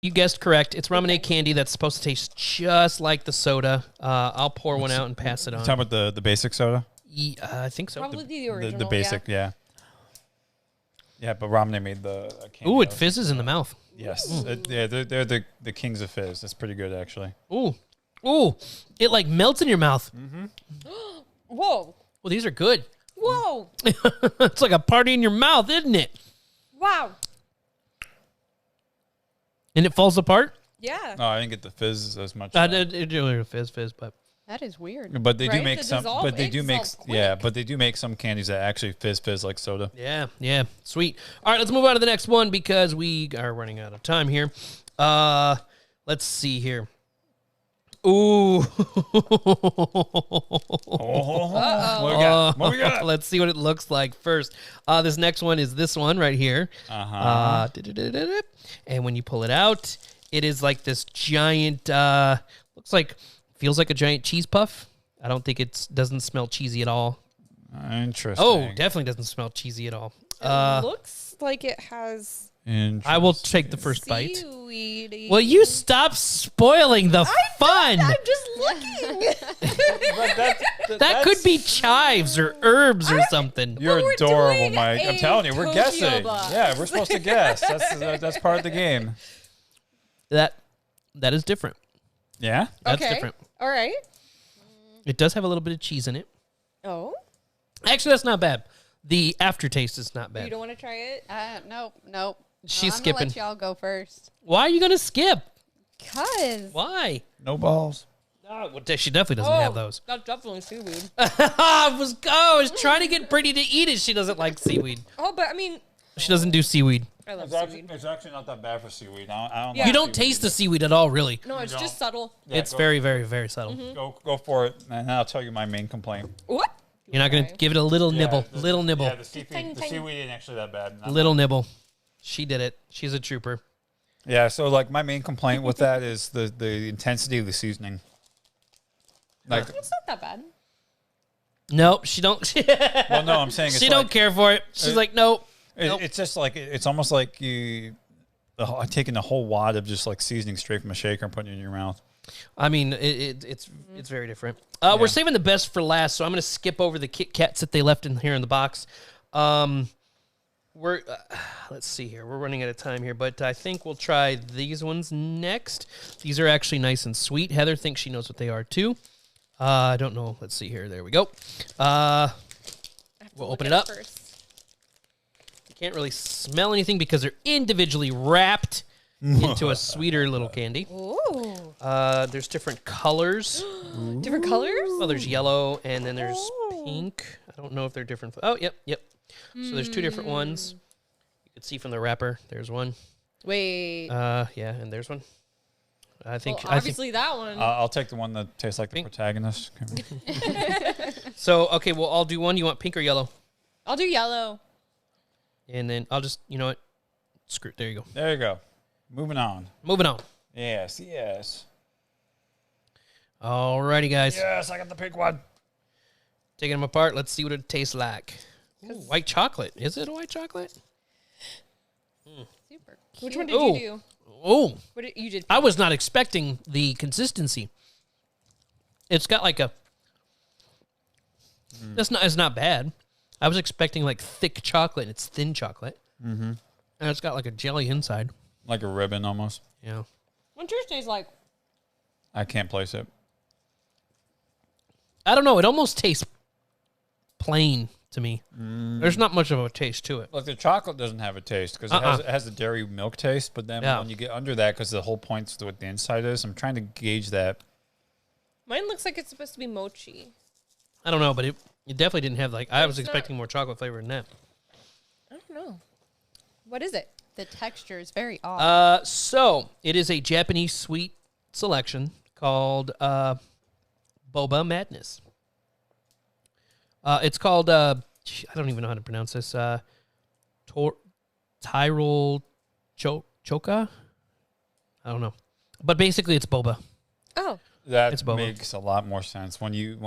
You guessed correct. It's lemonade candy that's supposed to taste just like the soda. I'll pour one out and pass it on. Talking about the basic soda? I think so. Probably the original. The basic, yeah. Yeah, but Ramune made the candy. Ooh, it fizzes in the mouth. Yes. Yeah, they're the kings of fizz. That's pretty good, actually. Ooh. Ooh. It like melts in your mouth. Whoa. Well, these are good. Whoa. It's like a party in your mouth, isn't it? Wow. And it falls apart? Yeah. No, I didn't get the fizz as much. It really fizz, but That is weird. But they do Right? make To some. dissolve, But they it do make. dissolves Yeah, quick. but they do make some candies that actually fizz like soda. yeah, sweet. All right, let's move on to the next one because we are running out of time here. Let's see here. Ooh. What we got? Let's see what it looks like first. This next one is this one right here. And when you pull it out, it is like this giant, feels like a giant cheese puff. I don't think doesn't smell cheesy at all. Interesting. Oh, definitely doesn't smell cheesy at all. It looks like it has I will take the first bite. seaweedy. Will you stop spoiling the fun? I'm just looking. That could be chives or herbs or something. You're we're adorable, doing Mike. I'm a telling you, we're Tokyo guessing. box. Yeah, we're supposed to guess. That's part of the game. That is different. Yeah. That's Okay. different. All right. It does have a little bit of cheese in it. Oh. Actually, that's not bad. The aftertaste is not You bad. don't want to try it? Nope. She's I'm gonna skipping. let y'all go first. Why are you gonna skip? Cause Why? No balls. Oh, well, she definitely doesn't have those. That's definitely seaweed. I was trying to get Brittany to eat it. She doesn't like seaweed. Oh, but I mean, She doesn't do seaweed. I love It's seaweed. actually not that bad for seaweed. I don't Yeah. like You don't seaweed taste the either. seaweed at all, really. No, it's just subtle. Yeah, It's go- very, very, very subtle. Go for it, and I'll tell you my main complaint. What? You're not gonna give it a little nibble, Yeah, little nibble, Yeah, the seaweed ain't actually that bad. little nibble. She did it. She's a trooper. Yeah, so like my main complaint with that is the intensity of the seasoning. Like, It's not that bad. Nope, she don't. well, no, I'm saying it's she like, don't care for it. She's like, nope. Nope. It's just like it's almost like taking a whole wad of just like seasoning straight from a shaker and putting it in your mouth. I mean, it's very different. We're saving the best for last, so I'm gonna skip over the Kit Kats that they left in here in the box. We're let's see here. We're running out of time here, but I think we'll try these ones next. These are actually nice and sweet. Heather thinks she knows what they are too. I don't know. Let's see here. There we go. We'll open it up. First. You can't really smell anything because they're individually wrapped into a sweeter little candy. Ooh. There's different colors. Different colors? Oh, there's yellow, and then there's pink. I don't know if they're different. Oh, yep. So there's two different ones. You can see from the wrapper. There's one. Wait. Yeah, and there's one. I think. Well, obviously that one. I'll take the one that tastes like the Pink. protagonist. So okay, well, I'll do one. You want pink or yellow? I'll do yellow. And then I'll just, you know what? Screw it. There you go. There you go. Moving on. Moving on. Yes. Alrighty, guys. Yes, I got the pink one. Taking them apart. Let's see what it tastes like. Ooh, white chocolate. Is it a white chocolate? super cute. Which one did you do? Oh, What did you did? I was not expecting the consistency. It's got like a. It's not bad. I was expecting like thick chocolate. And it's thin chocolate. Mm-hmm. And it's got like a jelly inside. Like a ribbon almost. Yeah. What's yours taste like? I can't place it. I don't know. It almost tastes plain to me. There's not much of a taste to it. Look, the chocolate doesn't have a taste because it has a dairy milk taste. But then Yeah. when you get under that, because the whole point's to what the inside is, I'm trying to gauge that. Mine looks like it's supposed to be mochi. I don't know, but it definitely didn't have like. I was It's not- expecting more chocolate flavor than that. I don't know. What is it? The texture is very odd. So it is a Japanese sweet selection called Boba Madness. It's called I don't even know how to pronounce this. Tyrol Choka. I don't know, but basically it's boba. Oh. That It's boba. makes a lot more sense. When you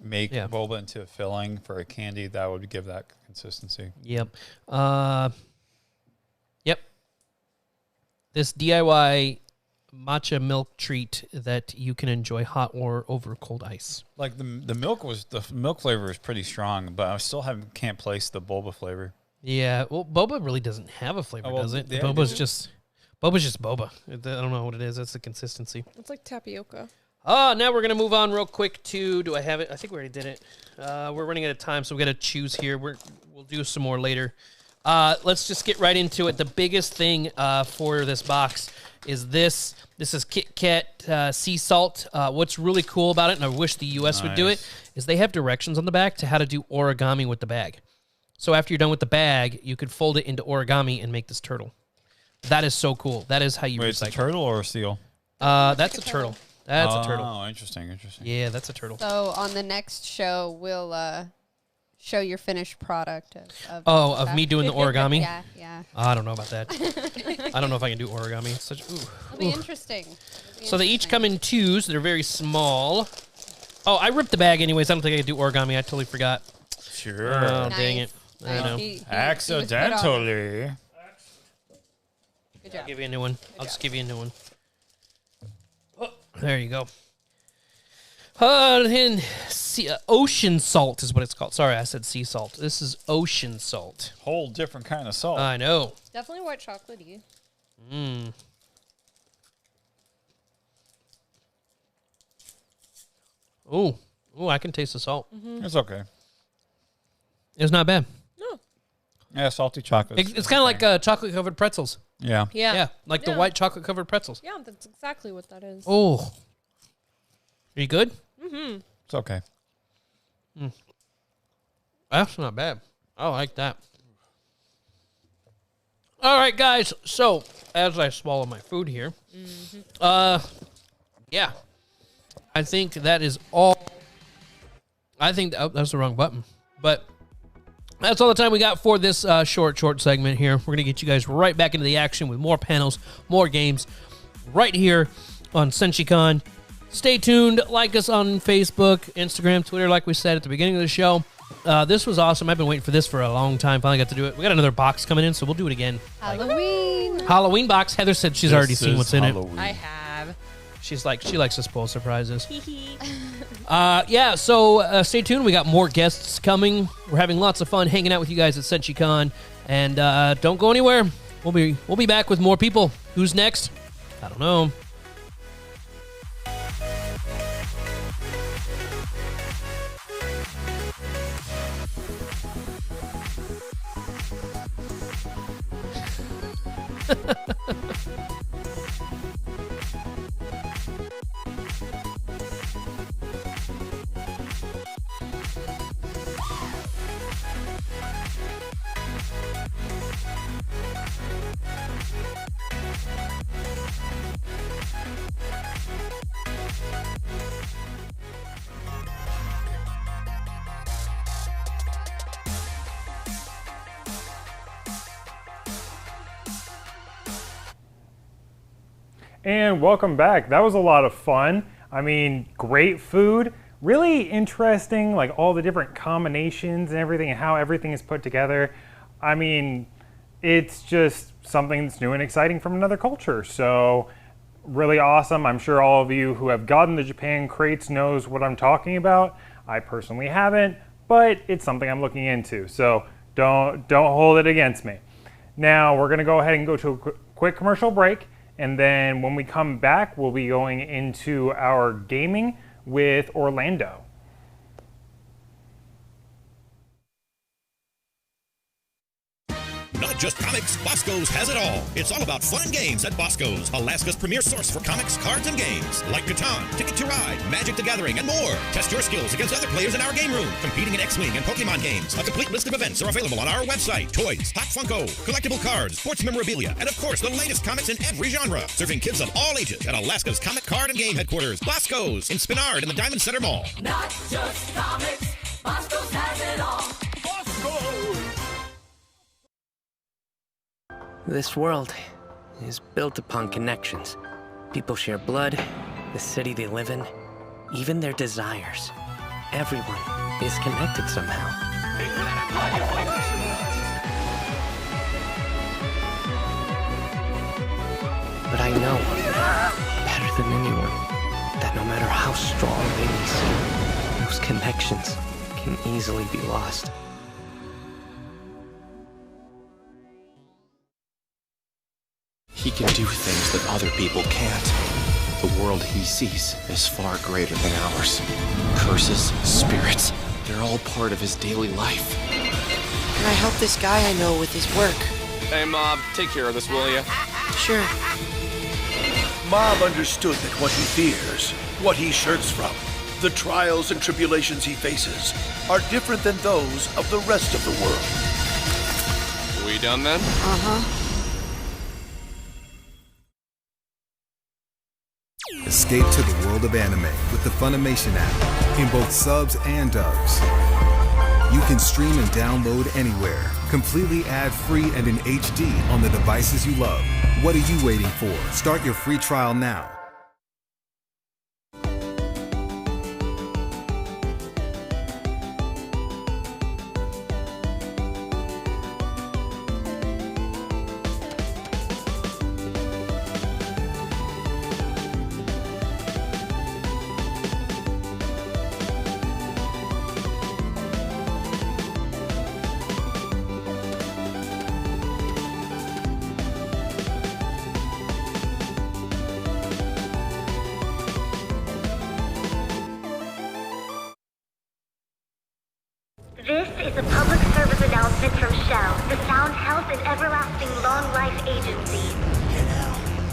make Yeah. boba into a filling for a candy, that would give that consistency. Yep. Yep. this DIY matcha milk treat that you can enjoy hot or over cold ice. Like the milk flavor is pretty strong, but I still can't place the boba flavor. Yeah, well, boba really doesn't have a flavor, does it? Boba's just boba. I don't know what it is. That's the consistency. It's like tapioca. Now we're gonna move on real quick to. Do I have it? I think we already did it. We're running out of time, so we got to choose here. We'll do some more later. Let's just get right into it. The biggest thing for this box is this. This is Kit Kat sea salt. What's really cool about it, and I wish the U.S. would do it, is they have directions on the back to how to do origami with the bag. So after you're done with the bag, you could fold it into origami and make this turtle. That is so cool. That is how you recycle. It's a turtle or a seal? That's a turtle. That's a turtle. Oh, interesting. Yeah, that's a turtle. So on the next show, we'll show your finished product of me doing the origami? Yeah. I don't know about that. I don't know if I can do origami. It'll be interesting. So they each come in twos. They're very small. Oh, I ripped the bag anyways. I don't think I could do origami. I totally forgot. Sure. Oh, Nice. dang it. I know. He Accidentally. Good job. I'll give you a new one. I'll just give you a new one. Oh, there you go. And ocean salt is what it's called. Sorry, I said sea salt. This is ocean salt. Whole different kind of salt. I know. Definitely white chocolatey. Ooh, I can taste the salt. It's okay. It's not bad. No. Yeah, salty chocolate. It's kind of like chocolate-covered pretzels. Yeah. Yeah, like the white chocolate-covered pretzels. Yeah, that's exactly what that is. Oh. Are you good? Mm-hmm. It's okay. That's not bad. I like that. All right, guys. So, as I swallow my food here, yeah. I think that is all. I think that's the wrong button. But that's all the time we got for this short segment here. We're going to get you guys right back into the action with more panels, more games, right here on Senshi Con. Stay tuned. Like us on Facebook, Instagram, Twitter, like we said at the beginning of the show. This was awesome. I've been waiting for this for a long time. Finally got to do it. We got another box coming in, so we'll do it again. Halloween box. Heather said she's already seen what's in it. I have. She likes to spoil surprises. Yeah, so stay tuned. We got more guests coming. We're having lots of fun hanging out with you guys at Senshi Con. And don't go anywhere. We'll be back with more people. Who's next? I don't know. And welcome back. That was a lot of fun. I mean, great food. Really interesting, like all the different combinations and everything and how everything is put together. I mean, it's just something that's new and exciting from another culture. So really awesome. I'm sure all of you who have gotten the Japan crates knows what I'm talking about. I personally haven't, but it's something I'm looking into. So don't hold it against me. Now we're gonna go ahead and go to a quick commercial break. And then when we come back, we'll be going into our gaming with Orlando. Not just comics, Bosco's has it all. It's all about fun and games at Bosco's, Alaska's premier source for comics, cards, and games. Like Catan, Ticket to Ride, Magic the Gathering, and more. Test your skills against other players in our game room, competing in X-Wing and Pokemon games. A complete list of events are available on our website. Toys, Hot Funko, collectible cards, sports memorabilia, and of course, the latest comics in every genre. Serving kids of all ages at Alaska's comic, card, and game headquarters, Bosco's, in Spinard in the Diamond Center Mall. Not just comics, Bosco's has it all. Bosco's! This world is built upon connections. People share blood, the city they live in, even their desires. Everyone is connected somehow. But I know, better than anyone, that no matter how strong they may seem, those connections can easily be lost. He can do things that other people can't. The world he sees is far greater than ours. Curses, spirits, they're all part of his daily life. Can I help this guy I know with his work? Hey, Mob, take care of this, will ya? Sure. Mob understood that what he fears, what he shirks from, the trials and tribulations he faces, are different than those of the rest of the world. We done then? Uh-huh. Escape to the world of anime with the Funimation app in both subs and dubs. You can stream and download anywhere, completely ad-free and in HD on the devices you love. What are you waiting for? Start your free trial now. This is a public service announcement from Shell, the Sound Health and Everlasting Long Life Agency.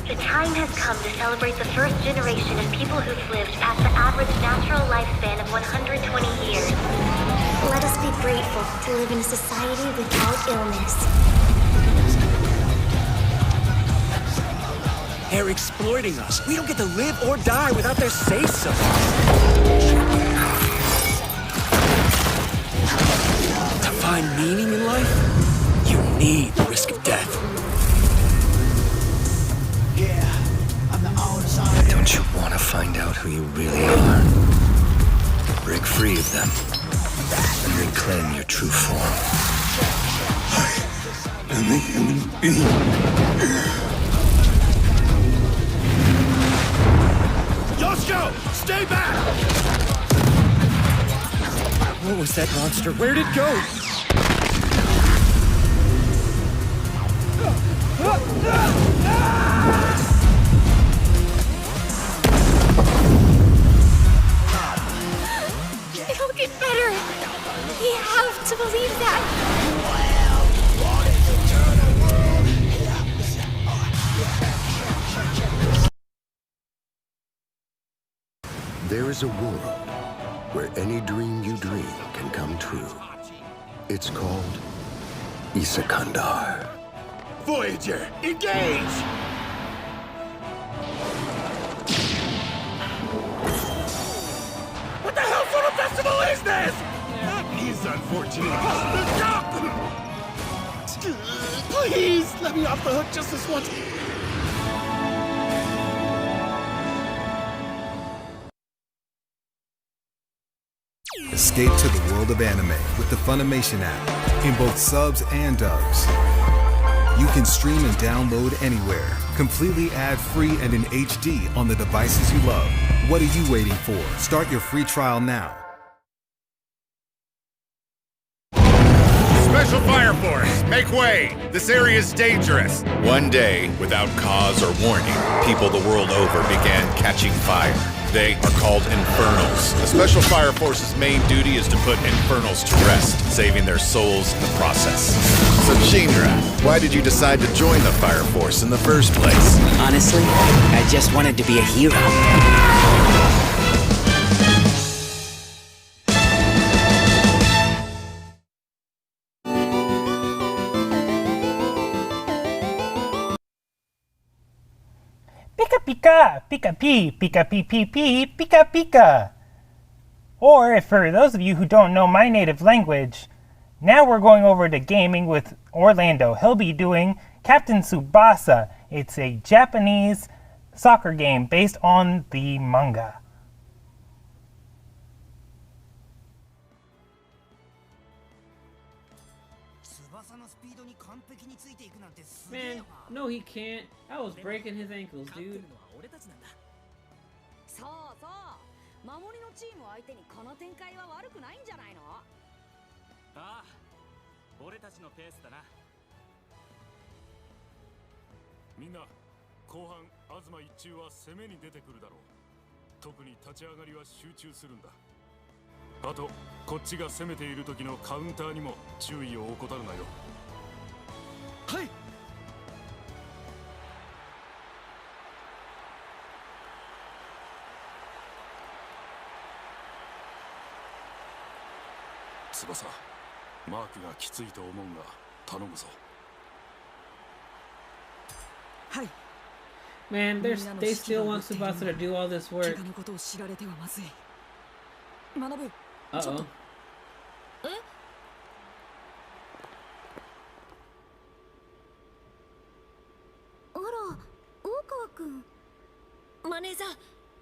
The time has come to celebrate the first generation of people who've lived past the average natural lifespan of 120 years. Let us be grateful to live in a society without illness. They're exploiting us. We don't get to live or die without their say-so. To find meaning in life, you need the risk of death. Don't you want to find out who you really are? Break free of them and reclaim your true form. I'm a human being. Yoshiko, stay back! What was that monster? Where'd it go? It'll get better. We have to believe that. There is a world where any dream you dream can come true. It's called Isakandar. Voyager, engage! What the hell sort of festival is this? That is unfortunate. Please, let me off the hook just this once. Escape to the world of anime with the Funimation app in both subs and dubs. You can stream and download anywhere, completely ad-free and in HD on the devices you love. What are you waiting for? Start your free trial now. Special Fire Force, make way! This area is dangerous! One day, without cause or warning, people the world over began catching fire. They are called Infernals. The Special Fire Force's main duty is to put Infernals to rest, saving their souls in the process. So Shinra, why did you decide to join the Fire Force in the first place? Honestly, I just wanted to be a hero. Pika pika, pika pee, pika pee pee pee, pika pika. Or, if for those of you who don't know my native language, now we're going over to gaming with Orlando. He'll be doing Captain Tsubasa. It's a Japanese soccer game based on the manga. Man, no he can't. I was breaking his ankles, dude. そうそう守りのチームを相手にこの展開は悪くないんじゃないの？ああ、俺たちのペースだな。みんな後半東一中は攻めに出てくるだろう。特に立ち上がりは集中するんだ。あとこっちが攻めている時のカウンターにも注意を怠るなよ。はい。翼、マークがきついと思うが頼むぞ。はい。Man, they still want Tsubasa to do all this work. Uh-oh. あら、大川くん。マネージャー、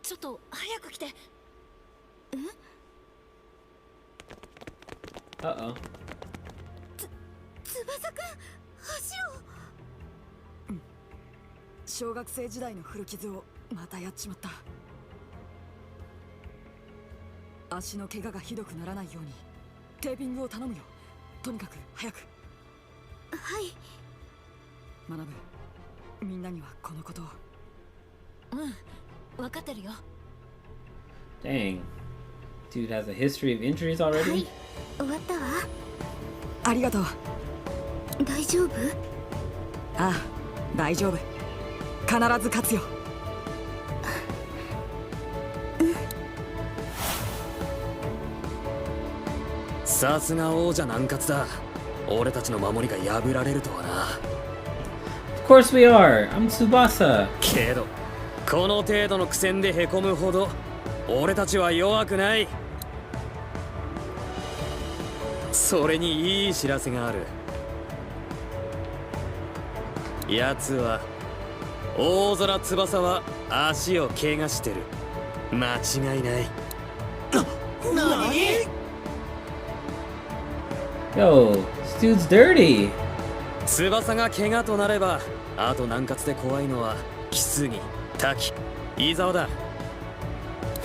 ちょっと早く来て。えUh-oh. 翼くん、足を。小学生時代の古傷をまたやっちまった。足の怪我がひどくならないようにテーピングを頼むよ。とにかく早く。はい。学ぶ。みんなにはこのことを。分かってるよ。Dang. Dude has a history of injuries already? はい、終わったわ。ありがとう。大丈夫？ああ、大丈夫。必ず勝つよ。さすが王者南葛だ。俺たちの守りが破られるとはな。Of course we are. I'm Tsubasa. けどこの程度の苦戦でへこむほど俺たちは弱くない。それにいい知らせがある。奴は大空翼は足を怪我してる。間違いない。何？ Yo, this dude's dirty. 翼が怪我となれば、あと南葛で怖いのは木杉、滝、飯沢だ。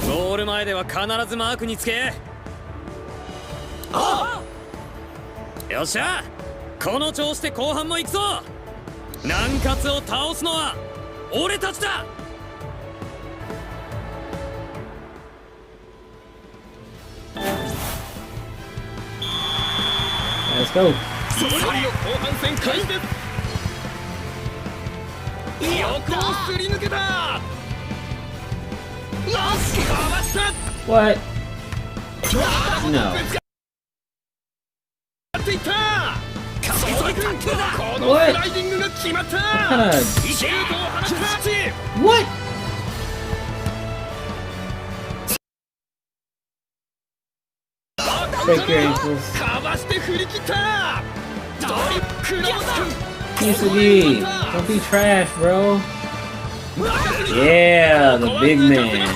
ゴール前では必ずマークにつけ。ああ！よっしゃ！この調子で後半も行くぞ。南葛を倒すのは俺たちだ。Let's go. それより後半戦開始です。横をすり抜けた。かわした。 What? No. What? What? Break your ankles. Kisugi, don't be trash, bro. Yeah, the big man.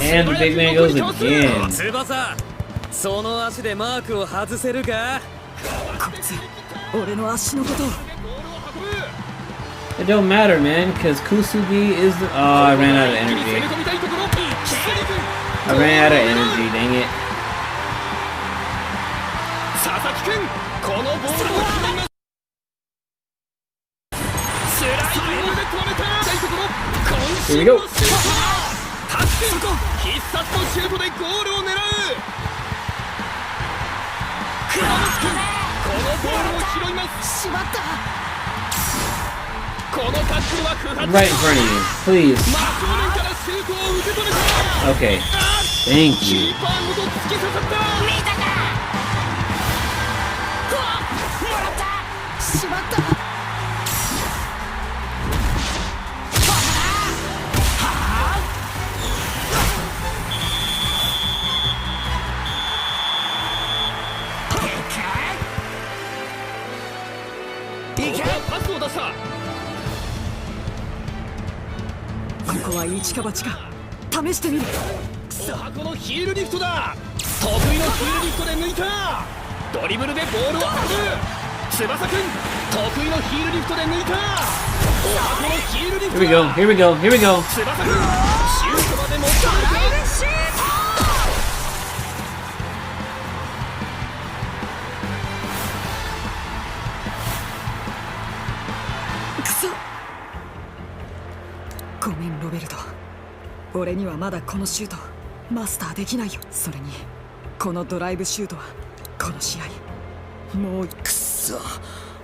And the big man goes again. 翼、その足でマークを外せるか？こいつ、俺の足のこと。 It don't matter, man, because Kusugi is the... Oh, I ran out of energy. I ran out of energy, dang it. Here we go. Right in front of you, please. Okay, thank you. This こは一か八か試してみる。お箱のヒールリフトだ。得意のヒールリフトで抜いた。ドリブルでボールを運ぶ。翼くん得意のヒールリフトで抜いた。Here we go. Here we go. Here we go.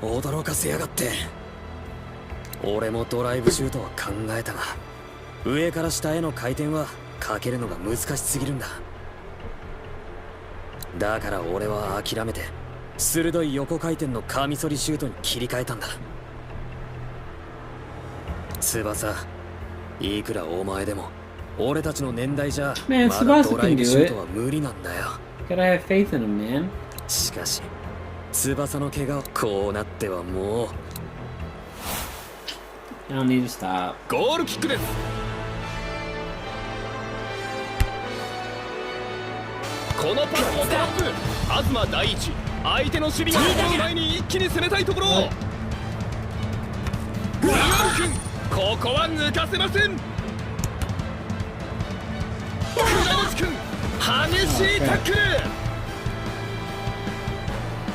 驚かせやがって。俺もドライブシュートは考えたが、上から下への回転はかけるのが難しすぎるんだ。だから俺は諦めて鋭い横回転のカミソリシュートに切り替えたんだ。翼、いくらお前でも俺たちの年代じゃまだドライブシュートは無理なんだよ。Gotta have faith in him, man. しかし翼の怪我、こうなってはもう。I don't need to stop. ゴールキックです。このパスをトラップ。東第一、相手の守備が整う前に一気に攻めたいところ。グリアル君、ここは抜かせません。倉持君、激しいタックル。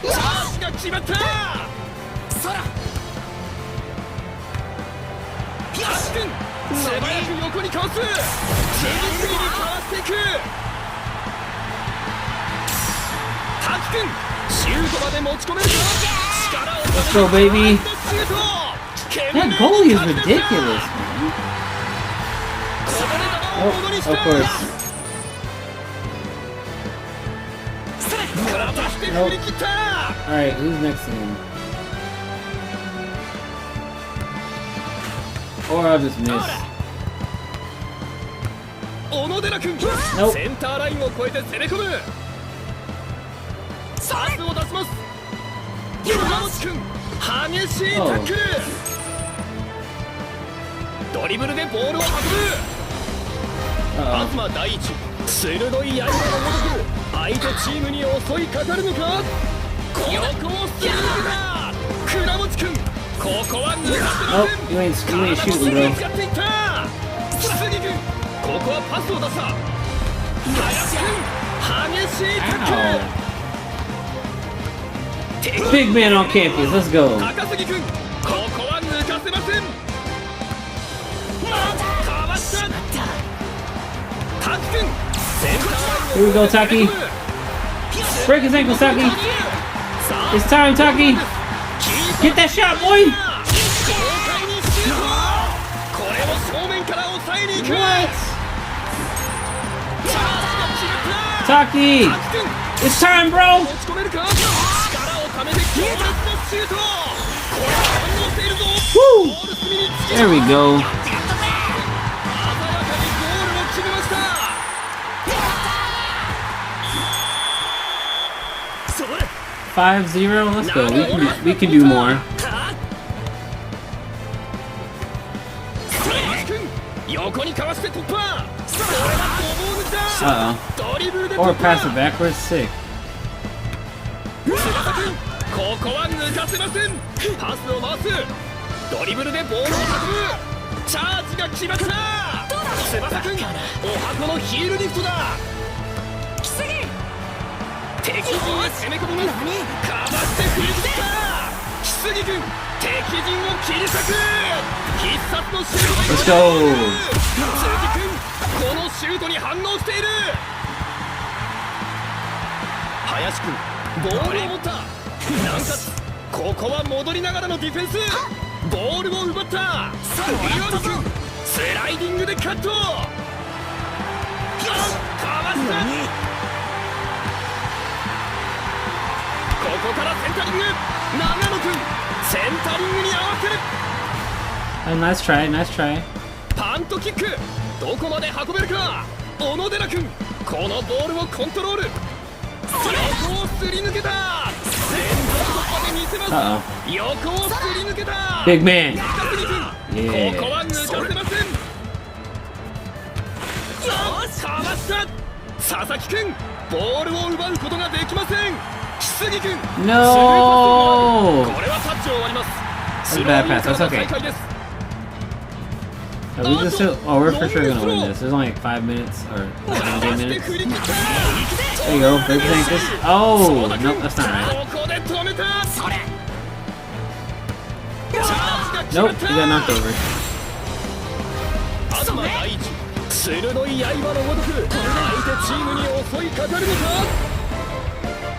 チャージが決まった。そらピアシ君、素早く横にかわす。次々にかわしていく。滝君、シュートまで持ち込めるか。力を Let's go, baby. That goalie is ridiculous, man. Oh, of course. Nope. Alright, who's next to him? Or I'll just miss. 小野寺君、センターラインを越えて攻め込む。パスを出します。山本君、激しいタックル。ドリブルでボールを運ぶ。東第一、鋭い刃のごとく相手チームに襲いかかるのか。横をすり抜けた。倉持君、ここは抜かせません。体をすり使っていった。杉君、ここはパスを出した。林君、激しいタックル。Big man on campus, let's go. 高杉君、ここは抜かせません。かわした。滝君、センター Here we go, Taki. Break his ankle, Taki. It's time, Taki. Get that shot, boy. これを正面から抑えに行く。 Taki, it's time, bro. Woo! There we go. Five 0. Let's go. We can do more. Or pass it backwards. Sick. ここは抜かせません。パスを回す。ドリブルでボールを運ぶ。チャージが決まった。翼君、お箱のヒールリフトだ。来すぎ。敵陣へ攻め込みます。かわして振り切った。来すぎ君、敵陣を切り裂く。必殺のシュートが。 Let's go. 辻君、このシュートに反応している。林君、ボールを持った。なんかここは戻りながらのディフェンス。ボールを奪った。岩見君、スライディングでカット。かわした。ここからセンタリング。長野君、センタリングに合わせる。Nice try, nice try. パントキック、どこまで運べるか。小野寺君、このボールをコントロール。横をすり抜けた。横をすり抜けた。 Big man. ここは抜かせません。かわした。佐々木君、ボールを奪うことができません。木杉君、 No. これはタッチを割ります。 That's a bad pass. That's okay. Are we just still? Oh, we're for sure gonna win this. There's only like 5 minutes or 9 minutes. There you go. Break his ankles. Oh, nope, that's not right. Nope, he got knocked over.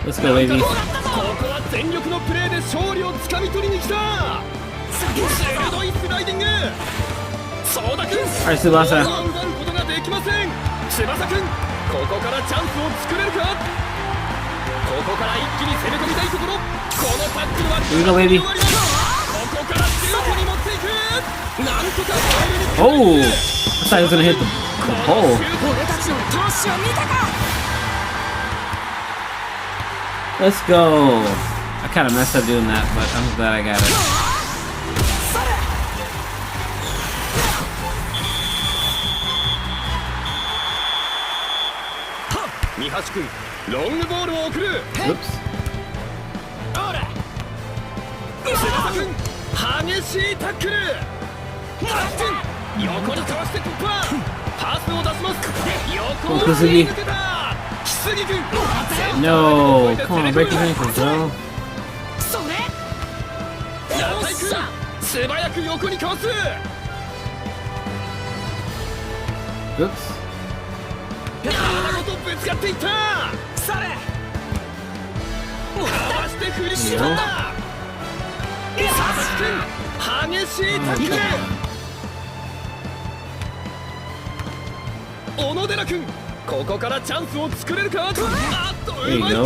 Let's go, baby. Alright, Tsubasa. Here we go, baby. Oh! I thought he was gonna hit the pole. Let's go. I kind of messed up doing that, but I'm glad I got it. Oops. Oh, Kusugi. No, come on, break his ankles, bro. Oops. There you go.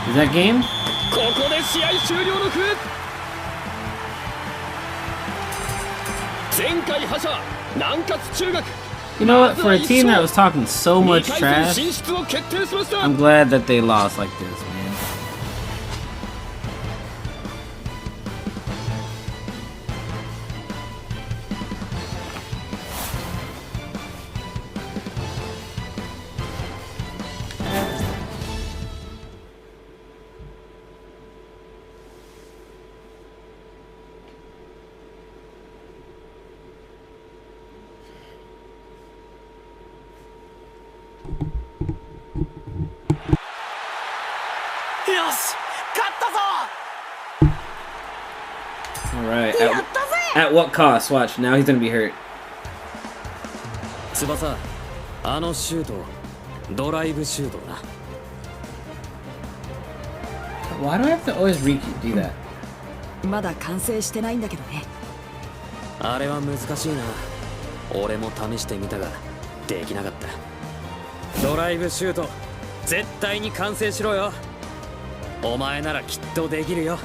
Is that game? You know what? For a team that was talking so much trash, I'm glad that they lost like this, man. Alright, at what cost? Watch, now he's gonna be hurt. Tsubasa, あのシュート、ドライブシュートだ。 Why do I have to always do that? まだ完成してないんだけどね。あれは難しいな。俺も試してみたが、できなかった。ドライブシュート、絶対に完成しろよ。お前ならきっとできるよ。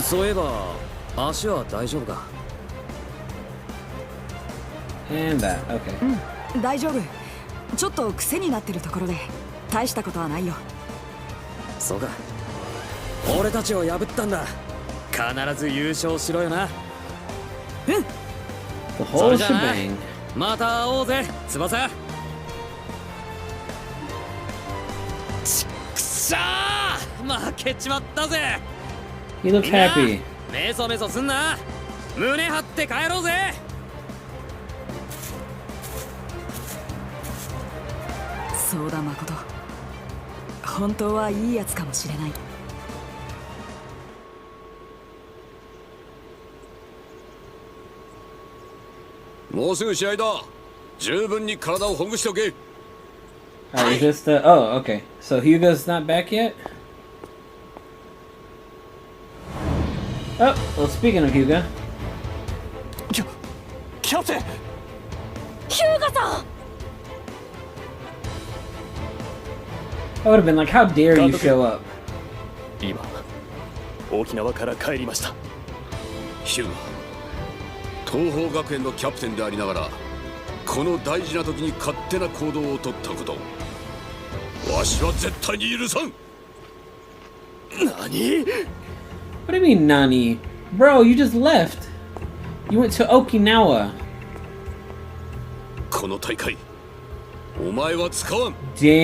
そういえば、足は大丈夫か？ And that, okay. 大丈夫。ちょっと癖になってるところで、大したことはないよ。そうか。俺たちを破ったんだ。必ず優勝しろよな。それじゃあな、また会おうぜ、翼。ちくしゃー、負けちまったぜ。He looks happy. メソメソすんな。胸張って帰ろうぜ。そうだ、誠。本当はいいやつかもしれない。もうすぐ試合だ。十分に体をほぐしておけ。Alright, is this the... Oh, okay. So Hyuga's not back yet? Oh, well, speaking of Hyuga. Captain! Hyuga-san! I would have been like, how dare you show up? 今、沖縄から帰りました。ヒューガ、東邦学園のキャプテンでありながら、この大事な時に勝手な行動を取ったこと、わしは絶対に許さん。何？ What do you mean, Nani? Bro, you just left. You went to Okinawa. この大会、お前は使わん。Dang.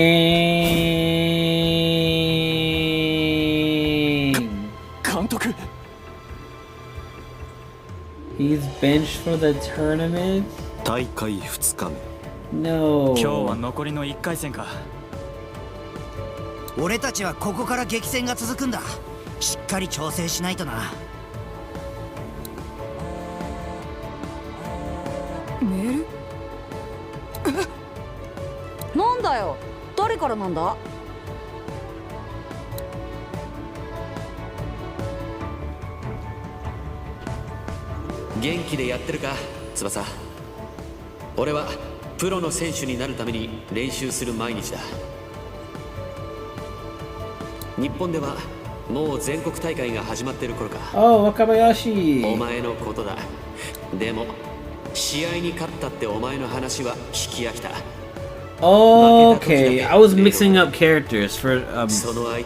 He's benched for the tournament? 大会2日目 No. 今日は残りの1回戦か俺たちはここから激戦が続くんだしっかり調整しないとなメールなんだよ誰からなんだ元気でやってるか翼俺はプロの選手になるために練習する毎日だ日本ではもう全国大会が始まってる頃か Oh, Wakabayashi お前のことだでも試合に勝ったってお前の話は聞き飽きた Okay, I was mixing up characters for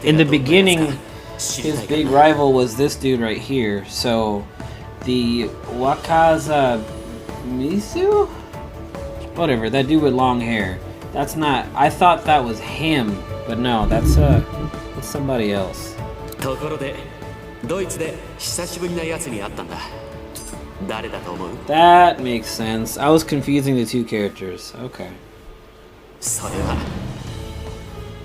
in the beginning. His big rival was this dude right here. So the Wakaza Misu, whatever, that dude with long hair. That's not. I thought that was him, but no, that's somebody else. ところでドイツで久しぶりなやつに会ったんだ誰だと思う That makes sense. I was confusing the two characters. Okay. それは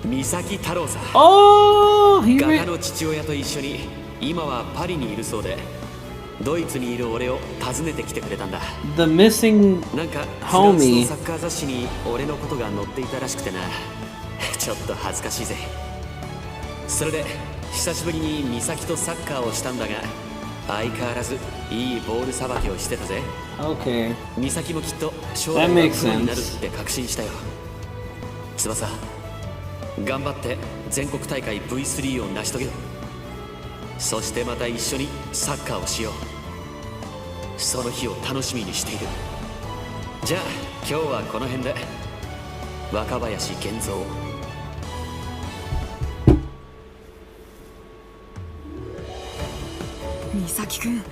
三崎太郎さ Oh, 画家の父親と一緒に今はパリにいるそうでドイツにいる俺を訪ねてきてくれたんだ The missing なんかフランスの homie. サッカー雑誌に俺のことが載っていたらしくてなちょっと恥ずかしいぜそれで久しぶりに美咲とサッカーをしたんだが相変わらずいいボールさばきをしてたぜ Okay. 美咲もきっと将来は That プ makes ロになる sense. って確信したよ翼頑張って全国大会 V3 を成し遂げろそしてまた一緒にサッカーをしようその日を楽しみにしているじゃあ今日はこの辺で若林源三美咲くん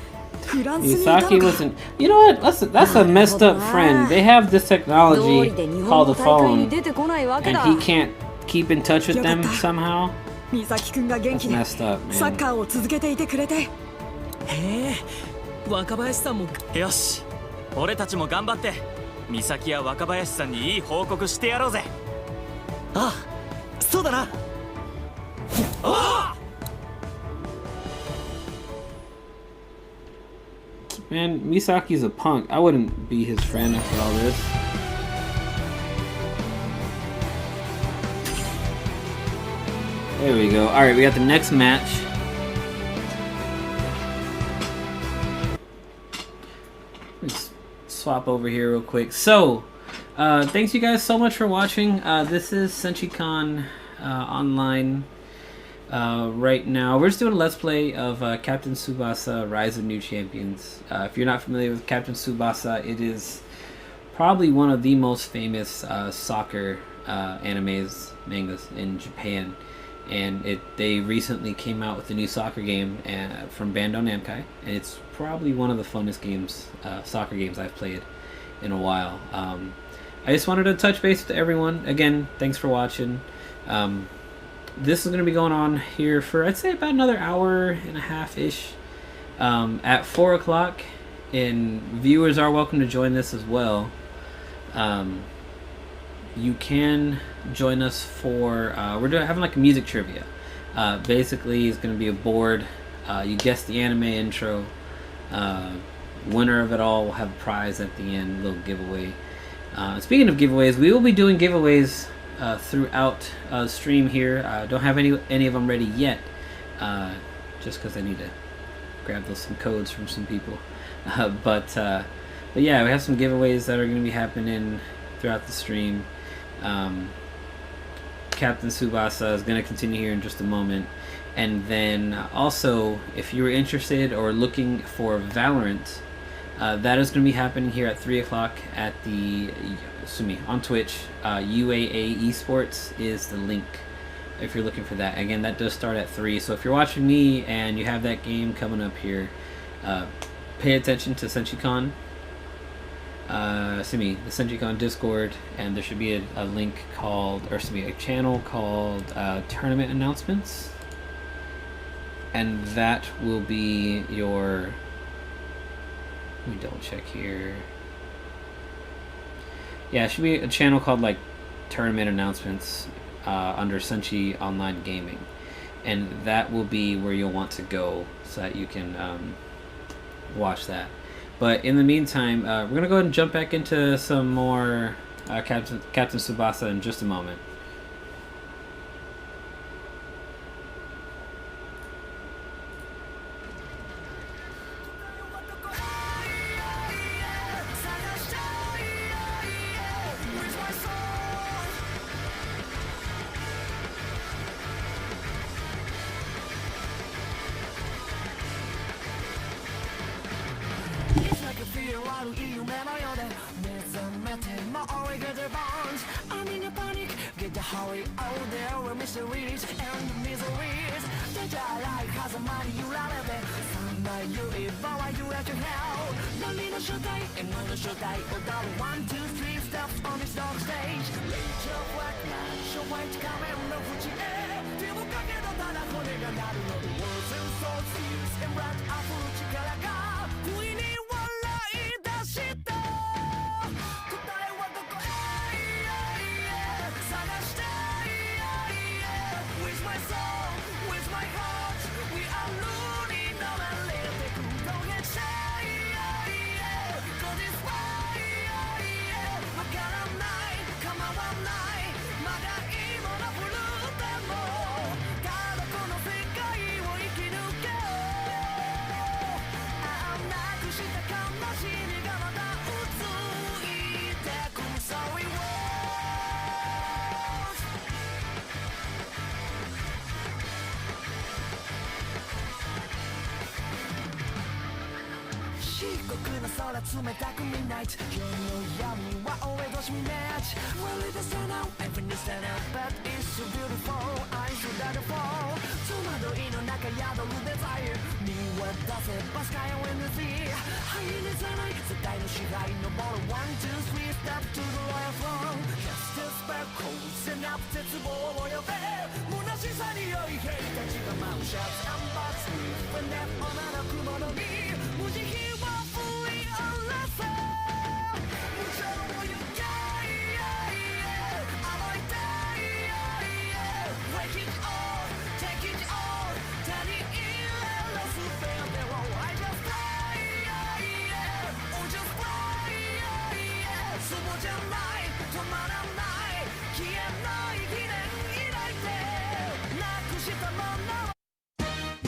フランスにいたの Misaki か wasn't. You know what? That's a messed up friend. They have this technology called a phone, and he can't keep in touch with them somehow. 美咲くんが元 That's 気で messed up, サッ man. カーを続けていてくれてへえ若林さんもよし俺たちも頑張って美咲や若林さんにいい報告してやろうぜあそうだなあ Man, Misaki's a punk. I wouldn't be his friend after all this. There we go. Alright, we got the next match. Let's swap over here real quick. So, thanks you guys so much for watching. This is Senshi Con online. Right now, we're just doing a let's play of Captain Tsubasa Rise of New Champions. If you're not familiar with Captain Tsubasa, it is probably one of the most famous soccer animes, mangas in Japan. And they recently came out with a new soccer game from Bandai Namco, and it's probably one of the funnest games, soccer games I've played in a while. I just wanted to touch base with everyone. Again, thanks for watching. This is going to be going on here for, I'd say, about another hour and a half-ish. At 4 o'clock, and viewers are welcome to join this as well. You can join us for, we're having like a music trivia. Basically, it's going to be a board. You guess the anime intro. Winner of it all will have a prize at the end, a little giveaway. Speaking of giveaways, we will be doing giveaways throughout the stream here. Don't have any of them ready yet, just because I need to grab some codes from some people. But yeah, we have some giveaways that are going to be happening throughout the stream. Captain Tsubasa is going to continue here in just a moment. And then also, if you were interested or looking for Valorant, that is going to be happening here at 3 o'clock at the on Twitch. UAA Esports is the link if you're looking for that. Again, that does start at 3. So if you're watching me and you have that game coming up here, pay attention to Senshi Con. The Senshi Con Discord, and there should be a link called, or a channel called Tournament Announcements, and that will be your Let me double check here. Yeah, it should be a channel called like Tournament Announcements under Senshi Online Gaming. And that will be where you'll want to go so that you can watch that. But in the meantime, we're going to go ahead and jump back into some more Captain Tsubasa in just a moment.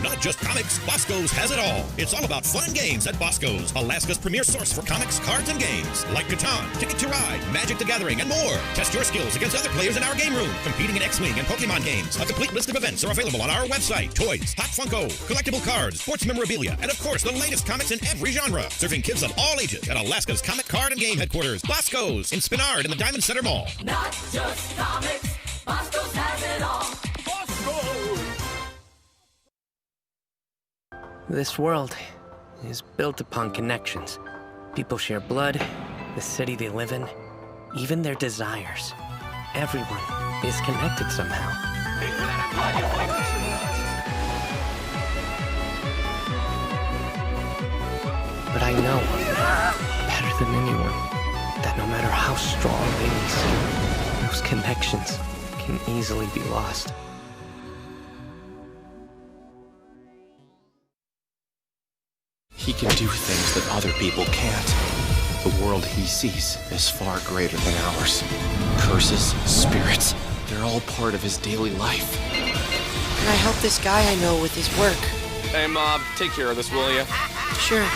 Not just comics, Bosco's has it all. It's all about fun games at Bosco's, Alaska's premier source for comics, cards, and games. Like Catan, Ticket to Ride, Magic the Gathering, and more. Test your skills against other players in our game room, competing in X-Wing and Pokemon games. A complete list of events are available on our website. Toys, Hot Funko, collectible cards, sports memorabilia, and of course, the latest comics in every genre. Serving kids of all ages at Alaska's comic, card, and game headquarters, Bosco's, in Spinard in the Diamond Center Mall. Not just comics, Bosco's has it all. Bosco! This world is built upon connections. People share blood, the city they live in, even their desires. Everyone is connected somehow. But I know, better than anyone, that no matter how strong they may seem, those connections can easily be lost. He can do things that other people can't. The world he sees is far greater than ours. Curses, spirits, they're all part of his daily life. Can I help this guy I know with his work? Hey, Mob, take care of this, will ya? Sure.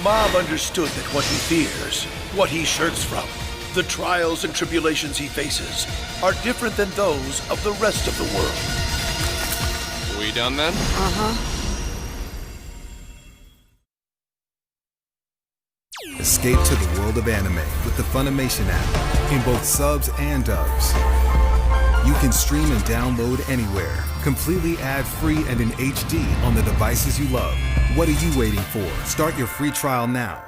Mob understood that what he fears, what he shirks from, the trials and tribulations he faces, are different than those of the rest of the world. We done then? Uh-huh. Escape to the world of anime with the Funimation app in both subs and dubs. You can stream and download anywhere, completely ad-free and in HD on the devices you love. What are you waiting for? Start your free trial now.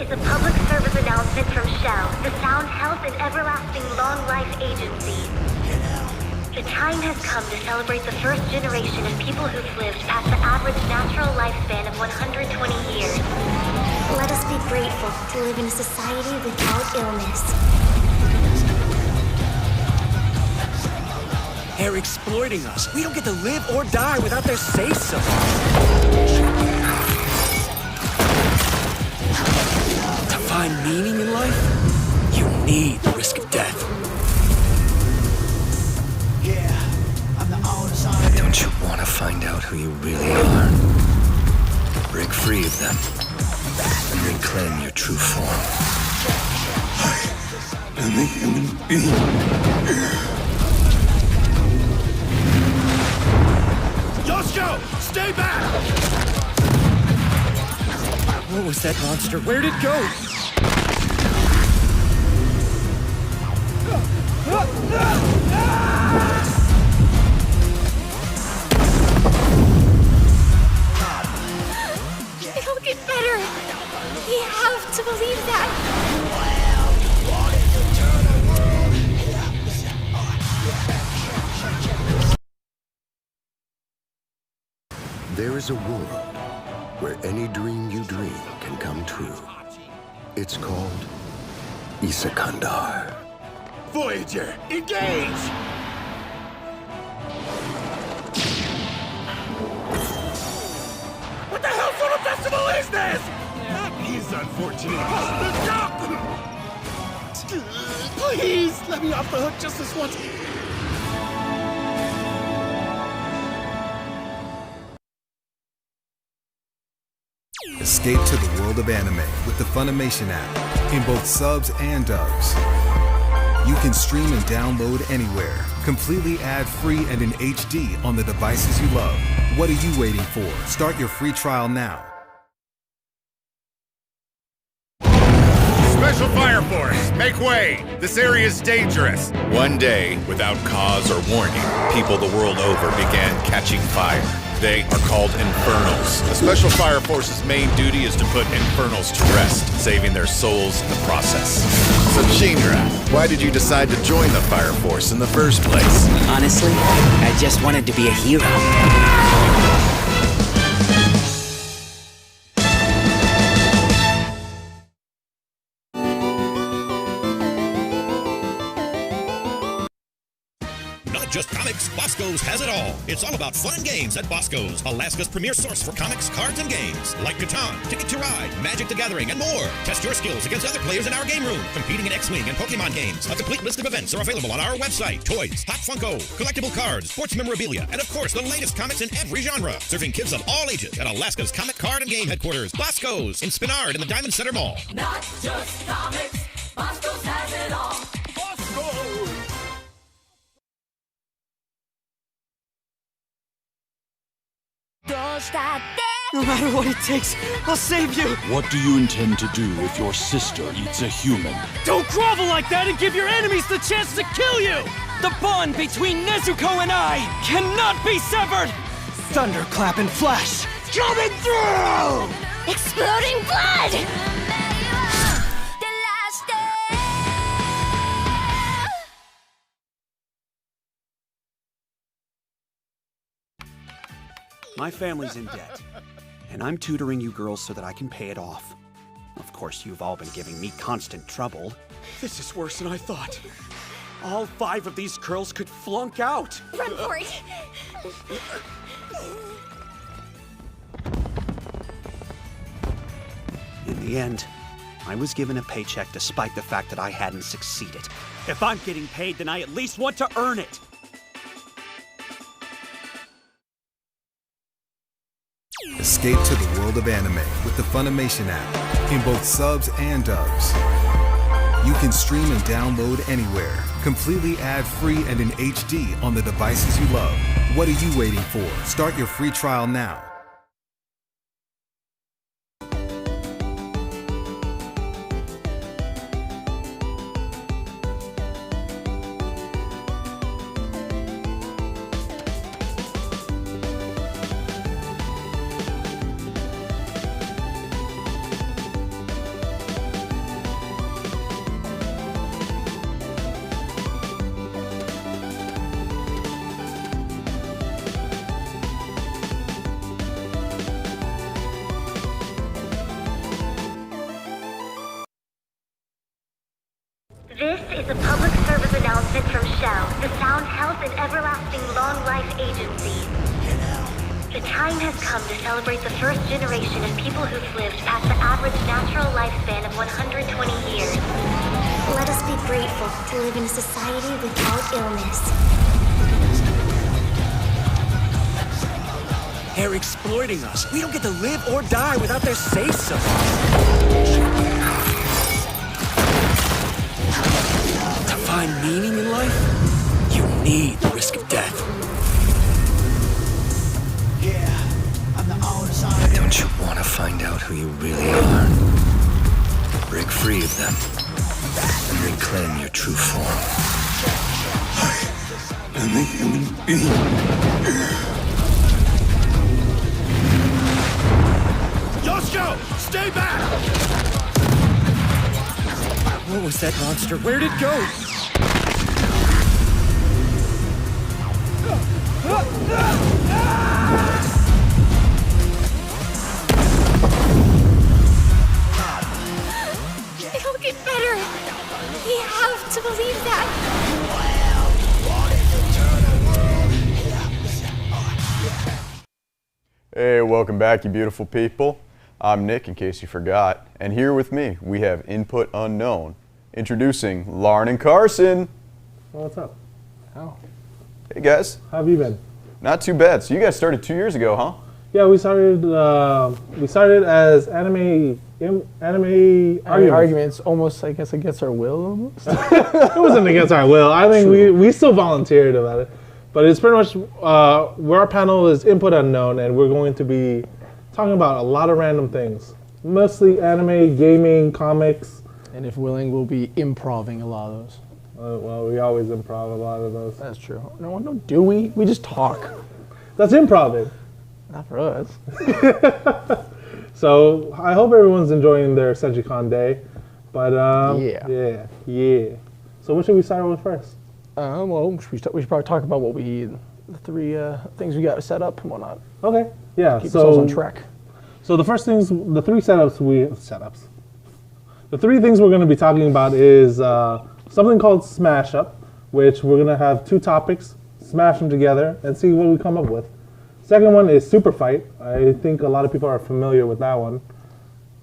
is a public service announcement from Shell, the Sound Health and Everlasting Long Life Agency. The time has come to celebrate the first generation of people who've lived past the average natural lifespan of 120 years. Let us be grateful to live in a society without illness. They're exploiting us. We don't get to live or die without their say-so. To find meaning in life, you need the risk of death. Don't you want to find out who you really are? Break free of them and reclaim your true form. I'm a human being. Yoshiko! Stay back! What was that monster? Where'd it go? It'll get better. We have to believe that. There is a world where any dream you dream can come true. It's called Isakandar. Voyager, engage! What the hell sort of festival is this? That is unfortunate. Please, let me off the hook just this once. Escape to the world of anime with the Funimation app in both subs and dubs. You can stream and download anywhere, completely ad-free and in HD on the devices you love. What are you waiting for? Start your free trial now. Special Fire Force, make way! This area is dangerous. One day, without cause or warning, people the world over began catching fire. They are called Infernals. The Special Fire Force's main duty is to put Infernals to rest, saving their souls in the process. So Shinra, why did you decide to join the Fire Force in the first place? Honestly, I just wanted to be a hero. Just comics, Bosco's has it all. It's all about fun games at Bosco's, Alaska's premier source for comics, cards, and games. Like Catan, Ticket to Ride, Magic the Gathering, and more. Test your skills against other players in our game room, competing in X-Wing and Pokemon games. A complete list of events are available on our website. Toys, Hot Funko, collectible cards, sports memorabilia, and of course, the latest comics in every genre. Serving kids of all ages at Alaska's comic, card, and game headquarters, Bosco's, in Spinard in the Diamond Center Mall. Not just comics, Bosco's has it all. Bosco! No matter what it takes, I'll save you! What do you intend to do if your sister eats a human? Don't grovel like that and give your enemies the chance to kill you! The bond between Nezuko and I cannot be severed! Thunderclap and Flash, coming through! Exploding blood! My family's in debt, and I'm tutoring you girls so that I can pay it off. Of course, you've all been giving me constant trouble. This is worse than I thought. All 5 of these girls could flunk out. Run for it! In the end, I was given a paycheck despite the fact that I hadn't succeeded. If I'm getting paid, then I at least want to earn it. Escape to the world of anime with the Funimation app in both subs and dubs. You can stream and download anywhere, completely ad-free and in HD on the devices you love. What are you waiting for? Start your free trial now. The time has come to celebrate the first generation of people who've lived past the average natural lifespan of 120 years. Let us be grateful to live in a society without illness. They're exploiting us. We don't get to live or die without their say-so. To find meaning in life, you need the risk of death. Don't you want to find out who you really are? Break free of them and reclaim your true form. I am a human being. Yoshiko, stay back! What was that monster? Where'd it go? It'll get better. We have to believe that. Hey, welcome back, you beautiful people. I'm Nick, in case you forgot, and here with me we have Input Unknown, introducing Lauren and Carson. What's up? How? Hey guys. How have you been? Not too bad. So you guys started 2 years ago, huh? Yeah, we started as anime arguments. Almost, I guess, against our will. Almost. It wasn't against our will. I think we still volunteered about it, but it's pretty much where our panel is Input Unknown, and we're going to be talking about a lot of random things, mostly anime, gaming, comics. And if willing, we'll be improving a lot of those. Well, we always improv a lot of those. That's true. No, do we? We just talk. That's improving. Not for us. So I hope everyone's enjoying their Senshi Con day. But yeah. So what should we start with first? Well, we should probably talk about the three things we got set up and whatnot. Okay. Yeah. Keep ourselves on track. So the first things, the three things we're going to be talking about is something called Smash Up, which we're going to have two topics, smash them together, and see what we come up with. Second one is Super Fight. I think a lot of people are familiar with that one.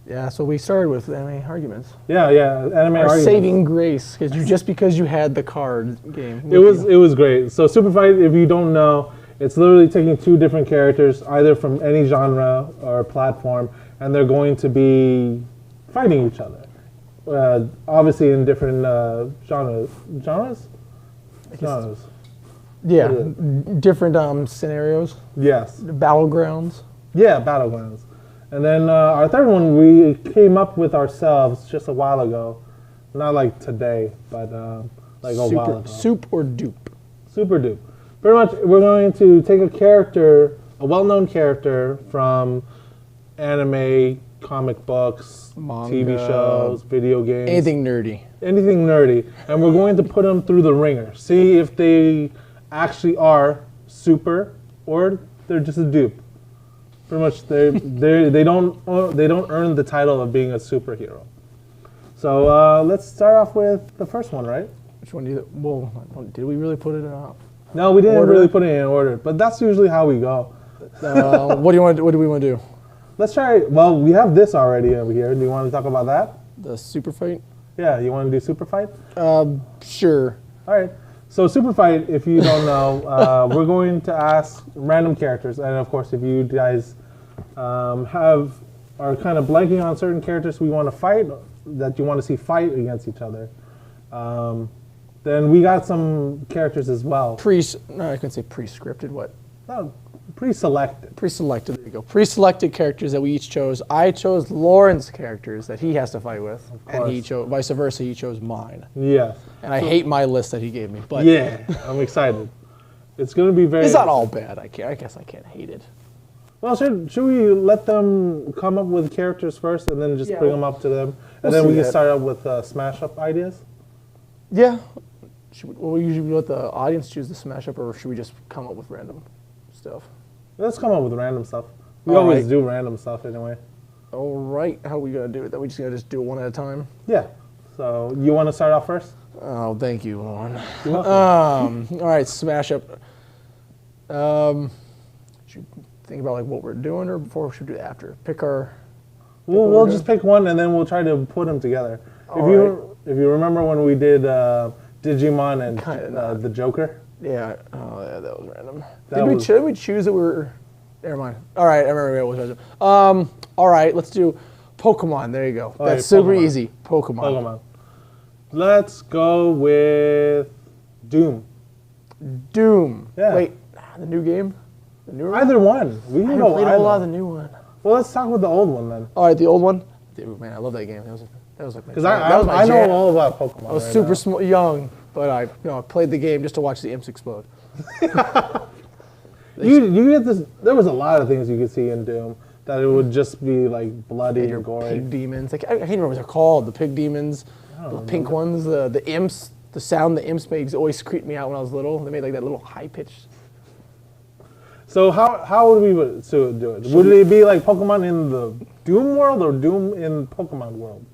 Yeah, so we started with anime arguments. Yeah, anime arguments. Saving grace, because you had the card game. It was great. So Super Fight, if you don't know, it's literally taking two different characters, either from any genre or platform, and they're going to be fighting each other. Obviously in different genres. Genres? Yeah, different scenarios. Yes. Battlegrounds. Yeah, battlegrounds. And then our third one we came up with ourselves just a while ago. Not like today, but like a while ago. Soup or dupe? Soup or dupe. Pretty much we're going to take a character, a well-known character from anime, comic books, manga, TV shows, video games. Anything nerdy. Anything nerdy. And we're going to put them through the ringer. See if they actually are super or they're just a dupe. Pretty much they don't earn the title of being a superhero. So let's start off with the first one, right? Which one do you? Well, did we really put it in? No, we didn't really put it in order, but that's usually how we go. What do we want to do? Let's try. Well, we have this already over here. Do you want to talk about that? The Super Fight? Yeah, you want to do Super Fight? Sure. All right. So Super Fight, if you don't know, we're going to ask random characters, and of course, if you guys are kind of blanking on certain characters we want to fight, that you want to see fight against each other, then we got some characters as well. No, I couldn't say pre-scripted. What? No, pre-selected. Pre-selected. There you go. Pre-selected characters that we each chose. I chose Lauren's characters that he has to fight with, and he chose vice versa. He chose mine. Yes. And I hate my list that he gave me. But yeah, I'm excited. It's going to be very. It's not all bad. I guess I can't hate it. Well, should we let them come up with characters first, and then just bring them up to them, and then we can start out with smash up ideas? Yeah. We usually let the audience choose the smash up, or should we just come up with random stuff? Let's come up with random stuff. We always do random stuff anyway. All right. How are we going to do it? That we just going to do it one at a time? Yeah. So you want to start off first? Oh, thank you, Lauren. All right, smash up. think about like what we're doing, or before we should do it after? Pick our. We'll just pick one and then we'll try to put them together. If you remember when we did Digimon and the Joker. Yeah. Oh, yeah, that was random. Did we choose that we were? Never mind. All right, I remember what was random. All right, let's do Pokemon. There you go. That's super easy. Pokemon. Let's go with Doom. Yeah. Wait, the new game? The new one? Either one. We can go played either. a lot of the new one. Well, let's talk about the old one then. All right, the old one. Dude, man, I love that game. That was like my. Because I know all about Pokemon. I was super young, but I played the game just to watch the imps explode. You get this. There was a lot of things you could see in Doom that it would just be like bloody and gory. Pig demons. Like I can't remember what they're called. The pig demons, the pink ones, the imps. The sound the imps makes always creeped me out when I was little. They made like that little high pitched. So how would we do it? Would it be like Pokemon in the Doom world or Doom in Pokemon world?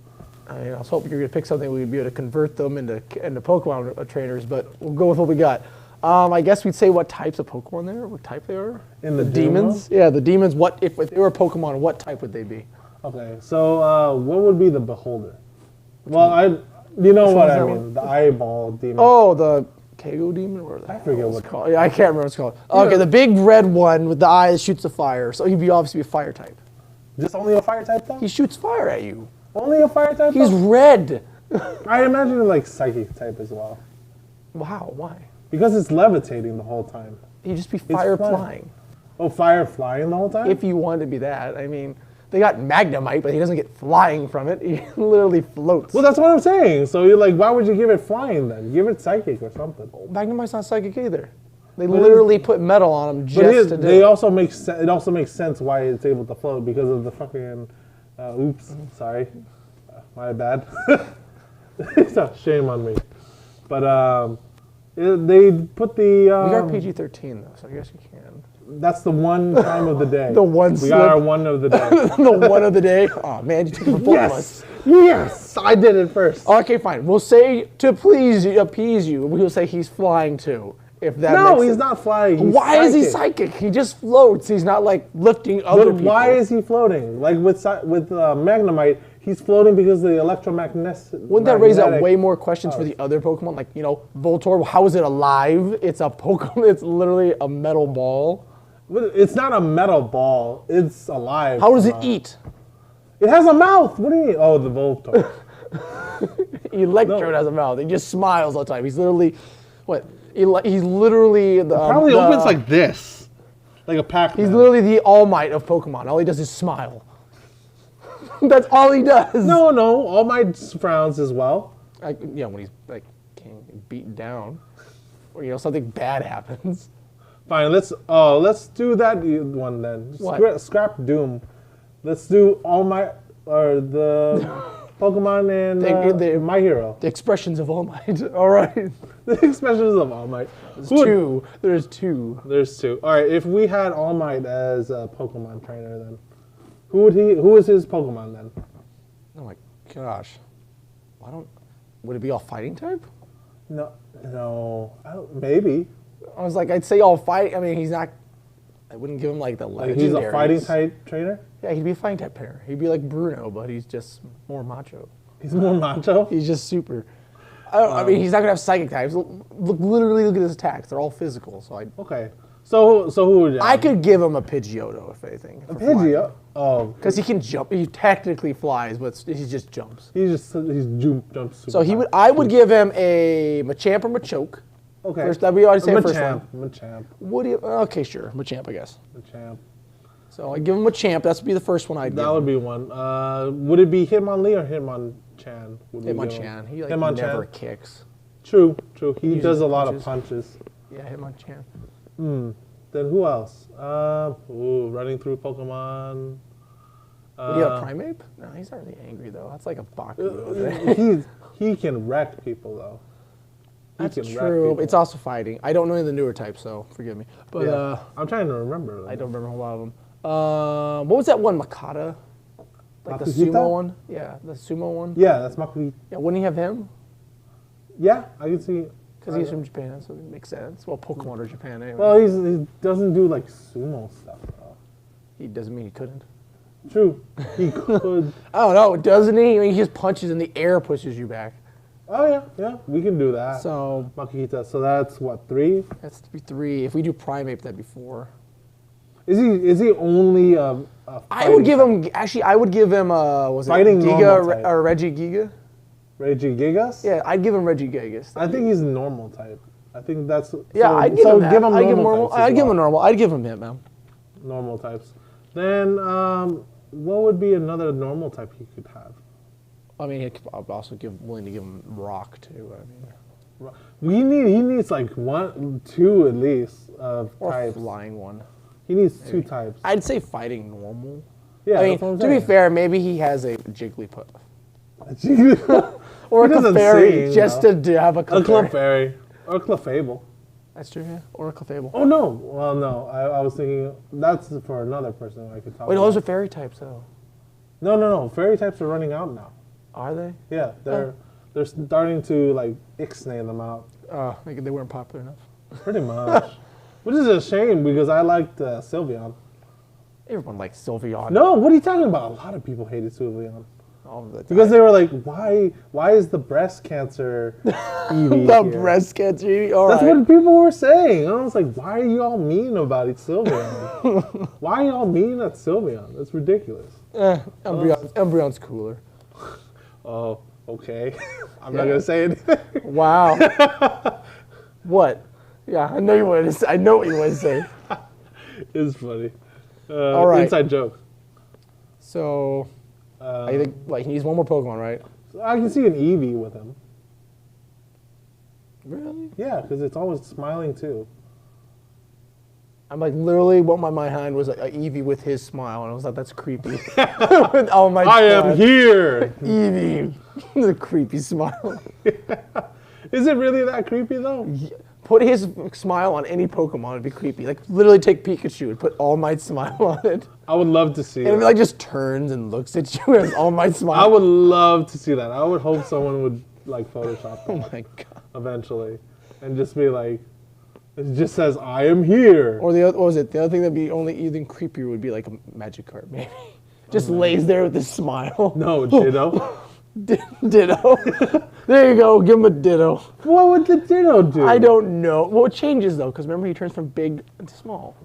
I mean, I was hoping you were going to pick something we'd be able to convert them into Pokemon trainers, but we'll go with what we got. I guess we'd say what types of Pokemon there are, what type they are. In the demons? Yeah, the demons. What if they were a Pokemon, what type would they be? Okay, so what would be the Beholder? Well, you know what I mean, the eyeball demon. Oh, the Kago demon? Or I forget what it's called. Yeah, I can't remember what it's called. Okay, the big red one with the eye that shoots the fire. So he'd be obviously a fire type. Just only a fire type though? He shoots fire at you. Only a fire type? He's red. I imagine like psychic type as well. Wow, why? Because it's levitating the whole time. He'd just be fire flying. Oh, fire flying the whole time? If you wanted to be that. I mean, they got Magnemite, but he doesn't get flying from it. He literally floats. Well, that's what I'm saying. So you're like, why would you give it flying then? Give it psychic or something. Magnemite's not psychic either. They literally put metal on him just to do it. Also it also makes sense why it's able to float because of the fucking, oops, sorry, my bad. Shame on me. But they put the... we got PG-13 though, so I guess you can. That's the one time of the day. The one We got our one of the day. The one of the day? Oh man, you took it from both of us. Yes! I did it first. Okay, fine. We'll say to appease you, we'll say he's flying too. If that No, makes he's sense. not flying. He's Why is he psychic? psychic? He just floats. He's not like lifting other people. Why is he floating? Like with Magnemite, he's floating because of the electromagnetic. Wouldn't that raise up way more questions for the other Pokemon? Like, Voltorb, how is it alive? It's a Pokemon. It's literally a metal ball. It's not a metal ball. It's alive. How does it eat? It has a mouth. What do you mean? Oh, the Voltorb. Electrode has a mouth. He just smiles all the time. He's literally, what? He's literally the... Probably opens like this. Like a Pac-Man. He's literally the All Might of Pokemon. All he does is smile. That's all he does. No. All Might frowns as well. When he's like getting beaten down, or something bad happens. Fine. Let's do that one then. What? Scrap Doom. Let's do All Might or the Pokemon and My Hero. The expressions of All Might. All right. The expressions of All Might. There's two. There's two. All right. If we had All Might as a Pokemon trainer, then who is his Pokemon then? Oh my gosh. Would it be all fighting type? No. Maybe. I was like, I'd say all fight. I mean, he's not. I wouldn't give him like the legendaries. He's a fighting type trainer? Yeah, he'd be a fighting type trainer. He'd be like Bruno, but he's just more macho. He's more macho? He's just super. I mean, he's not gonna have psychic types. Literally, look at his attacks. They're all physical. So okay. So who would you have? I could give him a Pidgeotto if anything. A Pidgeotto? Oh. Because he can jump. He technically flies, but he just jumps. He jumps super So I would give him a Machamp or Machoke. Okay. First, we already say first one. Machamp. Okay, sure. Machamp, I guess. Machamp. So I'd give him Machamp. That would be the first one I'd give. That would be one. Would it be Hitmonlee or Hitmonchan? Hitmonchan. He never kicks. True. He does a lot of punches. Yeah, Hitmonchan. Then who else? Running through Pokemon. Would you have Primeape? No, he's not really angry though. That's like a Baku. He can wreck people though. That's true. It's also fighting. I don't know any of the newer types, so forgive me. But yeah. I'm trying to remember them. I don't remember a lot of them. What was that one, Makata? Like the Makuhita? sumo one? Yeah, the sumo one. Yeah, that's Makuhita. Yeah, wouldn't he have him? Yeah, I can see. Because he's from Japan, so it makes sense. Well, Pokemon are Japan anyway. Well, he doesn't do like sumo stuff though. He doesn't mean he couldn't. True. He could. I don't know, doesn't he? I mean, he just punches in the air, pushes you back. Oh yeah, we can do that. So Makihita. So that's what, 3? That's to be 3. If we do Primate, that'd be 4. Is he only a I would give him. Actually, I would give him. Was it Fighting normal Giga type. or Reggie Giga? Regigigas? Yeah, I'd give him Reggie Gigas. I think he's normal type. I think that's. Yeah, so, I'd give so him that. give him I'd give him normal normal. types as I'd give him well. normal. I'd give him Hitman. Normal types. Then what would be another normal type he could have? I mean, I'd also willing to give him Rock too. I He mean, needs like 1, 2 at least of or types. Flying one. He needs Maybe. 2 types. I'd say fighting normal. Yeah, I mean, that's what I'm to be saying. fair, maybe he has a Jigglypuff. He Or a doesn't Clefairy, sing, just though. to have a A Clefairy. Clefairy. Or a Clefable. That's true, yeah. Or a Clefable. Oh no! Well, no. I was thinking that's for another person I could talk Wait, about. those are fairy types, though. No. Fairy types are running out now. Are they? Yeah, they're starting to like ixnay them out. They weren't popular enough. Pretty much. Which is a shame because I liked Sylveon. Everyone likes Sylveon. No, what are you talking about? A lot of people hated Sylveon. All the time. Because they were like, why is the breast cancer Eevee The here? breast cancer Eevee? All That's right. what people were saying. I was like, why are you all mean about it, Sylveon? Why are you all mean at Sylveon? That's ridiculous. Umbreon's cooler. Oh, okay. I'm not gonna say anything. Wow. What? Yeah, I know you wanted to say. I know what you want to say. It's funny. All right. Inside joke. So, I think like he needs one more Pokemon, right? I can see an Eevee with him. Really? Yeah, because it's always smiling too. I'm like literally what my mind had was like a Eevee with his smile, and I was like, that's creepy. With all my I am here. Eevee, the creepy smile. Is it really that creepy though? Put his smile on any Pokemon, it'd be creepy. Like literally take Pikachu and put All Might smile on it. I would love to see And it it. like just turns and looks at you as All Might smile. I would love to see that. I would hope someone would like Photoshop that Oh my god. eventually, and just be like, it just says I am here. Or the other, what was it? The other thing that'd be only even creepier would be like a Magikarp, maybe. Just lays there with his smile. No, Ditto. Ditto. There you go. Give him a Ditto. What would the Ditto do? I don't know. Well, it changes though, because remember he turns from big to small.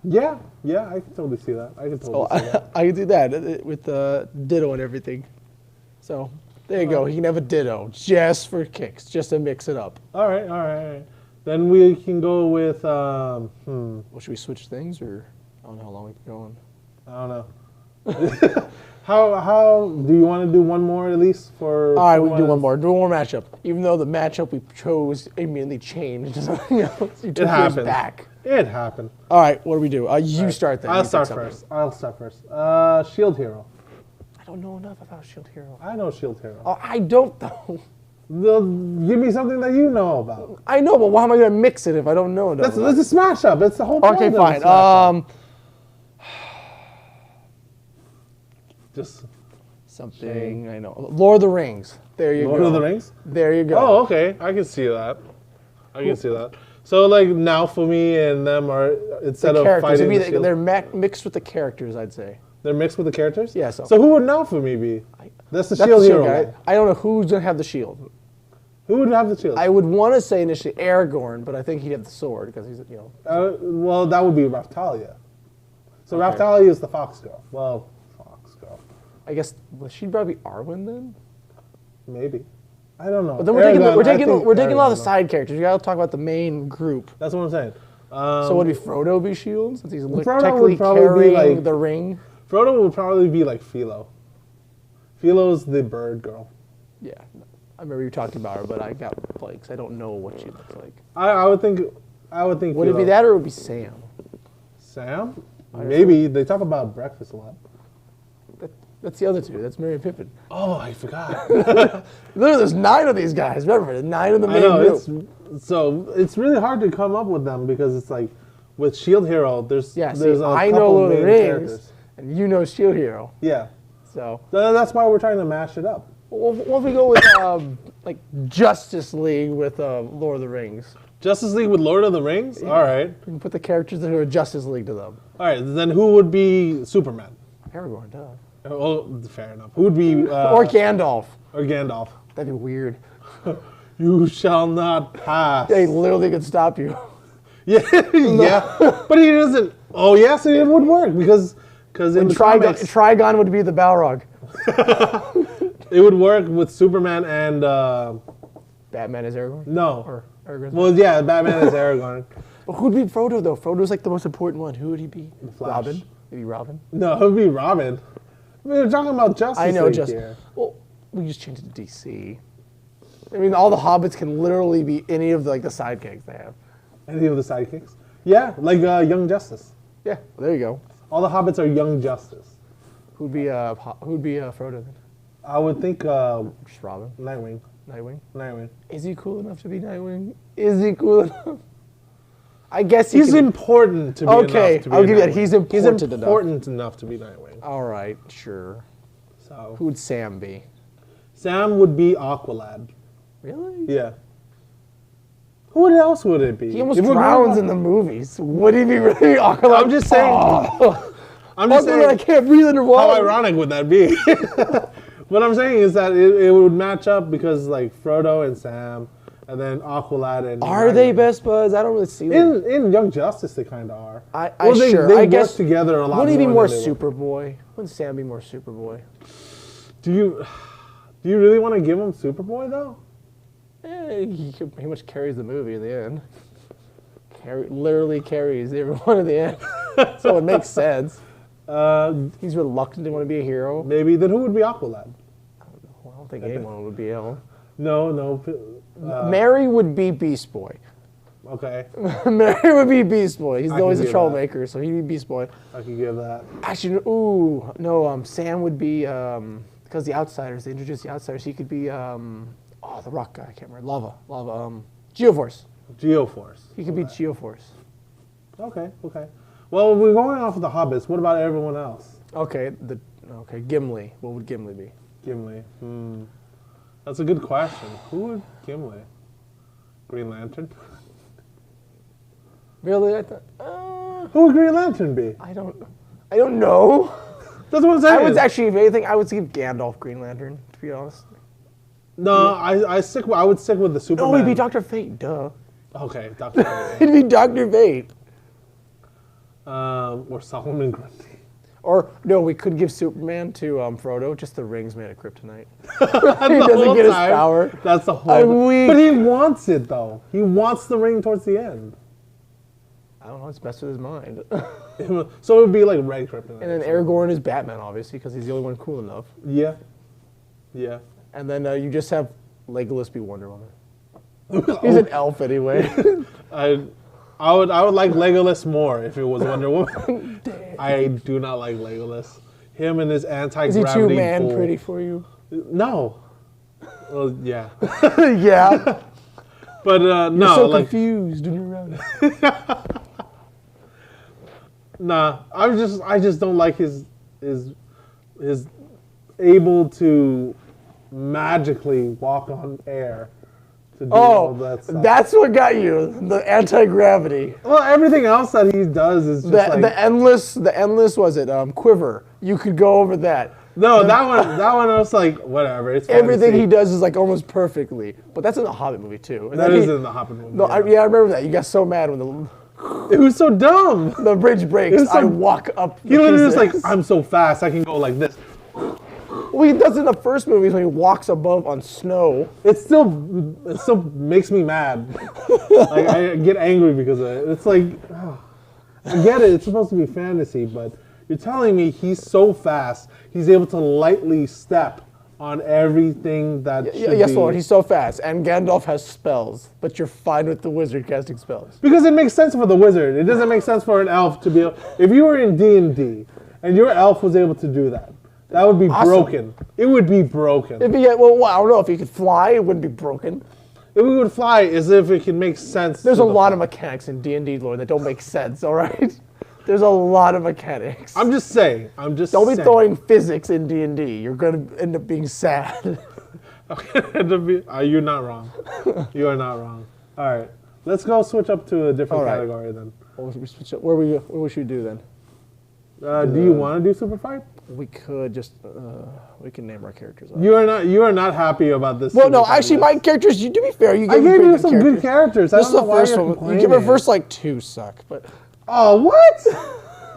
Yeah, I can totally see that. I can totally see that. I can do that with the Ditto and everything. So there you go. He can have a Ditto just for kicks, just to mix it up. All right. Then we can go with. Well, should we switch things, or I don't know how long we've been going. I don't know. How do you want to do one more at least for? All right, we can do one more. Do one more matchup. Even though the matchup we chose immediately changed. You took yours happened. back. It happened. All right, what do we do? You start then. I'll You pick start something. first. Shield Hero. I don't know enough about Shield Hero. I know Shield Hero. Oh, I don't though. Well, give me something that you know about. I know, but how am I going to mix it if I don't know enough? That's a smash up. It's the whole point Okay, of a fine. smash up. Just something I know. Lord of the Rings. There you go. Lord of the Rings? There you go. Oh, okay. I can see that. So like Naofumi and them are instead The of characters. fighting. It'd be the shield- they're mixed with the characters, I'd say. They're mixed with the characters. Yeah. So who would Naofumi be? That's the Shield the Hero guy. guy. I don't know who's going to have the shield. Who would have the shield? I would want to say initially Aragorn, but I think he'd have the sword because he's, Well, that would be Raftalia. So Okay. Raftalia is the fox girl. Well, fox girl. I guess she'd probably be Arwen then. Maybe. I don't know. But then we're taking Aragorn, we're taking a lot Aragorn, of the side characters. You got to talk about the main group. That's what I'm saying. So would be Frodo be shield since he's Frodo technically would probably be carrying like the ring? Frodo would probably be like Philo. Philo's the bird girl. Yeah, I remember you talking about her, but I got blanks. I don't know what she looks like. I would think. Would it Philo. be that or would it be Sam? Sam? Maybe they talk about breakfast a lot. That's the other two. That's Merry and Pippin. Oh, I forgot. Literally, there's 9 of these guys. Remember, there's 9 of the I main know. group. It's really hard to come up with them because it's like with Shield Hero. There's Yeah, there's see, a I know couple Lord of the main Rings, characters. and you know Shield Hero. Yeah. So That's why we're trying to mash it up. what if we go with like Justice League with Lord of the Rings? Justice League with Lord of the Rings? Yeah. All right. We can put the characters that are Justice League to them. All right, then who would be Superman? Aragorn, duh. Oh, fair enough. Who would be... or Gandalf. Or Gandalf. That'd be weird. You shall not pass. They literally could stop you. Yeah, yeah. But he doesn't... Oh, yes, it would work because in the comics... Trigon would be the Balrog. It would work with Superman and... Batman is Aragorn? No. Or Aragorn? Well, yeah, Batman is Aragorn. But who'd be Frodo, though? Frodo's like the most important one. Who would he be? Flash. Robin? Maybe Robin? No, it would be Robin. We're talking about Justice I know, League just here. well, we just changed it to DC. I mean, all the hobbits can literally be any of the sidekicks they have. Any of the sidekicks? Yeah, like Young Justice. Yeah, well, there you go. All the hobbits are Young Justice. Who'd be Frodo then? I would think just Robin. Nightwing. Nightwing. Is he cool enough to be Nightwing? Is he cool enough? I guess he's important to be enough to be I'll give you that. Nightwing. He's important enough to be Nightwing. All right, sure. So who would Sam be? Sam would be Aqualad. Really? Yeah. Who else would it be? He almost drowns in the movies. Would he be really Aqualad? I'm just saying. I'm just saying. I can't breathe underwater. How ironic would that be? What I'm saying is that it would match up because like Frodo and Sam, and then Aqualad and. Are they best buds? I don't really see them. In Young Justice, they kind of are. I guess work together a lot. Wouldn't he be more than they were. Superboy? Wouldn't Sam be more Superboy? Do you really want to give him Superboy though? He pretty much carries the movie in the end. Literally carries everyone in the end. So it makes sense. He's reluctant to want to be a hero. Maybe. Then who would be Aqualad? I don't think anyone would be able. No. Mary would be Beast Boy. Okay. Mary would be Beast Boy. He's always a troublemaker, so he'd be Beast Boy. I could give that. Actually, no. Sam would be because the Outsiders. They introduced the Outsiders. He could be the Rock guy. I can't remember. Lava. Geoforce. He could be Geoforce. Okay. Well, we're going off of the Hobbits. What about everyone else? Okay. Gimli. What would Gimli be? Gimli. That's a good question. Who would Gimli? Green Lantern. Really? I thought. Who would Green Lantern be? I don't know. That's what I'm saying. I would actually, if anything, I would give Gandalf Green Lantern. To be honest. No, I would stick with the Superman. No, he'd be Dr. Fate. Duh. Okay, Dr. Fate. He'd be Dr. Fate. Or Solomon Grundy. Or no, we could give Superman to Frodo. Just the rings made of kryptonite. He doesn't get his power. That's the whole. But he wants it though. He wants the ring towards the end. I don't know. It's best with his mind. So it would be like red kryptonite. And then Aragorn is Batman, obviously, because he's the only one cool enough. Yeah. And then you just have Legolas be Wonder Woman. He's an elf anyway. I would like Legolas more if it was Wonder Woman. I do not like Legolas. Him and his anti-gravity. Is he too man pretty for you? No. Well, yeah. Yeah. But You're no. so confused when you're around. Nah, I just don't like his able to magically walk on air. To do all that stuff. That's what got you, the anti-gravity. Well, everything else that he does is just the endless was it quiver. You could go over that. No, that one I was like, whatever. It's everything fantasy. he does is like almost perfectly. But that's in the Hobbit movie too. That is in the Hobbit movie. No, I remember that. You got so mad when it was so dumb. The bridge breaks. I walk up. He literally was like, I'm so fast, I can go like this. Well, he does it in the first movie when he walks above on snow. It still makes me mad. Like I get angry because of it. It's like, I get it. It's supposed to be fantasy, but you're telling me he's so fast, he's able to lightly step on everything that Yes, Lord, he's so fast. And Gandalf has spells, but you're fine with the wizard casting spells. Because it makes sense for the wizard. It doesn't make sense for an elf to be able... If you were in D&D and your elf was able to do that, that would be broken. It would be broken. I don't know. If he could fly, it wouldn't be broken. If we would fly, as if it can make sense. There's a lot of mechanics in D&D lore that don't make sense, all right? There's a lot of mechanics. I'm just saying. Don't be throwing physics in D&D. You're going to end up being sad. You're not wrong. You are not wrong. All right. Let's go switch up to a different All right. category then. What should we switch up? What should we do then? Do you want to do super fight? We could just we can name our characters. You are not happy about this. Well, no, super fight actually, list. my characters. To be fair, you I gave me gave pretty you some good characters. I Just don't know the why first you're one. You complaining. give our first like 2 suck, but Oh, what?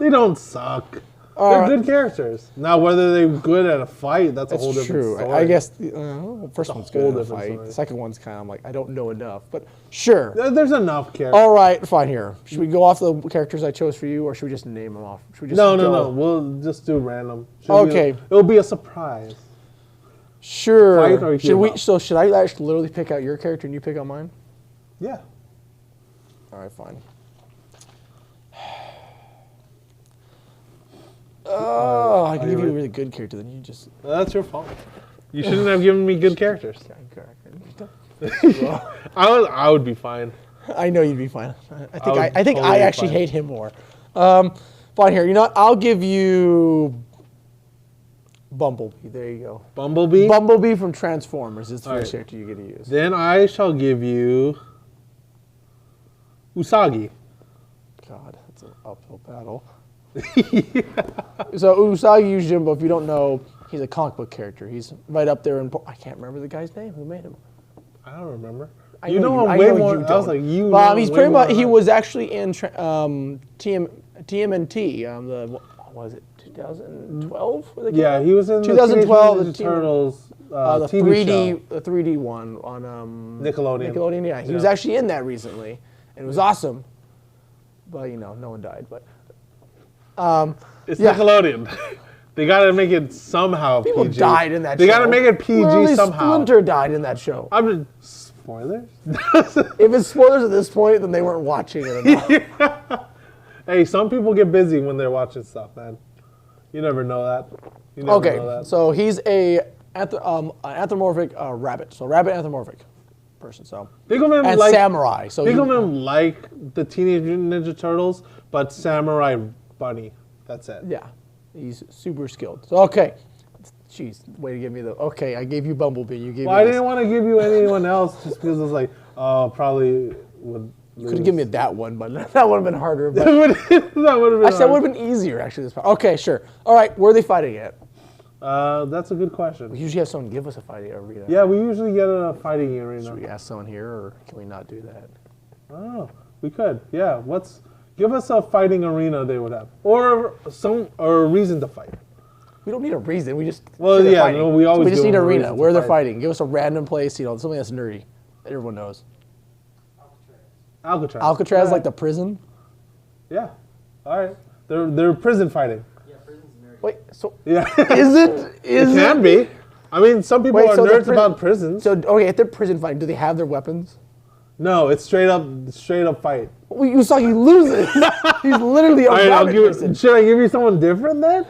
They don't suck. They're Alright. good characters. Now, whether they're good at a fight, that's a whole different true. story. I guess the first one's good whole in a different fight. story. The second one's kind of like I don't know enough, but sure. There's enough characters. All right, fine. Here, should we go off the characters I chose for you, or should we just name them off? Should we just No. go- We'll just do random. Okay. It'll be a surprise. Sure. Fight or Should give we? up? So should I actually literally pick out your character and you pick out mine? Yeah. All right, fine. I can give you a really good character, then you just. That's your fault. You shouldn't have given me good characters. I would be fine. I know you'd be fine. I think would I think totally I actually fine. hate him more. Fine here. You know what? I'll give you Bumblebee. There you go. Bumblebee? Bumblebee from Transformers is the All first right. character you get to use. Then I shall give you Usagi. God, that's an uphill battle. So Usagi Yojimbo, if you don't know, he's a comic book character. He's right up there in. I can't remember the guy's name. Who made him? I don't remember. I You know you- him I way know more. you I was don't. like, you Well, know he's way pretty more much. He than- was actually in TMNT. What was it 2012? Where they came Yeah, out? he was in 2012. the Teenage Mutant Turtles the TV 3D, show. the 3D one on Nickelodeon. Nickelodeon, yeah. He was Yeah. actually in that recently, and it was awesome. But no one died. But It's yeah. Nickelodeon. They gotta make it somehow People PG. died in that They show. gotta make it PG Literally somehow. Splinter died in that show. I'm just spoilers. If it's spoilers at this point, then they weren't watching it enough. Hey, some people get busy when they're watching stuff, man. You never know that. You never know Okay, that. so he's an anthropomorphic rabbit. So rabbit anthropomorphic person. So Think of him and like samurai. So think of him like the Teenage Mutant Ninja Turtles, but samurai bunny. That's it. Yeah, he's super skilled. So okay, jeez, way to give me the. Okay, I gave you Bumblebee. You gave Well, me. I this. didn't want to give you anyone else just because it's like, oh, probably would. You could have given me that one, but that would have been harder. But that would have been. actually, that would have been easier. Actually, this part. Okay, sure. All right, where are they fighting at? That's a good question. We usually have someone give us a fighting arena. Yeah, we usually get a fighting arena. Should we ask someone here, or can we not do that? Oh, we could. Yeah, give us a fighting arena they would have, or a reason to fight. We don't need a reason. We just Well, say they're yeah, fighting. no, we always we just give need an them a arena reason to where they're fight. fighting. Give us a random place, something that's nerdy that everyone knows. Alcatraz. Alcatraz, Yeah. like the prison. Yeah. All right. They're prison fighting. Wait, so Yeah. is it? Is it can be. I mean, some people are so the nerds about prisons. So okay, if they're prison fighting, do they have their weapons? No, it's straight up fight. Well, you saw he loses. He's literally a All right, rabbit person. should I give you someone different then?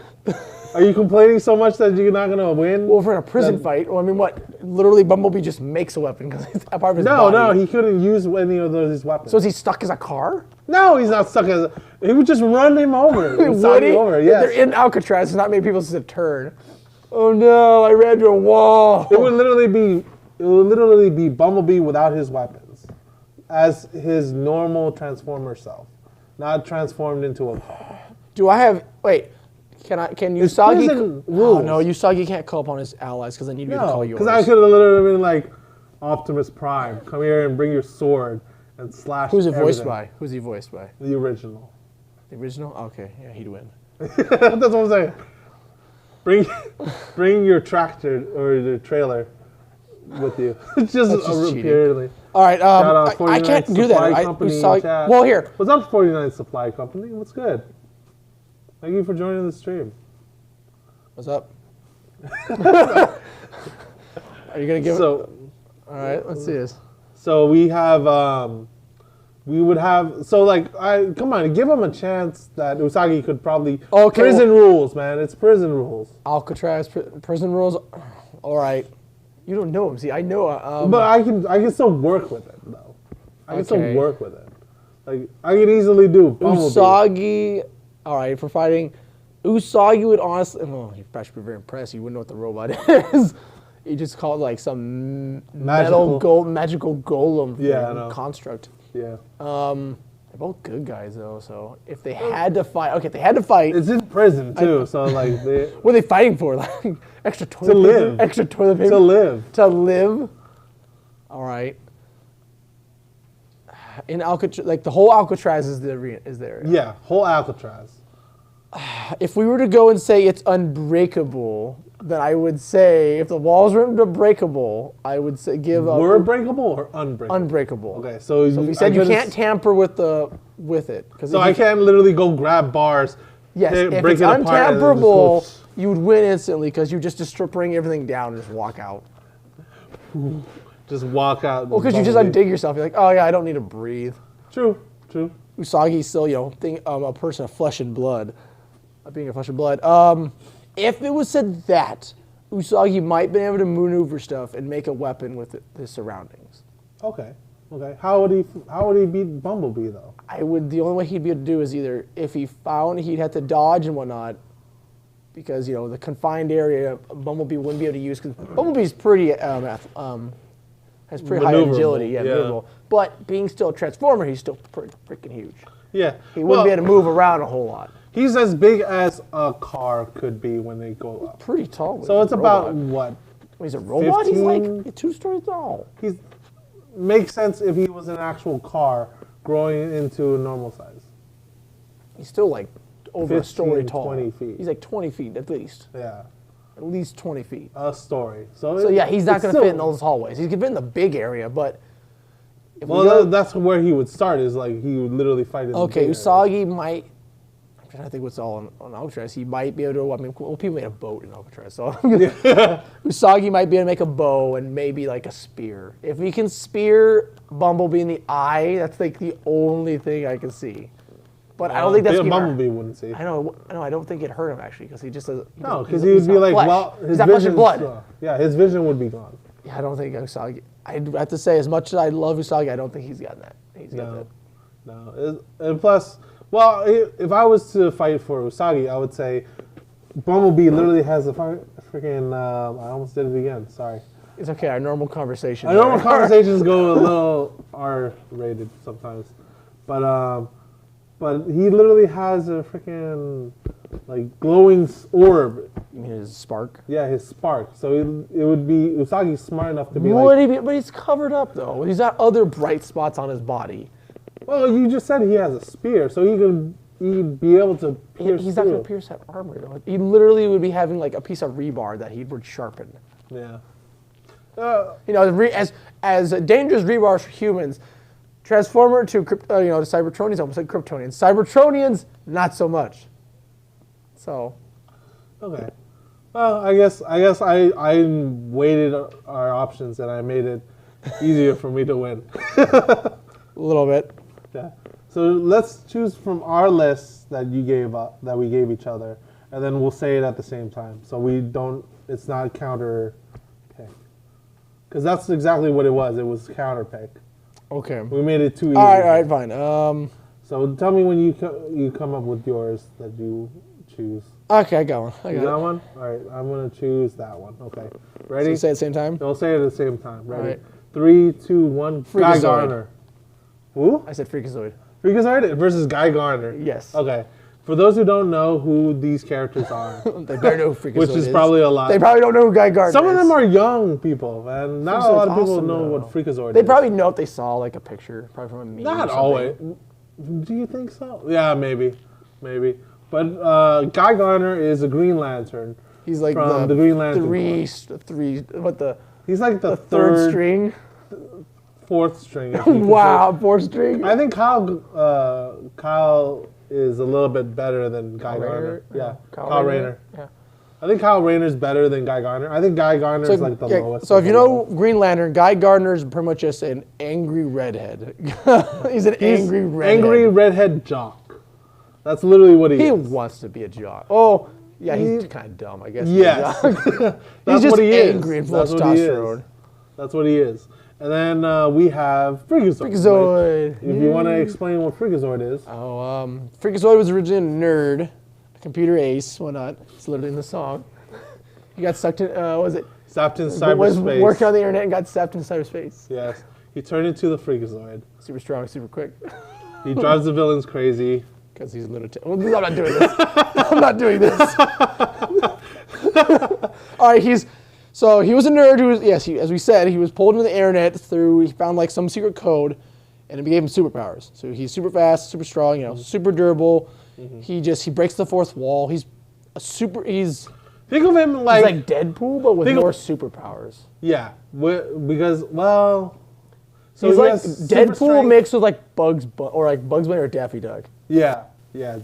Are you complaining so much that you're not gonna win? Well, if we're in a prison fight, well, I mean, what? Literally, Bumblebee just makes a weapon because it's a part of his body. No, he couldn't use any of his weapons. So is he stuck as a car? No, he's not stuck as. He would just run him over. Would he? Over, yes. They're in Alcatraz. It's not many people to turn. Oh no! I ran to a wall. It would literally be Bumblebee without his weapons, as his normal Transformer self, not transformed into a car. Do I have? Wait. Can It's Usagi? prison Oh, rules. no, Usagi can't call upon his allies because I need you to call yours. because I could have literally been like, Optimus Prime, come here and bring your sword and slash. Who's it voiced everything. by? Who's he voiced by? The original. The original? Okay, yeah, he'd win. That's what I'm saying. Bring your tractor or the trailer with you. Just That's just cheating. repeatedly. All right, Shout out I 49 can't do that. Supply I- Company in Usagi- chat. well, here. What's up, 49 Supply Company? What's good? Thank you for joining the stream. What's up? Are you gonna give? So, all right, let's see this. So we have, we would have. So like, come on, give him a chance that Usagi could probably. Okay, Prison rules, man. It's prison rules. Alcatraz prison rules. All right, you don't know him. See, I know. But I can still work with it though. I can still Okay. work with it. Like I can easily do Bumblebee. Usagi. All right, for fighting, Usagi would honestly. Oh, you'd probably be very impressed. You wouldn't know what the robot is. You just call it like some magical golem Yeah, I know. construct. Yeah. They're both good guys though. So if they had to fight, okay, if they had to fight, it's in prison too. So like, what are they fighting for? Like extra toilet To paper? live. Extra toilet paper To live. To live. All right. In Alcatraz, like the whole Alcatraz is there. Yeah, whole Alcatraz. If we were to go and say it's unbreakable, then I would say if the walls were unbreakable, I would say Were breakable or unbreakable? Unbreakable. Okay, so if you said you can't tamper with it, So I can't literally go grab bars. Yes, if break it's it apart and then just untamperable, you would win instantly because you just bring everything down and just walk out. Just walk out. Well, because you just undig yourself. You're like, oh yeah, I don't need to breathe. True. Usagi's still, a person of flesh and blood. Being a flesh and blood. If it was said that, Usagi might be able to maneuver stuff and make a weapon with his surroundings. Okay. How would he beat Bumblebee though? The only way he'd be able to do is either if he found he'd have to dodge and whatnot, because the confined area Bumblebee wouldn't be able to use because Bumblebee's pretty has pretty high agility, maneuverable. But being still a Transformer, he's still pretty freaking huge. Yeah. He wouldn't be able to move around a whole lot. He's as big as a car could be when they go up. Pretty tall. So it's about what? He's a robot. 15? He's like 2 stories tall. Makes sense if he was an actual car growing into a normal size. He's still like over a story tall. 20 feet. He's like 20 feet at least. Yeah. At least 20 feet. A story. So yeah, he's not going to fit in those hallways. He can fit in the big area, but. That's where he would start. Is like he would literally fight. In Okay, the Usagi might. I'm trying to think what's all on Alcatraz. He might be able to. People made a boat in Alcatraz, so Usagi might be able to make a bow and maybe like a spear. If he can spear Bumblebee in the eye, that's like the only thing I can see. But I don't think that's Bumblebee wouldn't see. I know. I don't think it hurt him actually because he just does. No, because he would be like, well, his vision. Yeah, his vision would be gone. Yeah, I don't think Usagi. I have to say, as much as I love Usagi, I don't think he's gotten that. No. And plus, well, if I was to fight for Usagi, I would say Bumblebee literally has a freaking. I almost did it again. Sorry. It's okay. Our normal conversation. Our normal conversations go a little R-rated sometimes, but he literally has a freaking like glowing orb. You mean his spark? Yeah, his spark. So it would be Usagi's smart enough to be But he's covered up though. He's got other bright spots on his body. Well, you just said he has a spear, so he'd be able to pierce. He's not going to pierce that armor though. He literally would be having like a piece of rebar that he would sharpen. Yeah. As dangerous rebars for humans, Transformer to to Cybertronians, almost like Kryptonians. Cybertronians, not so much. So. Okay. Well, I guess I weighted our options and I made it easier for me to win. A little bit. Yeah. So let's choose from our list that we gave each other, and then we'll say it at the same time. So it's not counter pick. Because that's exactly what it was. It was counter pick. Okay. We made it too easy. All right, fine. So tell me when you come up with yours that you choose. Okay, I got one. You got one? All right, I'm going to choose that one. Okay. Ready? So say it at the same time? We'll say it at the same time. Ready? All right. 3, 2, 1. Guy Garner. Who? I said Freakazoid. Freakazoid versus Guy Garner. Yes. Okay. For those who don't know who these characters are, they better know who Freakazoid which is probably a lot. They probably don't know who Guy Garner is. Some of them are young people, and not a lot of people know what Freakazoid is. They probably know if they saw like a picture, probably from a meme. Not always. Do you think so? Yeah, maybe. But Guy Garner is a Green Lantern. He's like from the Green Lantern. He's like the third string. Fourth string. Wow, fourth string. I think Kyle is a little bit better than Guy Garner. Yeah, Kyle Rayner. Yeah. I think Kyle Rayner's better than Guy Garner. I think Guy Garner is like the lowest. So if you know Green Lantern, Guy Gardner is pretty much just an angry redhead. He's angry redhead. Angry redhead jock. That's literally what he is. He wants to be a jock. Oh, yeah, he's kind of dumb, I guess. Yes. He's just angry and full of testosterone. That's what he is. And then we have Freakazoid. Freakazoid. If you want to explain what Freakazoid is. Freakazoid was originally a nerd, a computer ace, whatnot. It's literally in the song. He got sucked in, Zapped in cyberspace. Was working on the internet and got zapped in cyberspace. Yes. He turned into the Freakazoid. Super strong, super quick. He drives the villains crazy. Because he's a little... I'm not doing this. I'm not doing this. All right, he was a nerd who was, yes, as we said, he was pulled into the internet he found like some secret code, and it gave him superpowers. So he's super fast, super strong, super durable. He breaks the fourth wall. Think of him like... He's like Deadpool, but with more superpowers. Yeah, because, well... So he's like Deadpool mixed with like Bugs Bunny or Daffy Duck. Yeah.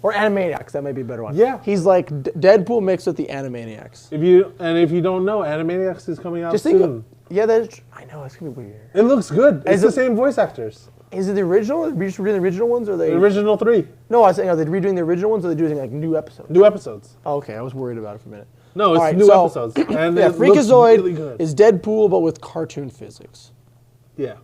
Or Animaniacs, that might be a better one. Yeah. He's like Deadpool mixed with the Animaniacs. If you don't know, Animaniacs is coming out soon. I know, it's gonna be weird. It looks good. It's the same voice actors. Is it the original? Are they just redoing the original ones, or the original 3? No, I was saying, are they redoing the original ones, or are they doing like new episodes? New episodes. Oh, okay, I was worried about it for a minute. No, it's new episodes. And yeah, it looks really good. is Deadpool, but with cartoon physics. Yeah.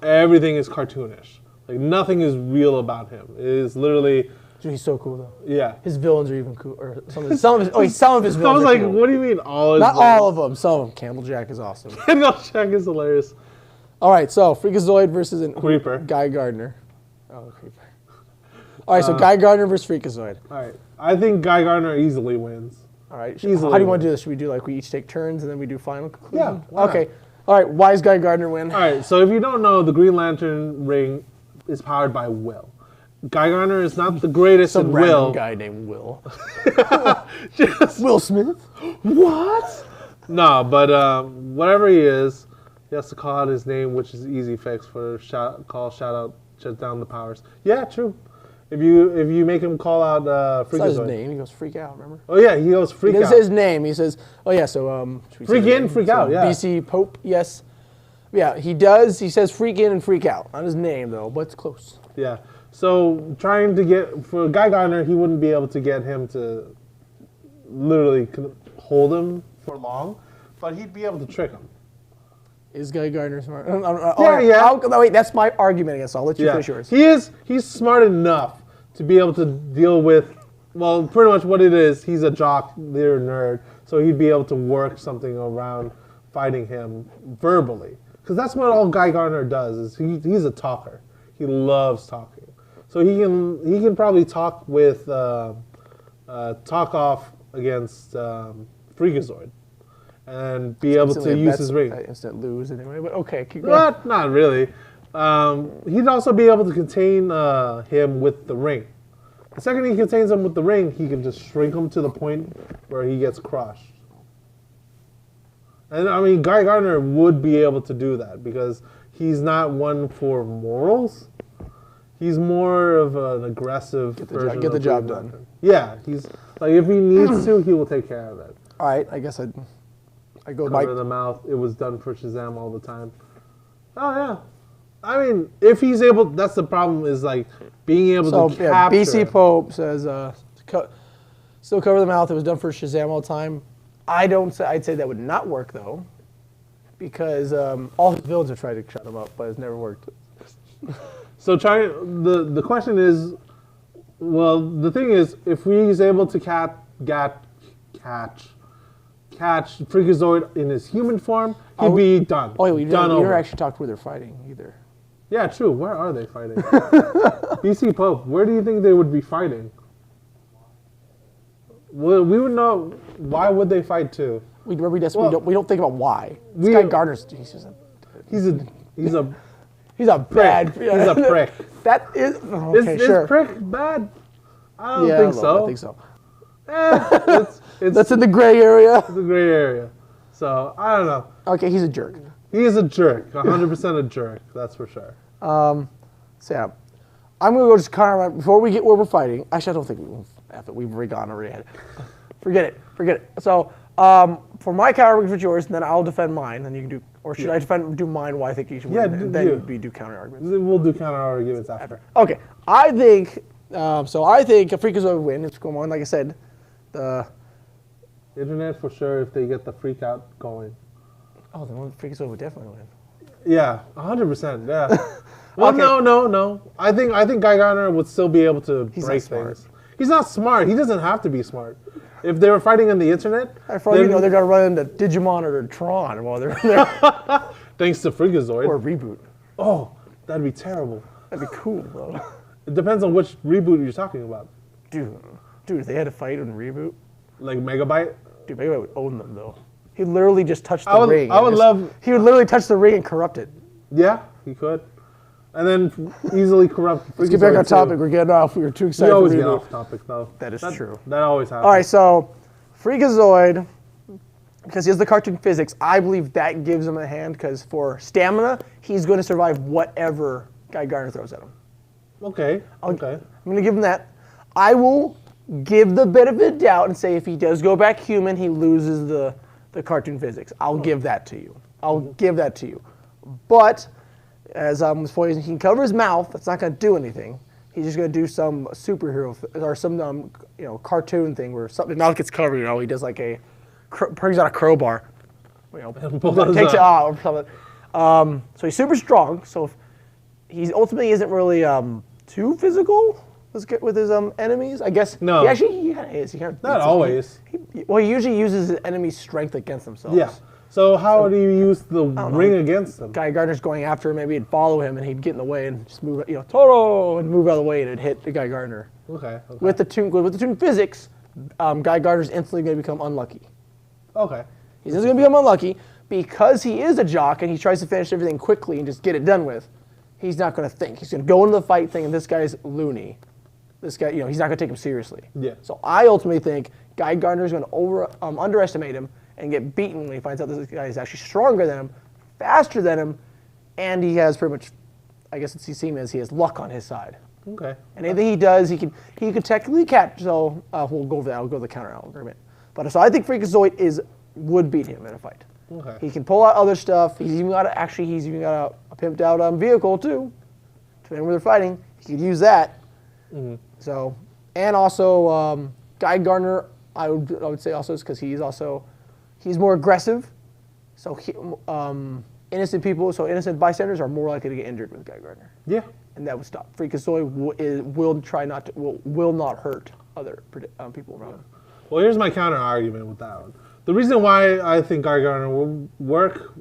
Everything is cartoonish. Like, nothing is real about him. It is literally... Dude, he's so cool, though. Yeah. His villains are even cool. Or some of his villains I was like, are cool. what do you mean all his Not villains? all of them. Some of them. Camel Jack is awesome. Camel Jack is hilarious. All right, so Freakazoid versus Creeper. Guy Gardner. Oh, Creeper. All right, so Guy Gardner versus Freakazoid. All right. I think Guy Gardner easily wins. All right. Easily How do you want to do this? Should we do we each take turns and then we do final conclusion? Yeah. Why Okay. not? All right, why does Guy Gardner win? All right, so if you don't know, the Green Lantern ring is powered by Will. Guy Gardner is not the greatest Some in random Will. guy named Will. Will Smith? What? No, but whatever he is, he has to call out his name, which is easy fix for shout out, shut down the powers. Yeah, true. If you make him call out Freakazoid. That's not his name. He goes freak out, remember? Oh yeah, he goes freak out. He doesn't say his name. He says, oh yeah, so... freak in, freak out, yeah. BC Pope, yes. Yeah, he does. He says freak in and freak out. Not his name, though, but it's close. Yeah. So trying to get... For Guy Gardner, he wouldn't be able to get him to literally hold him for long, but he'd be able to trick him. Is Guy Gardner smart? Yeah. Wait, that's my argument, I guess. I'll let you finish yours. He's smart enough to be able to deal with, well, pretty much what it is. He's a jock, they're a nerd, so he'd be able to work something around fighting him verbally. Because that's what all Guy Gardner does, is he's a talker. He loves talking. So he can probably talk with, talk off against Freakazoid. And be able to use his ring. Instant lose anyway, but okay, keep going. Not really. He'd also be able to contain him with the ring. The second he contains him with the ring, he can just shrink him to the point where he gets crushed. And I mean, Guy Gardner would be able to do that because he's not one for morals. He's more of an aggressive version. Get the job done. Yeah, he's like if he needs to, he will take care of it. All right, I guess I go cover the mouth. It was done for Shazam all the time. Oh yeah, I mean, if he's able, that's the problem. Is like being able to capture. BC Pope says, still cover the mouth. It was done for Shazam all the time. I'd say that would not work though, because all his villains have tried to shut him up, but it's never worked. So the question is, well, the thing is, if he's able to catch Freakazoid in his human form, he'd be done. Oh, you done never actually talked where they're fighting either. Yeah, true. Where are they fighting? BC Pope, where do you think they would be fighting? Well, we would know. Why would they fight too? We don't think about why. This guy Gardner's he's a bad. He's a prick. That is okay, is prick bad? I don't think so. I think so. It's that's in the gray area. The gray area. So I don't know. Okay, he's a jerk. He is a jerk. 100% a jerk. That's for sure. So yeah, I'm gonna go just kind of before we get where we're fighting. Actually, I don't think we've already gone over it. Forget it. So for my counter argument for yours, and then I'll defend mine. Then you can do, or should I do mine? Why I think you should win? And then we do counter arguments. We'll do counter arguments after. Okay, I think I think a Freakazoid would win. It's going on, like I said. The internet for sure if they get the freak out going. Oh, then Freakazoid would definitely win. Yeah, 100%. Yeah. Well, okay. No. I think Guy Gardner would still be able to break things. He's not smart. He doesn't have to be smart. If they were fighting on the internet, they're gonna run into Digimon or Tron while they're there. Thanks to Freakazoid. Or a reboot. Oh, that'd be terrible. That'd be cool, bro. It depends on which reboot you're talking about. Dude, if they had to fight in reboot. Like Megabyte? Dude, Megabyte would own them, though. He'd literally just touch the ring. He would literally touch the ring and corrupt it. Yeah, he could. And then easily corrupt Freakazoid. Let's get back on topic. We're getting off. We were too excited. We always for get reboot. off topic, though. That is true. That always happens. All right, so Freakazoid, because he has the cartoon physics, I believe that gives him a hand, because for stamina, he's going to survive whatever Guy Gardner throws at him. Okay. I'm going to give him that. I will give the benefit of the doubt and say if he does go back human, he loses the cartoon physics. I'll give that to you. I'll give that to you. But, as was pointing, he can cover his mouth. That's not going to do anything. He's just going to do some superhero or some cartoon thing where something mouth gets covered. He does like brings out a crowbar. Takes it out or something. So he's super strong. So he ultimately isn't really too physical with his enemies. I guess. No. He actually is. He Not always. He usually uses his enemy's strength against themselves. Yeah. So how do you use the ring against them? Guy Gardner's going after him. Maybe he'd follow him and he'd get in the way and just move. Toro, and move out of the way and it'd hit the Guy Gardner. Okay. With the tune physics, Guy Gardner's instantly going to become unlucky. Okay. He's instantly going to become unlucky because he is a jock and he tries to finish everything quickly and just get it done with. He's not going to think. He's going to go into the fight thinking this guy's loony. This guy, he's not going to take him seriously. Yeah. So I ultimately think Guy Gardner's going to underestimate him and get beaten when he finds out this guy is actually stronger than him, faster than him, and he has pretty much, I guess it's he has luck on his side. Okay. And anything he does, he could technically catch. So we'll go over that. I'll go to the counter argument. But so I think Freakazoid would beat him in a fight. Okay. He can pull out other stuff. He's even got a pimped out vehicle too. Depending where they're fighting, he could use that. Mm-hmm. So, and also Guy Gardner, I would say also is because he's more aggressive. So innocent bystanders are more likely to get injured with Guy Gardner. Yeah. And that would stop. Freakazoid will not hurt other people around him. Well, here's my counter argument with that one. The reason why I think Guy Gardner will work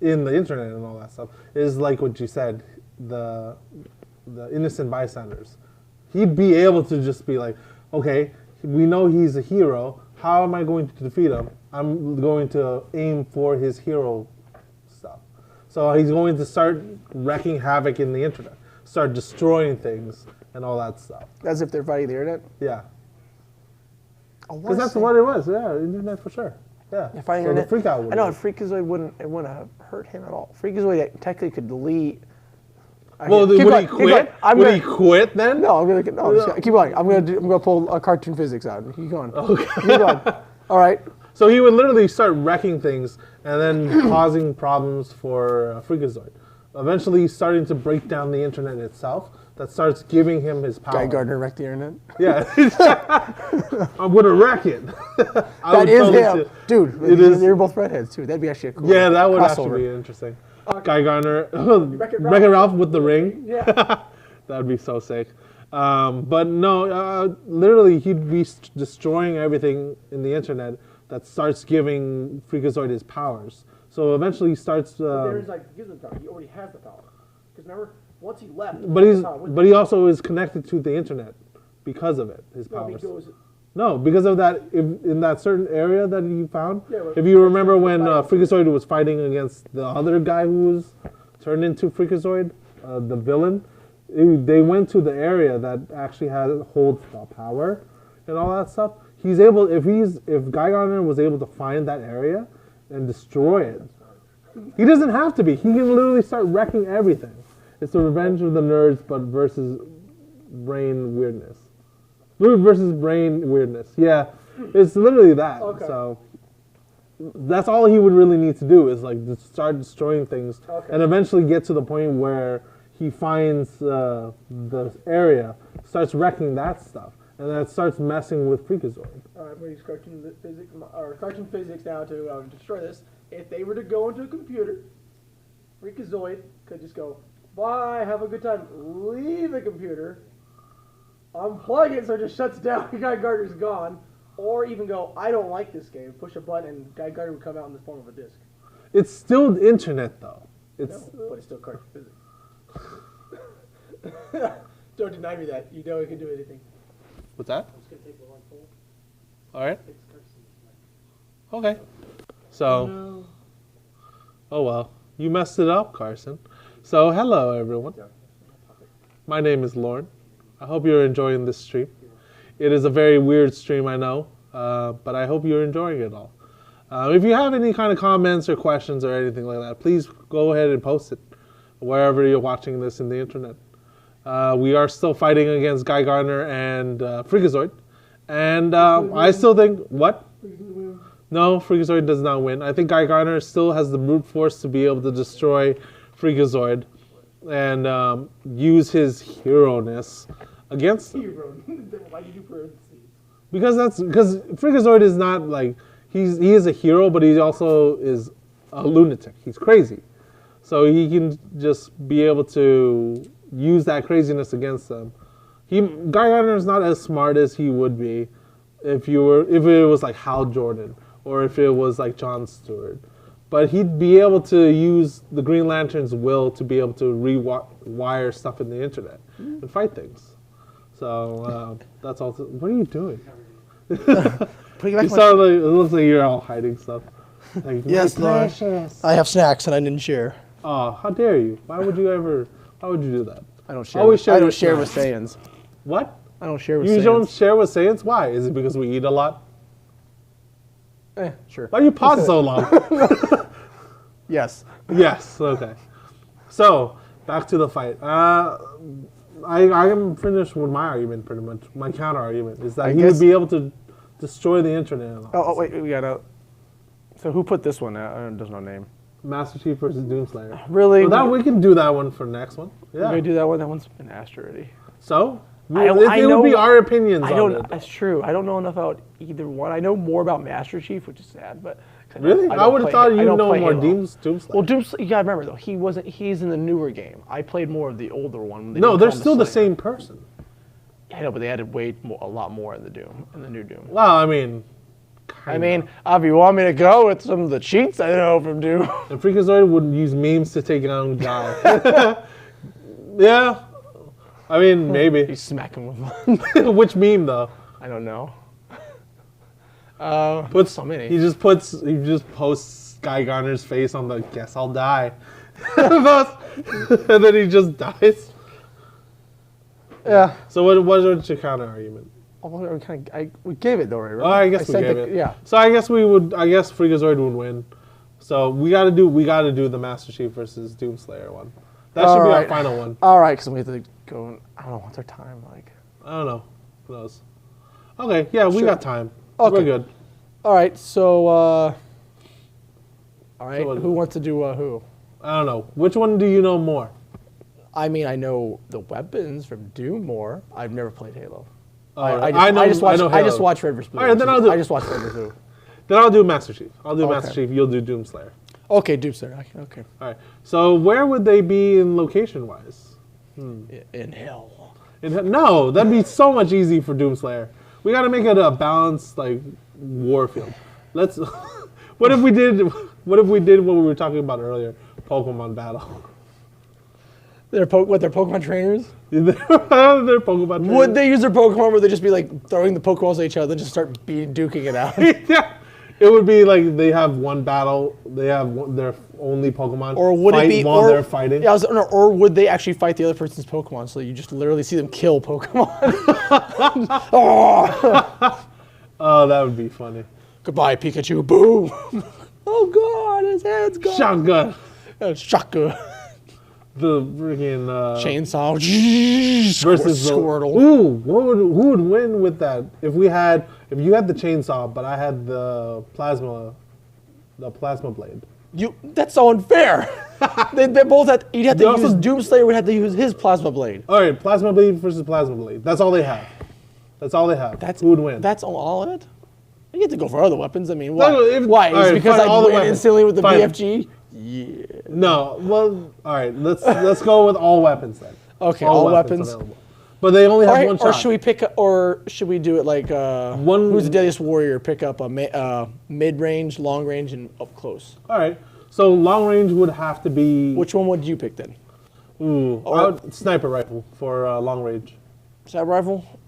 in the internet and all that stuff is like what you said, the innocent bystanders. He'd be able to just be like, okay, we know he's a hero. How am I going to defeat him? I'm going to aim for his hero stuff. So he's going to start wreaking havoc in the internet, start destroying things and all that stuff. As if they're fighting the internet? Yeah. Because that's what it was, yeah, internet for sure. Yeah. Fighting so internet. the Freakout I know, Freakazoid wouldn't have hurt him at all. Freakazoid technically could delete. Well, would he quit? Would he quit then? No, I'm gonna keep going. I'm gonna pull cartoon physics out. Keep going. Okay. Keep going. All right. So he would literally start wrecking things and then causing problems for Freakazoid. Eventually, starting to break down the internet itself. That starts giving him his power. Guy Gardner wrecked the internet. Yeah. I'm gonna wreck it. That is him, dude. It is. They're both redheads too. That'd be actually a cool. Yeah, that would crossover. actually be interesting. Guy Gardner, Wreck-It Ralph with the ring. Yeah. That'd be so sick. But no, literally, he'd be destroying everything in the internet that starts giving Freakazoid his powers. So eventually, he starts. There's gives him power. He already has the power. Because remember, once he left. But he also is connected to the internet because of it. His powers. No, because of that, in that certain area that you found. Yeah, if you remember when Freakazoid was fighting against the other guy who was turned into Freakazoid, the villain, they went to the area that actually holds the power and all that stuff. He's able, if Guy Gardner was able to find that area and destroy it, he doesn't have to be. He can literally start wrecking everything. It's the Revenge of the Nerds, but versus brain weirdness. Versus brain weirdness. Yeah, it's literally that. Okay. So that's all he would really need to do is just start destroying things, and eventually get to the point where he finds the area, starts wrecking that stuff, and then it starts messing with Freakazoid. All right, I'm going to use cartoon physics now to destroy this. If they were to go into a computer, Freakazoid could just go, bye, have a good time, leave the computer, unplug it so it just shuts down, Guy Gardner's gone, or even go, I don't like this game, push a button, and Guy Gardner would come out in the form of a disc. It's still the internet, though. It's but it's still cartoon physics. Don't deny me that. You know it can do anything. What's that? I'm just gonna take the long pole. All right. Okay. So. Oh well, you messed it up, Carson. So hello, everyone. My name is Lauren. I hope you're enjoying this stream. It is a very weird stream, I know, but I hope you're enjoying it all. If you have any kind of comments or questions or anything like that, please go ahead and post it wherever you're watching this in the internet. We are still fighting against Guy Gardner and Freakazoid. And I still think, what? No, Freakazoid does not win. I think Guy Gardner still has the brute force to be able to destroy Freakazoid and use his hero-ness against him. Why did you parentheses? Because Freakazoid is not like, he is a hero, but he also is a lunatic. He's crazy. So he can just be able to use that craziness against them. Guy Gardner is not as smart as he would be if it was like Hal Jordan or if it was like Jon Stewart. But he'd be able to use the Green Lantern's will to be able to rewire stuff in the internet and fight things. So that's all. What are you doing? It looks like you're all hiding stuff. Like, Yes, Lauren. I have snacks and I didn't share. Oh, how dare you? Why would you do that? I don't share. Always I don't with share with snacks. Saiyans. What? I don't share with You Saiyans. don't share with Saiyans? Why? Is it because we eat a lot? Sure. Why do you pause so long? Yes. Yes, okay. So, back to the fight. I am finished with my argument, pretty much. My counter argument is that he would be able to destroy the internet. Oh, wait, we gotta. So who put this one out? There's no name. Master Chief versus Doomslayer. Really? Well, we can do that one for next one. We're Yeah. gonna do that one. That one's been asked already. So? It would be our opinions on it. That's true. I don't know enough about either one. I know more about Master Chief, which is sad, but Really? I would have thought you know more Doomslayer. Well, you gotta remember though, he's in the newer game. I played more of the older one. No, they're still the same person. I know, but they added a lot more in the new Doom. Well, I mean, if you want me to go with some of the cheats I know from Doom. And Freakazoid would use memes to take down Guy. Yeah. I mean, maybe. He's smacking with one. Which meme, though? I don't know. So many. He just posts Guy Gardner's face on the "Guess I'll die," and then he just dies. Yeah. So what's your counter argument? We gave it though, right? Oh, I guess we gave it. Yeah. So I guess Freakazoid would win. So we gotta do the Master Chief versus Doomslayer one. That should be our final one. All right, because we have to go. I don't know what's our time like. I don't know. Who knows? Okay, yeah, we got time. Okay. We're good. All right, so all right, who wants to do who? I don't know. Which one do you know more? I mean, I know the weapons from Doom more. I've never played Halo. I just watched Red vs. Blue. All right, then I just watched Red vs. Blue. Then I'll do Master Chief. I'll do Master Chief. You'll do Doomslayer. Okay, Doomslayer. Okay. All right. So where would they be in location-wise? In hell. No, that'd be so much easy for Doomslayer. We got to make it a balanced war field. Let's. What if we did what we were talking about earlier? Pokemon battle. They're Pokemon trainers? They're Pokemon trainers. Would they use their Pokemon, or would they just be throwing the Pokeballs at each other and just start duking it out? Yeah. It would be like they have one battle, they have their only Pokemon, or would fight it be, while they're fighting. Yeah, or would they actually fight the other person's Pokemon, so you just literally see them kill Pokemon? Oh, that would be funny. Goodbye, Pikachu. Boom. Oh, God, his head's gone. Shotgun. Shotgun. The freaking chainsaw versus Squirtle. Ooh, who would win with that? If you had the chainsaw, but I had the plasma blade. That's so unfair. they both had. You'd have to use. Doomslayer would have to use his plasma blade. All right, plasma blade versus plasma blade. That's all they have. Who would win? That's all of it. You get to go for other weapons. I mean, why? No, Why? Is it because I win instantly with the Fine. BFG? Yeah. No. Well, all right. Let's go with all weapons then. Okay, all weapons. Available. But they only have one shot. Or should we should we do it like who's the deadliest warrior? Pick up a mid-range, long range, and up close. All right. So long range would have to be. Which one would you pick then? Ooh, sniper rifle for long range. Sniper rifle?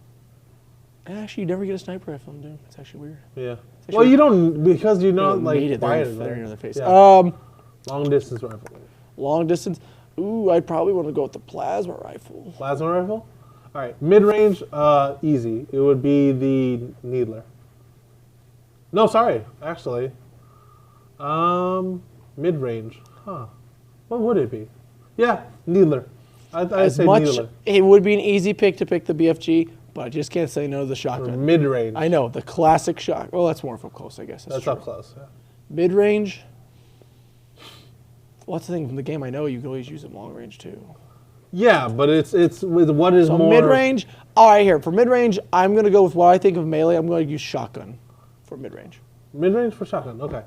Actually, you never get a sniper rifle, dude. It's actually weird. Yeah. Well, you don't because you're not like quiet in their face. Yeah. Long distance rifle. Long distance. Ooh, I'd probably want to go with the plasma rifle. Plasma rifle. All right, mid range, easy. It would be the Needler. No, sorry, actually. Mid range. Huh. What would it be? Yeah, Needler. I'd say Needler. It would be an easy pick to pick the BFG, but I just can't say no to the shotgun. Mid range. I know, the classic shot. Well, that's more of up close, I guess. That's up close, yeah. Mid range. What's the thing from the game? I know you can always use it long range too. Yeah, but it's with what is so more mid range. All right, here for mid range, I'm gonna go with what I think of melee. I'm gonna use shotgun for mid range. Mid range for shotgun. Okay.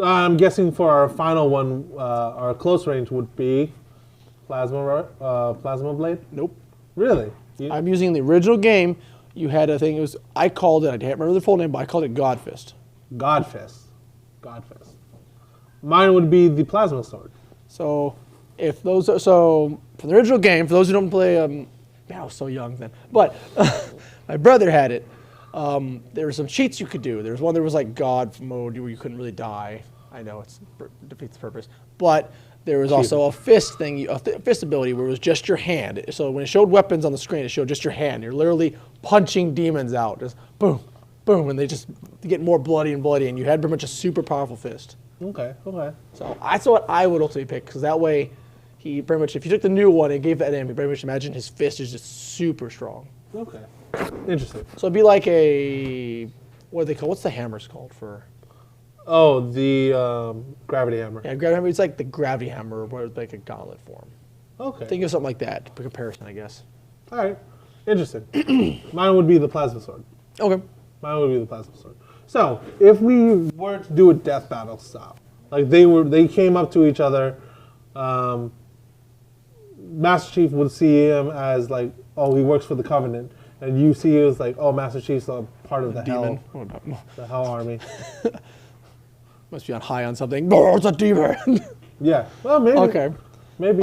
I'm guessing for our final one, our close range would be plasma blade. Nope. Really? I'm using the original game. You had a thing. It was I called it. I can't remember the full name, but I called it God Fist. God Fist. God Fist. Mine would be the plasma sword. So, if those are, so for the original game, for those who don't play, man, I was so young then. But my brother had it. There were some cheats you could do. There was one that was like God mode where you couldn't really die. I know it defeats the purpose, but there was also a fist thing, a fist ability where it was just your hand. So when it showed weapons on the screen, it showed just your hand. You're literally punching demons out, just boom, boom, and they just get more bloody and bloody, and you had pretty much a super powerful fist. Okay, okay. So that's what I would ultimately pick, because that way, he pretty much, if you took the new one and gave that in, you pretty much imagine his fist is just super strong. Okay, interesting. So it'd be like a, what do they call? What's the hammers called for? Oh, the gravity hammer. Yeah, gravity hammer. It's like the gravity hammer, where it's like a gauntlet form. Okay. Think of something like that for comparison, I guess. All right, interesting. Mine would be the plasma sword. Okay. Mine would be the plasma sword. So, if we were to do a death battle style, like they came up to each other, Master Chief would see him as like, oh, he works for the Covenant, and you see it as like, oh, Master Chief's a part of the demon. The Hell Army. Must be on high on something. Oh, it's a demon. Yeah. Well, maybe. Okay. Maybe.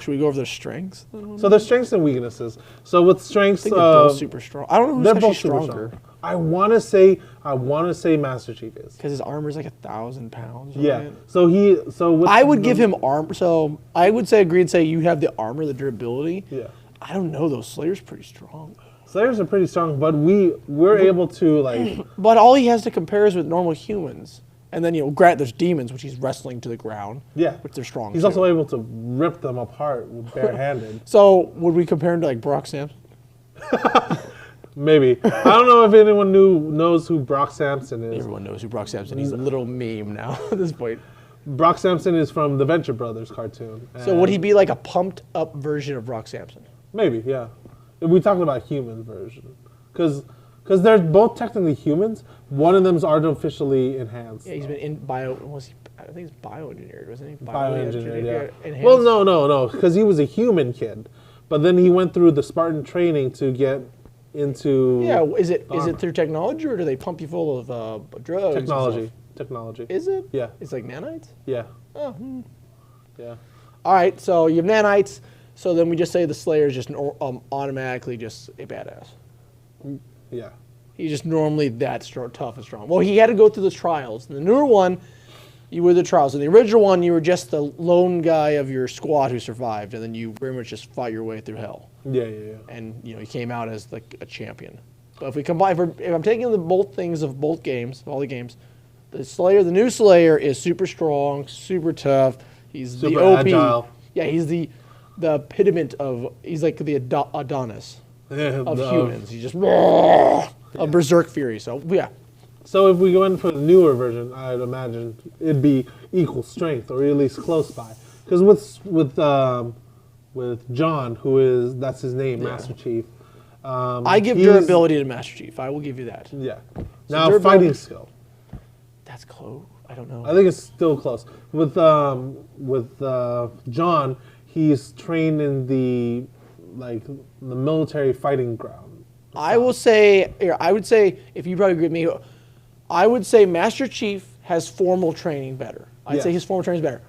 Should we go over their strengths? So there's strengths and weaknesses. So with strengths, I think they're both super strong. I don't know who's they're actually both super stronger. strong. I want to say Master Chief is because his armor is like 1,000 pounds. Yeah. Right? So with I would give him armor. So I would say agree and say you have the armor, the durability. Yeah. I don't know though. Slayer's pretty strong. Slayers are pretty strong, but we're able to like. But all he has to compare is with normal humans. And then, grant there's demons, which he's wrestling to the ground. Yeah. Which they're strong. He's also able to rip them apart barehanded. So, would we compare him to, like, Brock Sampson? Maybe. I don't know if anyone knows who Brock Sampson is. Everyone knows who Brock Sampson is. He's a little meme now at this point. Brock Sampson is from the Venture Brothers cartoon. So, would he be like a pumped-up version of Brock Sampson? Maybe, yeah. We're talking about human version. Because they're both technically humans. One of them's artificially enhanced. Yeah, he's been in bio. I think he's bioengineered, wasn't he? Bioengineered, yeah. Well, no, because he was a human kid, but then he went through the Spartan training to get into. Yeah, is it through technology or do they pump you full of drugs? Technology. Is it? Yeah. It's like nanites. Yeah. Oh. Yeah. All right, so you have nanites. So then we just say the Slayer is just automatically just a badass. Yeah. He's just normally that tough and strong. Well, he had to go through the trials. In the newer one, you were the trials. In the original one, you were just the lone guy of your squad who survived, and then you pretty much just fought your way through hell. Yeah. And you came out as like a champion. But if we combine, if I'm taking the both things of both games, all the games, the Slayer, the new Slayer is super strong, super tough. He's super the OP. Agile. Yeah, he's the epitome of. He's like the Adonis of humans. He's just. A berserk fury, so yeah. So if we go in for the newer version, I'd imagine it'd be equal strength, or at least close by. Because with John, that's his name, yeah. Master Chief. I give durability to Master Chief. I will give you that. Yeah. So now fighting skill. That's close. I don't know. I think it's still close. With John, he's trained in the military fighting ground. I would say, if you probably agree with me, I would say Master Chief has formal training better. I'd say his formal training is better.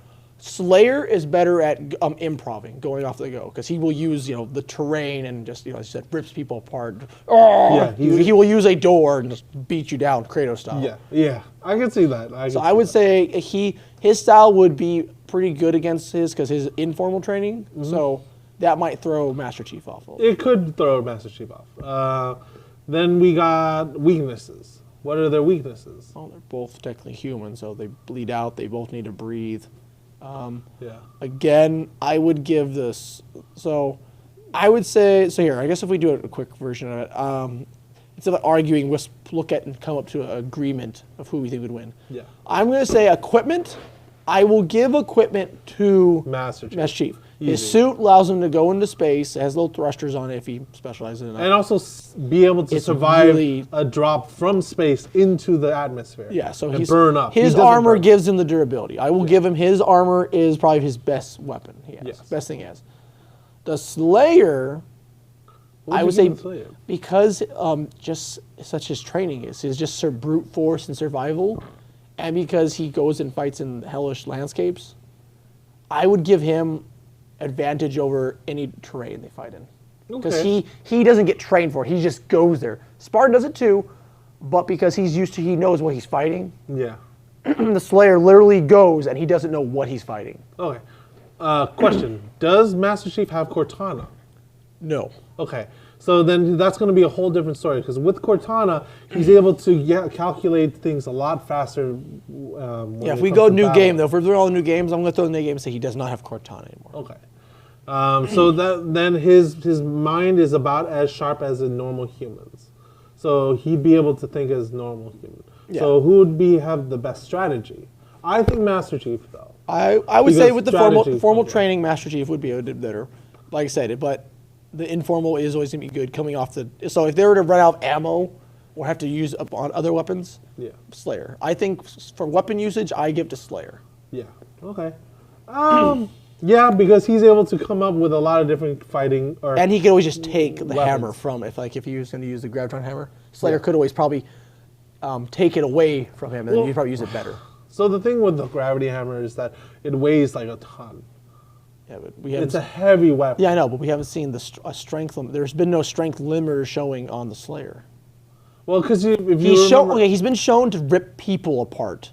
Slayer is better at improving, going off the go, because he will use the terrain and just as you said, rips people apart. Yeah, he will use a door and just beat you down, Kratos style. Yeah, I can see that. I would say his style would be pretty good against because his informal training. Mm-hmm. So that might throw Master Chief off. It could throw Master Chief off. Then we got weaknesses. What are their weaknesses? Well, they're both technically human, so they bleed out. They both need to breathe. Again, I would give this. So, I would say. So here, I guess if we do a quick version of it, instead of arguing, let's look at and come up to an agreement of who we think would win. Yeah. I'm going to say equipment. I will give equipment to Master Chief. His suit allows him to go into space. It has little thrusters on it if he specializes in it. And also be able to survive a drop from space into the atmosphere. Yeah, so and burn up. His armor gives him the durability. I will give him his armor is probably his best weapon. He has, best thing he has. The Slayer, I would say, because just such his training is just brute force and survival, and because he goes and fights in hellish landscapes, I would give him advantage over any terrain they fight in. Because he doesn't get trained for it. He just goes there. Spartan does it too, but because he knows what he's fighting. Yeah. The Slayer literally goes and he doesn't know what he's fighting. Okay. Question. Does Master Chief have Cortana? No. Okay. So then that's going to be a whole different story, because with Cortana, he's able to calculate things a lot faster. If we go new game, though, if we're doing all the new games, I'm going to throw the new game and say he does not have Cortana anymore. Okay. So then his mind is about as sharp as a normal human's. So he'd be able to think as normal human. Yeah. So who would have the best strategy? I think Master Chief, though. I would say with the formal training, Master Chief would be a bit better. Like I said, but the informal is always going to be good coming off the... So if they were to run out of ammo or have to use up on other weapons, Slayer. I think for weapon usage, I give to Slayer. Yeah. Okay. Yeah, because he's able to come up with a lot of different fighting... And he could always just take the hammer from it. If he was going to use the Gravitron hammer, Slayer could always probably take it away from him, and then he'd probably use it better. So the thing with the gravity hammer is that it weighs like a ton. Yeah, but it's a heavy weapon. Yeah, I know, but we haven't seen the strength limit. There's been no strength limiter showing on the Slayer. Well, because he's been shown to rip people apart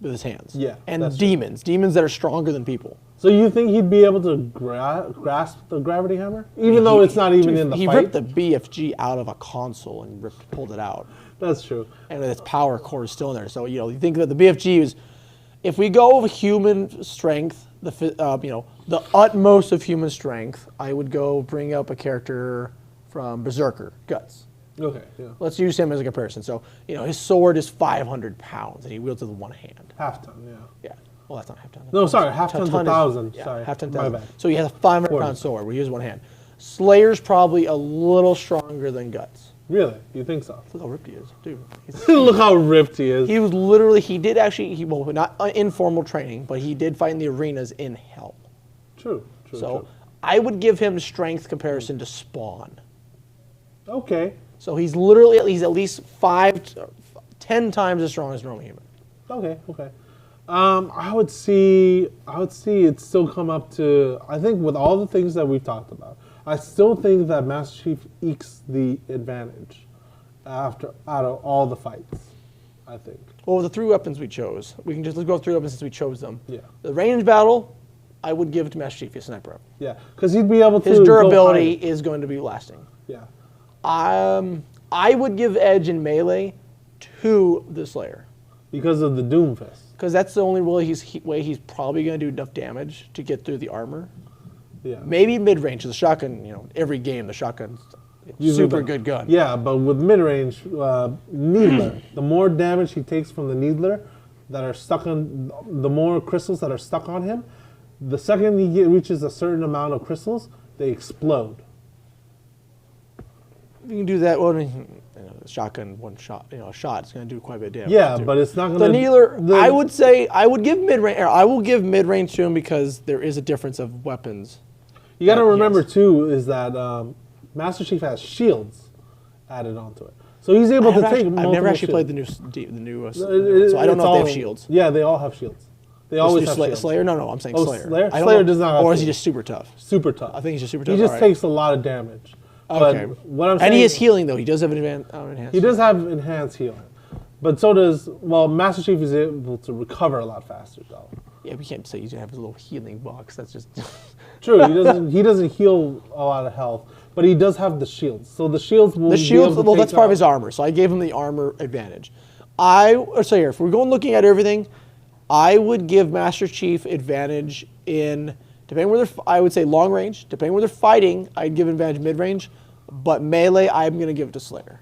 with his hands. Yeah, and demons that are stronger than people. So you think he'd be able to grasp the gravity hammer, even though it's not even in the fight? He ripped the BFG out of a console and pulled it out. That's true. And its power core is still in there. So you think that the BFG is, if we go with human strength, the utmost of human strength, I would go bring up a character from Berserker, Guts. Okay, yeah. Let's use him as a comparison. So, his sword is 500 pounds, and he wields it with one hand. Half ton, yeah. Yeah. Well, that's not half ton. No, sorry, half ton's 1,000. Yeah, sorry, half ton. my bad. So he has a 500-pound sword where he uses one hand. Slayer's probably a little stronger than Guts. Really? You think so? Look how ripped he is, dude. Look how ripped he is. He did actually, not informal training, but he did fight in the arenas in hell. True. So I would give him strength comparison to Spawn. Okay. So he's at least 10 times as strong as a normal human. Okay. I would see it still come up to, I think with all the things that we've talked about, I still think that Master Chief ekes the advantage out of all the fights, I think. Well, the three weapons we chose, let's go through weapons since we chose them. Yeah. The range battle, I would give it to Master Chief, his sniper rifle. Yeah, because he'd be able to. His durability is going to be lasting. Yeah. I would give edge in melee to the Slayer. Because of the Doom Fist. Because that's the only way he's probably going to do enough damage to get through the armor. Yeah. Maybe mid-range. The shotgun, every game, the shotgun's super good gun. Yeah, but with mid-range, Needler, the more damage he takes from the Needler that are stuck on, the more crystals that are stuck on him, the second he reaches a certain amount of crystals, they explode. You can do that. Shotgun, one shot, a shot, it's going to do quite a bit of damage. Yeah, but it's not going to... The Needler, I would say, I would give mid-range, I will give mid-range to him because there is a difference of weapons. You got to remember, too, is that Master Chief has shields added onto it. So he's able to take multiple I've never actually played the new so I don't know if they have shields. Yeah, they all have shields. They always have Slayer. shields. Slayer? No, I'm saying Oh, Slayer. Slayer? I don't Slayer know- does not have Or is he shields. just super tough? Super tough. I think he's just super tough. He just Alright. takes a lot of damage. But Okay. what I'm saying, And he is healing though. He does have an enhanced. He does have enhanced healing. But so does, well, Master Chief is able to recover a lot faster though. Yeah, we can't say he's gonna have his little healing box. That's just True, he doesn't heal a lot of health, but he does have the shields. So the shields will the be shield. able to Well, take that's part of out- his armor. So I gave him the armor advantage. So here, if we're going looking at everything, I would give Master Chief advantage in depending where they're. I would say long range. Depending where they're fighting, I'd give advantage mid range, but melee, I'm gonna give it to Slayer.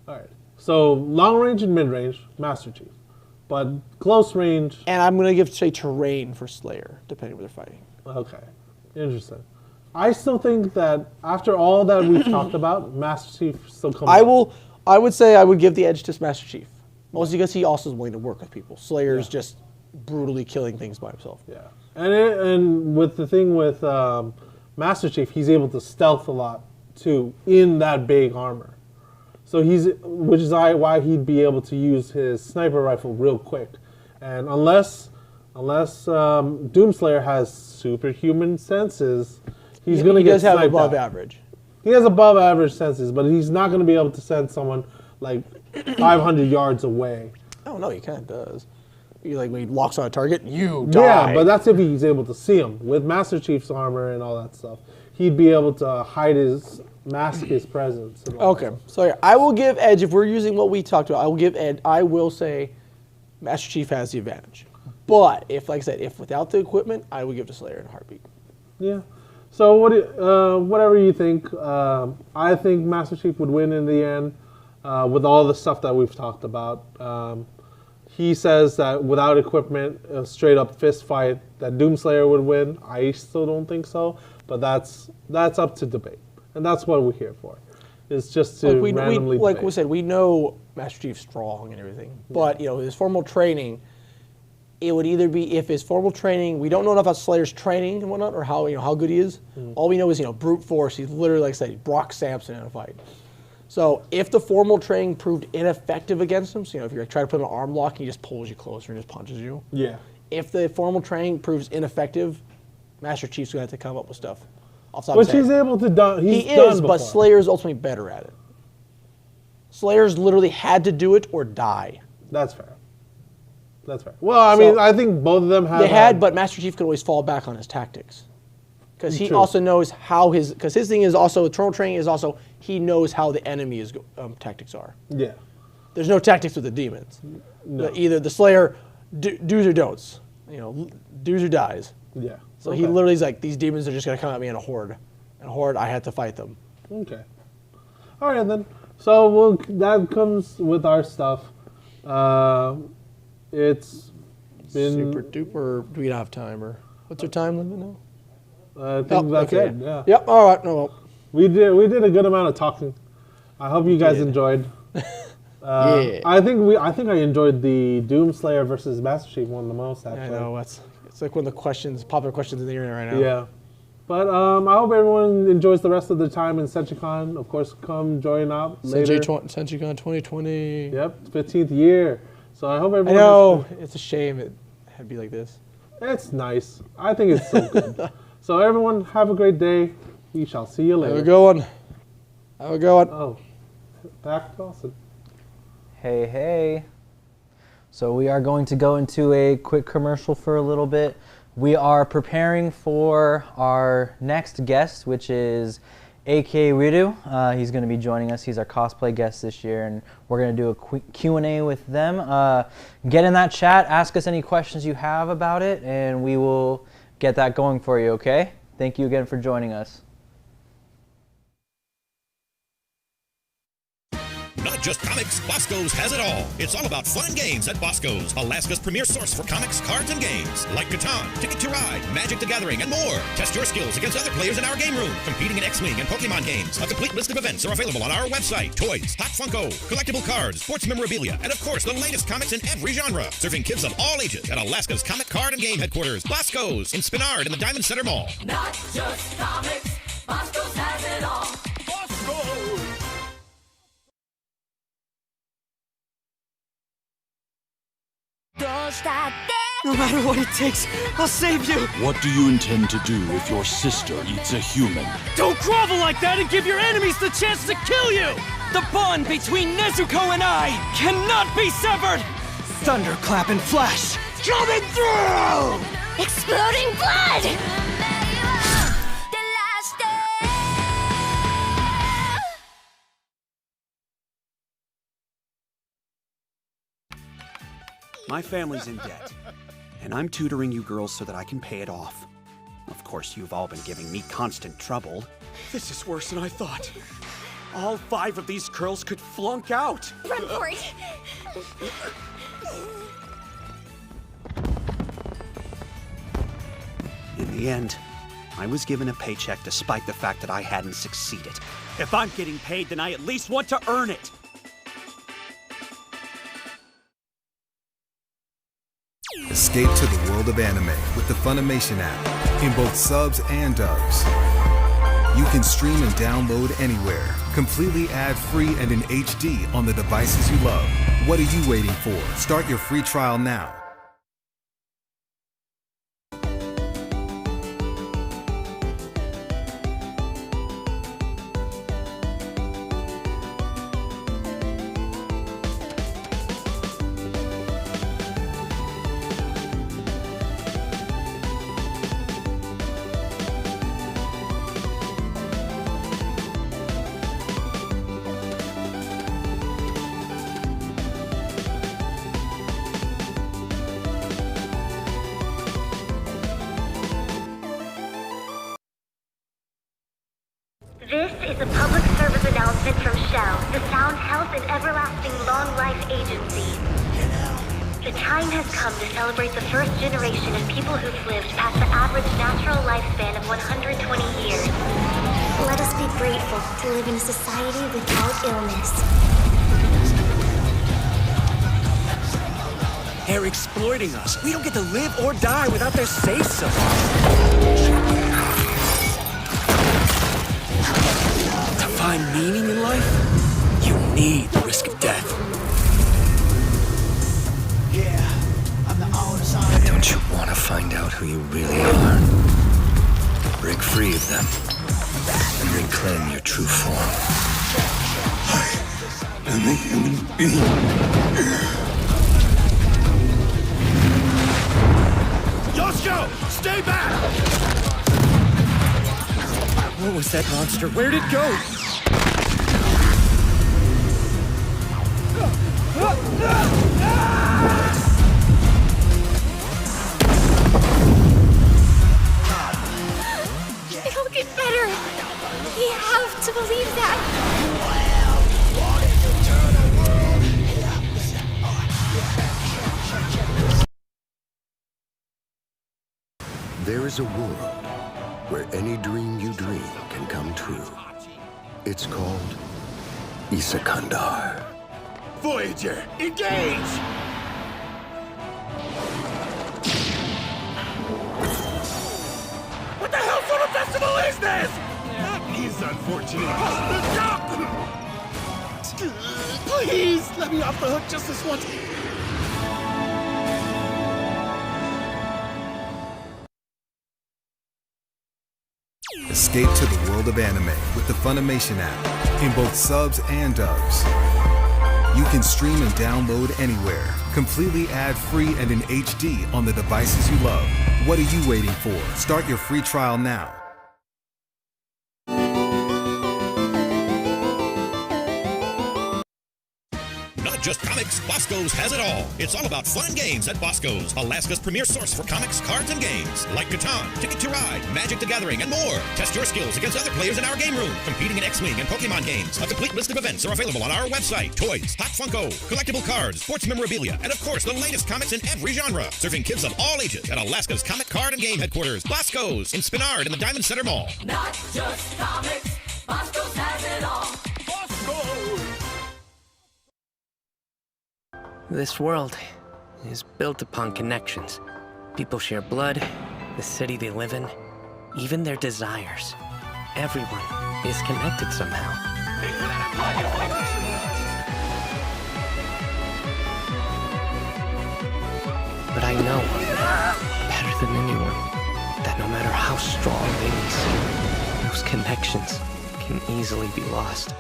All right. So long range and mid range, Master Chief, but close range. And I'm gonna give say terrain for Slayer, depending where they're fighting. Okay, interesting. I still think that after all that we've talked about, Master Chief still comes. I would say I would give the edge to Master Chief, mostly because he also is willing to work with people. Slayer's just brutally killing things by himself. Yeah, and with the thing with Master Chief, he's able to stealth a lot too in that big armor. So which is why he'd be able to use his sniper rifle real quick, and unless Doomslayer has superhuman senses, he's going to get He does have sniped above out. average. He has above average senses, but he's not going to be able to sense someone like 500 yards away. Oh no, he kind of does. Like when he locks on a target, you die. Yeah, but that's if he's able to see him. With Master Chief's armor and all that stuff, he'd be able to mask his presence. And all Okay, so yeah, I will give edge if we're using what we talked about. I will give edge. I will say Master Chief has the advantage. But if, like I said, if without the equipment, I would give to Slayer in a heartbeat. Yeah. So whatever you think, I think Master Chief would win in the end with all the stuff that we've talked about. He says that without equipment, a straight up fist fight, that Doomslayer would win. I still don't think so, but that's up to debate, and that's what we're here for. It's just to randomly like debate. we said, we know Master Chief's strong and everything, but his formal training. It would either be if his formal training, we don't know enough about Slayer's training and whatnot, or how good he is. All we know is brute force. He's literally, like I said, Brock Sampson in a fight. So if the formal training proved ineffective against him, so if you're trying to put him in an arm lock, he just pulls you closer and just punches you. Yeah. If the formal training proves ineffective, Master Chief's gonna have to come up with stuff. Which he's able to do. He is, but Slayer's ultimately better at it. Slayer's literally had to do it or die. That's fair. That's fair. Well, I mean, I think both of them have. They had, but Master Chief could always fall back on his tactics. Because he True. also knows how because his thing is also, eternal training is also, he knows how the enemy's tactics are. Yeah. There's no tactics with the demons. No. Either the Slayer, do's or don'ts. Do's or dies. Yeah. So he literally is like, these demons are just going to come at me in a horde. And a horde, I had to fight them. Okay. All right, then. So that comes with our stuff. It's been super duper. Do we not have time, or what's our time limit now? I think that's it. Yeah. Yep. All right. No. Well. We did a good amount of talking. I hope you guys enjoyed. Yeah. I think I enjoyed the Doomslayer versus Master Chief one the most. Actually. I know it's like one of the popular questions in the internet right now. Yeah. But I hope everyone enjoys the rest of the time in Senshi Con. Of course, come join up later. Senshi Con 2020. Yep, 15th year. So I hope everyone. I know it's a shame it had to be like this. It's nice. I think it's so good. So everyone, have a great day. We shall see you later. Have a good one. Have a good one. Oh, back to Dawson. Hey. So we are going to go into a quick commercial for a little bit. We are preparing for our next guest, which is A.K. Wirru. He's going to be joining us. He's our cosplay guest this year, and we're going to do a quick Q&A with them. Get in that chat, ask us any questions you have about it, and we will get that going for you, okay? Thank you again for joining us. Not just comics, Bosco's has it all. It's all about fun games at Bosco's, Alaska's premier source for comics, cards, and games. Like Catan, Ticket to Ride, Magic the Gathering, and more. Test your skills against other players in our game room, competing in X-Wing and Pokemon games. A complete list of events are available on our website. Toys, Hot Funko, collectible cards, sports memorabilia, and of course, the latest comics in every genre. Serving kids of all ages at Alaska's comic, card, and game headquarters, Bosco's, in Spinard in the Diamond Center Mall. Not just comics, Bosco's has it all. Bosco! どうしたって No matter what it takes, I'll save you! What do you intend to do if your sister eats a human? Don't grovel like that and give your enemies the chance to kill you! The bond between Nezuko and I cannot be severed! Thunderclap and flash, coming through! Exploding blood! My family's in debt, and I'm tutoring you girls so that I can pay it off. Of course, you've all been giving me constant trouble. This is worse than I thought. All 5 of these girls could flunk out. Run for it! In the end, I was given a paycheck despite the fact that I hadn't succeeded. If I'm getting paid, then I at least want to earn it. Escape to the world of anime with the Funimation app in both subs and dubs. You can stream and download anywhere, completely ad-free and in HD on the devices you love. What are you waiting for? Start your free trial now. This is a public service announcement from Shell, the Sound Health and Everlasting Long Life Agency. The time has come to celebrate the first generation of people who've lived past the average natural lifespan of 120 years. Let us be grateful to live in a society without illness. They're exploiting us. We don't get to live or die without their say-so. To find meaning in life, you need the risk of death. Don't you want to find out who you really are? Break free of them and reclaim your true form. I'm a human being. Yoshiko, stay back! What was that monster? Where'd it go? It'll get better. We have to believe that. There is a world where any dream you dream can come true. It's called Isakandar. Voyager, engage! What the hell sort of festival is this? That is unfortunate. Please, let me off the hook just this once. Escape to the world of anime with the Funimation app in both subs and dubs. You can stream and download anywhere, completely ad-free and in HD on the devices you love. What are you waiting for? Start your free trial now. Not just comics, Bosco's has it all. It's all about fun games at Bosco's, Alaska's premier source for comics, cards, and games. Like Catan, Ticket to Ride, Magic the Gathering, and more. Test your skills against other players in our game room, competing in X-Wing and Pokemon games. A complete list of events are available on our website. Toys, Hot Funko, collectible cards, sports memorabilia, and of course, the latest comics in every genre. Serving kids of all ages at Alaska's comic, card, and game headquarters, Bosco's, in Spinard in the Diamond Center Mall. Not just comics, Bosco's has it all. This world is built upon connections. People share blood, the city they live in, even their desires. Everyone is connected somehow. But I know faith in anyone that no matter how strong they may seem, those connections can easily be lost.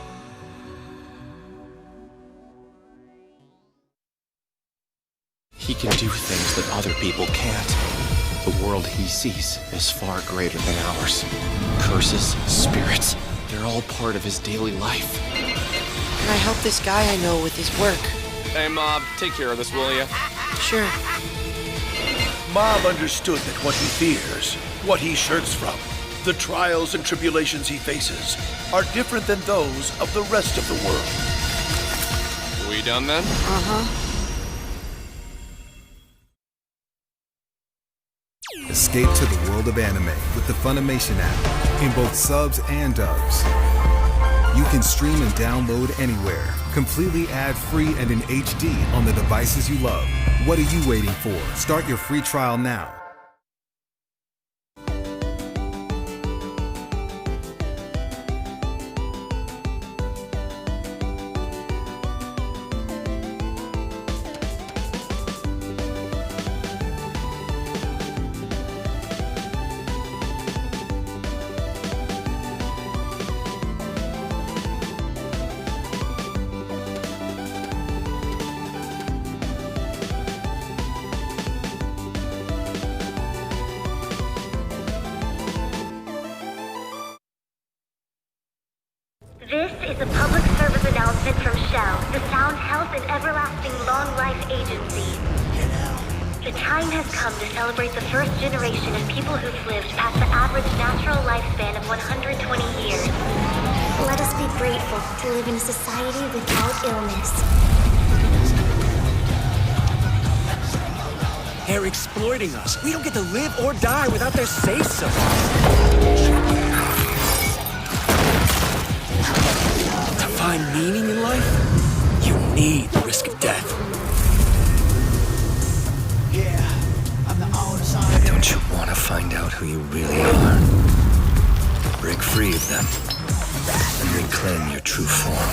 He can do things that other people can't. The world he sees is far greater than ours. Curses, spirits, they're all part of his daily life. Can I help this guy I know with his work? Hey, Mob, take care of this, will ya? Sure. Mob understood that what he fears, what he shirks from, the trials and tribulations he faces, are different than those of the rest of the world. We done then? Uh-huh. Escape to the world of anime with the Funimation app in both subs and dubs. You can stream and download anywhere, completely ad-free and in HD on the devices you love. What are you waiting for? Start your free trial now. This is a public service announcement from Shell, the Sound Health and Everlasting Long Life Agency. The time has come to celebrate the first generation of people who've lived past the average natural lifespan of 120 years. Let us be grateful to live in a society without illness. They're exploiting us. We don't get to live or die without their say-so. To find meaning in life, you need the risk of death. Don't you want to find out who you really are? Break free of them and reclaim your true form.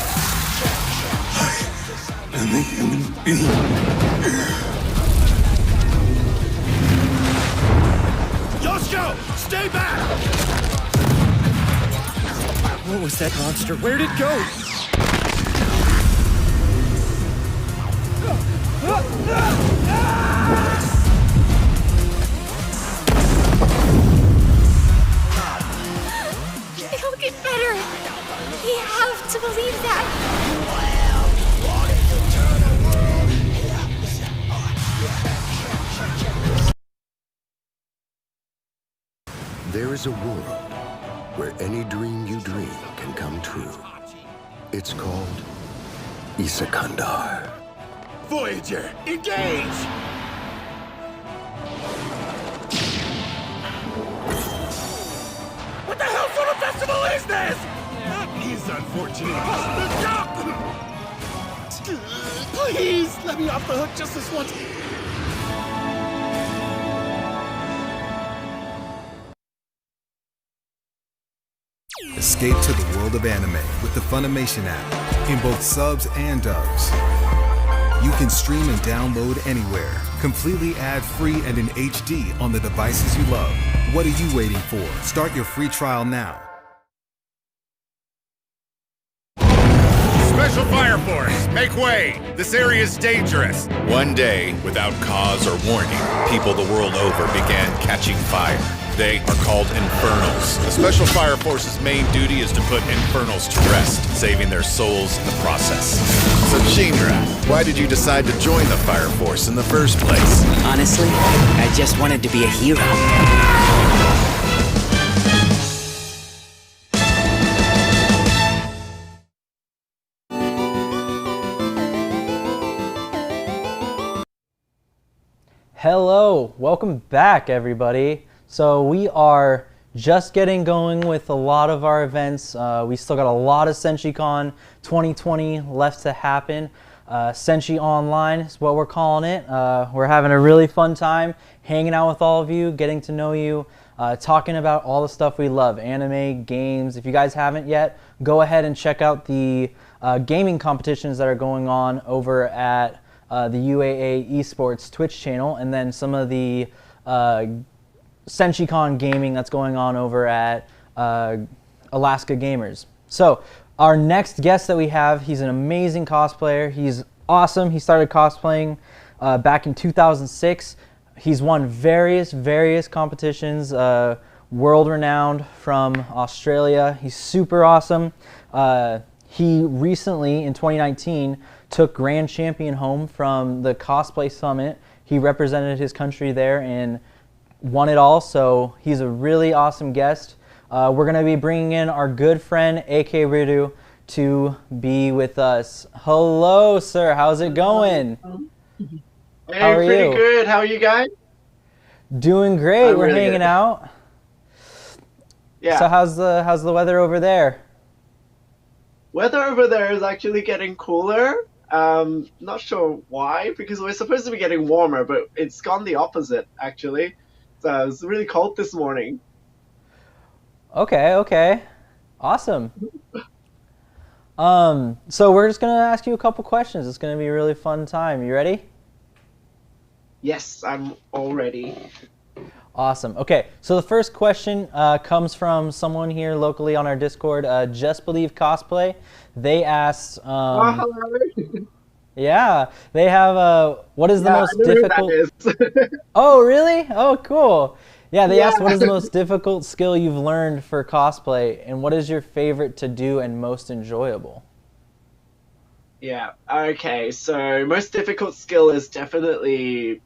I'm a human being. Yoshiko, stay back! What was that monster? Where'd it go? It'll get better. We have to believe that. There is a world where any dream you dream can come true. It's called Isakandar. Voyager, engage! What the hell sort of festival is this? He's unfortunate. Please, let me off the hook just this once. Escape to the world of anime with the Funimation app in both subs and dubs. You can stream and download anywhere, completely ad-free and in HD on the devices you love. What are you waiting for? Start your free trial now. Special Fire Force, make way! This area is dangerous! One day, without cause or warning, people the world over began catching fire. They are called Infernals. The Special Fire Force's main duty is to put Infernals to rest, saving their souls in the process. So Shinra, why did you decide to join the Fire Force in the first place? Honestly, I just wanted to be a hero. Hello, welcome back everybody. So we are just getting going with a lot of our events. We still got a lot of Senshi Con 2020 left to happen. Senshi Online is what we're calling it. We're having a really fun time hanging out with all of you, getting to know you, talking about all the stuff we love, anime, games. If you guys haven't yet, go ahead and check out the gaming competitions that are going on over at the UAA Esports Twitch channel, and then some of the Senshi Con gaming that's going on over at AlaskaGamers. So our next guest that we have, he's an amazing cosplayer. He's awesome. He started cosplaying back in 2006. He's won various competitions, world-renowned from Australia. He's super awesome. He recently, in 2019, took Grand Champion home from the Cosplay Summit. He represented his country there and won it all, so he's a really awesome guest. We're going to be bringing in our good friend, A.K. Wirru, to be with us. Hello, sir. How's it going? Hey, How are pretty you? good. How are you guys? Doing great. I'm We're really hanging good. out. Yeah. So how's the weather over there? Weather over there is actually getting cooler. Not sure why, because we're supposed to be getting warmer, but it's gone the opposite, actually. So it's really cold this morning. Okay. Awesome. So we're just gonna ask you a couple questions. It's gonna be a really fun time. You ready? Yes, I'm all ready. Awesome. Okay, so the first question comes from someone here locally on our Discord, Just Believe Cosplay. They asked, Hello. yeah, they have, what is the Yeah, most I know who that difficult? is. Oh, really? Oh, cool. Yeah, they asked, Yeah. what is the most difficult skill you've learned for cosplay, and what is your favorite to do and most enjoyable? Yeah, okay, so most difficult skill is definitely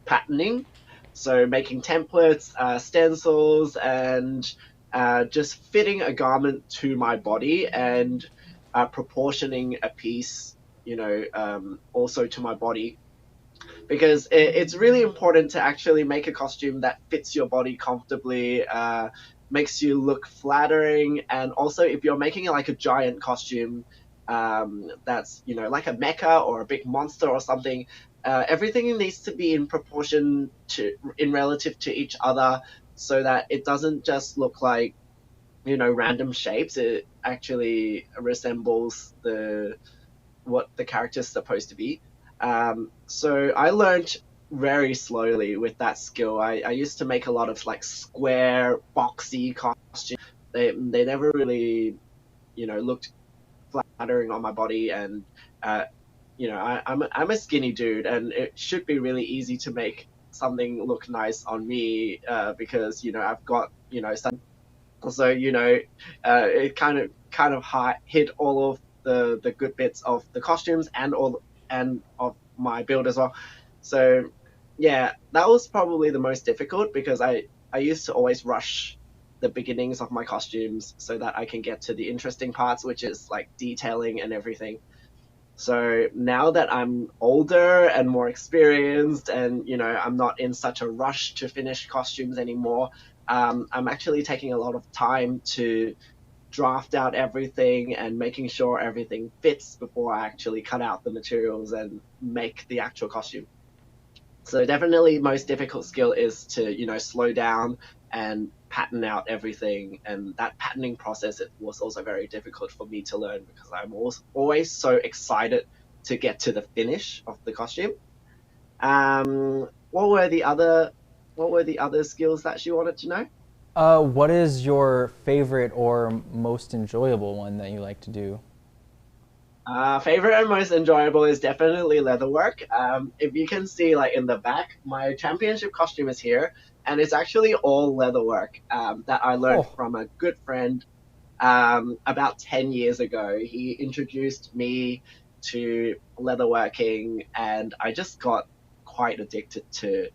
patterning. So making templates, stencils, and just fitting a garment to my body and proportioning a piece, also to my body. Because it's really important to actually make a costume that fits your body comfortably, makes you look flattering, and also if you're making like a giant costume, that's like a mecha or a big monster or something, everything needs to be in proportion in relative to each other, so that it doesn't just look like random shapes. It actually resembles what the character's supposed to be. So I learned very slowly with that skill. I used to make a lot of like square, boxy costumes. They never really looked flattering on my body, and I'm a skinny dude, and it should be really easy to make something look nice on me, because I've got some, so it kind of hit all of the good bits of the costumes and of my build as well. So yeah, that was probably the most difficult, because I used to always rush the beginnings of my costumes so that I can get to the interesting parts, which is like detailing and everything. So now that I'm older and more experienced, and I'm not in such a rush to finish costumes anymore, I'm actually taking a lot of time to draft out everything and making sure everything fits before I actually cut out the materials and make the actual costume. So definitely most difficult skill is to slow down and pattern out everything, and that patterning process, it was also very difficult for me to learn, because I'm always so excited to get to the finish of the costume. What were the other skills that you wanted to know? What is your favorite or most enjoyable one that you like to do? Favorite and most enjoyable is definitely leatherwork. If you can see, like in the back, my championship costume is here, and it's actually all leatherwork that I learned from a good friend about 10 years ago. He introduced me to leatherworking, and I just got quite addicted to,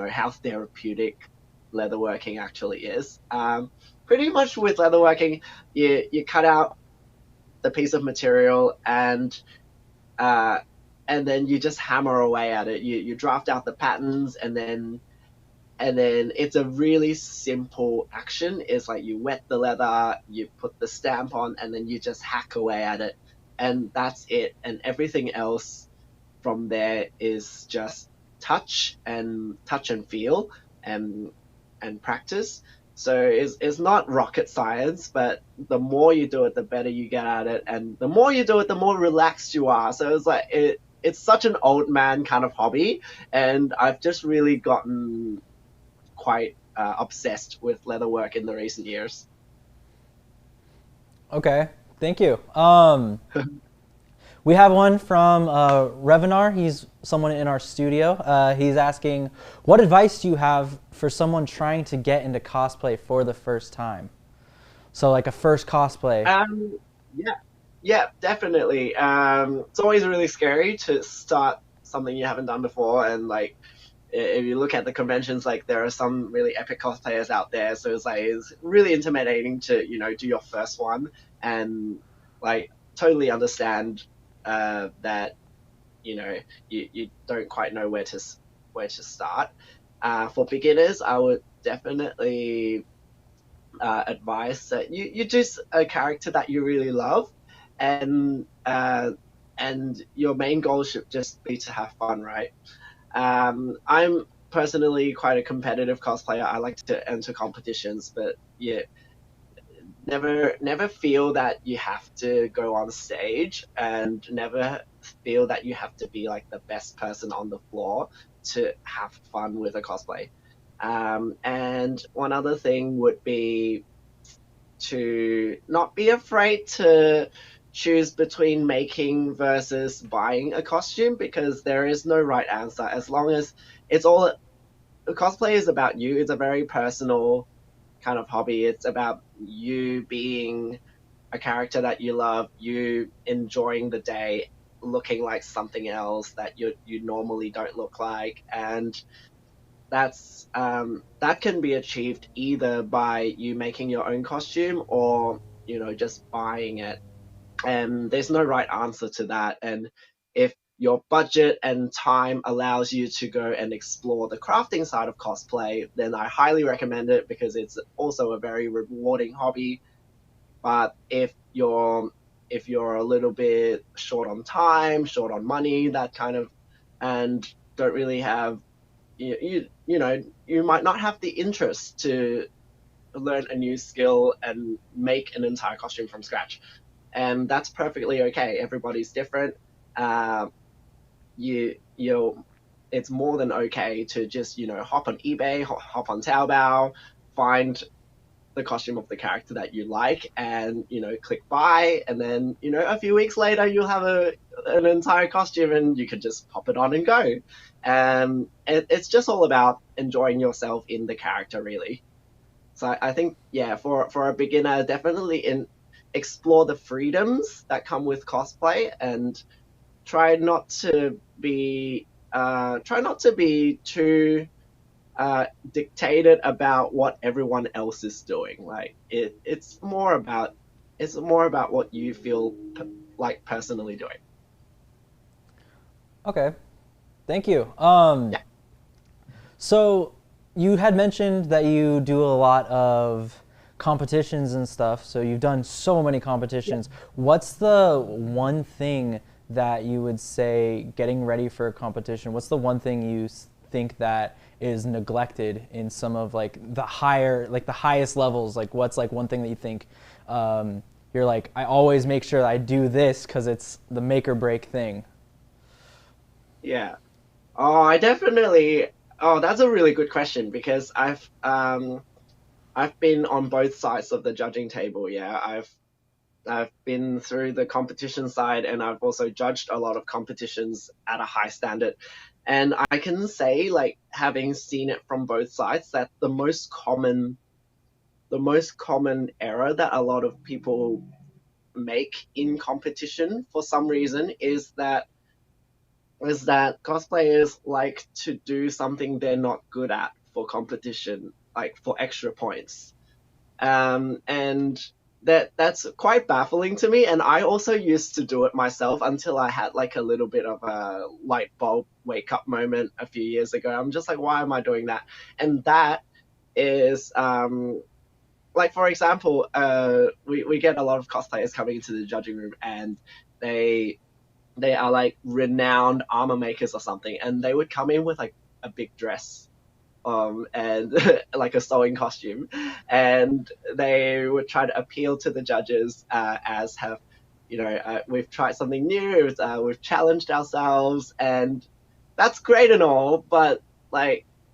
how therapeutic leatherworking actually is. Pretty much with leatherworking, you cut out the piece of material, and then you just hammer away at it. You draft out the patterns, and then it's a really simple action. It's like you wet the leather, you put the stamp on, and then you just hack away at it, and that's it. And everything else from there is just touch and feel and practice. So it's not rocket science, but the more you do it, the better you get at it, and the more you do it, the more relaxed you are. So it's like it's such an old man kind of hobby, and I've just really gotten quite obsessed with leatherwork in the recent years. Okay, thank you. We have one from Revenar. He's someone in our studio. He's asking, what advice do you have for someone trying to get into cosplay for the first time? So like a first cosplay. Yeah, definitely. It's always really scary to start something you haven't done before, and like if you look at the conventions, like there are some really epic cosplayers out there, so it's really intimidating to do your first one, and like totally understand that you don't quite know where to start. For beginners, I would definitely advice that you choose a character that you really love, and your main goal should just be to have fun, right? I'm personally quite a competitive cosplayer. I like to enter competitions, but yeah, never feel that you have to go on stage, and never feel that you have to be like the best person on the floor to have fun with a cosplay. And one other thing would be to not be afraid to choose between making versus buying a costume, because there is no right answer. As long as cosplay is about you. It's a very personal kind of hobby. It's about you being a character that you love, you enjoying the day, looking like something else that you normally don't look like, and that can be achieved either by you making your own costume, or just buying it. And there's no right answer to that. And if your budget and time allows you to go and explore the crafting side of cosplay, then I highly recommend it, because it's also a very rewarding hobby. But if you're a little bit short on time, short on money, that kind of, and don't really have you might not have the interest to learn a new skill and make an entire costume from scratch, and that's perfectly okay. Everybody's different. It's more than okay to just hop on eBay, hop on Taobao, find the costume of the character that you like, and click buy, and then a few weeks later you'll have an entire costume, and you can just pop it on and go. It's just all about enjoying yourself in the character, really. So I think, yeah, for a beginner, definitely explore the freedoms that come with cosplay, and try not to be too dictated about what everyone else is doing. Like it's more about what you feel like personally doing. Okay, thank you. So you had mentioned that you do a lot of competitions and stuff. So you've done so many competitions. Yeah. What's the one thing that you would say getting ready for a competition? What's the one thing you think that is neglected in some of the highest levels? Like what's one thing that you think you're like, I always make sure that I do this because it's the make or break thing? Yeah. That's a really good question, because I've been on both sides of the judging table. Yeah, I've been through the competition side, and I've also judged a lot of competitions at a high standard. And I can say, having seen it from both sides, that the most common error that a lot of people make in competition for some reason is that cosplayers like to do something they're not good at for competition, like for extra points. And that's quite baffling to me. And I also used to do it myself until I had a little bit of a light bulb wake up moment a few years ago. I'm just like, why am I doing that? And that is for example, we get a lot of cosplayers coming into the judging room, and they are renowned armor makers or something, and they would come in with a big dress and a sewing costume, and they would try to appeal to the judges as have we've tried something new, we've challenged ourselves, and that's great and all, but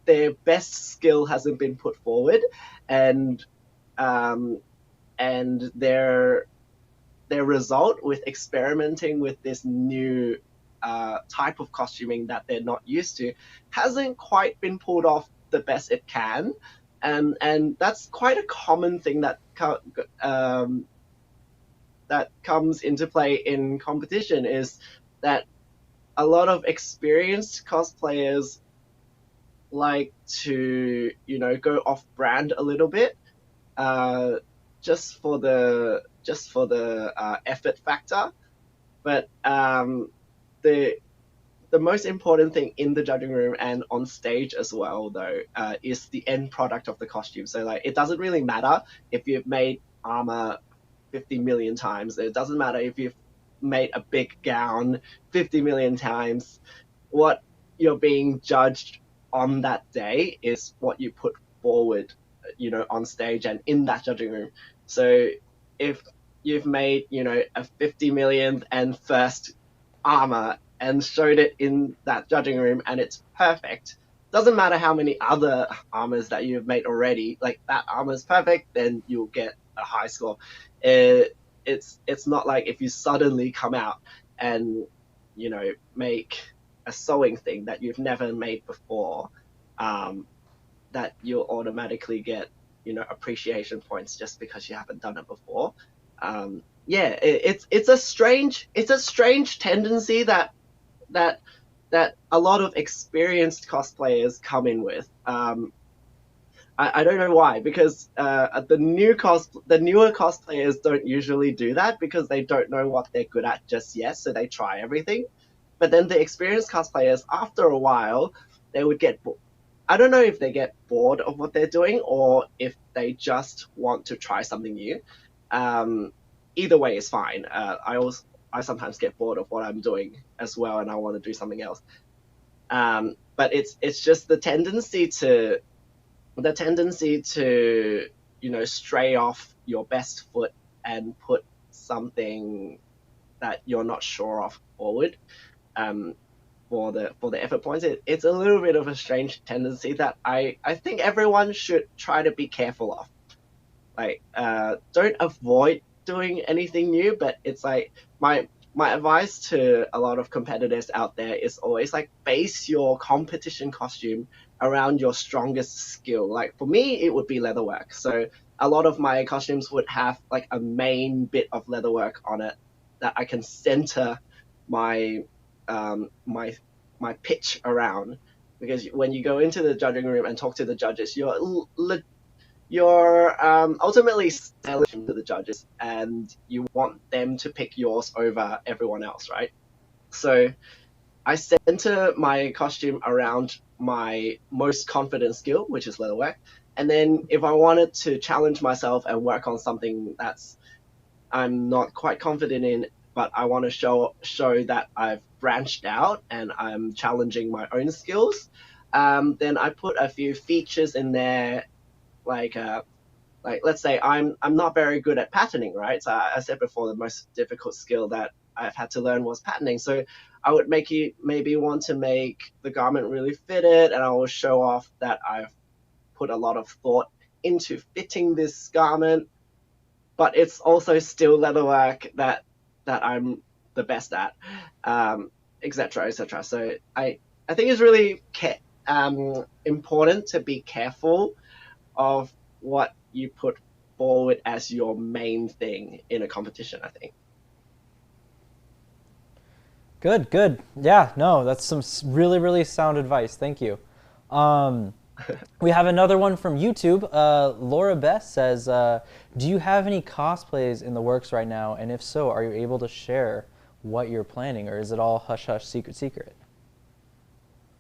their best skill hasn't been put forward, and their result with experimenting with this new type of costuming that they're not used to hasn't quite been pulled off the best it can, and that's quite a common thing that comes into play in competition, is that a lot of experienced cosplayers like to, go off brand a little bit, just for the effort factor. But the most important thing in the judging room and on stage as well, though, is the end product of the costume. So like, it doesn't really matter if you've made armor 50 million times. It doesn't matter if you've made a big gown 50 million times. What you're being judged on that day is what you put forward, on stage and in that judging room. So if you've made, a 50 millionth and first armor and showed it in that judging room and it's perfect, doesn't matter how many other armors that you've made already, like that armor is perfect, then you'll get a high score. It's not like if you suddenly come out and, make a sewing thing that you've never made before, that you'll automatically get, appreciation points just because you haven't done it before. It's a strange tendency that a lot of experienced cosplayers come in with. I don't know why, because the newer cosplayers don't usually do that because they don't know what they're good at just yet, so they try everything. But then the experienced cosplayers, after a while, they would get I don't know if they get bored of what they're doing or if they just want to try something new. Either way is fine. I sometimes get bored of what I'm doing as well, and I want to do something else. But it's just the tendency to stray off your best foot and put something that you're not sure of forward, for the effort points. It's a little bit of a strange tendency that I think everyone should try to be careful of. Like, don't avoid doing anything new, but it's like my advice to a lot of competitors out there is always like, base your competition costume around your strongest skill. Like for me, it would be leatherwork. So a lot of my costumes would have like a main bit of leatherwork on it that I can center my my pitch around, because when you go into the judging room and talk to the judges, you're ultimately selling to the judges, and you want them to pick yours over everyone else, right? So I center my costume around my most confident skill, which is leatherwork. And then if I wanted to challenge myself and work on something that's I'm not quite confident in, but I want to show that I've branched out and I'm challenging my own skills, then I put a few features in there, like let's say I'm not very good at patterning, right? So I said before, the most difficult skill that I've had to learn was patterning. So I would maybe want to make the garment really fitted, and I will show off that I've put a lot of thought into fitting this garment, but it's also still leatherwork that I'm the best at, etc., etc. So I think it's really important to be careful of what you put forward as your main thing in a competition, I think. Good. Yeah, no, that's some really, really sound advice. Thank you. We have another one from YouTube. Laura Beth says, do you have any cosplays in the works right now? And if so, are you able to share what you're planning, or is it all hush-hush, secret?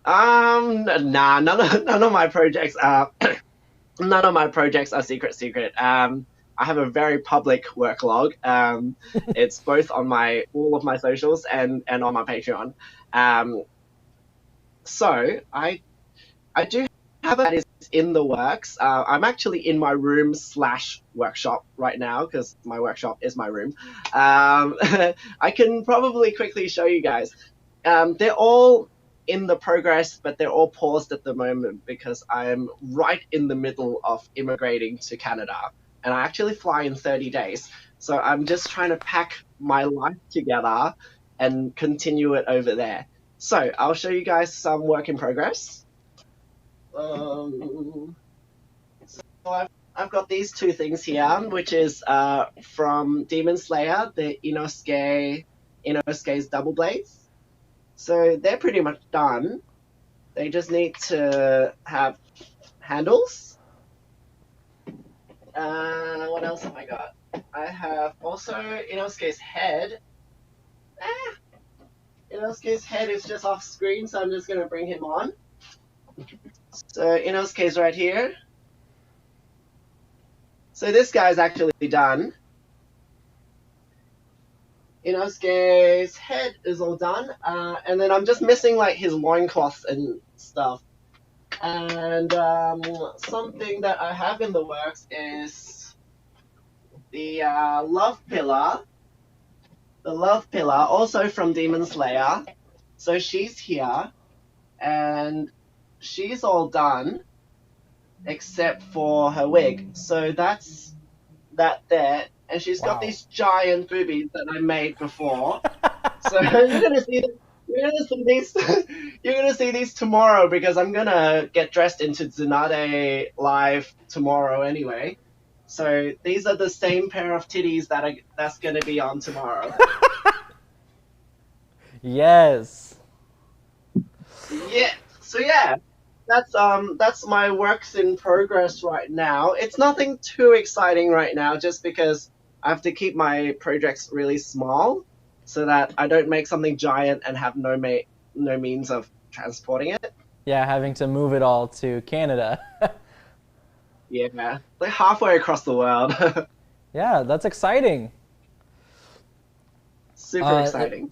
Nah, none of my projects are none of my projects are secret. I have a very public work log. It's both on all of my socials and on my Patreon. So I do have that is in the works. I'm actually in my room / workshop right now, because my workshop is my room. I can probably quickly show you guys. They're all in the progress, but they're all paused at the moment because I'm right in the middle of immigrating to Canada, and I actually fly in 30 days. So I'm just trying to pack my life together and continue it over there. So I'll show you guys some work in progress. So I've got these two things here, which is from Demon Slayer, the Inosuke's double blades. So they're pretty much done. They just need to have handles. What else have I got? I have also Inosuke's head. Inosuke's head is just off screen, so I'm just going to bring him on. So Inosuke's right here. So this guy's actually done. Inosuke's head is all done, and then I'm just missing like his loincloths and stuff. And something that I have in the works is the love pillar. The love pillar, also from Demon Slayer. So she's here, and she's all done, except for her wig. So that's that there. And she's got these giant boobies that I made before. So you're gonna see these. You're gonna see these tomorrow because I'm gonna get dressed into Tsunade live tomorrow anyway. So these are the same pair of titties that's gonna be on tomorrow. Yes. Yeah. So yeah. That's my works in progress right now. It's nothing too exciting right now, just because I have to keep my projects really small, so that I don't make something giant and have no means of transporting it. Yeah, having to move it all to Canada. Yeah, like halfway across the world. Yeah, that's exciting. Super exciting.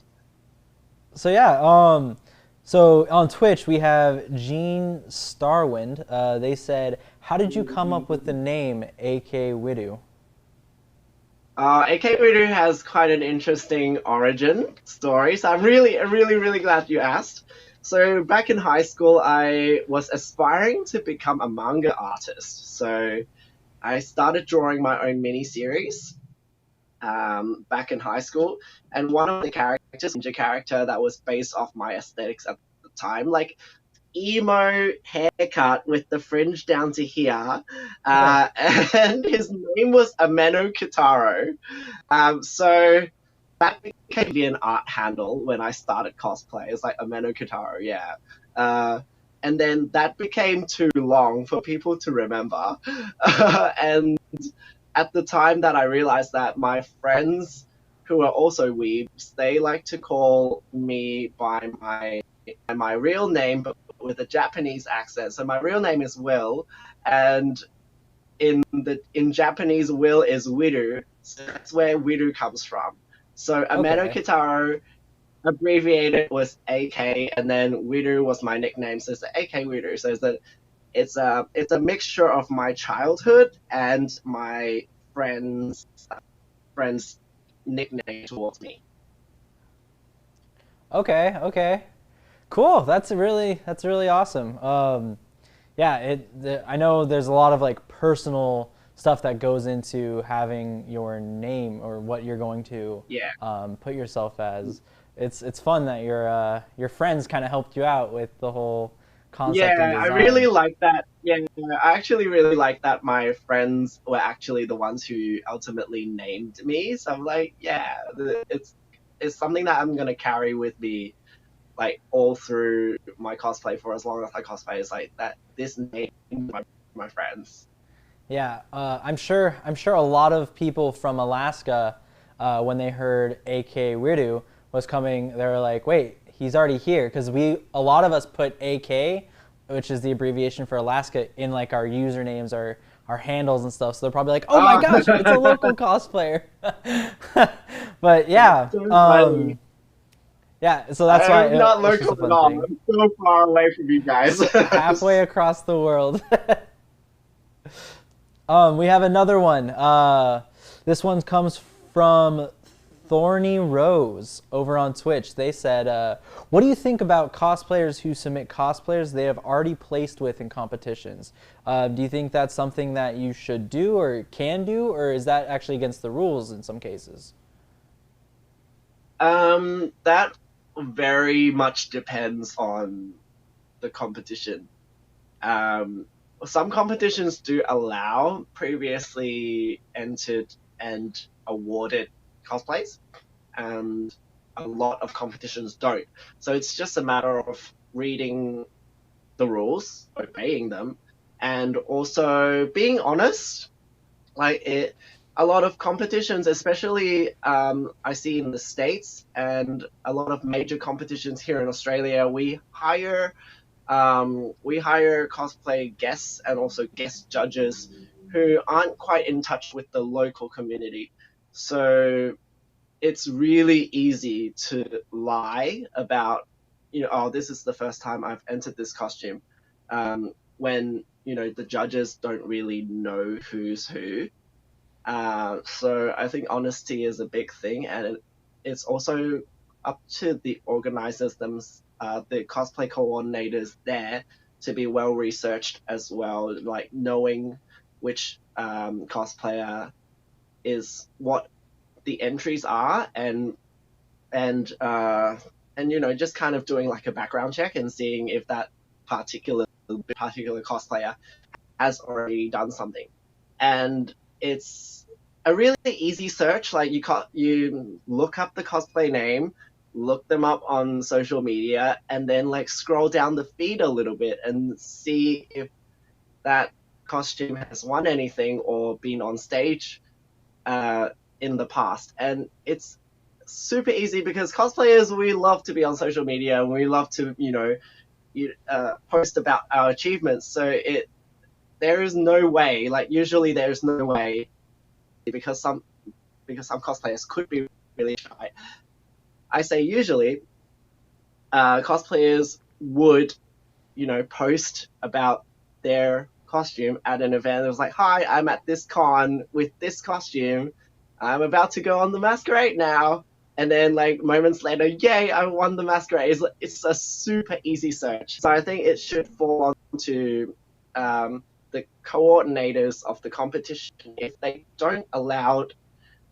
So yeah, so on Twitch we have Gene Starwind. They said, "How did you come up with the name AK Wirru?" AK Wirru has quite an interesting origin story, so I'm really glad you asked. So back in high school, I was aspiring to become a manga artist. So I started drawing my own mini-series back in high school, and one of the characters, ninja character that was based off my aesthetics at the time, like emo haircut with the fringe down to here, and his name was Ameno Kitaro. So that became an art handle when I started cosplay. It's like Ameno Kitaro, yeah. And then that became too long for people to remember. And at the time that I realized that, my friends who are also weebs, they like to call me by my real name, but with a Japanese accent. So my real name is Will, and in Japanese, Will is Wirru. So that's where Wirru comes from. So Ameno Kitaro abbreviated was AK, and then Wirru was my nickname, so it's the AK Wirru. So it's a mixture of my childhood and my friends nickname towards me. Okay. Cool. That's really awesome. Yeah, I know there's a lot of like personal stuff that goes into having your name or what you're going to put yourself as. It's fun that your friends kind of helped you out with the whole concept. Yeah, and design. I really like that. Yeah, I actually really like that my friends were actually the ones who ultimately named me. So I'm like, yeah, it's something that I'm gonna carry with me, like all through my cosplay for as long as I cosplay. Is like that. This name my friends. Yeah, I'm sure a lot of people from Alaska, when they heard AK Wirru was coming, they were like, wait, he's already here, because a lot of us put AK, which is the abbreviation for Alaska, in like our usernames, our handles and stuff. So they're probably like, oh my gosh, it's a local cosplayer. But yeah, yeah. So that's why I'm not local at all. I'm so far away from you guys. Halfway across the world. We have another one. This one comes from Thorny Rose over on Twitch. They said, what do you think about cosplayers who submit cosplayers they have already placed with in competitions? Do you think that's something that you should do or can do, or is that actually against the rules in some cases? That very much depends on the competition. Some competitions do allow previously entered and awarded cosplays, and a lot of competitions don't. So it's just a matter of reading the rules, obeying them, and also being honest. A lot of competitions, especially I see in the States and a lot of major competitions here in Australia, we hire cosplay guests and also guest judges who aren't quite in touch with the local community. So it's really easy to lie about, oh, this is the first time I've entered this costume, when, the judges don't really know who's who. So I think honesty is a big thing, and it's also up to the organizers, the cosplay coordinators there, to be well researched as well, like knowing which cosplayer is what the entries are, and just kind of doing like a background check and seeing if that particular cosplayer has already done something. And it's a really easy search. Like you look up the cosplay name, look them up on social media, and then like scroll down the feed a little bit and see if that costume has won anything or been on stage in the past. And it's super easy because cosplayers, we love to be on social media and we love to post about our achievements. So there is no way, usually there's no way, because some cosplayers could be really shy. I say usually, cosplayers would, post about their costume at an event. It was like, hi, I'm at this con with this costume. I'm about to go on the masquerade now. And then moments later, yay, I won the masquerade. It's a super easy search. So I think it should fall onto the coordinators of the competition. If they don't allow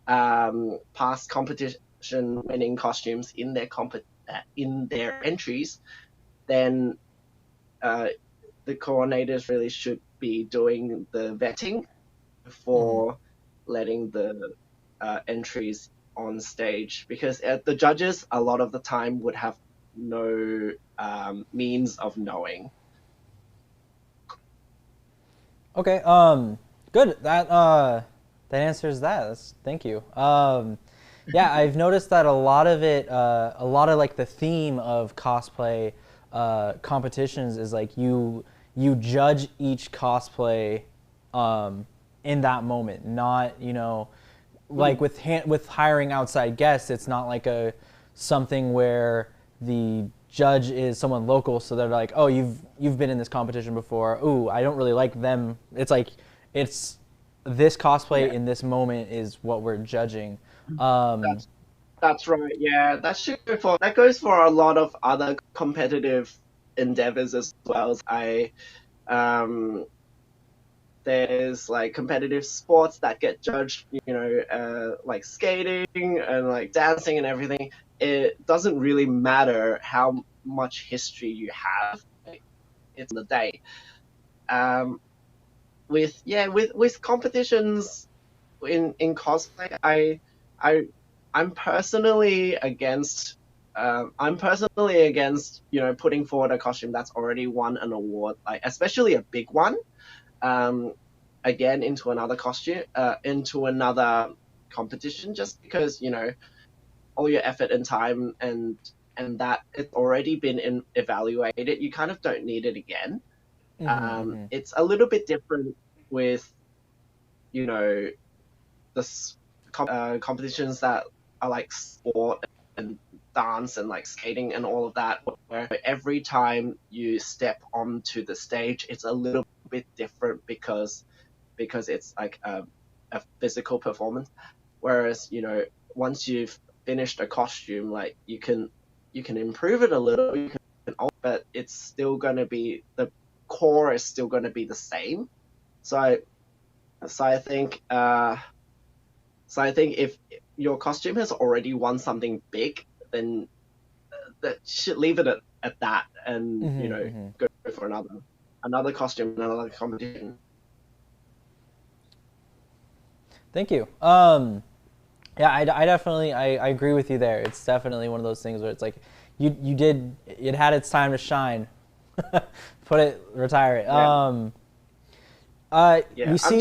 past competition winning costumes in their entries, then the coordinators really should be doing the vetting before letting the entries on stage, because the judges a lot of the time would have no means of knowing. Okay, good. That answers that. Thank you. Yeah, I've noticed that a lot of the theme of cosplay competitions is you judge each cosplay in that moment, not with hiring outside guests. It's not something where the judge is someone local, so they're like, oh, you've been in this competition before. Ooh, I don't really like them. It's it's this cosplay in this moment is what we're judging. That's right. Yeah, that goes for a lot of other competitive endeavors as well. There's competitive sports that get judged, like skating and dancing and everything. It doesn't really matter how much history you have. It's the day. With competitions in cosplay, I'm personally against putting forward a costume that's already won an award, especially a big one, again into another competition, just because all your effort and time and that it's already been evaluated. You kind of don't need it again. It's a little bit different with the competitions that are like sport and dance and skating and all of that, where every time you step onto the stage, it's a little bit different because it's a physical performance. Whereas once you've finished a costume, like you can improve it a little, but it's still gonna be, the core is still gonna be the same. So I think if your costume has already won something big, then that should leave it at that, and go for another costume, another competition. Thank you. Yeah, I definitely I agree with you there. It's definitely one of those things where it's like it had its time to shine. Retire it. Yeah. You see, I'm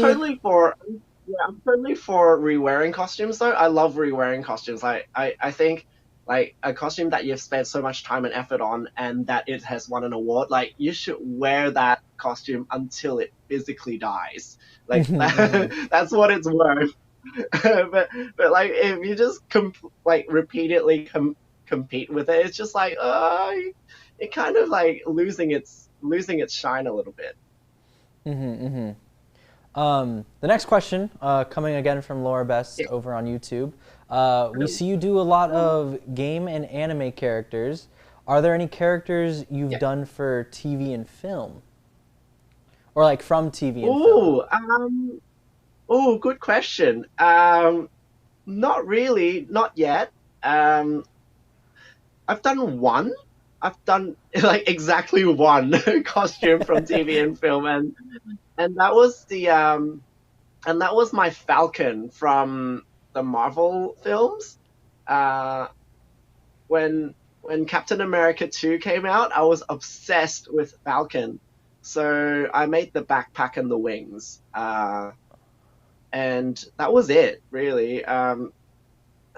totally for re-wearing costumes though. I love re-wearing costumes. I think like a costume that you've spent so much time and effort on and that it has won an award, like you should wear that costume until it physically dies. Like that's what it's worth. but like if you just repeatedly compete with it, it's just like it kind of like losing its shine a little bit. The next question, coming again from Laura Best over on YouTube. We see you do a lot of game and anime characters. Are there any characters you've done for TV and film? Or like from TV and film? Good question. Not really, not yet. I've done one. I've done like exactly one costume from TV and film, and that was my Falcon from the Marvel films. When Captain America 2 came out, I was obsessed with Falcon. So I made the backpack and the wings. And that was it, really. I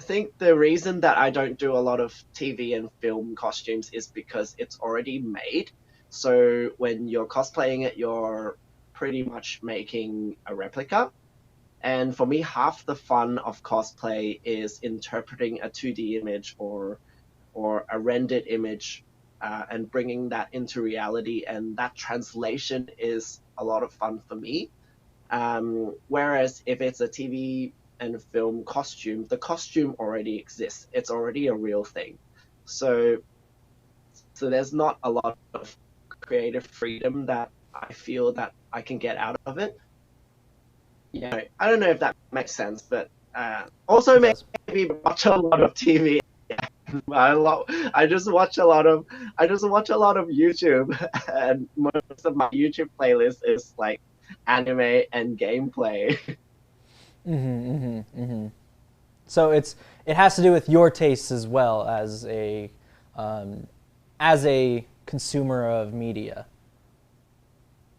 think the reason that I don't do a lot of TV and film costumes is because it's already made. So when you're cosplaying it, you're pretty much making a replica. And for me, half the fun of cosplay is interpreting a 2D image or a rendered image and bringing that into reality. And that translation is a lot of fun for me. Whereas if it's a TV and film costume, the costume already exists. It's already a real thing. So there's not a lot of creative freedom that I feel that I can get out of it. Yeah, I don't know if that makes sense, but also maybe watch a lot of TV. I just watch a lot of YouTube, and most of my YouTube playlist is like anime and gameplay. So it has to do with your tastes as well as a consumer of media.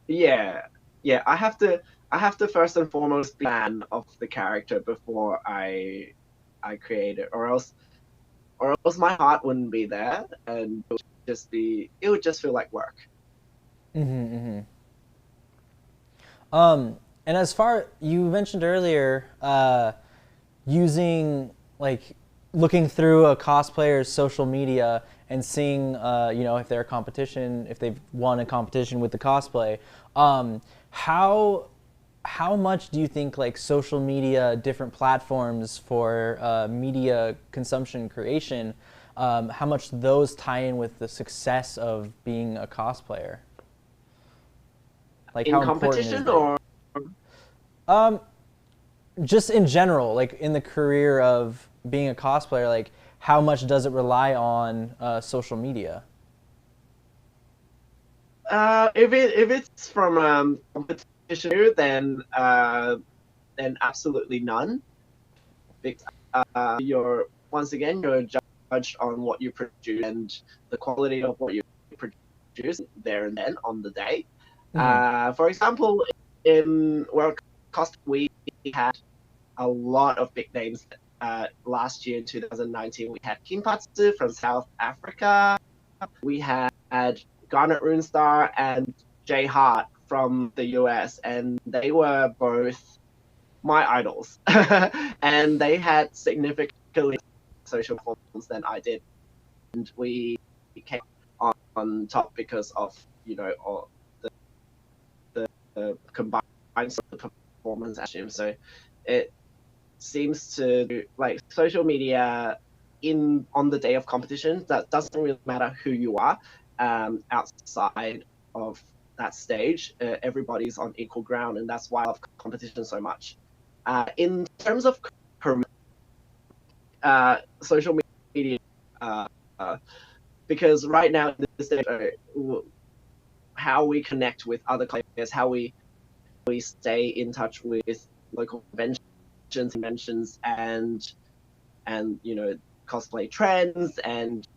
Yeah. I have to first and foremost be a fan of the character before I create it, or else my heart wouldn't be there, and it would just feel like work. And as far, you mentioned earlier, using, like, looking through a cosplayer's social media and seeing, if they're a competition, if they've won a competition with the cosplay. How much do you think, like, social media, different platforms for media consumption creation, how much those tie in with the success of being a cosplayer? Like, in how competition important is it? Just in general, like in the career of being a cosplayer, like how much does it rely on social media? If it's from competition, then absolutely none. You're judged on what you produce and the quality of what you produce there and then on the day. For example, in World Cosplay, we had a lot of big names. Last year in 2019, we had Kinpatsu from South Africa. We had Garnet Runestar and Jay Hart from the US, and they were both my idols. And they had significantly social performance than I did, and we came on top because of all the combined performance. So it seems to, like, social media on the day of competition, that doesn't really matter who you are. Outside of that stage, everybody's on equal ground, and that's why I love competition so much. In terms of social media, because right now in this stage, how we connect with other players, how we stay in touch with local conventions and cosplay trends and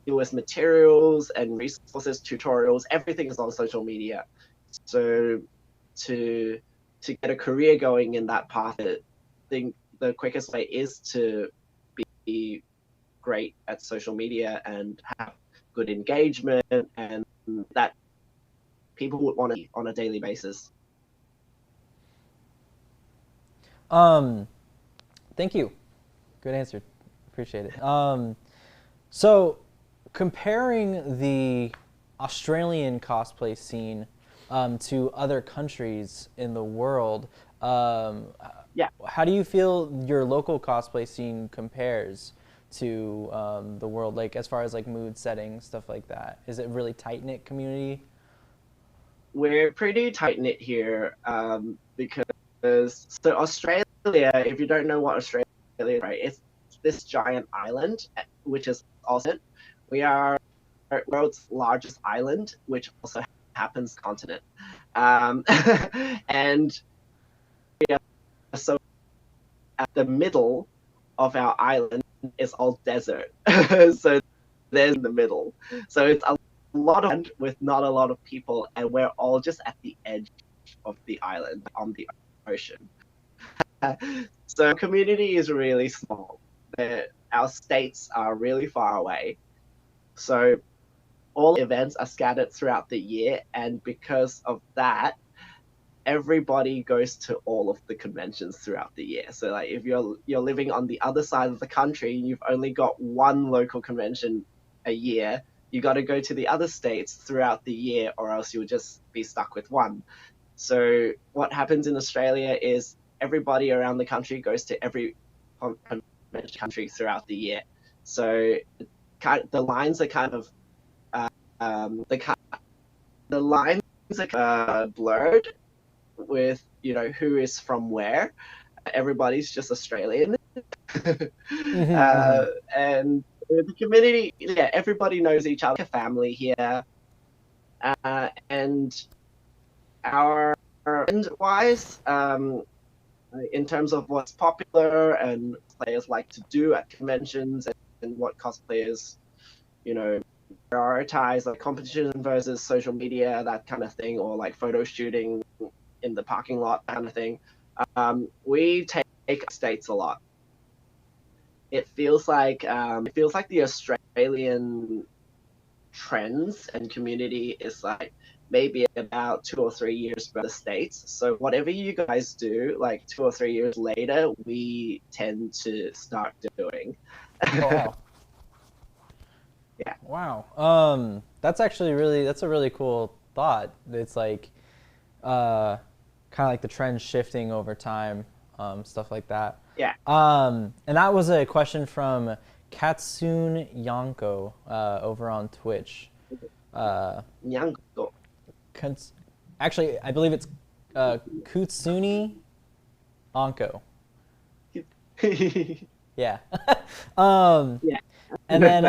newest materials and resources, tutorials, everything is on social media. So to get a career going in that path, I think the quickest way is to be great at social media and have good engagement, and that people would want to be on a daily basis. Thank you. Good answer. Appreciate it. So, comparing the Australian cosplay scene to other countries in the world, how do you feel your local cosplay scene compares to the world, like as far as like mood setting, stuff like that? Is it really tight-knit community? We're pretty tight-knit here because so Australia, if you don't know what Australia is, right, it's this giant island, which is also, we are world's largest island, which also happens continent. And we are, so at the middle of our island is all desert. So there's in the middle. So it's a lot of land with not a lot of people, and we're all just at the edge of the island on the ocean. So community is really small. Our states are really far away. So all events are scattered throughout the year, and because of that, everybody goes to all of the conventions throughout the year. So like if you're living on the other side of the country, you've only got one local convention a year. You got to go to the other states throughout the year, or else you'll just be stuck with one. So what happens in Australia is everybody around the country goes to every convention country throughout the year. So the lines are kind of the lines are blurred with who is from where. Everybody's just Australian. And the community, everybody knows each other, family here. And our end wise, in terms of what's popular and players like to do at conventions, and what cosplayers prioritize, like competition versus social media, that kind of thing, or like photo shooting in the parking lot kind of thing. We take states a lot. It feels like the Australian trends and community is like maybe about 2 or 3 years behind the States. So whatever you guys do, like 2 or 3 years later, we tend to start doing. Oh, wow. Yeah. Wow. That's actually that's a really cool thought. It's like kind of like the trend shifting over time, stuff like that. Yeah. And that was a question from Katsune Yanko over on Twitch. Yanko. Actually, I believe it's Kutsuni Anko. Yeah. Yeah. And then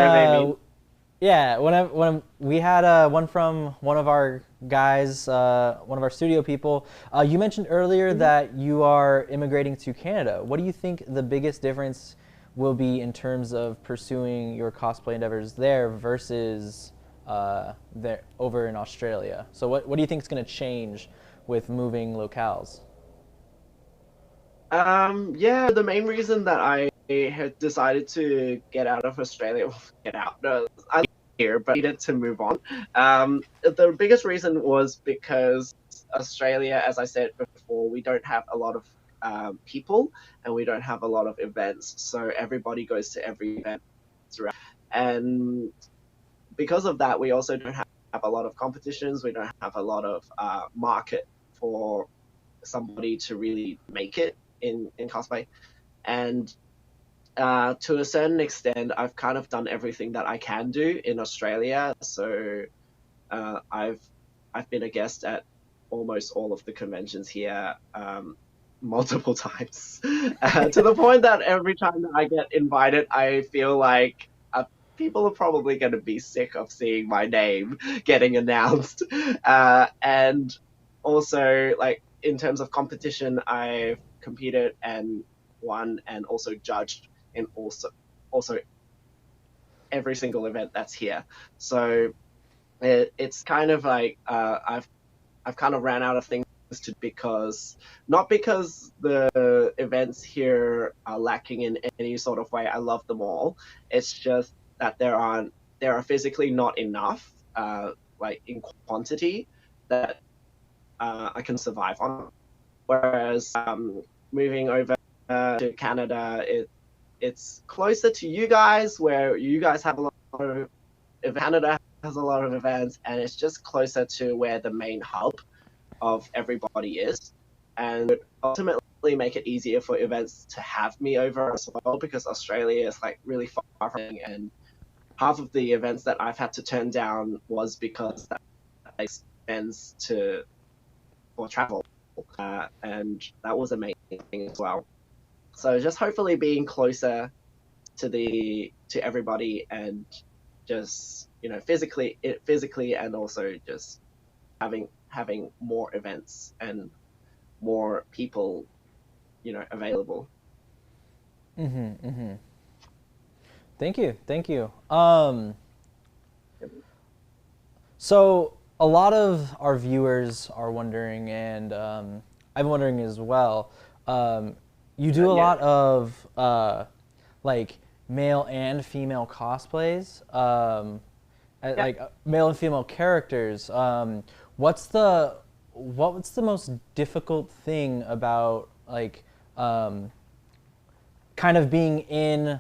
when we had one from one of our guys, one of our studio people. You mentioned earlier that you are immigrating to Canada. What do you think the biggest difference will be in terms of pursuing your cosplay endeavors there versus there over in Australia? So what do you think is going to change with moving locales? Yeah, the main reason that I had decided to get out of Australia, I here, but needed to move on. The biggest reason was because Australia, as I said before, we don't have a lot of people, and we don't have a lot of events. So everybody goes to every event throughout. And because of that, we also don't have a lot of competitions. We don't have a lot of market for somebody to really make it in cosplay. And to a certain extent, I've kind of done everything that I can do in Australia. So I've been a guest at almost all of the conventions here multiple times, to the point that every time that I get invited, I feel like people are probably going to be sick of seeing my name getting announced. And also, like, in terms of competition, I've competed and won and also judged in also every single event that's here. So it's kind of like I've kind of ran out of things to, because not because the events here are lacking in any sort of way. I love them all. It's just that there are physically not enough, like in quantity, that I can survive on. Whereas moving over to Canada, it's closer to you guys, where you guys have a lot of Canada has a lot of events, and it's just closer to where the main hub of everybody is, and ultimately make it easier for events to have me over as well, because Australia is like really far from me, and half of the events that I've had to turn down was because that expense for travel, and that was amazing as well. So just hopefully being closer to everybody, and just, you know, physically and also just having more events and more people, you know, available. Thank you. So a lot of our viewers are wondering, and I'm wondering as well. You do a lot of like male and female cosplays, like male and female characters. What's the most difficult thing about, like, kind of being in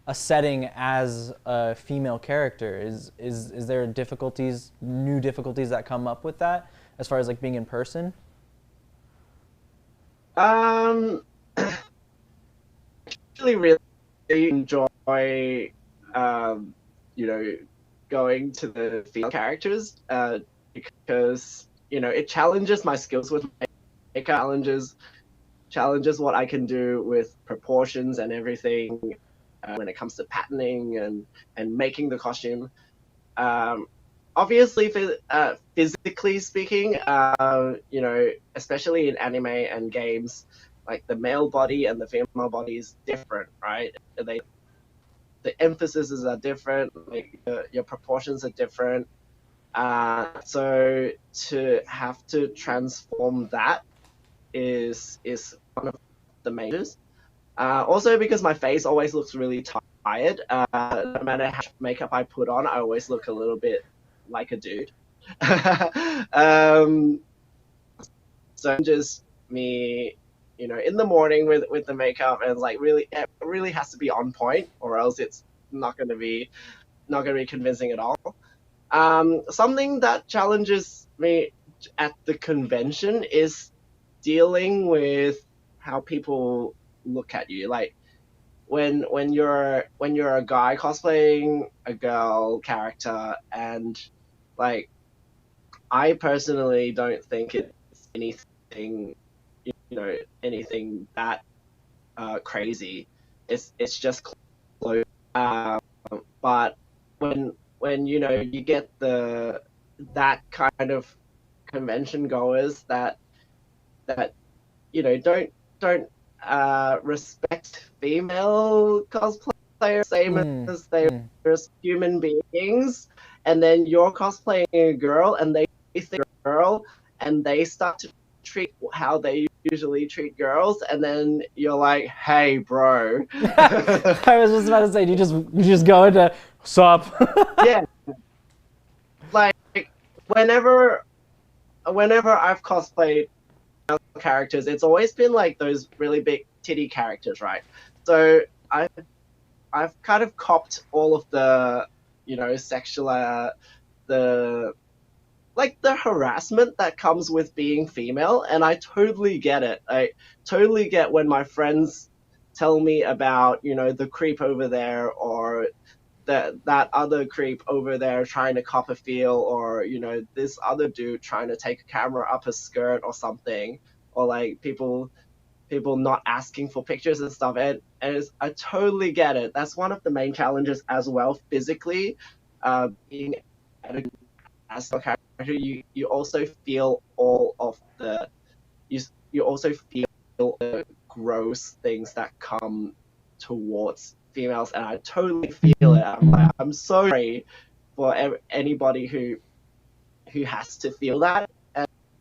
a setting as a female character? Is there new difficulties that come up with that, as far as like being in person? Really enjoy you know, going to the female characters, because, you know, it challenges my skills with makeup, challenges what I can do with proportions and everything, when it comes to patterning and making the costume. Obviously, physically speaking, you know, especially in anime and games, like the male body and the female body is different, right? The emphases are different, like your proportions are different. So to have to transform that is one of the majors. Also because my face always looks really tired. No matter how much makeup I put on, I always look a little bit like a dude. So just me, you know, in the morning with the makeup, and like it really has to be on point, or else it's not gonna be convincing at all. Something that challenges me at the convention is dealing with how people look at you. Like when you're a guy cosplaying a girl character, and like I personally don't think it's anything, you know, anything that crazy. It's just clothes. But when you know, you get that kind of convention goers that you know don't respect female cosplayers same as they're just human beings, and then you're cosplaying a girl and they think girl, and they start to treat how they usually treat girls, and then you're like, hey bro. I was just about to say, you just go into sup. Yeah, like whenever I've cosplayed characters, it's always been like those really big titty characters, right? So I've kind of copped all of the, you know, sexual the harassment that comes with being female, and I totally get it. I totally get when my friends tell me about, you know, the creep over there, or that other creep over there trying to cop a feel, or, you know, this other dude trying to take a camera up his skirt or something, or like people not asking for pictures and stuff. And I totally get it. That's one of the main challenges as well, physically. Being as a character, you also feel all of the you also feel the gross things that come towards females, and I totally feel it. I'm sorry for anybody who has to feel that,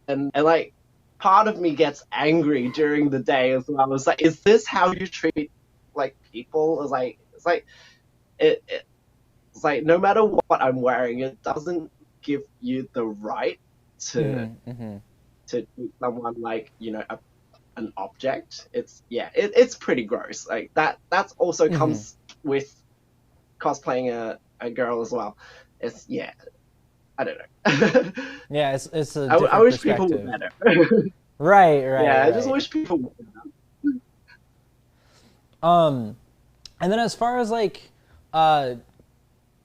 and like part of me gets angry during the day as well. I was like, is this how you treat like people? It's like it's like no matter what I'm wearing, it doesn't give you the right to to treat someone like, you know, an object. It's pretty gross. Like that's also comes with cosplaying a girl as well. It's I don't know. Yeah, it's a different I wish people were perspective. better. Right. Yeah, I just wish people were better. And then as far as like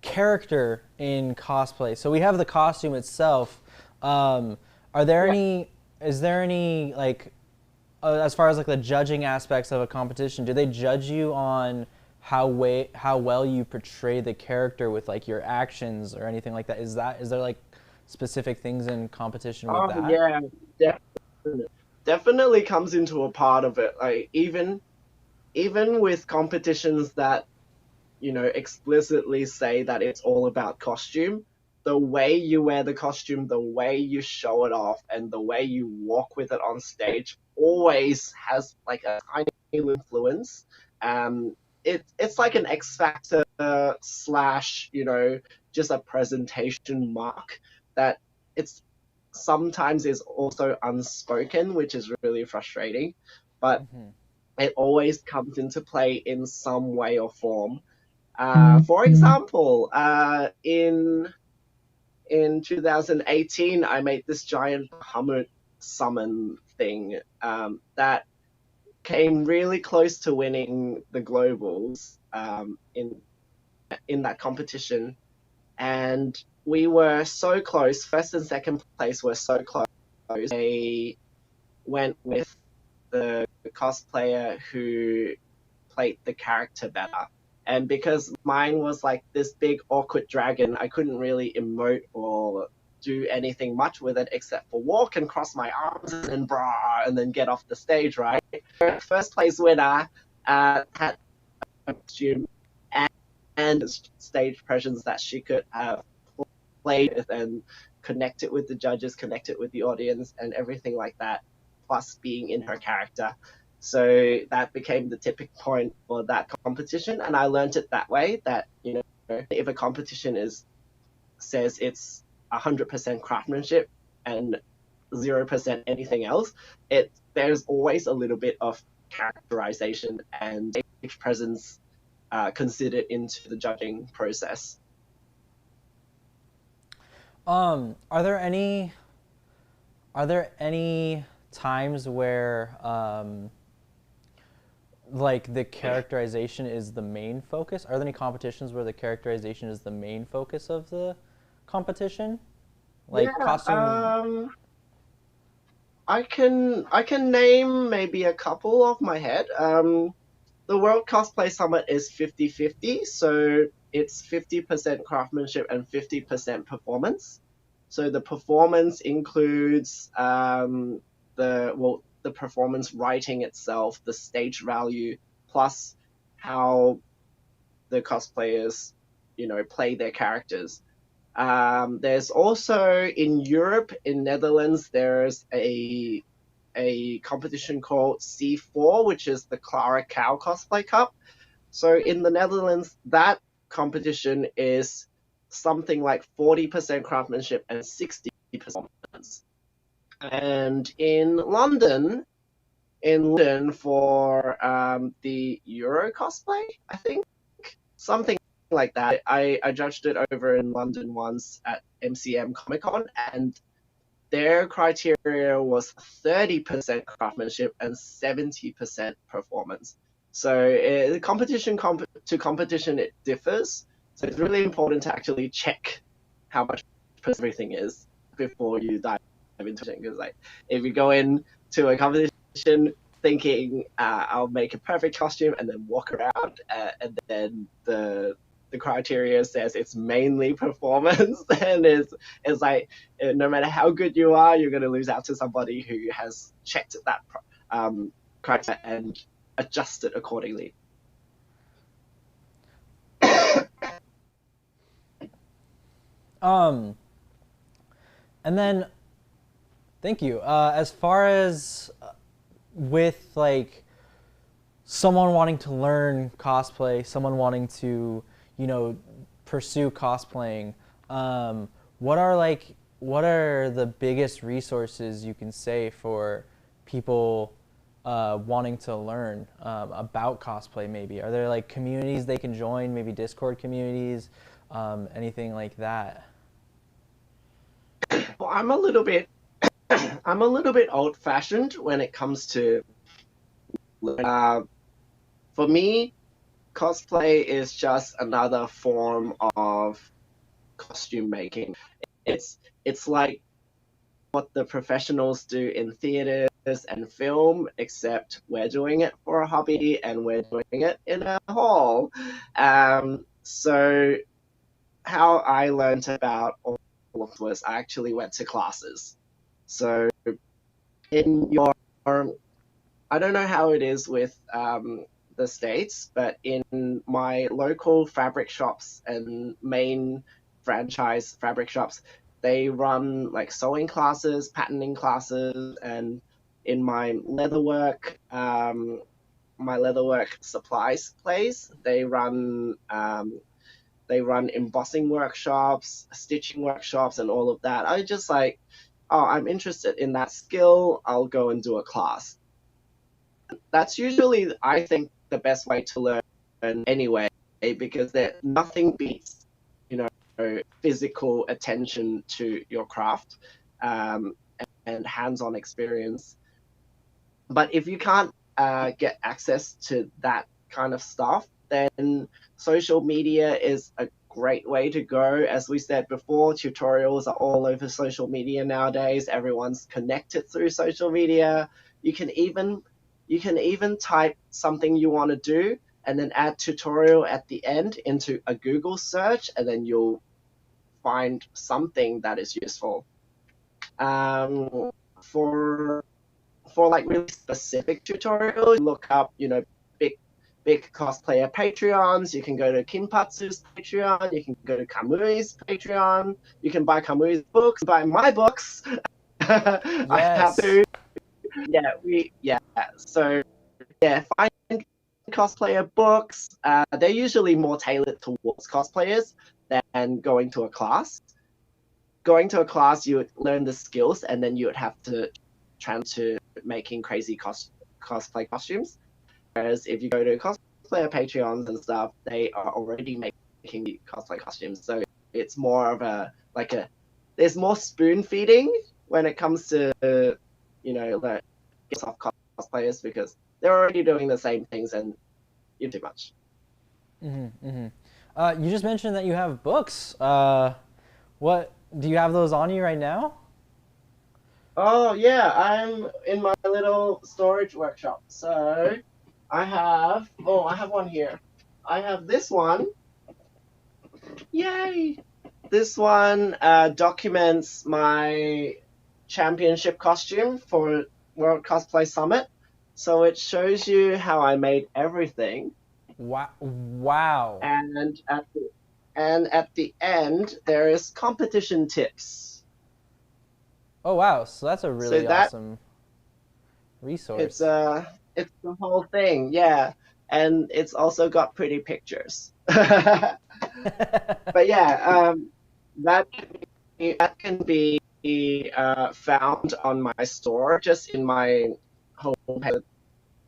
character in cosplay, so we have the costume itself. Are there any? Is there any like, as far as like the judging aspects of a competition? Do they judge you on how well you portray the character with like your actions or anything like that? Is there like specific things in competition with that? Yeah, definitely comes into a part of it. Like even with competitions that, you know, explicitly say that it's all about costume, the way you wear the costume, the way you show it off, and the way you walk with it on stage always has like a tiny influence. It's like an X factor slash, you know, just a presentation mark that it's sometimes is also unspoken, which is really frustrating, but it always comes into play in some way or form. For example, in 2018, I made this giant Bahamut summon thing that came really close to winning the globals in that competition, and we were so close. First and second place were so close. They went with the cosplayer who played the character better. And because mine was like this big awkward dragon, I couldn't really emote or do anything much with it except for walk and cross my arms and brah, and then get off the stage, right? First place winner had a costume and stage presence that she could have played with and connected with the judges, connected with the audience, and everything like that, plus being in her character. So that became the tipping point for that competition, and I learned it that way. That, you know, if a competition says it's 100% craftsmanship and 0% anything else, there's always a little bit of characterization and stage presence considered into the judging process. Are there any times where like the characterization is the main focus? Are there any competitions where the characterization is the main focus of the competition? Like costume. I can name maybe a couple off my head. The World Cosplay Summit is 50-50, so it's 50% craftsmanship and 50% performance. So the performance includes the performance writing itself, the stage value, plus how the cosplayers, you know, play their characters. There's also in Europe, in Netherlands, there's a competition called C4, which is the Clara Cow Cosplay Cup. So in the Netherlands, that competition is something like 40% craftsmanship and 60% performance. And in London for the Euro cosplay, I think, something like that. I judged it over in London once at MCM Comic Con, and their criteria was 30% craftsmanship and 70% performance. So competition to competition, it differs. So it's really important to actually check how much everything is before you dive into it. Because like if you go into a competition thinking I'll make a perfect costume and then walk around and then the criteria says it's mainly performance, then it's like no matter how good you are, you're going to lose out to somebody who has checked that criteria and adjusted accordingly. And then, thank you. As far as with like someone wanting to learn cosplay, someone wanting to, you know, pursue cosplaying, what are the biggest resources you can say for people wanting to learn about cosplay? Maybe are there like communities they can join, maybe Discord communities, anything like that? Well, I'm a little bit old-fashioned when it comes to for me, cosplay is just another form of costume making. It's like what the professionals do in theaters and film, except we're doing it for a hobby and we're doing it in a hall. So how I learned about all of this was I actually went to classes. So in your, I don't know how it is with the States, but in my local fabric shops and main franchise fabric shops, they run like sewing classes, patterning classes, and in my leatherwork supplies place, they run embossing workshops, stitching workshops, and all of that. I just like, oh, I'm interested in that skill, I'll go and do a class. That's usually, I think, the best way to learn anyway, because nothing beats, you know, physical attention to your craft and hands-on experience. But if you can't get access to that kind of stuff, then social media is a great way to go. As we said before, tutorials are all over social media nowadays. Everyone's connected through social media. You can even type something you want to do and then add tutorial at the end into a Google search, and then you'll find something that is useful. For like really specific tutorials, look up, you know, big cosplayer Patreons. You can go to Kinpatsu's Patreon. You can go to Kamui's Patreon. You can buy Kamui's books, buy my books. Yes. I have to. So find cosplayer books. They're usually more tailored towards cosplayers than going to a class. Going to a class, you would learn the skills, and then you would have to transfer making crazy cosplay costumes. Whereas if you go to cosplayer Patreons and stuff, they are already making cosplay costumes. So it's more of there's more spoon feeding when it comes to, you know, like soft cosplayers, because they're already doing the same things and you do much. Mm-hmm, mm-hmm. You just mentioned that you have books. What do you have those on you right now? Oh yeah, I'm in my little storage workshop. So I have one here. I have this one. Yay! This one documents my championship costume for World Cosplay Summit. So it shows you how I made everything. Wow. And at the end, there is competition tips. Oh wow, so that's a really awesome resource. It's the whole thing, yeah. And it's also got pretty pictures. But yeah, that can be found on my store, just in my homepage.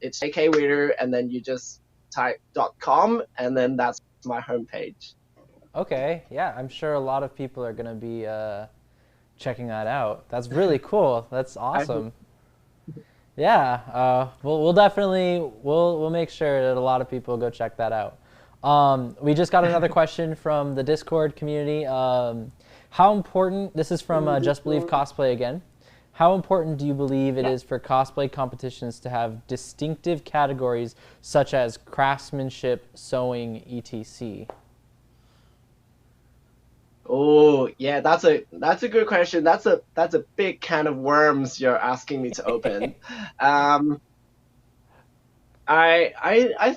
It's JK Wirru, and then you just type .com, and then that's my homepage. Okay, yeah, I'm sure a lot of people are gonna be checking that out. That's really cool. That's awesome. Yeah, we'll definitely we'll make sure that a lot of people go check that out. We just got another question from the Discord community. How important? This is from Just Believe Cosplay again. How important do you believe it is for cosplay competitions to have distinctive categories such as craftsmanship, sewing, etc.? Oh, yeah, that's a good question. That's a big can of worms you're asking me to open. I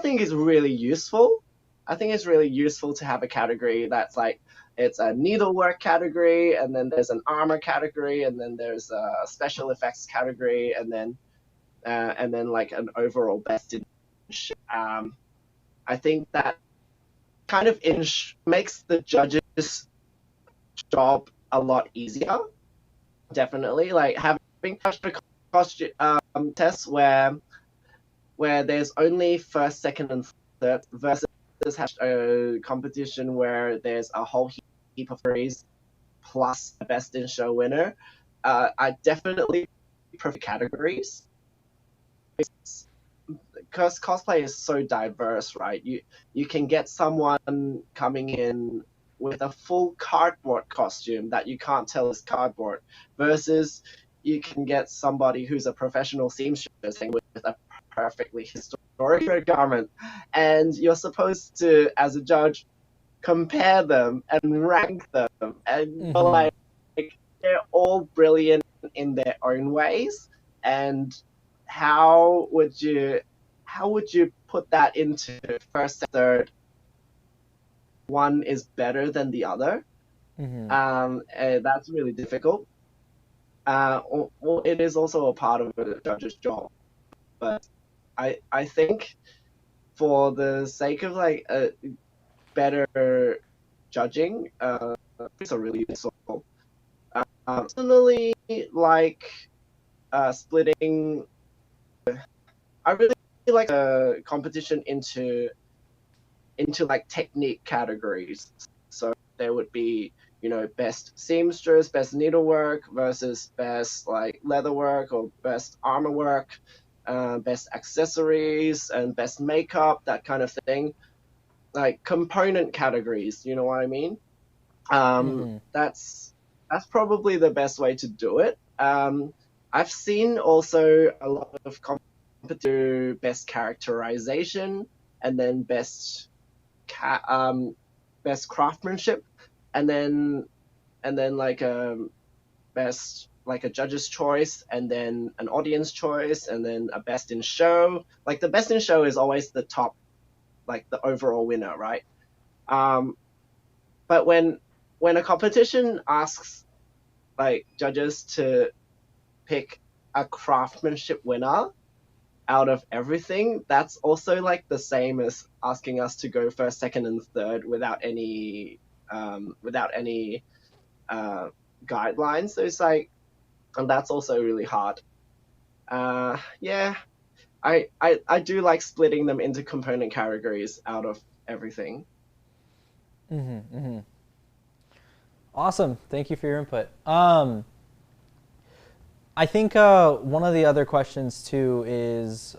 think it's really useful. I think it's really useful to have a category that's like it's a needlework category, and then there's an armor category, and then there's a special effects category, and then like an overall best in. I think that kind of makes the judges' job a lot easier. Definitely, like having costume tests where there's only first, second, and third versus a competition where there's a whole heap of categories plus a best in show winner. I definitely prefer categories because cosplay is so diverse, right? You can get someone coming in with a full cardboard costume that you can't tell is cardboard versus you can get somebody who's a professional seamstress with a perfectly historic garment, and you're supposed to, as a judge, compare them and rank them, and you're like they're all brilliant in their own ways. And how would you put that into first and third? One is better than the other. That's really difficult. Well, it is also a part of a judge's job, but I think for the sake of like a better judging, it's really useful. Personally, like splitting, I really like a competition into like technique categories. So there would be, best seamstress, best needlework versus best like leatherwork or best armor work, best accessories and best makeup, that kind of thing. Like component categories, you know what I mean? That's probably the best way to do it. I've seen also a lot of competition best characterization and then best craftsmanship, and then like best like a judge's choice, and then an audience choice, and then a best in show. Like the best in show is always the top, like the overall winner, right? But when a competition asks like judges to pick a craftsmanship winner out of everything, that's also like the same as asking us to go first, second, and third without any guidelines. So it's like, and that's also really hard. Yeah, I do like splitting them into component categories out of everything. Awesome. Thank you for your input. I think one of the other questions too is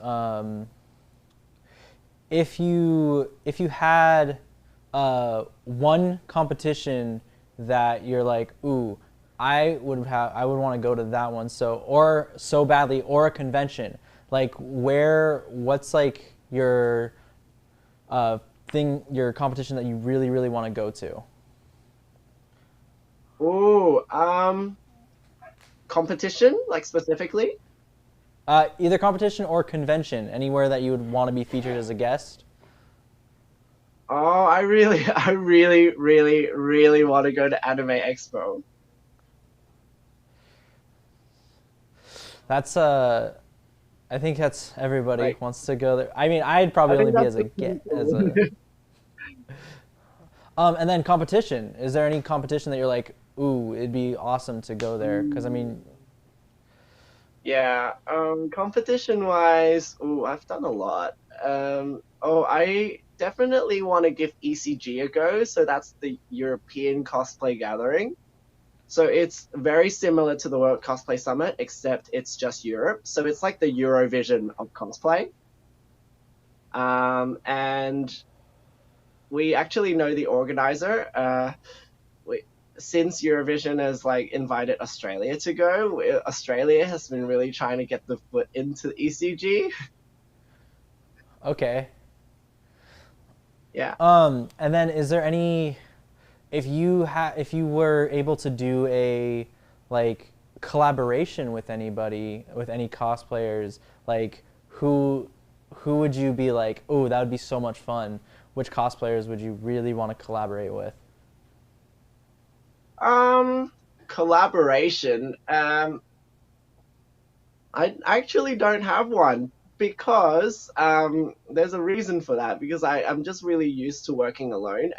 if you had one competition that you're like, ooh, I would want to go to that one so badly, or a convention. Like what's like your your competition that you really, really want to go to? Ooh, competition, like specifically? Either competition or convention, anywhere that you would want to be featured as a guest. Oh, I really, really want to go to Anime Expo. That's I think that's everybody wants to go there. I mean, I'd probably only be as a and then competition. Is there any competition that you're like, ooh, it'd be awesome to go there? Because I mean, yeah, competition wise, ooh, I've done a lot. I definitely want to give ECG a go. So that's the European Cosplay Gathering. So it's very similar to the World Cosplay Summit, except it's just Europe. So it's like the Eurovision of cosplay. And we actually know the organizer. Since Eurovision has like invited Australia to go, Australia has been really trying to get the foot into ECG. Okay. Yeah. And then is there any, if you were able to do a like collaboration with anybody, with any cosplayers, like who would you be like, oh, that would be so much fun? Which cosplayers would you really want to collaborate with? Collaboration. I actually don't have one because there's a reason for that. Because I'm just really used to working alone,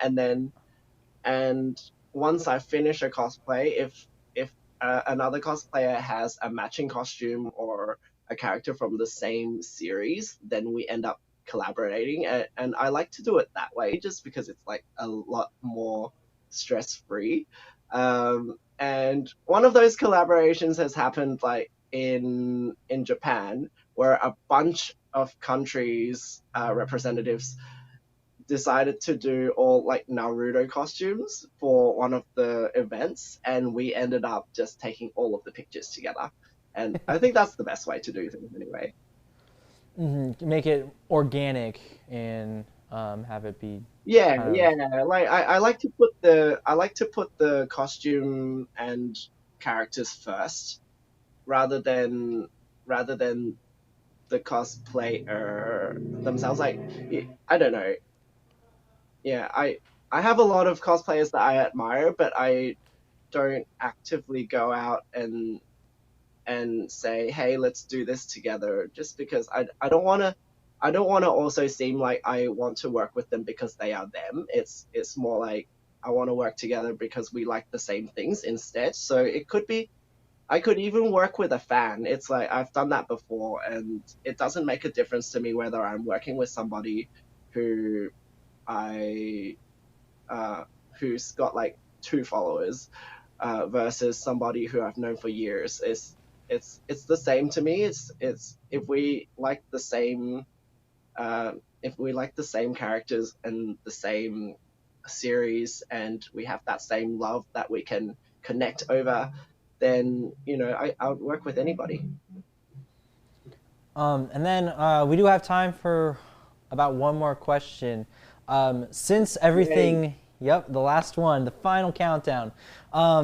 and once I finish a cosplay, if another cosplayer has a matching costume or a character from the same series, then we end up collaborating, and I like to do it that way just because it's like a lot more stress free. And one of those collaborations has happened like in Japan, where a bunch of countries representatives decided to do all like Naruto costumes for one of the events, and we ended up just taking all of the pictures together. And I think that's the best way to do things anyway. Make it organic and have it be. Yeah, yeah. Like I like to put the costume and characters first, rather than the cosplayer themselves. Like I don't know. Yeah, I have a lot of cosplayers that I admire, but I don't actively go out and say, hey, let's do this together, just because I don't want to also seem like I want to work with them because they are them. It's more like I want to work together because we like the same things instead. So it could be, I could even work with a fan. It's like I've done that before, and it doesn't make a difference to me whether I'm working with somebody who who's got like 2 followers versus somebody who I've known for years. It's the same to me. It's if we like the same characters and the same series, and we have that same love that we can connect over, then I would work with anybody. And then we do have time for about one more question. Since everything, yep, the last one, the final countdown.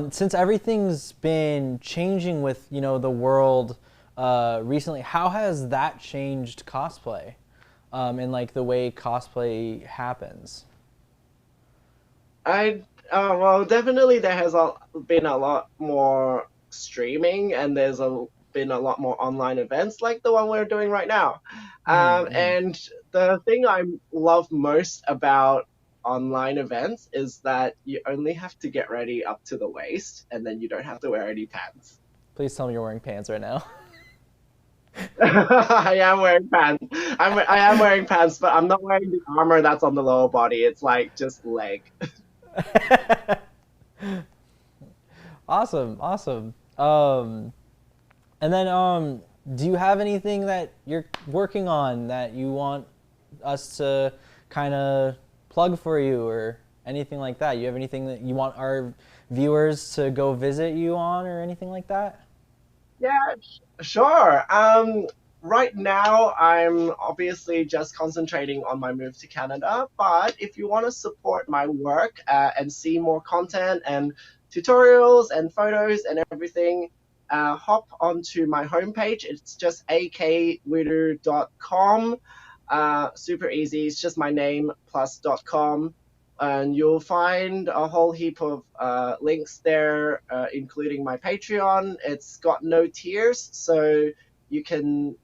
Since everything's been changing with the world recently, how has that changed cosplay, and like the way cosplay happens? Well, definitely there has been a lot more streaming, and there's been a lot more online events like the one we're doing right now. And the thing I love most about online events is that you only have to get ready up to the waist, and then you don't have to wear any pants. Please tell me you're wearing pants right now. I am wearing pants. I am wearing pants, but I'm not wearing the armor that's on the lower body. It's like just leg. Awesome. And then do you have anything that you're working on that you want us to kind of plug for you, or anything like that? You have anything that you want our viewers to go visit you on, or anything like that? Yeah, sure. Right now, I'm obviously just concentrating on my move to Canada, but if you want to support my work and see more content and tutorials and photos and everything, hop onto my homepage. It's just akwirru.com. Super easy. It's just my name plus .com. And you'll find a whole heap of links there, including my Patreon. It's got no tiers, so you can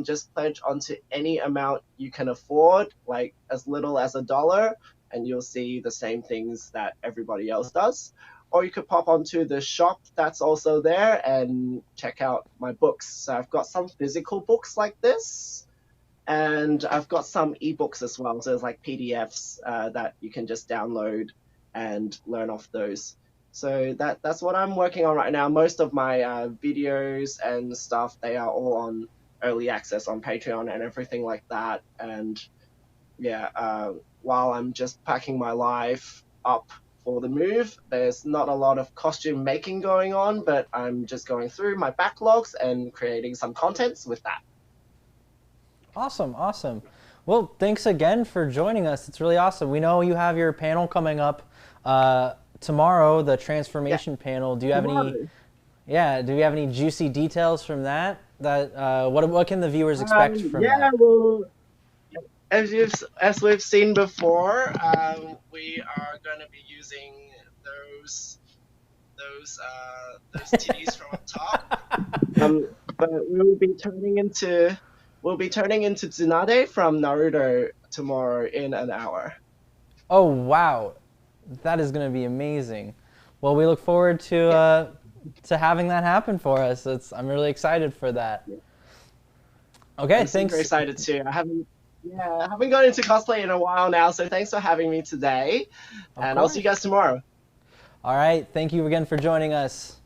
just pledge onto any amount you can afford, like as little as $1, and you'll see the same things that everybody else does. Or you could pop onto the shop that's also there and check out my books. So I've got some physical books like this, and I've got some ebooks as well. So there's like PDFs that you can just download and learn off those. So that's what I'm working on right now. Most of my videos and stuff, they are all on early access on Patreon and everything like that. And yeah, while I'm just packing my life up for the move, there's not a lot of costume making going on, but I'm just going through my backlogs and creating some contents with that. Awesome, awesome. Well, thanks again for joining us. It's really awesome. We know you have your panel coming up tomorrow, the transformation panel. Do you have any? Yeah. Do you have any juicy details from that? What can the viewers expect from that? Well, as we've seen before, we are going to be using those titties from up top. But we'll be turning into Tsunade from Naruto tomorrow in an hour. Oh wow, that is going to be amazing. Well, we look forward to having that happen for us. I'm really excited for that. Okay, I'm thanks. super excited too. I haven't gone into cosplay in a while now, so thanks for having me today. And I'll see you guys tomorrow. All right, thank you again for joining us.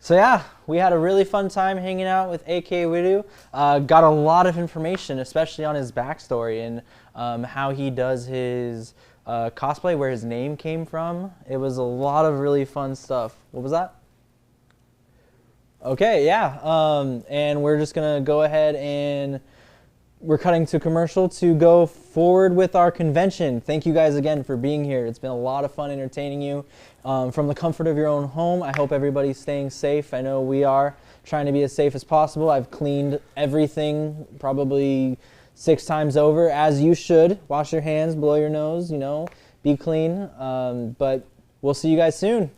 So yeah, we had a really fun time hanging out with A.K. Wirru. Got a lot of information, especially on his backstory and how he does his cosplay, where his name came from. It was a lot of really fun stuff. What was that? Okay, yeah, and we're just gonna go ahead and we're cutting to commercial to go forward with our convention. Thank you guys again for being here. It's been a lot of fun entertaining you from the comfort of your own home. I hope everybody's staying safe. I know we are trying to be as safe as possible. I've cleaned everything probably 6 times over, as you should. Wash your hands, blow your nose, you know, be clean. But we'll see you guys soon.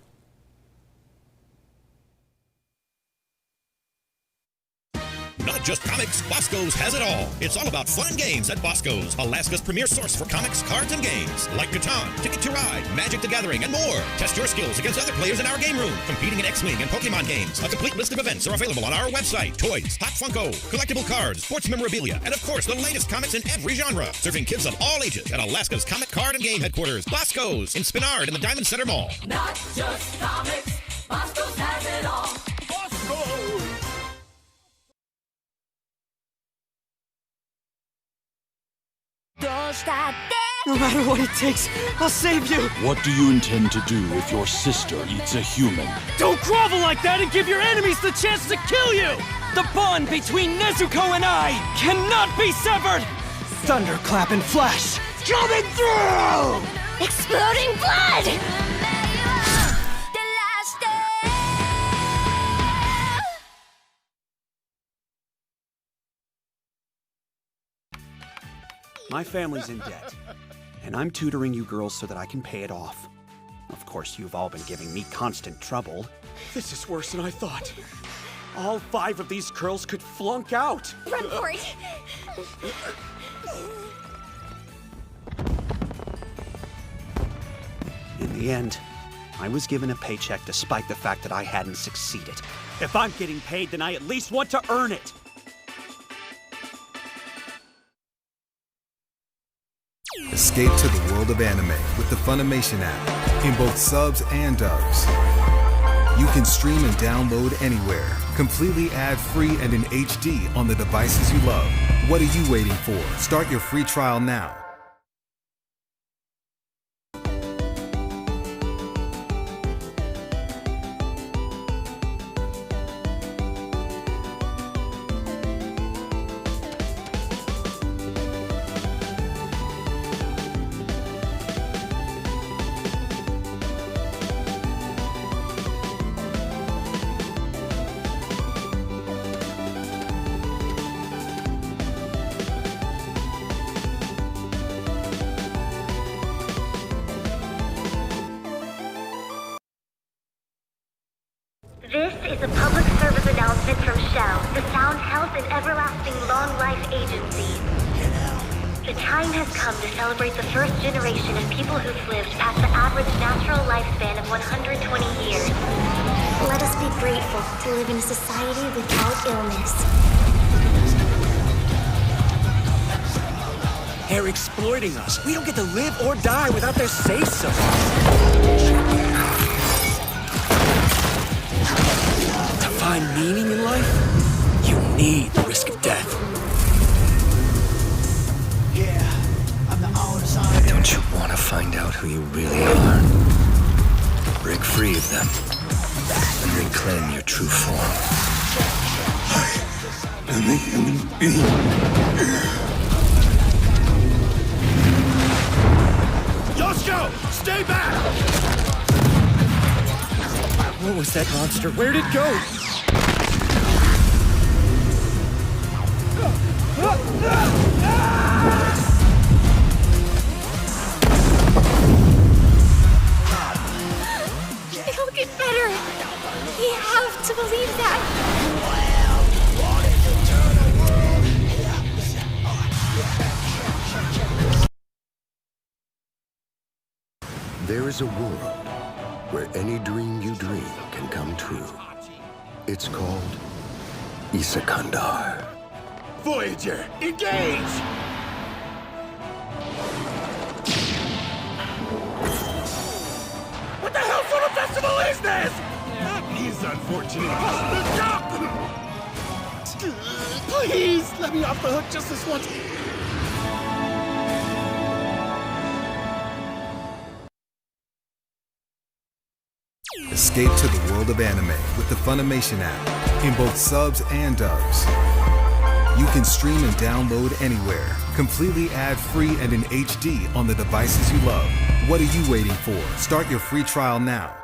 Not just comics, Bosco's has it all. It's all about fun games at Bosco's, Alaska's premier source for comics, cards, and games. Like Catan, Ticket to Ride, Magic the Gathering, and more. Test your skills against other players in our game room, competing in X-Wing and Pokemon games. A complete list of events are available on our website. Toys, Hot Funko, collectible cards, sports memorabilia, and of course, the latest comics in every genre. Serving kids of all ages at Alaska's comic, card, and game headquarters, Bosco's, in Spinard in the Diamond Center Mall. Not just comics, Bosco's has it all. Bosco! No matter what it takes, I'll save you! What do you intend to do if your sister eats a human? Don't grovel like that and give your enemies the chance to kill you! The bond between Nezuko and I cannot be severed! Thunderclap and flash, coming through! Exploding blood! My family's in debt, and I'm tutoring you girls so that I can pay it off. Of course, you've all been giving me constant trouble. This is worse than I thought. All 5 of these girls could flunk out. Run for it! In the end, I was given a paycheck despite the fact that I hadn't succeeded. If I'm getting paid, then I at least want to earn it. Escape to the world of anime with the Funimation app in both subs and dubs. You can stream and download anywhere, completely ad-free and in HD on the devices you love. What are you waiting for? Start your free trial now. This is a public service announcement from Shell, the Sound Health and Everlasting Long Life Agency. The time has come to celebrate the first generation of people who've lived past the average natural lifespan of 120 years. Let us be grateful to live in a society without illness. They're exploiting us. We don't get to live or die without their say-so. To find meaning in life, you need the risk of death. Don't you want to find out who you really are? Break free of them and reclaim your true form. I'm a human being. Yoshiko! Stay back! What was that monster? Where'd it go? It'll get better. We have to believe that. There is a world where any dream you dream can come true. It's called Isakandar. Voyager, engage! What the hell sort of festival is this? That is unfortunate. Please, let me off the hook just this once. Escape to the world of anime with the Funimation app in both subs and dubs. You can stream and download anywhere, completely ad-free and in HD on the devices you love. What are you waiting for? Start your free trial now.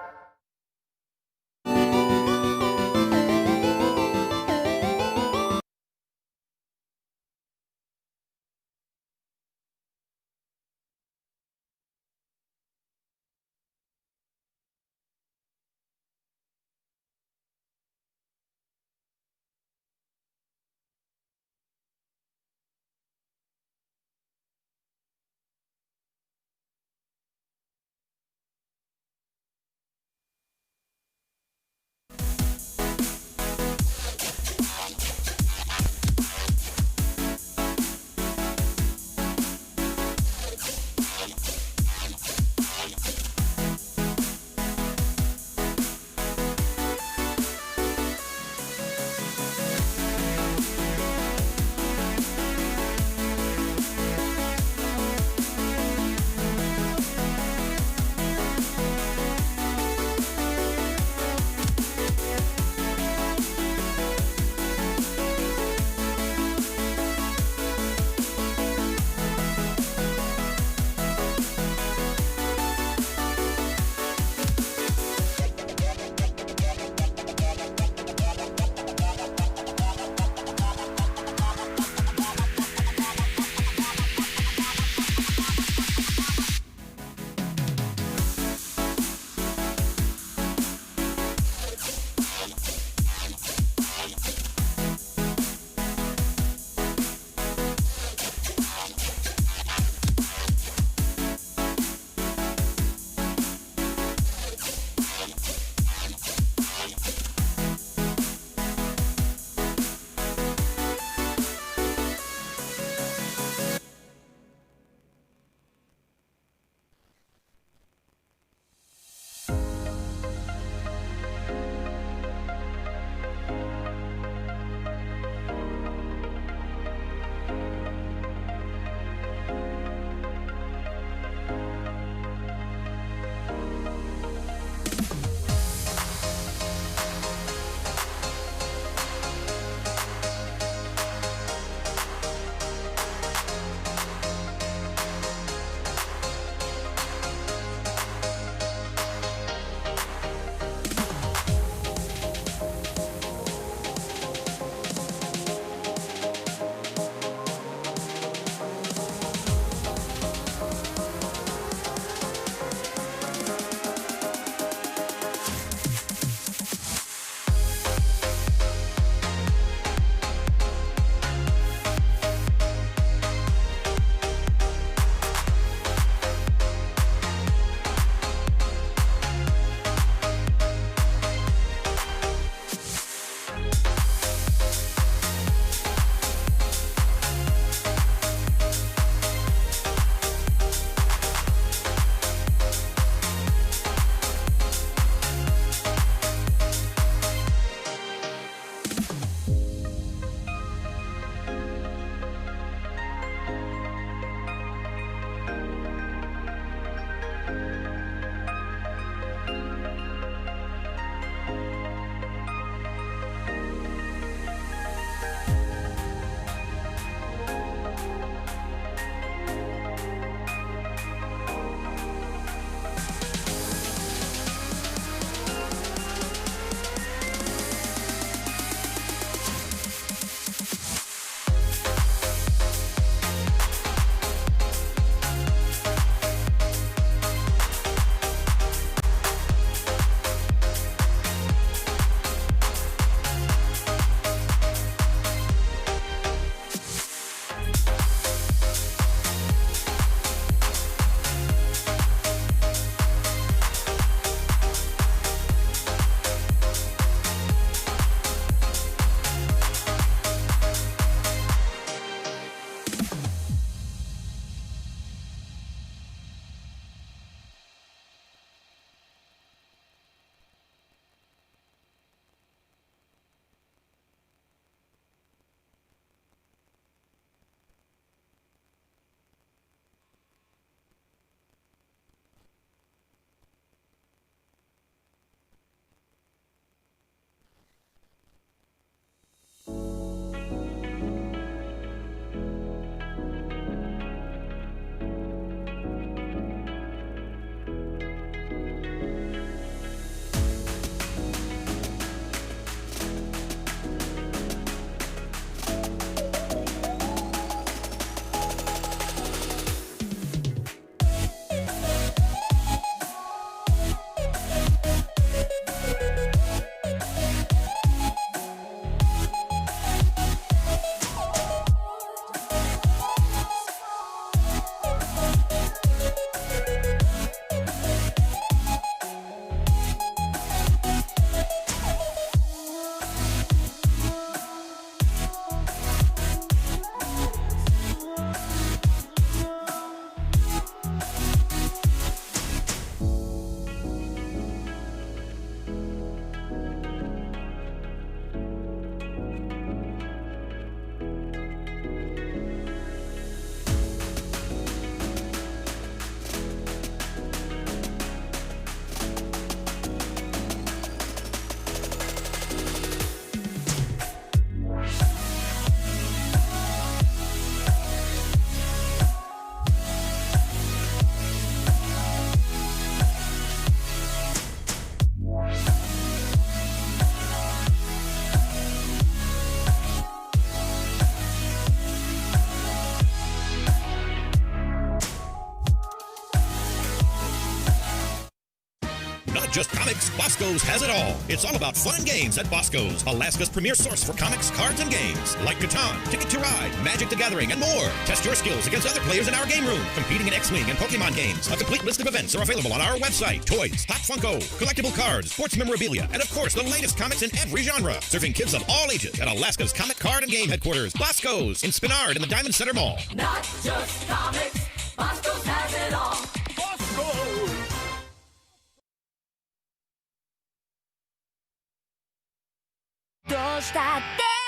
comics, Bosco's has it all. It's all about fun and games at Bosco's, Alaska's premier source for comics, cards, and games. Like Catan, Ticket to Ride, Magic the Gathering, and more. Test your skills against other players in our game room, competing in X-Wing and Pokemon games. A complete list of events are available on our website. Toys, Hot Funko, collectible cards, sports memorabilia, and of course, the latest comics in every genre. Serving kids of all ages at Alaska's comic, card, and game headquarters, Bosco's, in Spinard in the Diamond Center Mall. Not just comics, Bosco's has it all.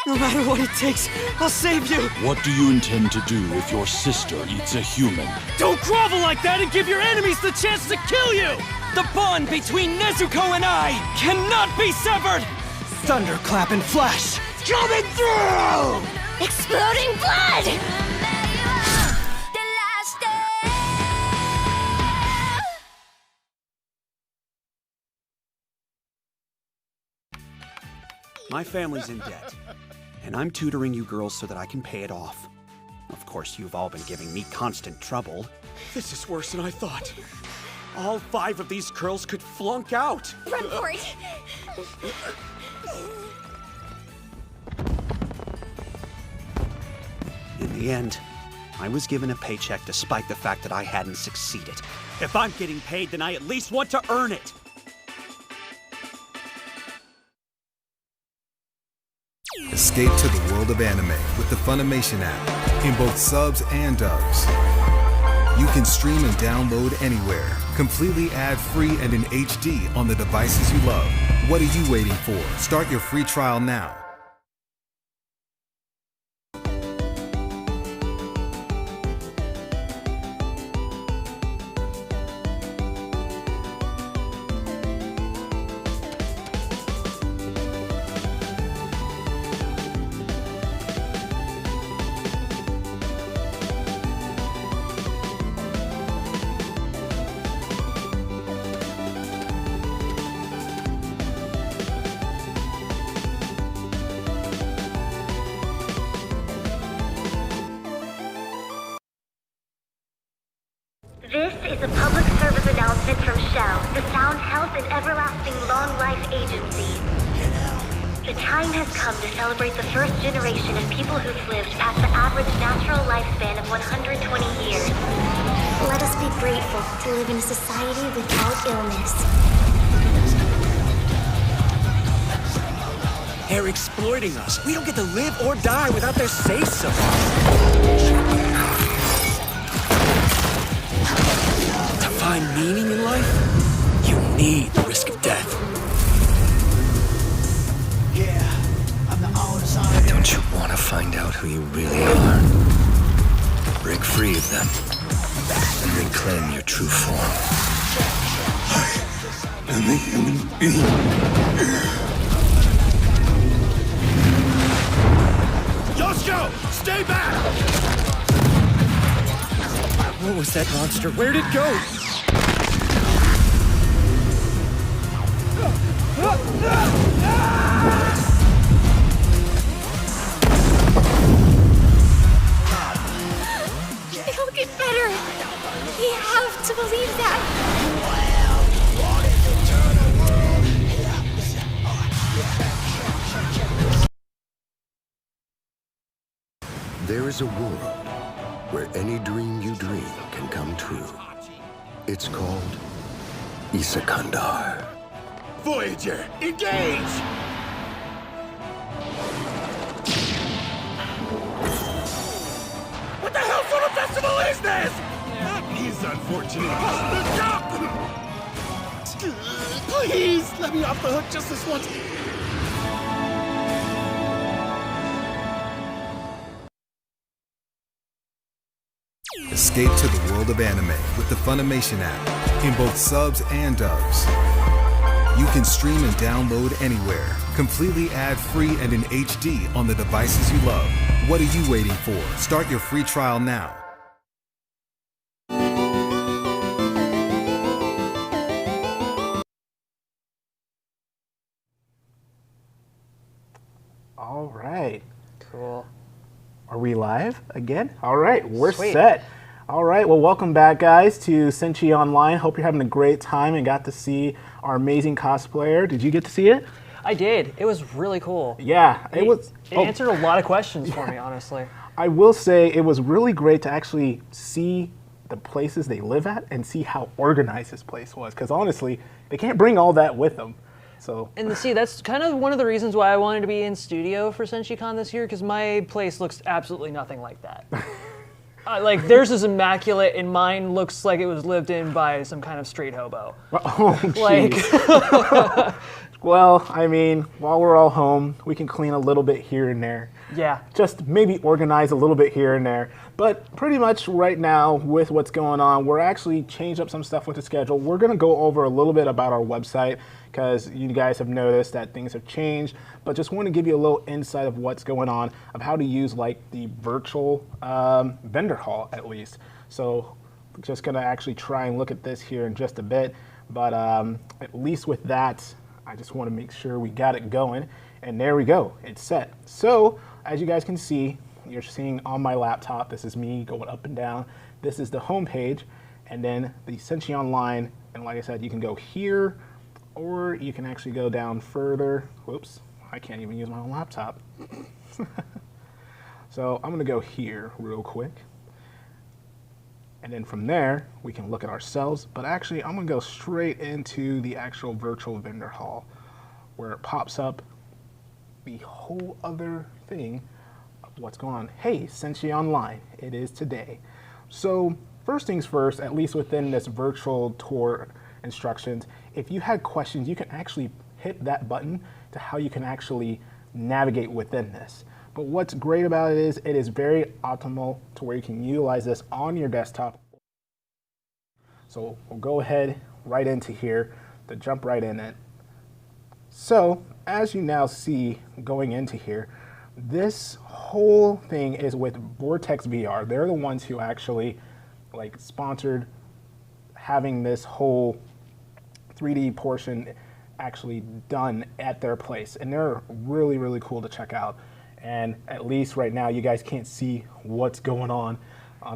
No matter what it takes, I'll save you! What do you intend to do if your sister eats a human? Don't grovel like that and give your enemies the chance to kill you! The bond between Nezuko and I cannot be severed! Thunderclap and flash, coming through! Exploding blood! My family's in debt, and I'm tutoring you girls so that I can pay it off. Of course, you've all been giving me constant trouble. This is worse than I thought. All 5 of these girls could flunk out. Run for it! In the end, I was given a paycheck despite the fact that I hadn't succeeded. If I'm getting paid, then I at least want to earn it. Escape to the world of anime with the Funimation app in both subs and dubs. You can stream and download anywhere, completely ad-free and in HD on the devices you love. What are you waiting for? Start your free trial now. This is a public service announcement from Shell, the Sound Health and Everlasting Long Life Agency. The time has come to celebrate the first generation of people who've lived past the average natural lifespan of 120 years. Let us be grateful to live in a society without illness. They're exploiting us. We don't get to live or die without their say-so. To find meaning in life, you need the risk of death. Don't you want to find out who you really are? Break free of them and reclaim your true form. I'm a human being. Yoshiko! Stay back! What was that monster? Where'd it go? It'll get better. We have to believe that. There is a world where any dream you dream can come true. It's called Isakandar. Voyager, engage! What the hell sort of festival is this? That is unfortunate. Please, let me off the hook just this once. Escape to the world of anime with the Funimation app in both subs and dubs. You can stream and download anywhere, completely ad-free and in HD on the devices you love. What are you waiting for? Start your free trial now. All right. Cool. Are we live again? All right, we're Sweet. set. All right, well, welcome back, guys, to Senshi Online. Hope you're having a great time and got to see our amazing cosplayer. Did you get to see it? I did. It was really cool. Yeah, it was. It answered a lot of questions for me, honestly. I will say it was really great to actually see the places they live at and see how organized this place was. Because honestly, they can't bring all that with them. So. And see, that's kind of one of the reasons why I wanted to be in studio for Senshi Con this year, because my place looks absolutely nothing like that. Like, theirs is immaculate, and mine looks like it was lived in by some kind of street hobo. Oh, jeez. Well, I mean, while we're all home, we can clean a little bit here and there. Yeah. Just maybe organize a little bit here and there. But pretty much right now, with what's going on, we're actually changed up some stuff with the schedule. We're going to go over a little bit about our website, because you guys have noticed that things have changed. But just want to give you a little insight of what's going on, of how to use like the virtual vendor hall at least. So just going to actually try and look at this here in just a bit. But at least with that, I just want to make sure we got it going. And there we go, it's set. So as you guys can see, you're seeing on my laptop, this is me going up and down. This is the home page, and then the Senshi Online. And like I said, you can go here, or you can actually go down further. Whoops, I can't even use my own laptop. So I'm gonna go here real quick. And then from there, we can look at ourselves. But actually, I'm gonna go straight into the actual virtual vendor hall, where it pops up the whole other thing of what's going on. Hey, Senshi Online, it is today. So first things first, at least within this virtual tour instructions, if you had questions, you can actually hit that button to how you can actually navigate within this. But what's great about it is very optimal to where you can utilize this on your desktop. So we'll go ahead right into here to jump right in it. So as you now see going into here, this whole thing is with Vortex VR. They're the ones who actually like sponsored having this whole 3D portion actually done at their place, and they're really, really cool to check out. And at least right now, you guys can't see what's going on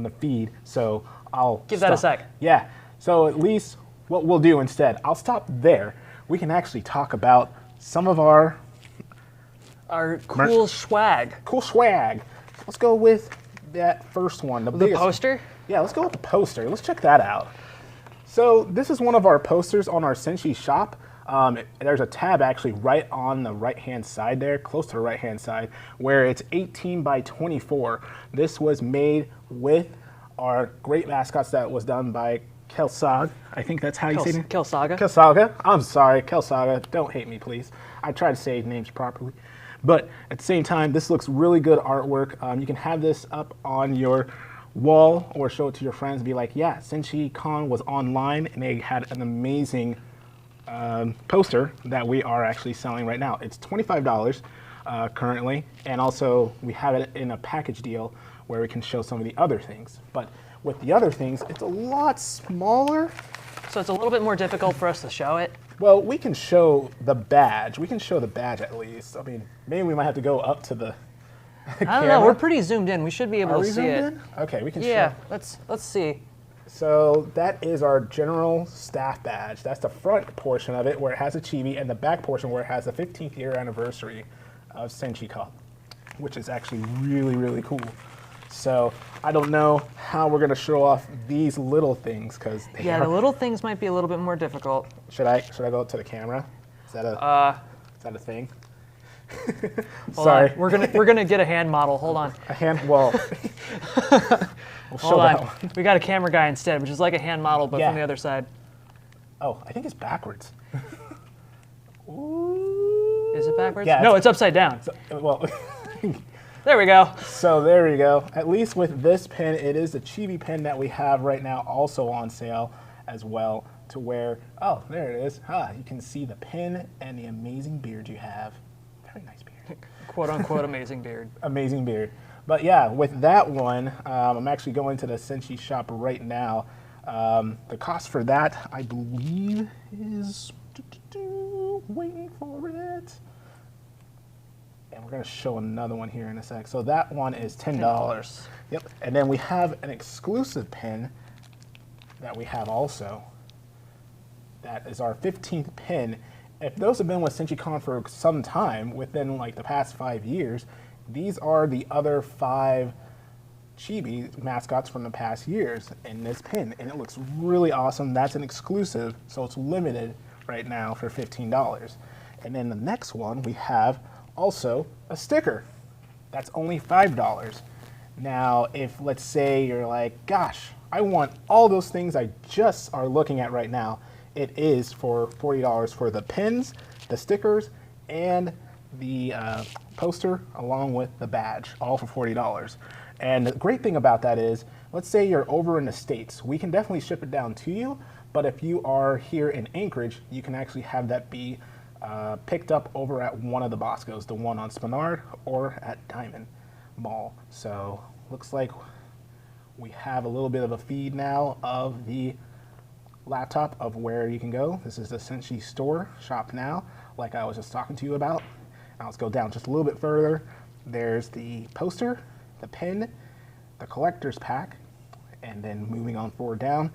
the feed, so I'll give that a sec. Yeah, so at least what we'll do instead, I'll stop there. We can actually talk about some of our cool swag. Cool swag. Let's go with that first one. The biggest poster? Yeah, let's go with the poster. Let's check that out. So this is one of our posters on our Senshi shop. There's a tab actually right on the right-hand side there, close to the right-hand side, where it's 18 by 24. This was made with our great mascots that was done by Kelsag. I think that's how you say it. Kelsaga. Kelsaga. I'm sorry, Kelsaga. Don't hate me, please. I try to say names properly. But at the same time, this looks really good artwork. You can have this up on your wall or show it to your friends and be like, yeah, Senshi Con was online and they had an amazing poster that we are actually selling right now. It's $25 currently, and also we have it in a package deal where we can show some of the other things. But with the other things, it's a lot smaller. So it's a little bit more difficult for us to show it? Well, we can show the badge. We can show the badge at least. I mean, maybe we might have to go up to the I don't know, we're pretty zoomed in. We should be able to see zoomed it. In? Okay, we can show. Yeah, let's see. So that is our general staff badge. That's the front portion of it where it has a chibi, and the back portion where it has the 15th year anniversary of Senshi Con, which is actually really, really cool. So I don't know how we're gonna show off these little things because the little things might be a little bit more difficult. Should I go up to the camera? Is that a thing? Sorry, we're gonna get a hand model. Hold on. A hand well. We'll Hold on. We got a camera guy instead, which is like a hand model, but from the other side. Oh, I think it's backwards. Is it backwards? Yeah, no, it's upside down. Well, there we go. So there we go. At least with this pin, it is the chibi pin that we have right now also on sale as well, to where, oh, there it is. You can see the pin and the amazing beard you have. Very nice beard. Quote unquote amazing beard. Amazing beard. But yeah, with that one, I'm actually going to the Senshi shop right now. The cost for that, I believe, is waiting for it. And we're going to show another one here in a sec. So that one is $10. Yep. And then we have an exclusive pin that we have also. That is our 15th pin. If those have been with Senshi Con for some time, within like the past 5 years, these are the other 5 chibi mascots from the past years in this pin. And it looks really awesome. That's an exclusive, so it's limited right now for $15. And then the next one, we have also a sticker. That's only $5. Now, if let's say you're like, gosh, I want all those things I just are looking at right now, it is for $40 for the pins, the stickers, and the poster along with the badge, all for $40. And the great thing about that is, let's say you're over in the States, we can definitely ship it down to you, but if you are here in Anchorage, you can actually have that be picked up over at one of the Boscos, the one on Spenard or at Diamond Mall. So looks like we have a little bit of a feed now of the laptop of where you can go. This is the Senshi store, shop now, like I was just talking to you about. Now let's go down just a little bit further. There's the poster, the pin, the collector's pack, and then moving on forward down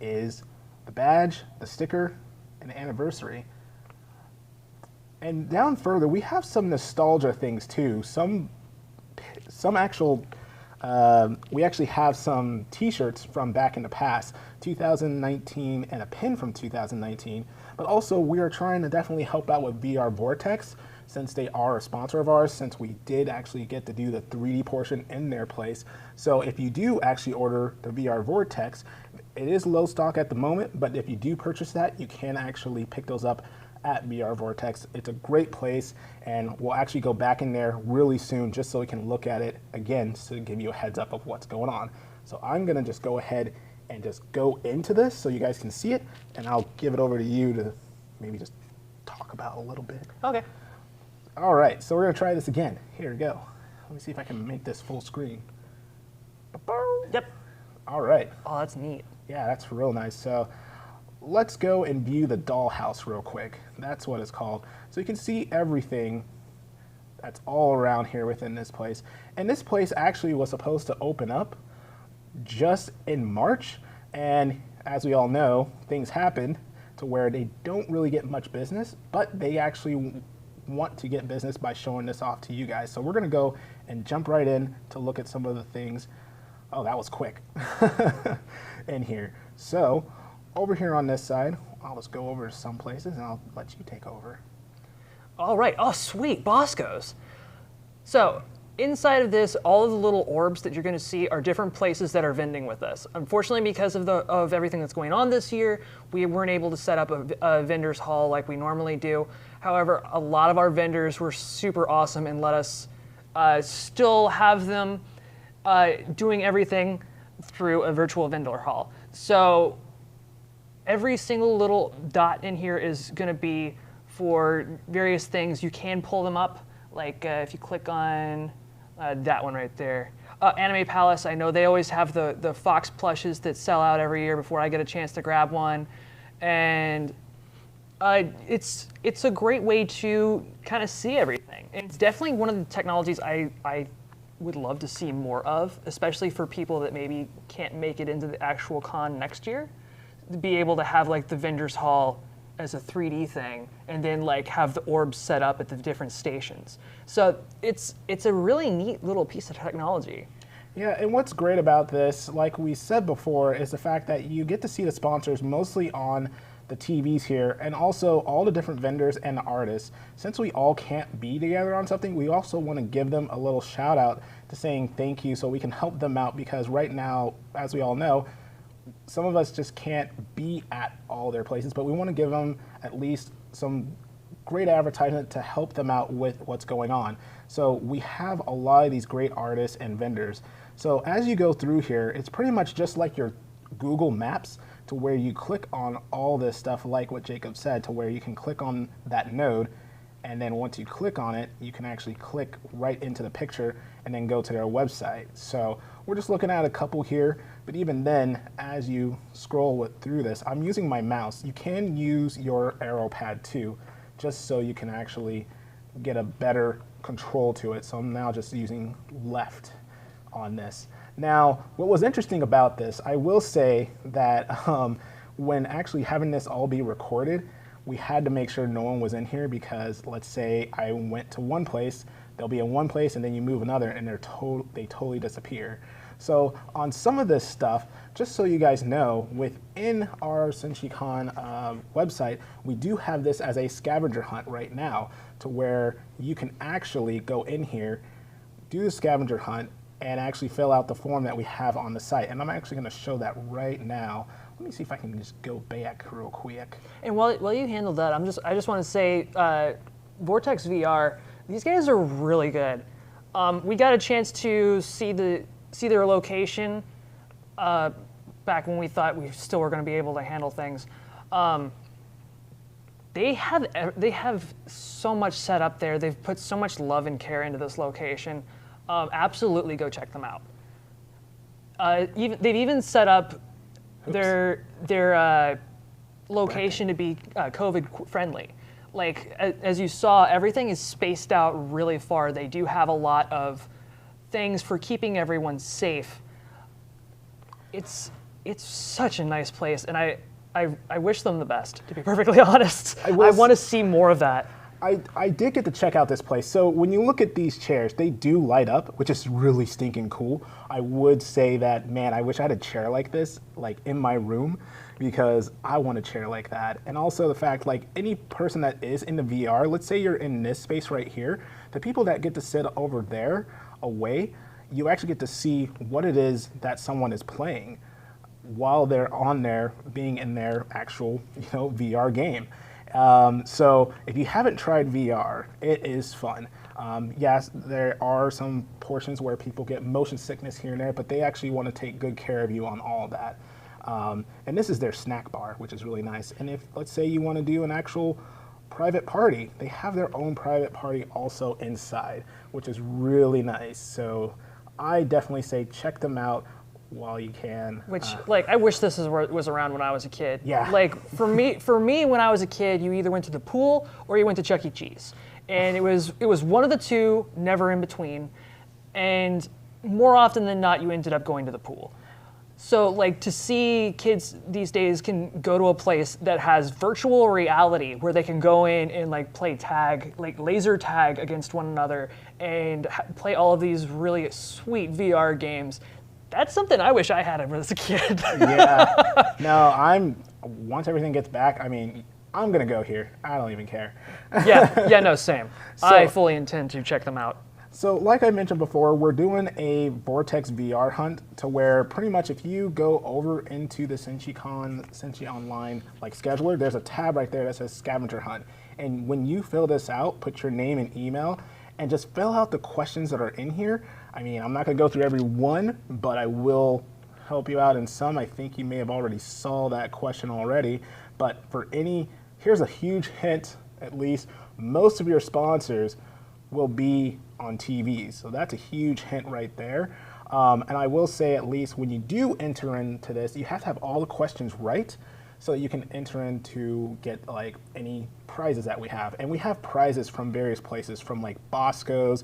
is the badge, the sticker, and the anniversary. And down further, we have some nostalgia things too. Some actual, we actually have some t-shirts from back in the past, 2019, and a pin from 2019. But also, we are trying to definitely help out with VR Vortex, since they are a sponsor of ours, since we did actually get to do the 3D portion in their place. So if you do actually order the VR Vortex, it is low stock at the moment, but if you do purchase that, you can actually pick those up at VR Vortex. It's a great place, and we'll actually go back in there really soon just so we can look at it again to give you a heads up of what's going on. So I'm gonna just go ahead and just go into this so you guys can see it, and I'll give it over to you to maybe just talk about a little bit. Okay. All right, so we're gonna try this again. Here we go. Let me see if I can make this full screen. Yep. All right. Oh, that's neat. Yeah, that's real nice. So let's go and view the dollhouse real quick. That's what it's called. So you can see everything that's all around here within this place. And this place actually was supposed to open up just in March. And as we all know, things happened to where they don't really get much business, but they actually want to get business by showing this off to you guys. So we're gonna go and jump right in to look at some of the things. Oh, that was quick. In here. So over here on this side, I'll just go over to some places and I'll let you take over. All right. Oh, sweet. Boscos. So inside of this, all of the little orbs that you're going to see are different places that are vending with us. Unfortunately, because of everything that's going on this year, we weren't able to set up a vendor's hall like we normally do. However, a lot of our vendors were super awesome and let us still have them doing everything through a virtual vendor hall. So every single little dot in here is going to be for various things. You can pull them up, like if you click on that one right there. Anime Palace, I know they always have the Fox plushes that sell out every year before I get a chance to grab one. And it's a great way to kind of see everything. And it's definitely one of the technologies I would love to see more of, especially for people that maybe can't make it into the actual con next year. To be able to have like the vendor's hall as a 3D thing, and then like have the orbs set up at the different stations. So it's a really neat little piece of technology. Yeah, and what's great about this, like we said before, is the fact that you get to see the sponsors mostly on the TVs here, and also all the different vendors and the artists. Since we all can't be together on something, we also want to give them a little shout out to saying thank you so we can help them out, because right now, as we all know, some of us just can't be at all their places, but we want to give them at least some great advertisement to help them out with what's going on. So we have a lot of these great artists and vendors. So as you go through here, it's pretty much just like your Google Maps, to where you click on all this stuff, like what Jacob said, to where you can click on that node, and then once you click on it, you can actually click right into the picture and then go to their website. So we're just looking at a couple here, but even then, as you scroll through this, I'm using my mouse. You can use your arrow pad too, just so you can actually get a better control to it. So I'm now just using left on this. Now, what was interesting about this, I will say that when actually having this all be recorded, we had to make sure no one was in here because let's say I went to one place, they'll be in one place and then you move another and they totally disappear. So on some of this stuff, just so you guys know, within our Senshi Con website, we do have this as a scavenger hunt right now to where you can actually go in here, do the scavenger hunt, and actually fill out the form that we have on the site. And I'm actually going to show that right now. Let me see if I can just go back real quick. And while you handle that, I just want to say, Vortex VR, these guys are really good. We got a chance to see their location back when we thought we still were going to be able to handle things. They have so much set up there. They've put so much love and care into this location. Absolutely go check them out. They've even set up their location to be COVID friendly. Like as you saw, everything is spaced out really far. They do have a lot of things for keeping everyone safe. It's such a nice place, and I wish them the best, to be perfectly honest. I want to see more of that. I did get to check out this place. So when you look at these chairs, they do light up, which is really stinking cool. I would say that, man, I wish I had a chair like this, like in my room, because I want a chair like that. And also the fact, like any person that is in the VR, let's say you're in this space right here, the people that get to sit over there away, you actually get to see what it is that someone is playing while they're on there, being in their actual, VR game. So if you haven't tried VR, it is fun. Yes, there are some portions where people get motion sickness here and there, but they actually want to take good care of you on all that. And this is their snack bar, which is really nice. And if, let's say you want to do an actual private party, they have their own private party also inside, which is really nice. So I definitely say check them out while you can. Which, I wish this was around when I was a kid. Yeah. Like, for me, when I was a kid, you either went to the pool or you went to Chuck E. Cheese. And it was one of the two, never in between. And more often than not, you ended up going to the pool. So, to see kids these days can go to a place that has virtual reality where they can go in and, play tag, laser tag against one another and play all of these really sweet VR games. That's something I wish I had as a kid. Yeah. No, once everything gets back, I'm going to go here. I don't even care. Yeah, no, same. So, I fully intend to check them out. So like I mentioned before, we're doing a Vortex VR hunt to where pretty much if you go over into the Senshi Con, Senshi Online scheduler, there's a tab right there that says scavenger hunt. And when you fill this out, put your name and email and just fill out the questions that are in here. I'm not going to go through every one, but I will help you out in some. I think you may have already saw that question already. But here's a huge hint, at least. Most of your sponsors will be on TVs. So that's a huge hint right there. And I will say, at least when you do enter into this, you have to have all the questions right so that you can enter in to get any prizes that we have. And we have prizes from various places, from Bosco's,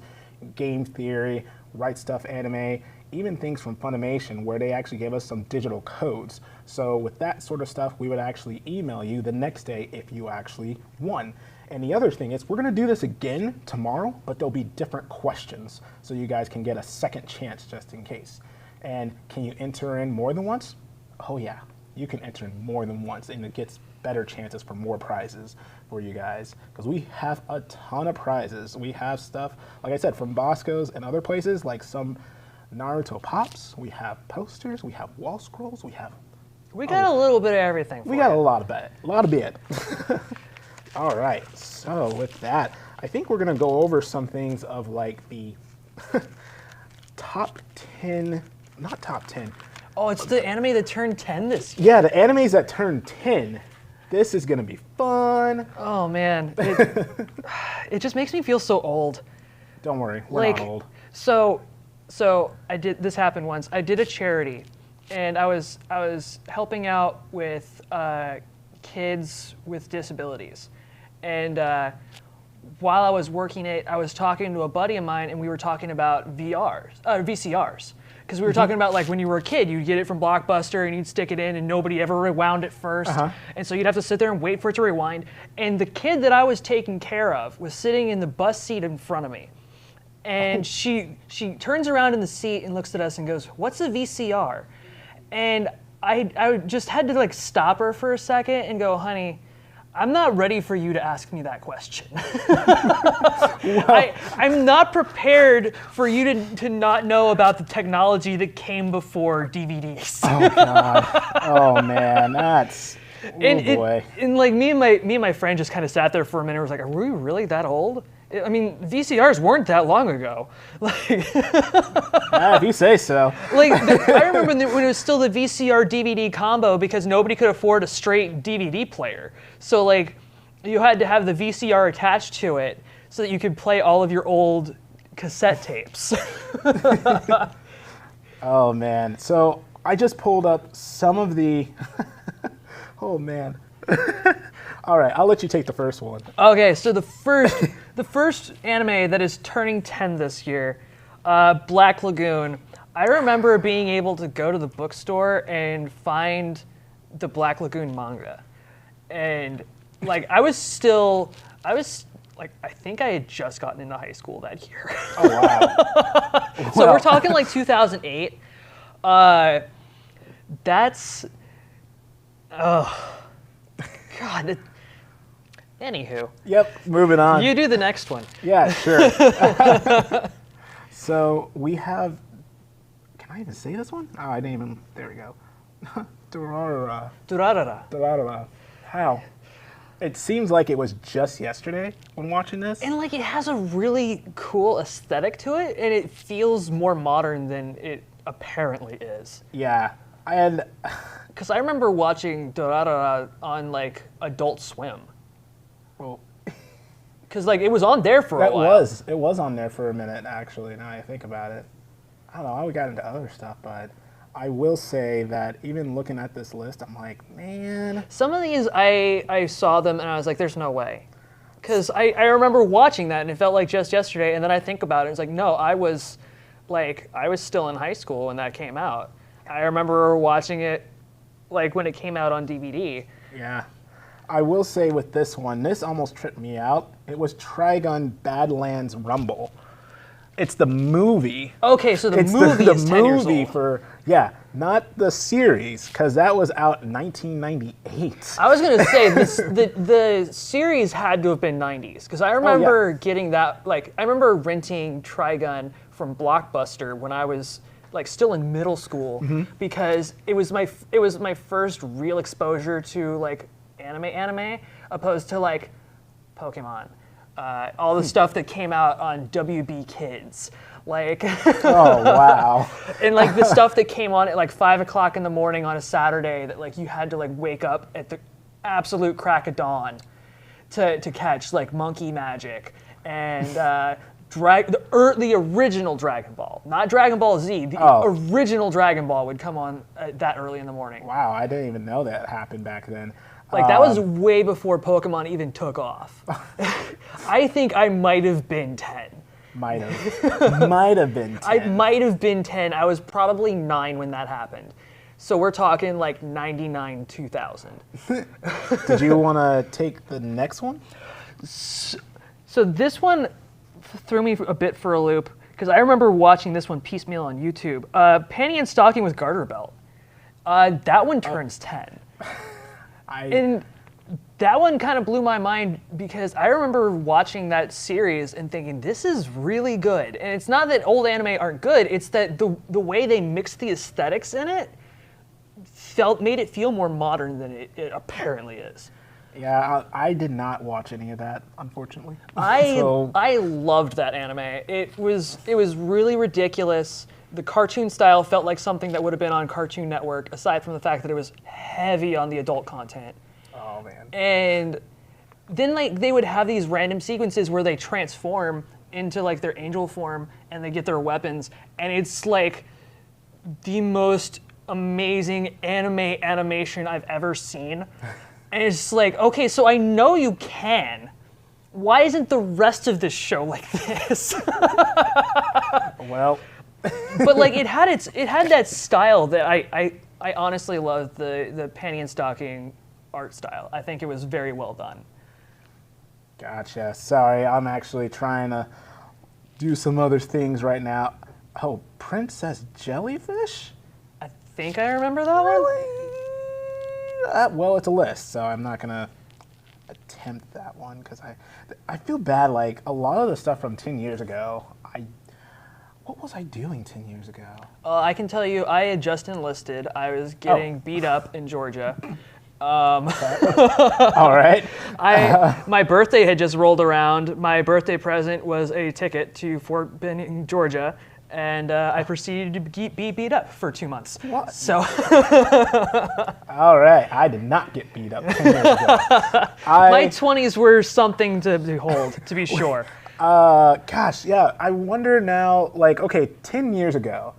Game Theory, Right Stuff Anime, even things from Funimation where they actually gave us some digital codes. So with that sort of stuff, we would actually email you the next day if you actually won. And the other thing is, we're going to do this again tomorrow, but there'll be different questions so you guys can get a second chance just in case. And can you enter in more than once? Oh yeah, you can enter in more than once, and it gets better chances for more prizes for you guys, because we have a ton of prizes. We have stuff, like I said, from Bosco's and other places, like some Naruto Pops, we have posters, we have wall scrolls, we got a little bit of everything. We got a lot of it. All right, so with that, I think we're gonna go over some things of the top 10, not top 10. Oh, it's the anime that turned 10 this year. Yeah, the animes that turned 10. This is gonna be fun. Oh man, it just makes me feel so old. Don't worry, we're not old. So this happened once. I did a charity, and I was helping out with kids with disabilities, and while I was working it, I was talking to a buddy of mine, and we were talking about VCRs. Because we were talking about like when you were a kid, you'd get it from Blockbuster and you'd stick it in and nobody ever rewound it first. And so you'd have to sit there and wait for it to rewind. And the kid that I was taking care of was sitting in the bus seat in front of me. And she turns around in the seat and looks at us and goes, "What's a VCR?" And I just had to like stop her for a second and go, "Honey, I'm not ready for you to ask me that question." I'm not prepared for you to not know about the technology that came before DVDs. Oh God! Oh man, that's boy. And like me and my friend just kind of sat there for a minute. And was like, "Are we really that old?" I mean, VCRs weren't that long ago. Like, if you say so. Like, I remember when it was still the VCR DVD combo because nobody could afford a straight DVD player. So like, you had to have the VCR attached to it so that you could play all of your old cassette tapes. Oh man! So I just pulled up some of the. Oh man. All right, I'll let you take the first one. Okay, so the first anime that is turning 10 this year, Black Lagoon. I remember being able to go to the bookstore and find the Black Lagoon manga. And like I think I had just gotten into high school that year. Oh wow. So we're talking like 2008. That's God. Anywho. Yep, moving on. You do the next one. Yeah, sure. So we have, can I even say this one? Oh, I didn't even, there we go. Durarara. How? It seems like it was just yesterday when watching this. And like it has a really cool aesthetic to it, and it feels more modern than it apparently is. Yeah, and because I remember watching Durarara on like Adult Swim. Well, because like it was on there for a while. It was on there for a minute actually. Now I think about it, I don't know. I got into other stuff, but I will say that even looking at this list, I'm like, man. Some of these I saw them and I was like, there's no way, because I remember watching that and it felt like just yesterday. And then I think about it, it's like, no, I was still in high school when that came out. I remember watching it like when it came out on DVD. Yeah. I will say with this one, this almost tripped me out. It was Trigun Badlands Rumble. It's the movie. Okay, so the movie is 10 years old. For, yeah, not the series, because that was out in 1998. I was going to say, the series had to have been 90s, because I remember getting that, like, I remember renting Trigun from Blockbuster when I was like still in middle school, because it was my first real exposure to like anime, opposed to like Pokemon, all the stuff that came out on WB Kids, like oh wow, and like the stuff that came on at like 5 o'clock in the morning on a Saturday that like you had to like wake up at the absolute crack of dawn to catch, like Monkey Magic and the original Dragon Ball, not Dragon Ball Z. The original Dragon Ball would come on that early in the morning. Wow, I didn't even know that happened back then. Like that was way before Pokemon even took off. I think I might have been 10. Might have been 10. I might have been 10. I was probably 9 when that happened. So we're talking like 99, 2000. Did you want to take the next one? So this one threw me a bit for a loop, because I remember watching this one piecemeal on YouTube. Panty and Stocking with Garter Belt. That one turns 10. And that one kind of blew my mind, because I remember watching that series and thinking, this is really good. And it's not that old anime aren't good, it's that the way they mixed the aesthetics in it made it feel more modern than it apparently is. Yeah, I did not watch any of that, unfortunately. I loved that anime. It was really ridiculous. The cartoon style felt like something that would have been on Cartoon Network, aside from the fact that it was heavy on the adult content. Oh man. And then like they would have these random sequences where they transform into like their angel form and they get their weapons, and it's like the most amazing animation I've ever seen. And it's like, okay, so I know you can why isn't the rest of this show like this? Well, but like it had that style that I honestly loved the panty and stocking art style. I think it was very well done. Gotcha. Sorry, I'm actually trying to do some other things right now. Oh, Princess Jellyfish? I think I remember that one. Well, it's a list, so I'm not gonna attempt that one because I feel bad. Like a lot of the stuff from 10 years ago, what was I doing 10 years ago? I can tell you, I had just enlisted. I was getting beat up in Georgia. All right. My birthday had just rolled around. My birthday present was a ticket to Fort Benning, Georgia, and I proceeded to be beat up for 2 months. What? So. All right. I did not get beat up 10 years ago. My 20s were something to behold, to be sure. Gosh, yeah. I wonder now, like, okay, 10 years ago,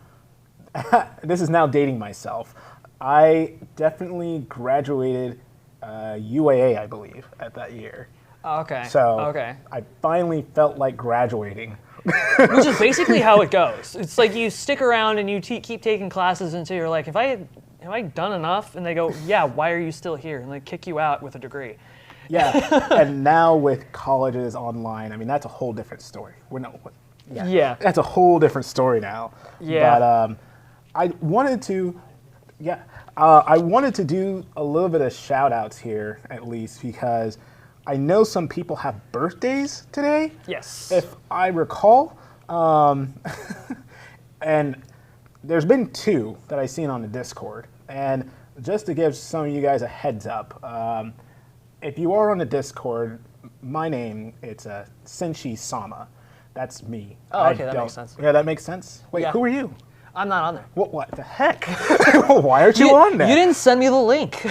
this is now dating myself. I definitely graduated UAA, I believe, at that year. Okay. So I finally felt like graduating. Which is basically how it goes. It's like you stick around and you keep taking classes until you're like, have I done enough? And they go, yeah, why are you still here? And they kick you out with a degree. Yeah, and now with colleges online, I mean, that's a whole different story. Yeah. That's a whole different story now. Yeah. But I wanted to do a little bit of shout outs here, at least, because I know some people have birthdays today. Yes. If I recall. And there's been 2 that I've seen on the Discord. And just to give some of you guys a heads up, if you are on the Discord, my name, it's Senshi Sama. That's me. Oh, okay, that makes sense. Yeah, that makes sense? Wait, Yeah. who are you? I'm not on there. What the heck? Why aren't you on there? You didn't send me the link.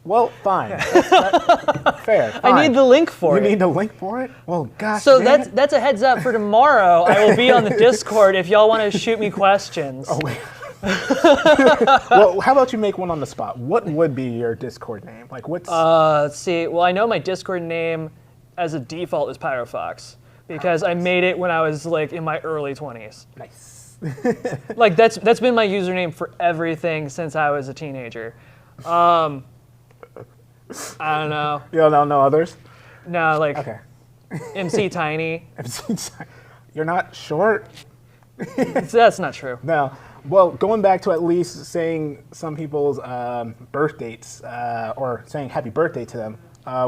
Well, fine. Fair. Fine. I need the link for it. You need the link for it? Well, gosh. So dang it. that's a heads up for tomorrow. I will be on the Discord if y'all want to shoot me questions. Oh, wait. Well, how about you make one on the spot? What would be your Discord name? Like, what's... Let's see. Well, I know my Discord name as a default is Pyrofox because I made it when I was like in my early 20s. Nice. Like that's been my username for everything since I was a teenager. I don't know. You don't know others? No, like okay. MC Tiny. You're not short? That's not true. No. Well, going back to at least saying some people's birth dates or saying happy birthday to them,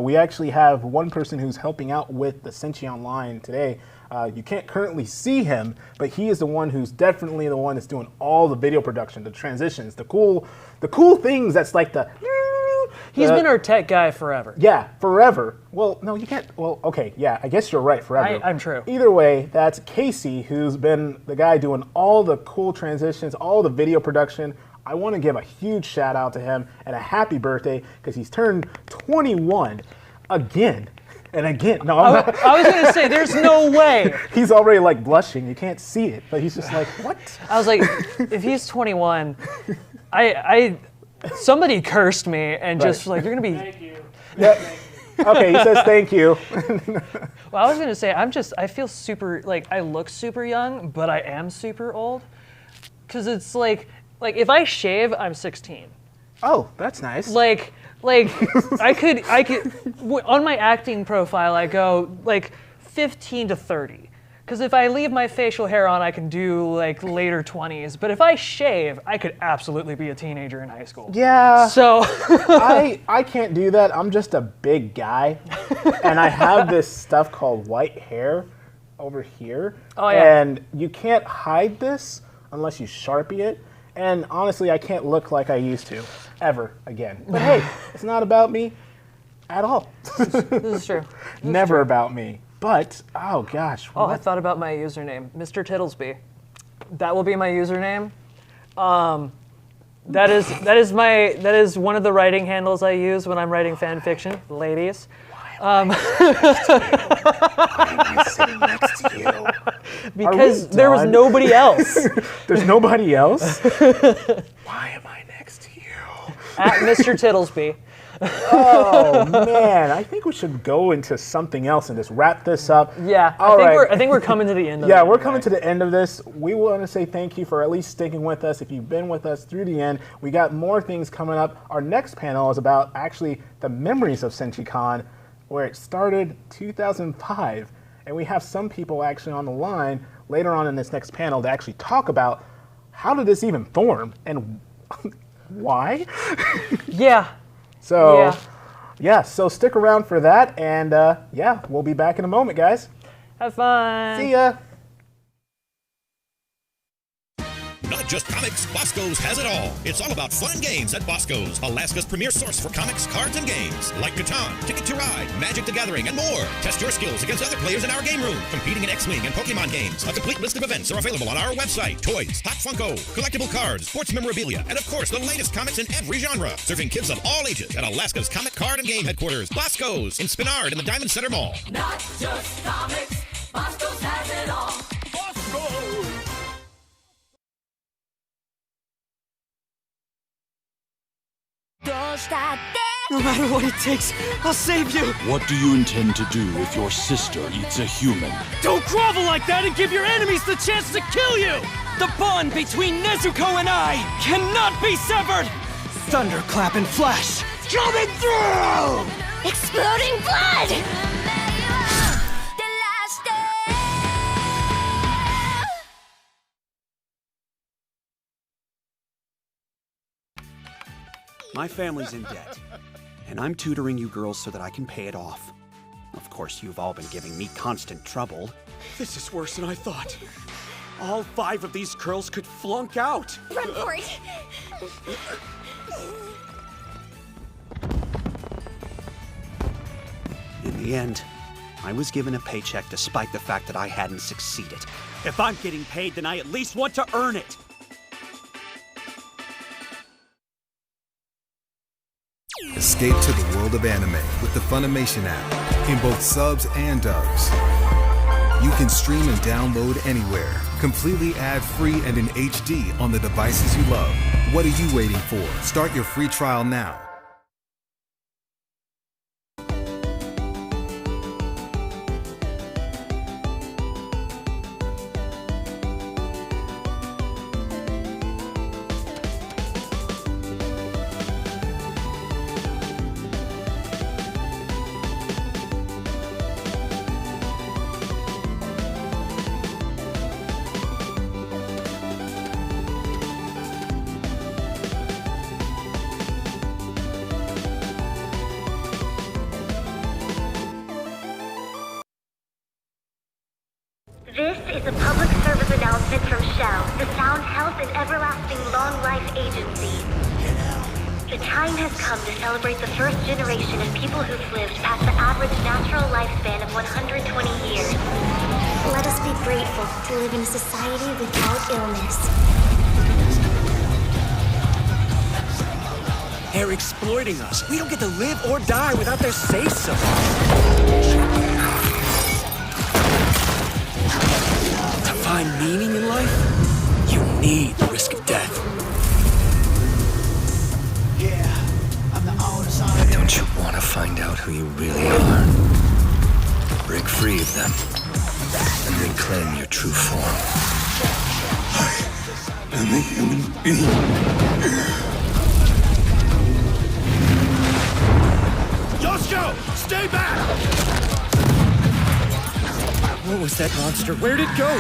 we actually have one person who's helping out with the Senshi Online today. You can't currently see him, but he is the one who's definitely the one that's doing all the video production, the transitions, the cool things. That's like the. He's been our tech guy forever. Yeah, forever. Well, no, you can't. Well, okay, yeah, I guess you're right, forever. I'm true. Either way, that's Casey, who's been the guy doing all the cool transitions, all the video production. I want to give a huge shout out to him and a happy birthday because he's turned 21 again. And again, no, I'm not. I was going to say, there's no way. He's already like blushing. You can't see it, but he's just like, what? I was like, if he's 21, somebody cursed me and just like, you're going to be. Thank you. Yeah. Okay, he says thank you. Well, I was going to say, I feel super, like, I look super young, but I am super old. Because it's like if I shave, I'm 16. Oh, that's nice. Like I could on my acting profile I go like 15 to 30. Because if I leave my facial hair on, I can do like later 20s. But if I shave, I could absolutely be a teenager in high school. Yeah. So I can't do that. I'm just a big guy, and I have this stuff called white hair over here. Oh yeah. And you can't hide this unless you Sharpie it. And honestly, I can't look like I used to ever again. But hey, it's not about me at all. This is true. Never about me. But, oh gosh. Oh, I thought about my username, Mr. Tittlesby. That will be my username. That is one of the writing handles I use when I'm writing fan fiction, ladies. Why am I sitting next to you? Because there was nobody else. There's nobody else? Why am I next to you? At Mr. Tittlesby. Oh man, I think we should go into something else and just wrap this up. Yeah, I think we're coming to the end of it. Yeah, we're coming to the end of this. We want to say thank you for at least sticking with us. If you've been with us through the end, we got more things coming up. Our next panel is about actually the memories of Senshi Con, where it started 2005. And we have some people actually on the line later on in this next panel to actually talk about how did this even form and why? Yeah. So, yeah, so stick around for that, and yeah, we'll be back in a moment, guys. Have fun. See ya. Not just comics, Bosco's has it all. It's all about fun games at Bosco's, Alaska's premier source for comics, cards, and games. Like Catan, Ticket to Ride, Magic the Gathering, and more. Test your skills against other players in our game room, competing in X-Wing and Pokemon games. A complete list of events are available on our website. Toys, Hot Funko, collectible cards, sports memorabilia, and of course, the latest comics in every genre. Serving kids of all ages at Alaska's comic, card, and game headquarters, Bosco's, in Spinard in the Diamond Center Mall. Not just comics, Bosco's has it all. Bosco! No matter what it takes, I'll save you! What do you intend to do if your sister eats a human? Don't grovel like that and give your enemies the chance to kill you! The bond between Nezuko and I cannot be severed! Thunderclap and flash, coming through! Exploding blood! My family's in debt, and I'm tutoring you girls so that I can pay it off. Of course, you've all been giving me constant trouble. This is worse than I thought. All 5 of these girls could flunk out. Run for it! In the end, I was given a paycheck despite the fact that I hadn't succeeded. If I'm getting paid, then I at least want to earn it. Escape to the world of anime with the Funimation app in both subs and dubs. You can stream and download anywhere, completely ad-free and in HD on the devices you love. What are you waiting for? Start your free trial now. This is a public service announcement from Shell, the Sound Health and Everlasting Long Life Agency. The time has come to celebrate the first generation of people who've lived past the average natural lifespan of 120 years. Let us be grateful to live in a society without illness. They're exploiting us. We don't get to live or die without their say-so. To find meaning in life, you need the risk of death. Don't you want to find out who you really are? Break free of them, and reclaim your true form. I am a human being. Yoshiko, stay back! What was that monster? Where'd it go?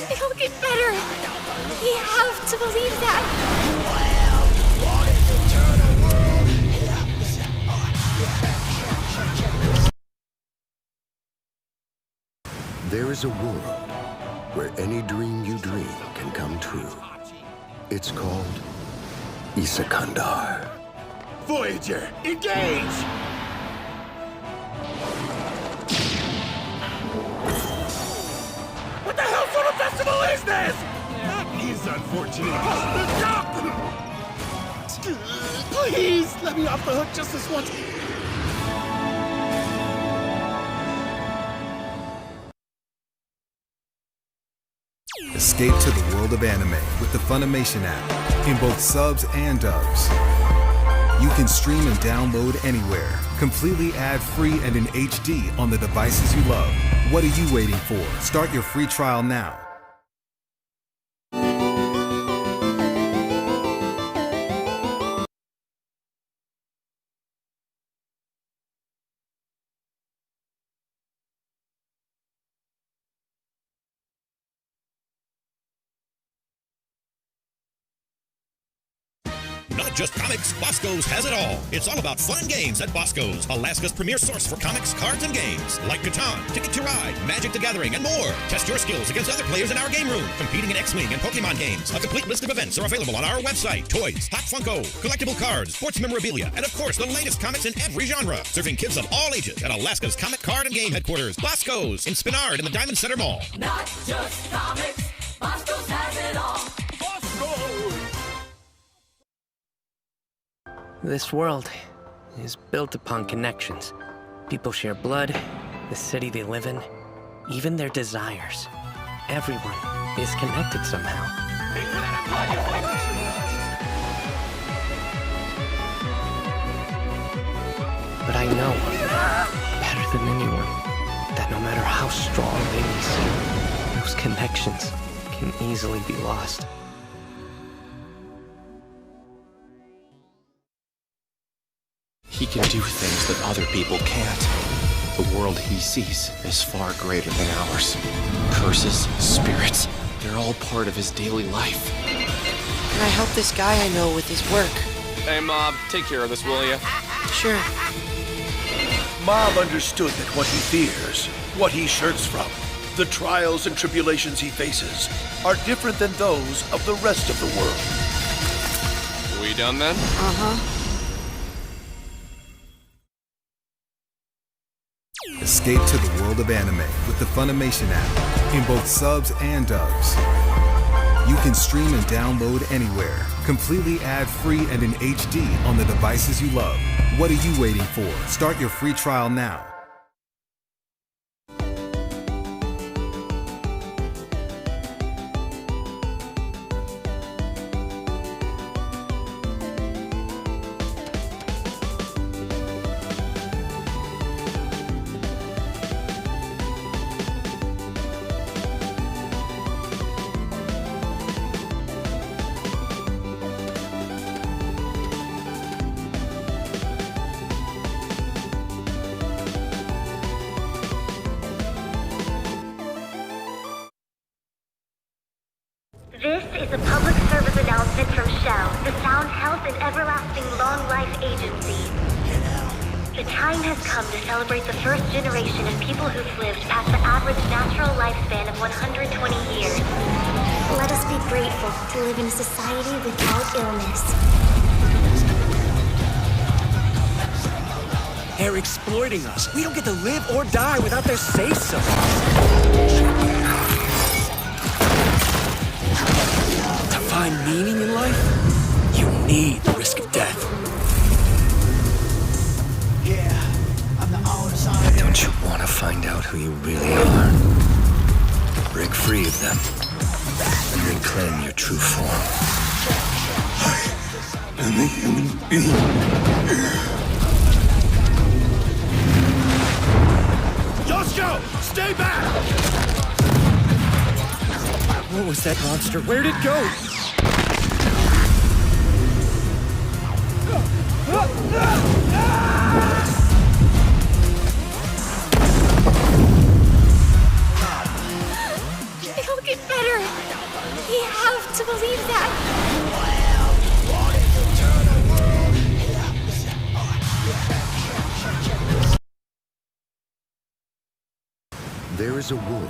It'll get better. We have to believe that. There is a world where any dream you dream can come true. It's called Isakandar. Voyager, engage! What the hell sort of festival is this? That is unfortunate. Please, let me off the hook just this once. Escape to the world of anime with the Funimation app in both subs and dubs. You can stream and download anywhere, completely ad-free and in HD on the devices you love. What are you waiting for? Start your free trial now. Not just comics, Bosco's has it all. It's all about fun and games at Bosco's, Alaska's premier source for comics, cards, and games. Like Catan, Ticket to Ride, Magic the Gathering, and more. Test your skills against other players in our game room, competing in X-Wing and Pokemon games. A complete list of events are available on our website. Toys, Hot Funko, collectible cards, sports memorabilia, and of course, the latest comics in every genre. Serving kids of all ages at Alaska's comic, card, and game headquarters, Bosco's, in Spinard in the Diamond Center Mall. Not just comics, Bosco's has it all. This world is built upon connections. People share blood, the city they live in, even their desires. Everyone is connected somehow. But I know better than anyone that no matter how strong they may seem, those connections can easily be lost. He can do things that other people can't. The world he sees is far greater than ours. Curses, spirits, they're all part of his daily life. Can I help this guy I know with his work? Hey, Mob, take care of this, will ya? Sure. Mob understood that what he fears, what he shirks from, the trials and tribulations he faces, are different than those of the rest of the world. We done then? Uh-huh. Escape to the world of anime with the Funimation app in both subs and dubs. You can stream and download anywhere, completely ad-free and in HD on the devices you love. What are you waiting for? Start your free trial now. This is a public service announcement from Shell, the Sound Health and Everlasting Long Life Agency. The time has come to celebrate the first generation of people who've lived past the average natural lifespan of 120 years. Let us be grateful to live in a society without illness. They're exploiting us. We don't get to live or die without their say-so. To find meaning in life, you need the risk of death. Don't you want to find out who you really are? Break free of them, and reclaim your true form. I'm a human being. Yoshiko! Stay back! What was that monster? Where'd it go? It'll get better. We have to believe that. There is a world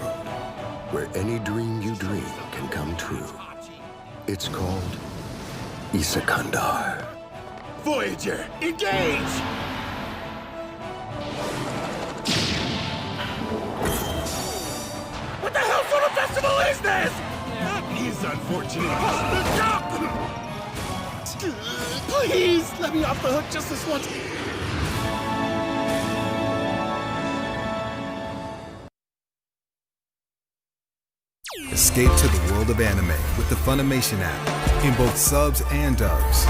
where any dream you dream can come true. It's called Isakandar. Voyager, engage! What the hell sort of festival is this? That is unfortunate. Please, let me off the hook just this once. Escape to the world of anime with the Funimation app in both subs and dubs.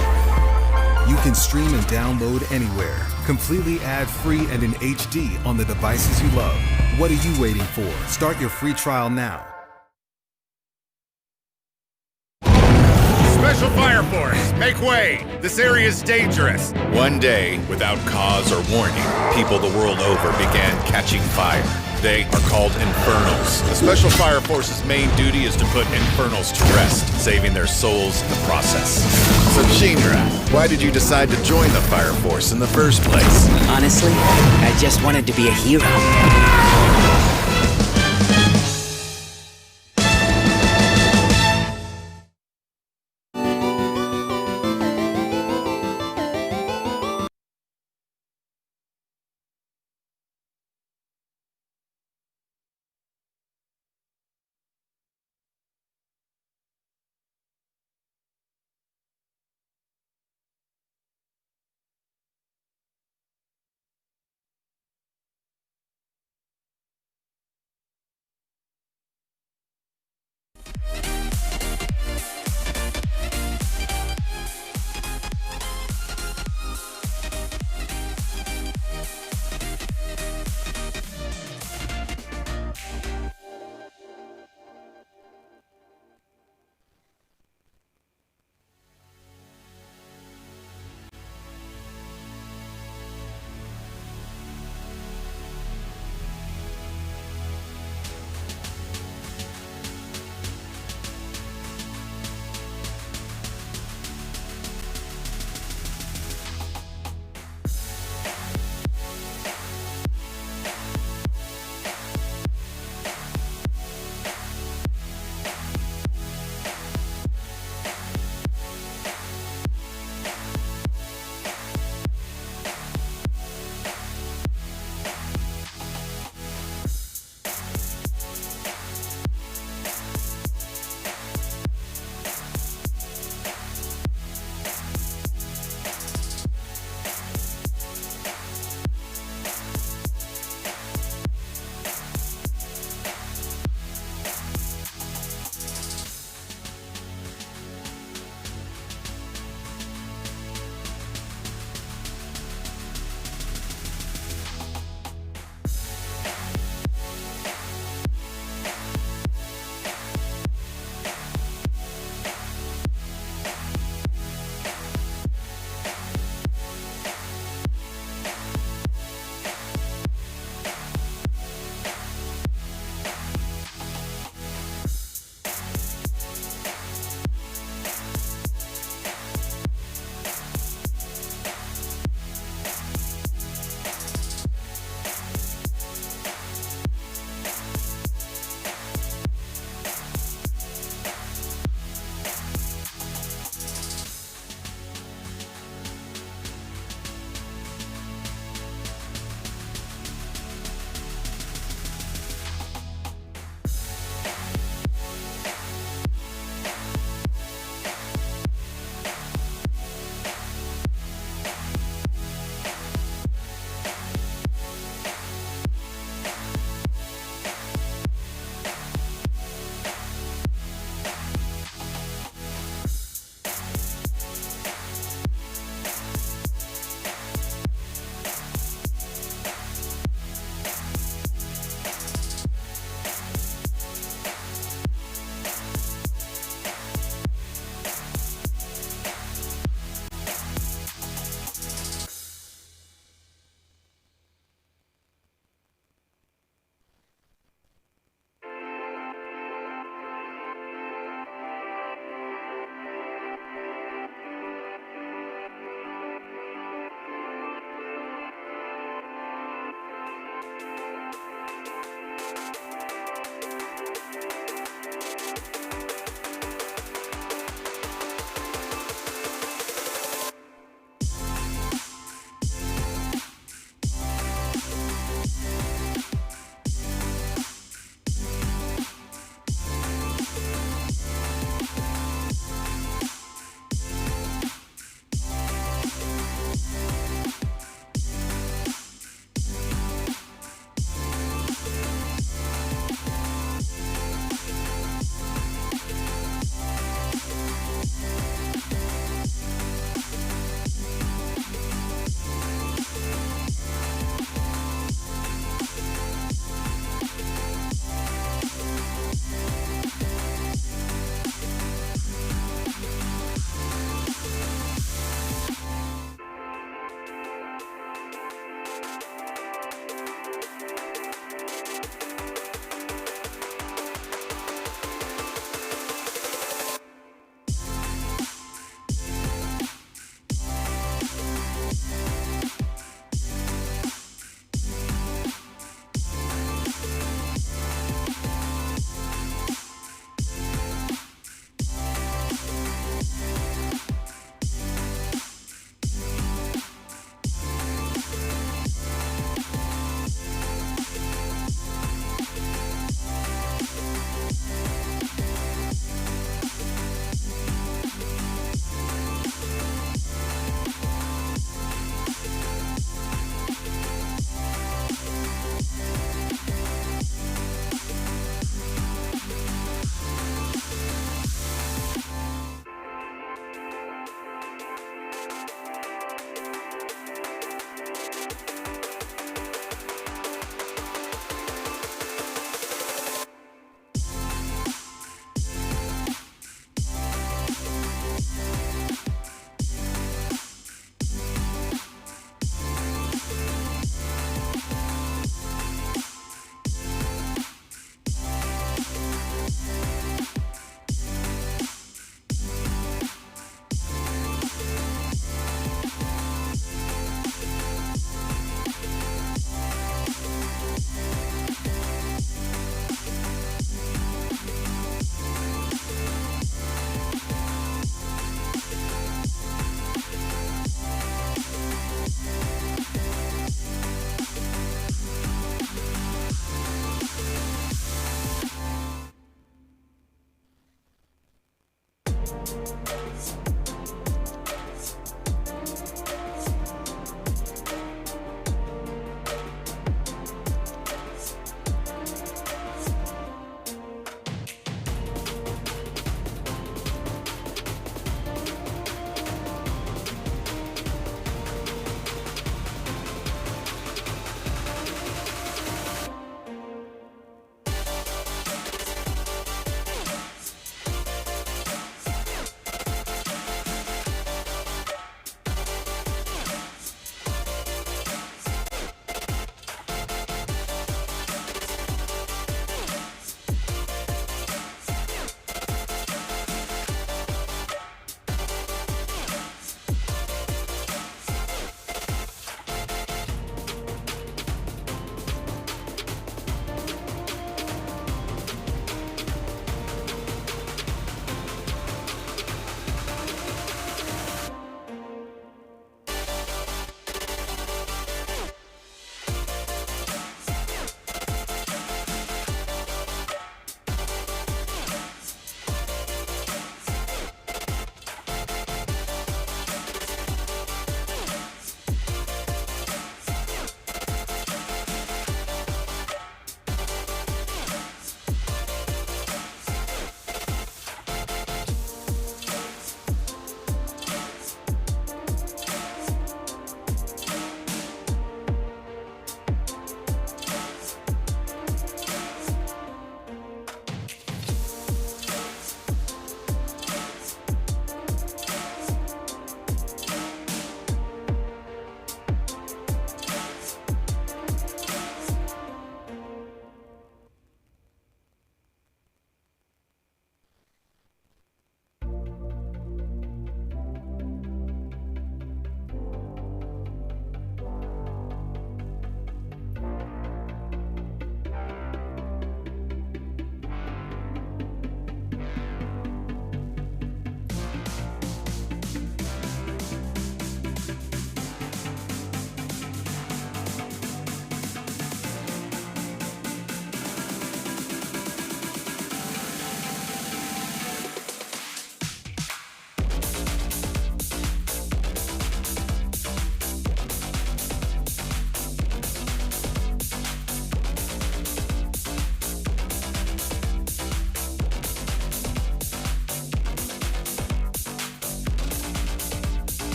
You can stream and download anywhere, completely ad-free and in HD on the devices you love. What are you waiting for? Start your free trial now. Special Fire Force, make way! This area is dangerous! One day, without cause or warning, people the world over began catching fire. They are called Infernals. The Special Fire Force's main duty is to put Infernals to rest, saving their souls in the process. So Shinra, why did you decide to join the Fire Force in the first place? Honestly, I just wanted to be a hero.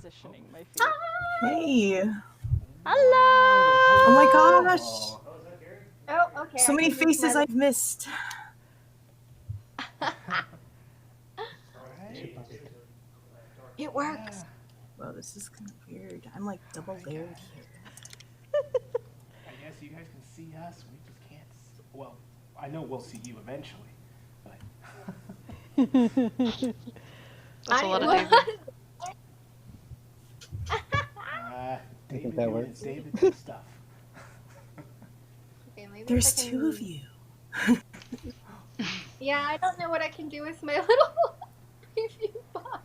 Positioning my feet. Hey. Hello. Oh my gosh. Oh, okay. So many faces I've missed. It works. Well, this is kind of weird. I'm like double layered here. I guess you guys can see us. We just can't. Well, I know we'll see you eventually, but. That's a lot of David that doing works. David does stuff. Okay, maybe There's if I can... two of you. Yeah, I don't know what I can do with my little preview box.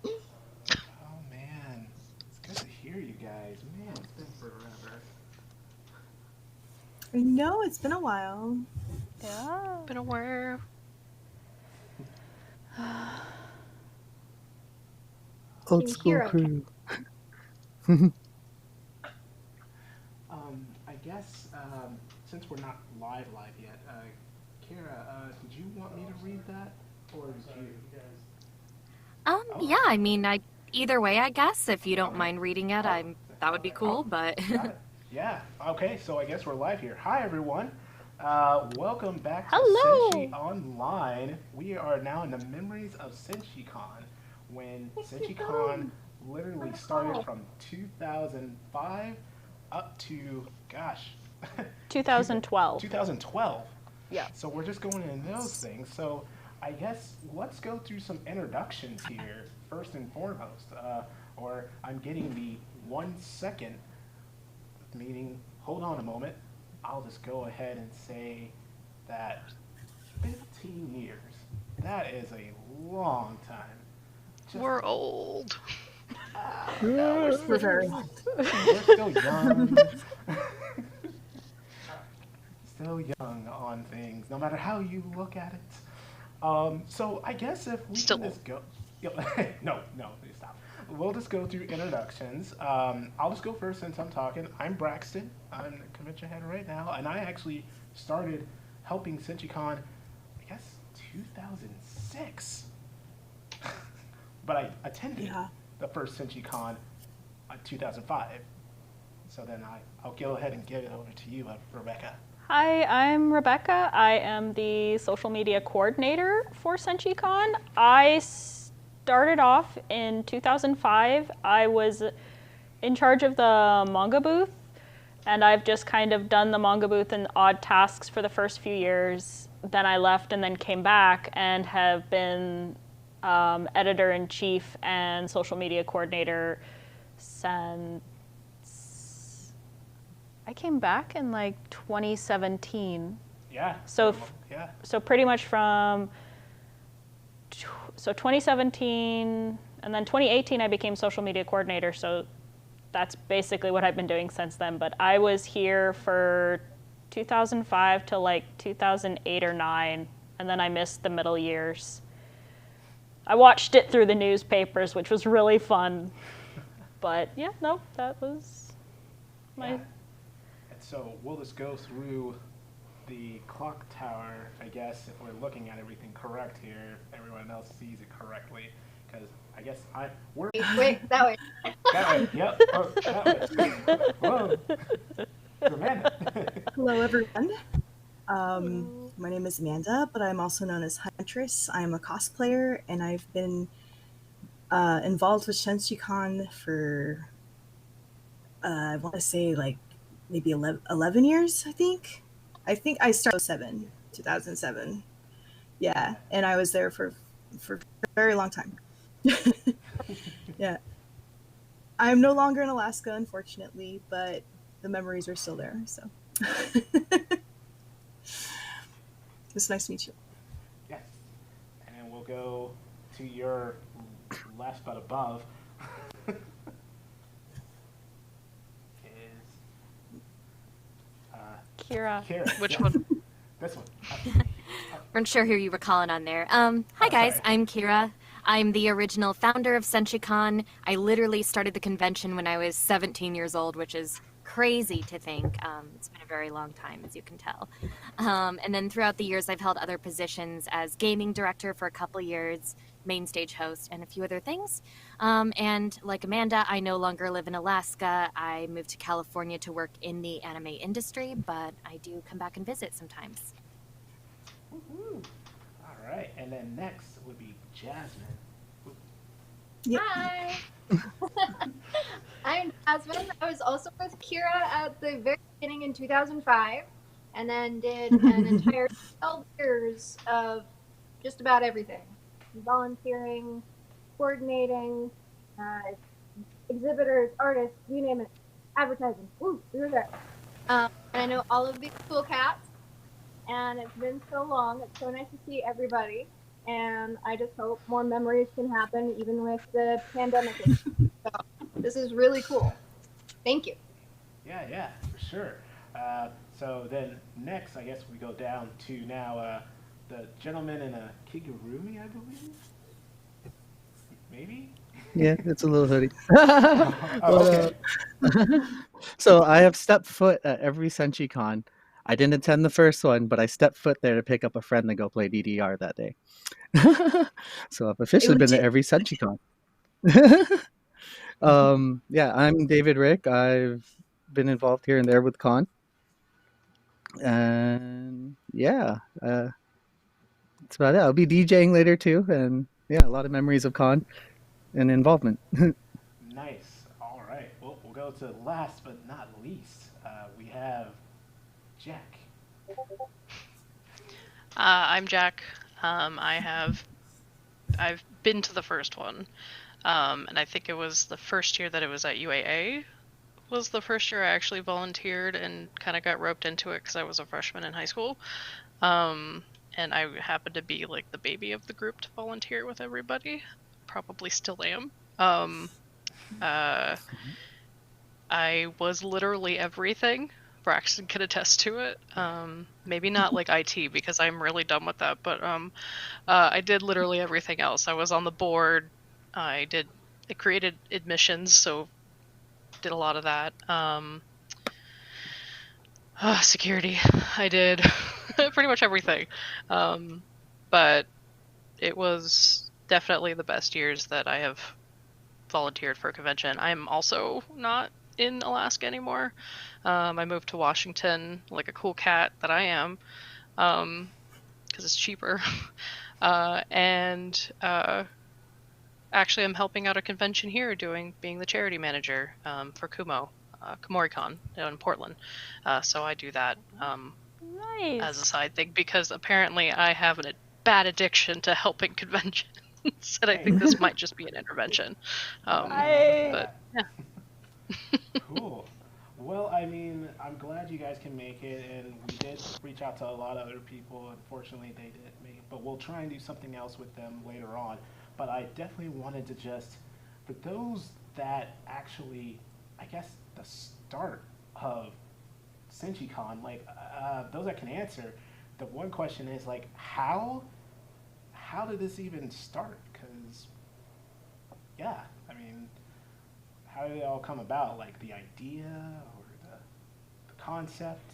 Oh man, it's good to hear you guys. Man, it's been forever. I know, it's been a while. Yeah. Been a while. Old Team school Hero. crew. I guess since we're not live yet, Kara, did you want me to read that, or did you? Yeah, I mean, either way, I guess, if you don't mind reading it, that would be cool, but... Got it. Yeah, okay, so I guess we're live here. Hi, everyone. Welcome back to Hello. Senshi Online. We are now in the memories of Senshi Con, when Senshi Con literally started from 2005 up to, gosh... 2012. 2012. Yeah. So we're just going into those things. So I guess let's go through some introductions here, first and foremost. Or I'm getting the 1 second, meaning, hold on a moment. I'll just go ahead and say that 15 years, that is a long time We're old. No, We're very old. We're still young. Still young on things, no matter how you look at it. So I guess if we Still can just go. No, please stop. We'll just go through introductions. I'll just go first since I'm talking. I'm Braxton. I'm the convention head right now, and I actually started helping Senshi Con, I guess, 2006. But I attended the first Senshi Con 2005. So then I'll go ahead and give it over to you, Rebecca. Hi, I'm Rebecca. I am the social media coordinator for Senshi Con. I started off in 2005. I was in charge of the manga booth, and I've just kind of done the manga booth and odd tasks for the first few years. Then I left and then came back and have been editor-in-chief and social media coordinator since I came back in like 2017. Yeah. So pretty much from 2017 and then 2018 I became social media coordinator. So that's basically what I've been doing since then. But I was here for 2005 to like 2008 or 9, and then I missed the middle years. I watched it through the newspapers, which was really fun. But yeah, no, that was my... So we'll just go through the clock tower, I guess, if we're looking at everything correct here, everyone else sees it correctly, because I guess we're... Wait, that way. That way, yep. Oh, that way. Whoa. Amanda. Hello, everyone. My name is Amanda, but I'm also known as Huntress. I'm a cosplayer, and I've been involved with Senshi Con for, I want to say, like, maybe 11 years, I think. I think I started 2007. Yeah, and I was there for a very long time. Yeah. I'm no longer in Alaska, unfortunately, but the memories are still there, so. It's nice to meet you. Yes. And then we'll go to your left but above. Kira. Which one? This one. Weren't sure who you were calling on there. Hi guys, I'm Kira. I'm the original founder of Senshi Con. I literally started the convention when I was 17 years old, which is crazy to think. It's been a very long time, as you can tell. And then throughout the years, I've held other positions as gaming director for a couple years, main stage host, and a few other things. And like Amanda, I no longer live in Alaska. I moved to California to work in the anime industry, but I do come back and visit sometimes. Woo-hoo. All right, and then next would be Jasmine. Hi. I'm Jasmine. I was also with Kira at the very beginning in 2005, and then did an entire 12 years of just about everything. Volunteering, coordinating, exhibitors, artists, you name it, advertising. Woo, we were there. And I know all of these cool cats, and it's been so long. It's so nice to see everybody, and I just hope more memories can happen even with the pandemic. So this is really cool. Thank you. Yeah, for sure. So then next, I guess we go down to now the gentleman in a kigurumi, I believe? Maybe? Yeah, it's a little hoodie. Okay. So I have stepped foot at every Senshi Con. I didn't attend the first one, but I stepped foot there to pick up a friend to go play DDR that day. So I've officially been to every Senshi Con. Yeah, I'm David Rick. I've been involved here and there with Con. And yeah, that's about it. I'll be DJing later too. And yeah, a lot of memories of Con and involvement. Nice. All right. Well, we'll go to last but not least. We have Jack. I'm Jack. I've been to the first one, and I think it was the first year that it was at UAA. Was the first year I actually volunteered and kind of got roped into it because I was a freshman in high school, and I happened to be like the baby of the group to volunteer with everybody. probably still am. I was literally everything. Braxton can attest to it. Maybe not like IT because I'm really dumb with that, but I did literally everything else. I was on the board. I created admissions, so did a lot of that. Security. I did pretty much everything. But it was definitely the best years that I have volunteered for a convention. I'm also not in Alaska anymore. I moved to Washington like a cool cat that I am, because it's cheaper. Actually, I'm helping out a convention here, being the charity manager for Kumo, KumoriCon in Portland. So I do that Nice. as a side thing because apparently I have a bad addiction to helping conventions, and I think this might just be an intervention. But yeah. Cool. Well, I mean, I'm glad you guys can make it, and we did reach out to a lot of other people. Unfortunately, they didn't make it, but we'll try and do something else with them later on. But I definitely wanted to just, for those that actually, I guess, the start of Senshi Con, like, those that can answer, the one question is, like, how did this even start? Because, yeah, I mean, how did it all come about? Like the idea or the concept?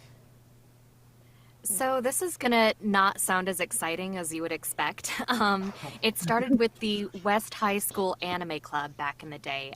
So this is gonna not sound as exciting as you would expect. It started with the West High School Anime Club back in the day.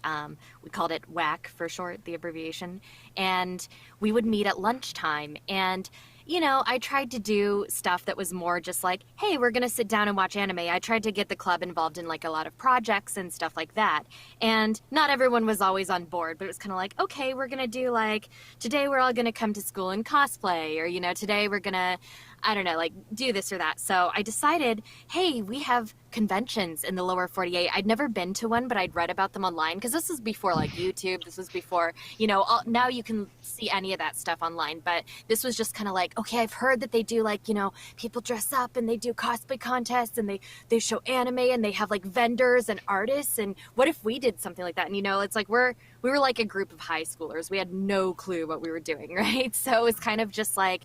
We called it WAC for short, the abbreviation. And we would meet at lunchtime. And you know, I tried to do stuff that was more just like, hey, we're going to sit down and watch anime. I tried to get the club involved in like a lot of projects and stuff like that. And not everyone was always on board, but it was kind of like, okay, we're going to do like, today we're all going to come to school and cosplay, or, you know, today we're going to, I don't know, like do this or that. So I decided, hey, we have conventions in the lower 48. I'd never been to one, but I'd read about them online because this was before like YouTube. This was before, you know, now you can see any of that stuff online. But this was just kind of like, okay, I've heard that they do like, you know, people dress up and they do cosplay contests and they show anime and they have like vendors and artists. And what if we did something like that? And, you know, it's like we were like a group of high schoolers. We had no clue what we were doing, right? So it was kind of just like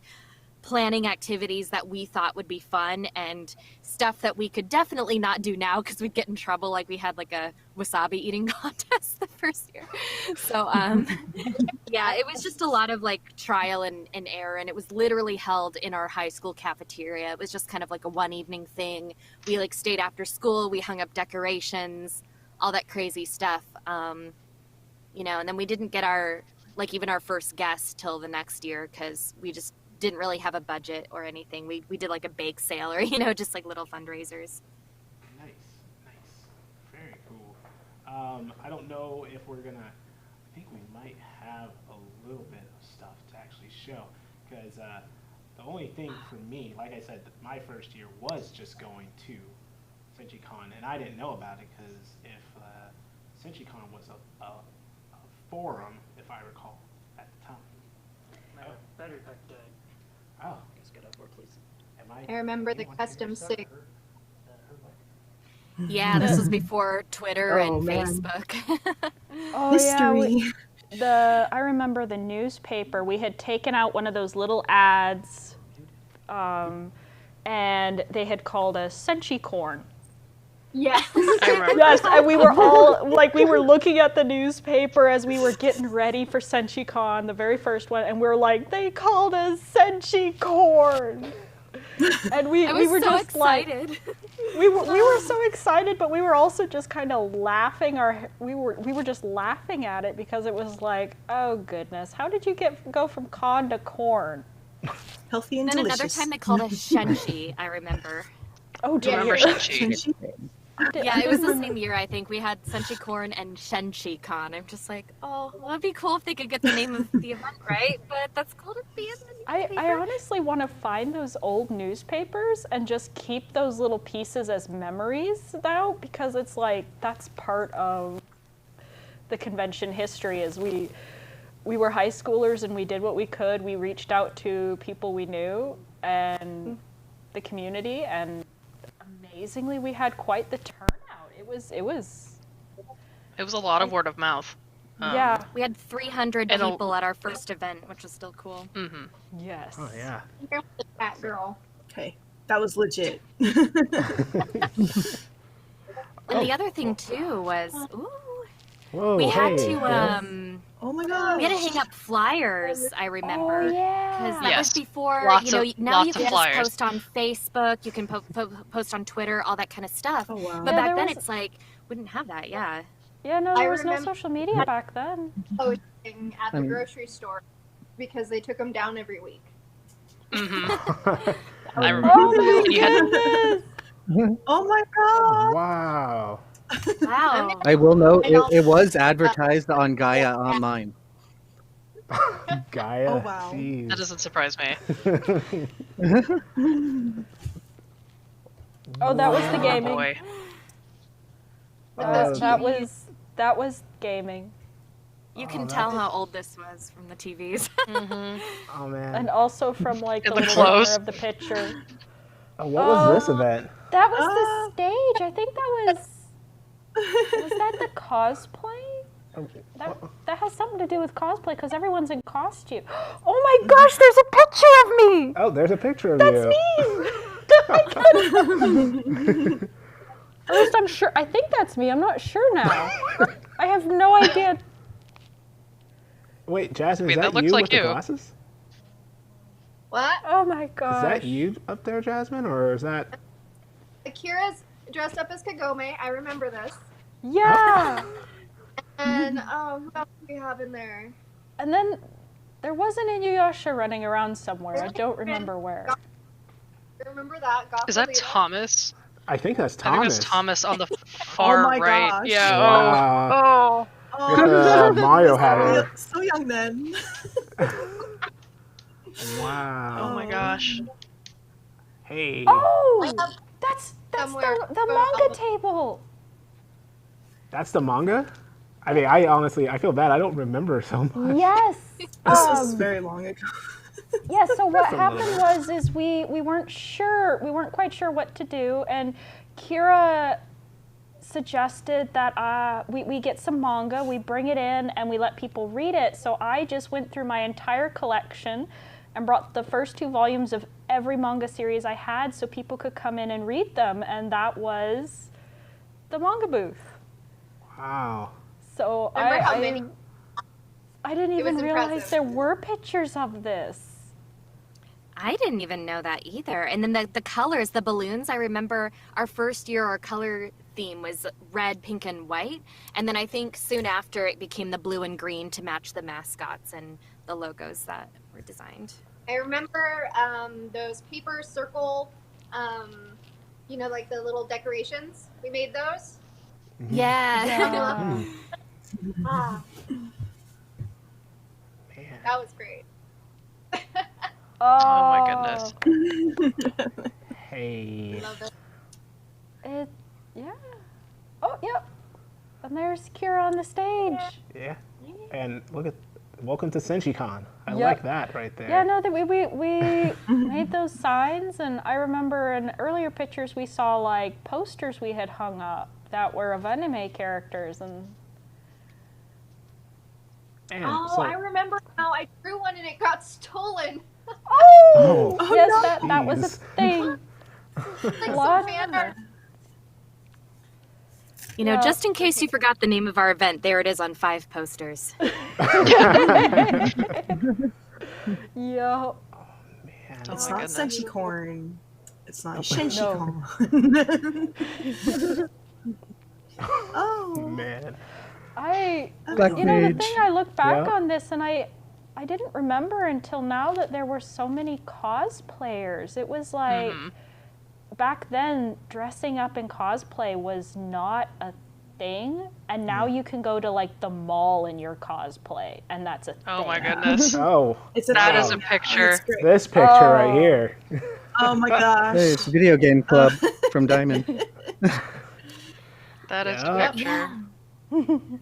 planning activities that we thought would be fun and stuff that we could definitely not do now because we'd get in trouble. Like we had like a wasabi eating contest the first year. So yeah, it was just a lot of like trial and error, and it was literally held in our high school cafeteria. It was just kind of like a one evening thing. We like stayed after school, we hung up decorations, all that crazy stuff. You know, and then we didn't get even our first guest till the next year because we just didn't really have a budget or anything. We did like a bake sale or, you know, just like little fundraisers. Nice. Very cool. I don't know if we're gonna, I think we might have a little bit of stuff to actually show because the only thing for me, like I said, my first year was just going to Senshi Con, and I didn't know about it because if Senshi Con was a forum, if I recall, at the time. No, better back then. Oh. Let's get up more, please. I remember the custom sig. Yeah, this was before Twitter and man. Facebook. Oh History. yeah, I remember the newspaper. We had taken out one of those little ads, and they had called us Senshi Corn. Yes. Yes, and we were all like, we were looking at the newspaper as we were getting ready for Senshi Con, the very first one, and we were like, they called us Senshi Corn. And we were so just excited. like, we were so excited, but we were also just kind of laughing. We were just laughing at it because it was like, oh goodness, how did you go from con to corn? Healthy and then delicious. another time they called us Senshi, I remember. Oh dear. Remember Senshi? Yeah, it was the same year, I think. We had Senshi Corn and Senshi Con. I'm just like, oh, well, it'd be cool if they could get the name of the event right, but that's cool to be in the newspaper. I honestly want to find those old newspapers and just keep those little pieces as memories now, because it's like, that's part of the convention history. Is we were high schoolers and we did what we could. We reached out to people we knew and the community, and amazingly we had quite the turnout. It It was. It was a lot of word of mouth. Yeah. We had 300 and people at our first event, which was still cool. Mm-hmm. Yes. Oh yeah. That girl. Okay, that was legit. And the other thing too was, Whoa, we had hey, to oh my god, we had to hang up flyers. I remember, Oh yeah. because that was before. Lots you know, of- now lots you of can just flyers. post on Facebook, you can post on Twitter, all that kind of stuff. Oh wow. But Yeah, back there then, was- it's like we didn't have that. Yeah. Yeah, no, I there was no remember- social media back then. Posting at the grocery store because they took them down every week. Mm-hmm. I remember. Oh my You had- goodness! Oh my god. Wow. Wow. I will note it was advertised on Gaia Online. Gaia. Oh, wow. Jeez. That doesn't surprise me. Oh, that was the Oh, gaming. boy. That was gaming. You can tell how old this was from the TVs. Mm-hmm. Oh man. And also from like And the the little clothes. corner of the picture. Oh, what was this event? That was the stage. I think that was. Was that the cosplay? That has something to do with cosplay because everyone's in costume. Oh my gosh! There's a picture of me. Oh, there's a picture of That's you. me. At least I'm sure. I think that's me. I'm not sure now. I have no idea. Wait, Jasmine, Wait, is that that looks you like with the you. glasses? What? Oh my gosh. Is that you up there, Jasmine, or is that? Akira's dressed up as Kagome. I remember this. Yeah. And who else do we have in there? And then there was an Inuyasha running around somewhere. I don't remember where. Remember that? Is that Thomas? I think that's I think Thomas. it's Thomas on the far my right. gosh. Yeah. Wow. Oh. With the Mario hat on. So young then. Wow. Oh my gosh. Hey. Oh, that's somewhere. the manga table. That's the manga? I mean, I feel bad. I don't remember so much. Yes. This was very long ago. Yeah, so what Just a little happened was we weren't sure, we weren't quite sure what to do, and Kira suggested that we get some manga, we bring it in, and we let people read it. So I just went through my entire collection and brought the first 2 volumes of every manga series I had so people could come in and read them, and that was the manga booth. Wow. So Remember how many? I didn't It even was realize impressive. there were pictures of this. I didn't even know that either. And then the colors, the balloons, I remember our first year, our color theme was red, pink, and white. And then I think soon after it became the blue and green to match the mascots and the logos that were designed. I remember those paper circle, like the little decorations. We made those. Yeah. Ah, Man. that was great. Oh my goodness. Hey. Love it. Yeah. Oh, yep. And there's Kira on the stage. Yeah. And look at, welcome to Senshi Con. I Yep. like that right there. Yeah, no, that we made those signs, and I remember in earlier pictures we saw like posters we had hung up that were of anime characters, and Man, Oh, so- I remember how I drew one and it got stolen. oh, Oh, yes, no. that was a Jeez. thing. Like What? some fan art. You know, Yeah. just in case you forgot the name of our event, there it is on 5 posters. Yeah. Man. It's my not goodness. Senshi Con. It's not Senshi Con. Oh. Man. Black You know, the Mage. thing I look back Yeah. on this, and I didn't remember until now that there were so many cosplayers. It was like back then, dressing up in cosplay was not a thing, and now you can go to like the mall in your cosplay, and that's a thing. Oh my goodness. Oh. It's a That thing is a now, picture. it's great. This picture right Oh. here. Oh my gosh. Hey, it's Video Game Club from Diamond. That is Yeah. the picture.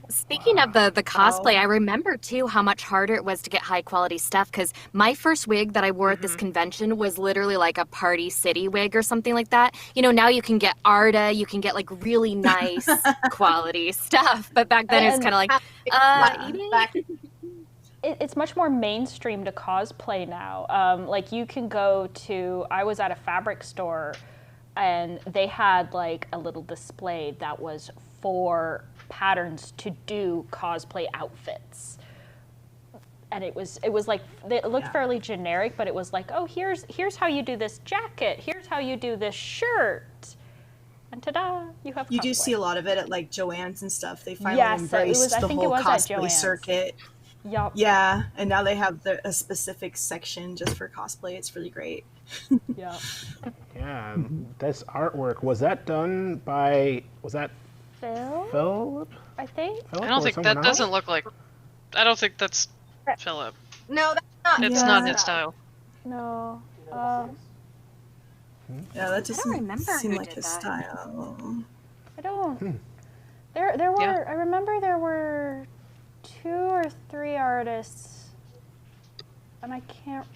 Speaking of the cosplay, I remember too how much harder it was to get high quality stuff, because my first wig that I wore at this convention was literally like a Party City wig or something like that. You know, now you can get Arda, you can get like really nice quality stuff, but back then it's kind of like, eBay? It's much more mainstream to cosplay now. Like you can go to, I was at a fabric store and they had like a little display that was for patterns to do cosplay outfits. And it was like, it looked fairly generic, but it was like, oh, here's how you do this jacket, here's how you do this shirt. And ta-da, you have cosplay. You do see a lot of it at like Joann's and stuff. They finally embraced the whole cosplay circuit. Yep. Yeah, and now they have a specific section just for cosplay. It's really great. Yeah. Yeah, this artwork, was that done by, was that Philip? I think. I don't think that doesn't look like, I don't think that's Philip. No, that's not. It's not his style. No. Yeah, that doesn't remember seem who like did his that. style. I don't. There were, I remember there were 2 or 3 artists, and I can't.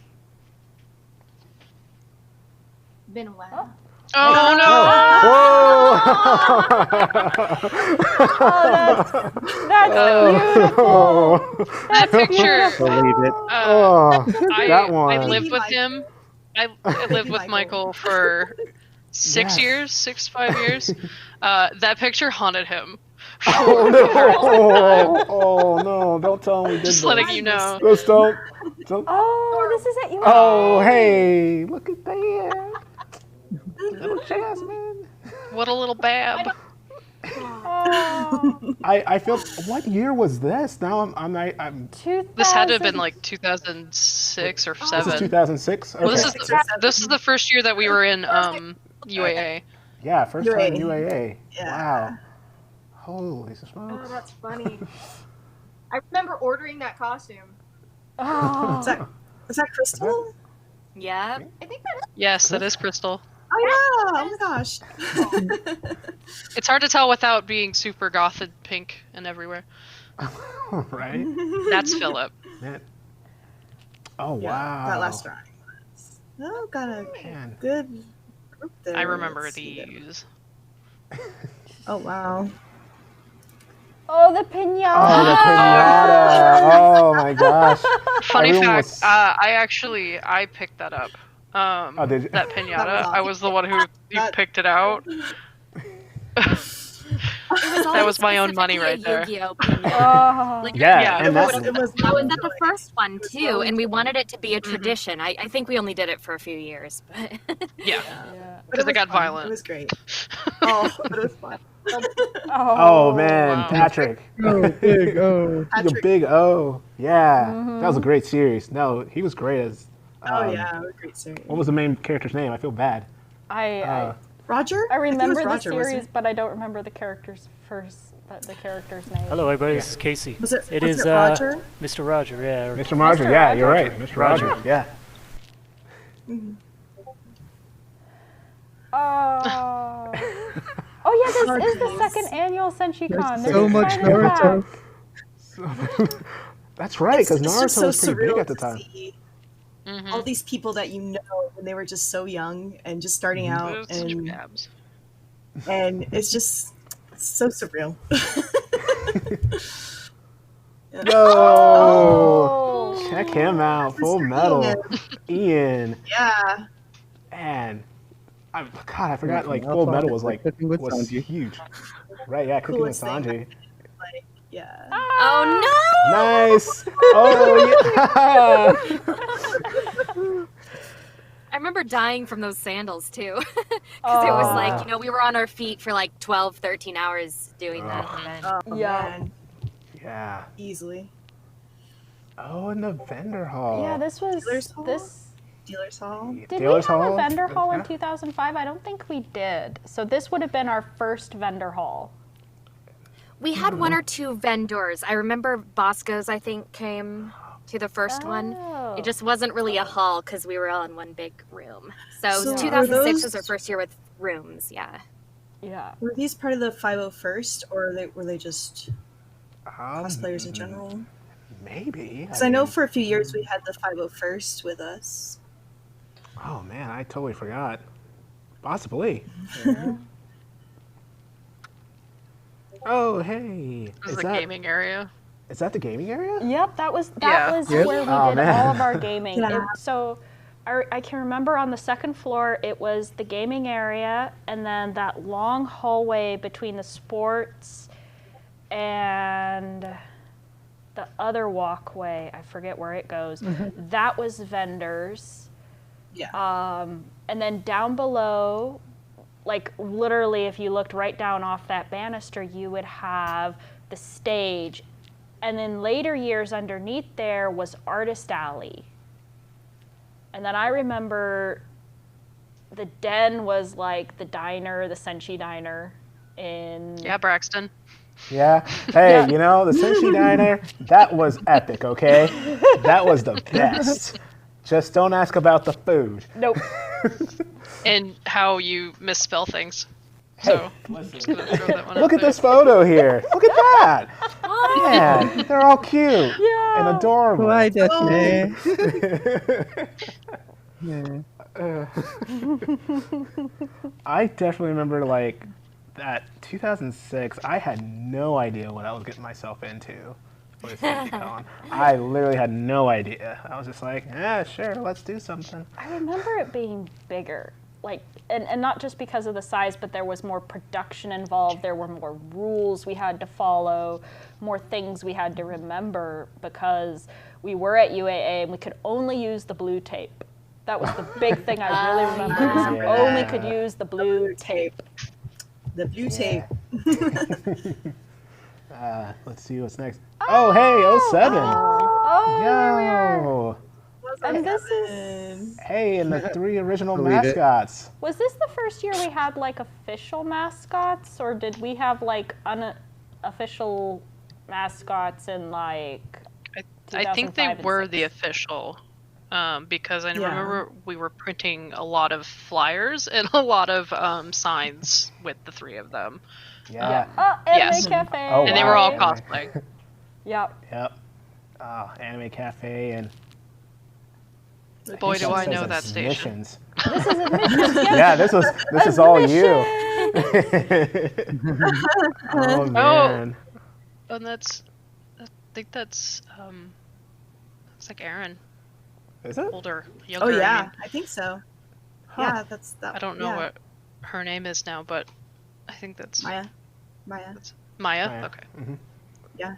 Been a while. Oh That's beautiful. That picture. Believe it. That one. I lived with him. I lived with Michael for 6 years, 5 years. That picture haunted him. Oh no! Oh no! Don't tell him we did Just that. letting you know. Just don't. Oh, this is at you. Oh, hey! Look at that. Little Jasmine. What a little bab. Oh. I feel. What year was this? Now I'm. This had to have been like 2006 or 7. This is 2006. Okay. Well, this is the first year that we were in UAA. Yeah, first time UAA. Yeah. Wow. Holy smokes. Oh, that's funny. I remember ordering that costume. Oh. Is that Crystal? Yeah. I think that is. Yes, that is Crystal. Oh yeah! Oh my gosh. It's hard to tell without being super gothed pink and everywhere. Right? That's Philip. Oh wow. That last drawing was. Oh, got a good group there. I remember Let's see these. Oh wow. Oh, the pinata. Oh, the pinata. Oh my gosh. Funny Everyone fact, I picked that up. Did you? That pinata. I was the one who picked it out. That was my own money right there. Like, Yeah, and that's I was at the first one too, and we wanted it to be a tradition. I think we only did it for a few years, but Yeah, because it got violent. It was great. Oh, but it was fun. Oh man, wow. Patrick. Oh, big O. The big O. Yeah, that was a great series. No, he was great as. Oh yeah, it was a great series. What was the main character's name? I feel bad. Roger? I remember the Roger, wasn't series, it? but I don't remember the character's name. Hello, everybody. This is Casey. Was it is Roger? Mr. Roger. Yeah. or- Mr. Roger. Yeah, you're right. Mr. Roger. Yeah. Oh. Oh yeah, this is the second annual Senshi Con. There's so much Naruto. That's right, because It's just Naruto so was pretty big surreal at the to time. see all these people that you know when they were just so young and just starting out, and it's just so surreal. Yo, check him out, Full Metal, Ian. Yeah. And I forgot. Like I'll Full talk Metal it was like Cooking with was Sanji. huge. Right? Yeah, Cooking with Coolest thing. Sanji. Like, yeah. oh no! Nice. Oh yeah. I remember dying from those sandals too, because it was like, you know, we were on our feet for like 12, 13 hours doing that. And then, Oh, Yeah. man. Yeah. Easily. Oh, in the vendor hall. Yeah, this was Dealer's Hall? this. Dealer's Hall. Did Dealer's we have Hall? a vendor hall in Yeah. 2005? I don't think we did. So this would have been our first vendor hall. we had one or two vendors. I remember Bosco's, I think, came to the first one. It just wasn't really a hall because we were all in one big room. So, So 2006 were was those- our first year with rooms, yeah. Yeah. Were these part of the 501st, or were they just cosplayers in general. Maybe. Because I know for a few years we had the 501st with us. Oh man, I totally forgot. Possibly. Oh hey. This is the gaming area. Is that the gaming area? Yep, that was Yep. where we did all of our Yeah. gaming. So I can remember on the second floor it was the gaming area, and then that long hallway between the sports and the other walkway. I forget where it goes. That was vendors. Yeah. And then down below, like literally if you looked right down off that banister, you would have the stage. And then later years underneath there was Artist Alley. And then I remember the den was like the diner, the Senshi diner in... Yeah, Braxton. Yeah. Hey, you know, the Senshi Diner, that was epic, okay? That was the best. Just don't ask about the food. Nope. And how you misspell things. So, I'm just gonna throw that one Look out at there. this photo here. Look at that. Yeah, they're all cute and adorable. Why, Daphne? I definitely remember like that 2006. I had no idea what I was getting myself into with Senshi Con. I literally had no idea. I was just like, yeah, sure, let's do something. I remember it being bigger. Like, and not just because of the size, but there was more production involved. There were more rules we had to follow, more things we had to remember because we were at UAA and we could only use the blue tape. That was the big thing I really remember. Is you only could use the blue tape. The blue tape. Let's see what's next. Oh, hey, 07. Oh, Yo. here we are. And this is... Hey, and the 3 original Believe it. mascots. Was this the first year we had like official mascots, or did we have like unofficial mascots in like? I think they 2005 and were 6? the official, because I remember we were printing a lot of flyers and a lot of signs with the 3 of them. Yeah. Oh, Anime Yes. Cafe. Oh, And they were all cosplay. Yep. Yep. Oh, Anime Cafe and... Boy, do I Says know that station. admissions. This is admissions. Yes. Yeah, this is all you. Oh man. And that's, I think that's, it's like Aaron. Is it? Older, Oh younger. yeah, I mean. I think so. Huh. Yeah, that's that. I don't know yeah. what her name is now, but I think that's Maya. Maya. Maya. Okay. Mm-hmm. Yeah.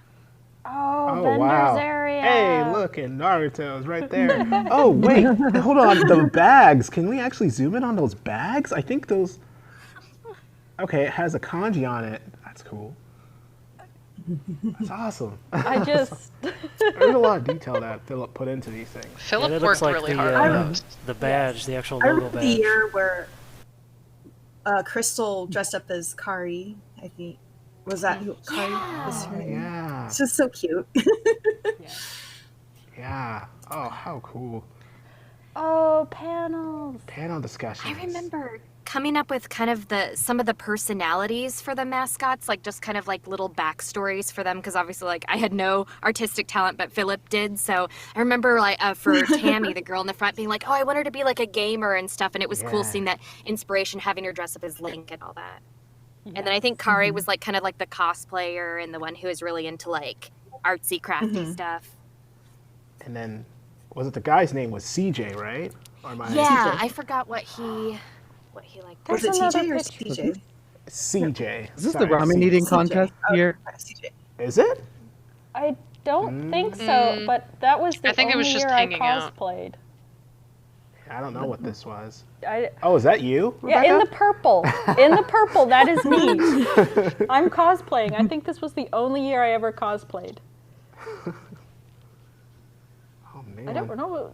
Oh, Oh vendors wow. area. Hey, look, and Naruto's right there. Oh wait, hold on. The bags. Can we actually zoom in on those bags? I think those. Okay, it has a kanji on it. That's cool. That's awesome. I just. There's a lot of detail that Philip put into these things. Philip that worked looks like really the, hard on those. the badge, the actual I logo remember the badge. year where Crystal dressed up as Kari. I think was that who Kari was her name? Yeah. It's just so cute. Yeah. Oh, how cool. Oh, panels. Panel discussions. I remember coming up with kind of some of the personalities for the mascots, like just kind of like little backstories for them, because obviously like I had no artistic talent, but Philip did. So I remember like for Tammy, the girl in the front, being like, "Oh, I want her to be like a gamer and stuff," and it was cool seeing that inspiration, having her dress up as Link and all that. And then I think Kari was like kind of like the cosplayer and the one who was really into like artsy, crafty stuff. And then, was it the guy's name was CJ, right? Or am I... Yeah, I forgot what he liked. Was it TJ or CJ? CJ. Is this the ramen eating contest here? CJ. Is it? I don't think so, but that was the I think it only was just year I hanging out. cosplayed. I don't know what this was. I, Oh, is that you, yeah, Rebecca? in the purple. In the purple, that is me. I'm cosplaying. I think this was the only year I ever cosplayed. Oh, man. I don't know.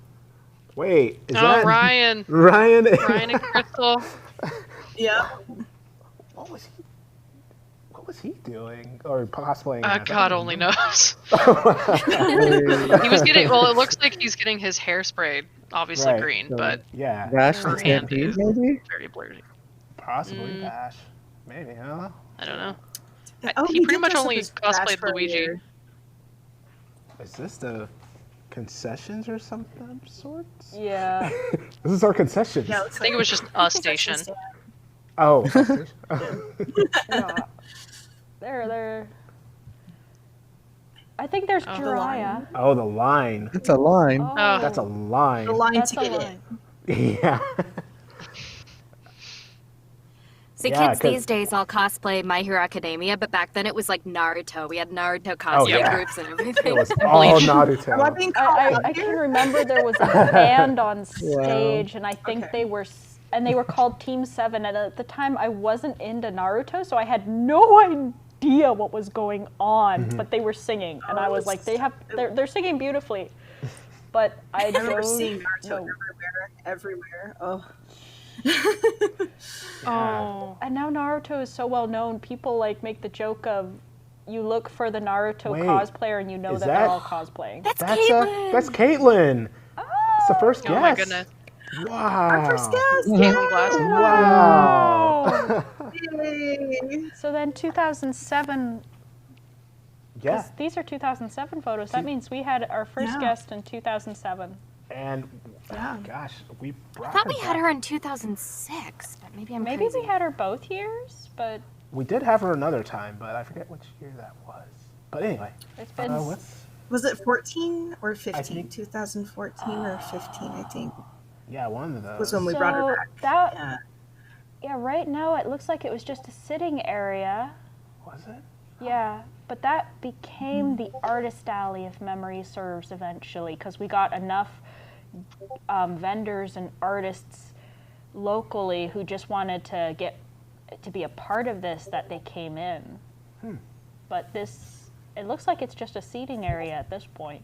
Wait, is Oh, that... Ryan. Ryan. Ryan and Crystal. Yeah. What was he doing? Or cosplaying as? God only knows. He was getting, well, it looks like he's getting his hair sprayed, obviously Right, green, so, but yeah. Rash her and hand Stampede, is maybe? very blurry. Possibly Bash. Maybe, huh? I don't know. He pretty much only cosplayed Luigi. Is this the concessions or something of sorts? Yeah. This is our concessions. I think it was just a station. Oh. Yeah. There. I think there's Jiraiya. Oh, the line. It's a line. Oh. That's a line. The line That's to a get line. in. Yeah. See, Yeah, kids 'cause- these days all cosplay My Hero Academia, but back then it was like Naruto. We had Naruto cosplay yeah. groups and everything. It was all Naruto. Am I being called I out can here? remember there was a band on stage, and I think they were called Team 7. And at the time, I wasn't into Naruto, so I had no idea what was going on. But they were singing, and I was like, they're singing beautifully. But I remember don't seeing Naruto know. everywhere. Oh. Oh. And now Naruto is so well known. People like make the joke of, you look for the Naruto Wait, cosplayer and you know is that that- they're all cosplaying. That's That's Caitlyn. That's Caitlyn. It's the first guess. Oh my goodness. Wow. First guess. Caitlyn glasses. Wow. Yay. So then 2007, Yeah. 'cause these are 2007 photos. That means we had our first guest in 2007. And gosh, we I brought thought her we had back. her in 2006, but maybe I'm Maybe crazy. we had her both years, but We did have her another time, but I forget which year that was. But anyway, it's been Was it 14 or 15? think- 2014 or 15, I think. yeah, one of those. Was when we brought her back. That, yeah, right now it looks like it was just a sitting area. Was it? Yeah, but that became the artist alley, if memory serves, eventually, because we got enough vendors and artists locally who just wanted to get to be a part of this that they came in. But it looks like it's just a seating area at this point.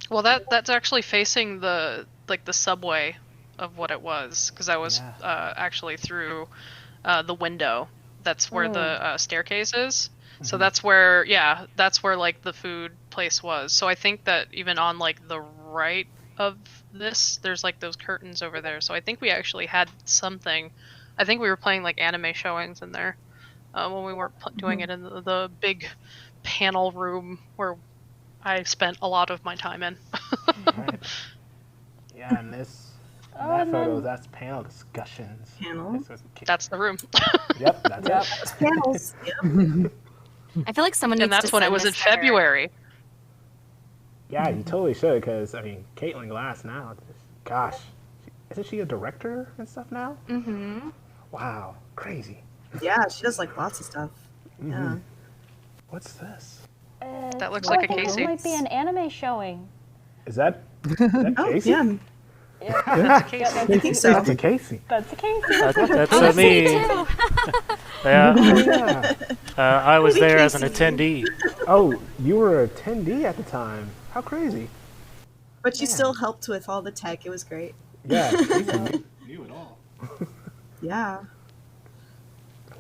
Well, that's actually facing the subway of what it was, because I was actually through the window. That's where the staircase is. So that's where like the food place was. So I think that even on like the right of this, there's like those curtains over there. So I think we actually had something. I think we were playing like anime showings in there when we weren't doing it in the big panel room where I spent a lot of my time in. Right. Yeah, and this that and photo, then- that's panel discussions. Panel? That's the room. Yep, that's it. Panels. I feel like someone needs And that's to when it send was in this to her. February. Yeah, you totally should, because I mean, Caitlyn Glass now. Gosh, isn't she a director and stuff now? Mm-hmm. Wow, crazy. Yeah, she does like lots of stuff. Yeah. What's this? That looks I like a think Casey. This might be an anime showing. Is that Casey? Yeah. That's a Casey. I think so. That's a Casey. That's a Casey. That's me. Yeah. I was Maybe there as an Casey. attendee. Oh, you were an attendee at the time. How crazy. But you still helped with all the tech. It was great. Yeah, Casey knew it all. Yeah.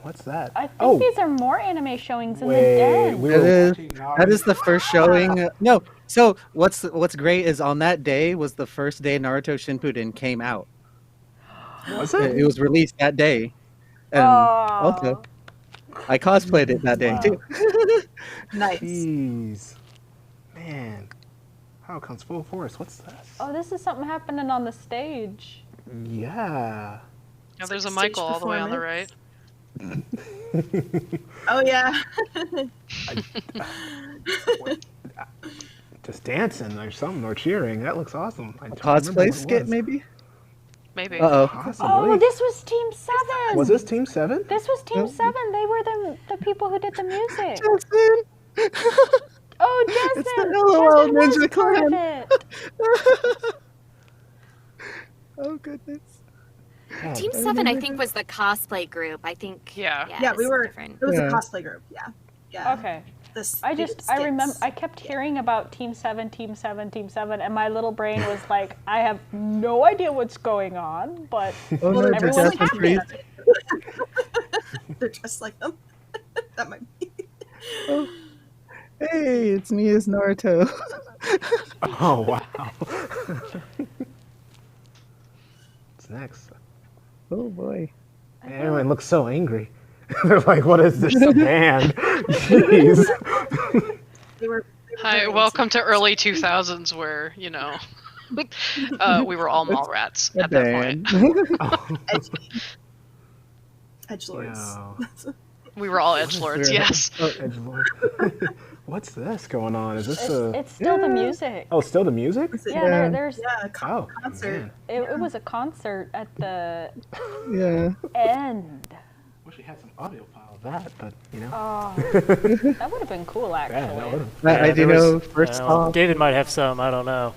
What's that? I think these are more anime showings in the Wait, den. we It were is. watching That is the Naruto. first showing. No. So what's great is on that day was the first day Naruto Shippuden came out. Was It was released that day, and also I cosplayed it that day too. Nice. Jeez. Man. How it comes full force. What's this? Oh, this is something happening on the stage. Yeah. Now there's a Stage Michael all the way on the right. Oh yeah. Just dancing or something or cheering. That looks awesome. I don't remember what Cosplay it skit was. maybe. Maybe. Uh-oh. Possibly. Oh, this was Team 7. Was this Team 7? This was Team 7. They were the people who did the music. Justin. Oh, Justin! It's the LOL Justin was Ninja part of Clan. it. Oh goodness. Team 7, I think, was the cosplay group. I think. Yeah. Yeah, we it's were. different. It was Yeah. a cosplay group. Yeah. Yeah. Okay. This. I skits. remember, I kept hearing about Team 7, Team 7, Team 7, and my little brain was like, I have no idea what's going on, but Oh no, did everyone's Jasmine happy. freeze? They're dressed like them. That might be. Oh. Hey, it's me as Naruto. Oh, wow. What's next? Oh boy. Everyone looks so angry. They're like, what is this, a band? Jeez. Hi, welcome to early 2000s where, you know, we were all mall rats at that point. Edgelords. We were all edgelords, yes. Oh, edgelords. What's this going on? Is this It's still the music. Oh, still the music? Yeah, there's concert. It was a concert at the end. Wish we had some audio file of that, but you know. Oh, that would have been cool, actually. Yeah, that would've. I do know first off. David might have some. I don't know.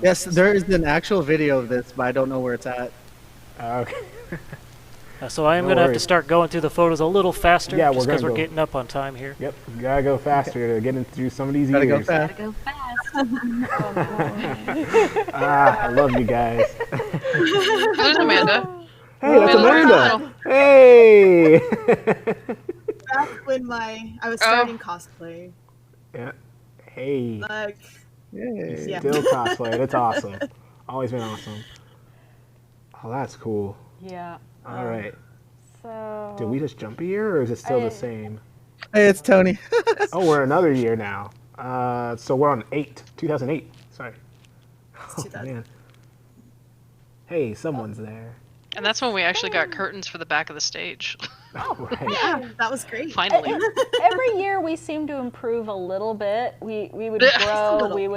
Yes, there is an actual video of this, but I don't know where it's at. Okay. So I am going to have to start going through the photos a little faster, Yeah, just because we're we're getting up on time here. Yep, we gotta go faster to get through some of these Gotta years. go fast. Gotta go fast. I love you guys. There's Amanda. Hey, that's Amanda. Hey! Back when I was starting cosplay. Yeah. Hey. Like, You still cosplay. That's awesome. Always been awesome. Oh, that's cool. Yeah. All right. So. Did we just jump a year, or is it still the same? Hey, it's Tony. Oh, we're another year now. So we're on 2008. Sorry. Oh, man. Hey, someone's there. And that's when we actually got curtains for the back of the stage. Oh, right. Yeah, that was great. Finally. Every year we seem to improve a little bit. We would grow. We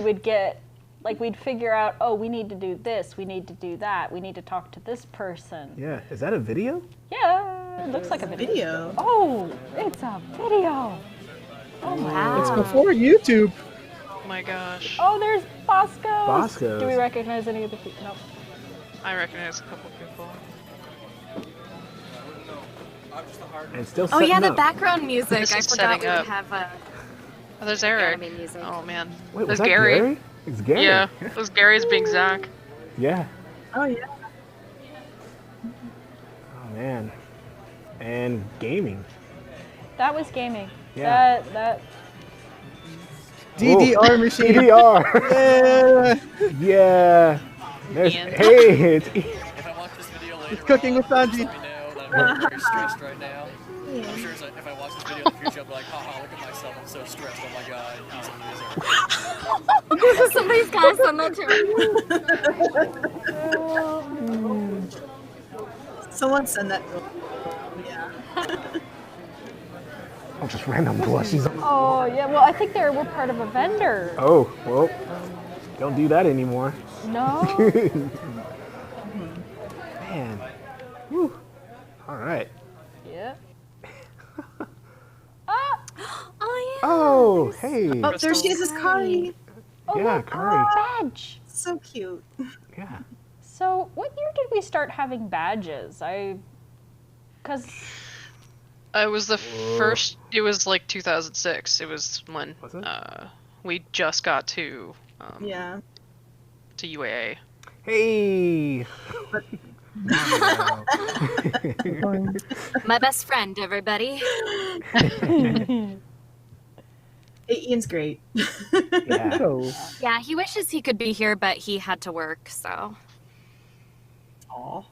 would get, like, we'd figure out, oh, we need to do this. We need to do that. We need to talk to this person. Yeah. Is that a video? Yeah, it looks like a video. Oh, it's a video. Oh, wow. It's before YouTube. Oh my gosh. Oh, there's Bosco. Boscos. Do we recognize any of the people? No. I recognize a couple people. And still Oh yeah, setting the up. background music. This I is forgot setting we up. would have Oh, there's Eric. anime music. Oh man. Wait, There's was that Gary. It's Gary. Yeah, it was Gary's being Zach. Yeah. Oh, yeah. Oh man. And gaming. That was gaming. Yeah. That. DDR machine. DDR. Yeah. Yeah. There's, Ian. hey, it's Ian. If I watch this video later, It's cooking with Sanji. let me know that I'm very stressed right now. I'm sure if I watch this video in the future, I'll be like, haha, look at myself, I'm so stressed, oh my god, he's a loser. Somebody's got to send that to me. Someone send that. Yeah. Oh, just random blushies. Oh yeah. Well, I think we're part of a vendor. Oh, well, don't do that anymore. No. Man. Whew. All right. Yeah. Oh yeah. Oh, hey. Oh, there she is, is Kari. Oh, Yeah, look, Kari. badge. So cute. Yeah. So, what year did we start having badges? Cause It was the first. It was like 2006. It was when we just got to Yeah. to UAA. Hey. My best friend, everybody. Hey, Ian's great. Yeah. Yeah, he wishes he could be here, but he had to work, so. Aw.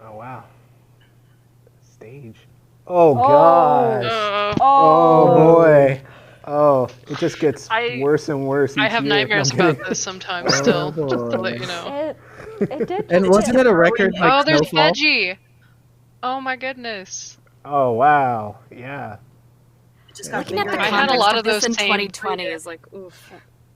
Oh wow. Stage. Oh god. Oh boy. Oh, it just gets worse and worse. I each have year. nightmares I'm about kidding. this sometimes still, just to let you know. it did. And wasn't it a record like Oh, there's snowfall? Veggie. Oh my goodness. Oh wow. Yeah. Looking at the I had a lot of this those in same- 2020 is like, oof.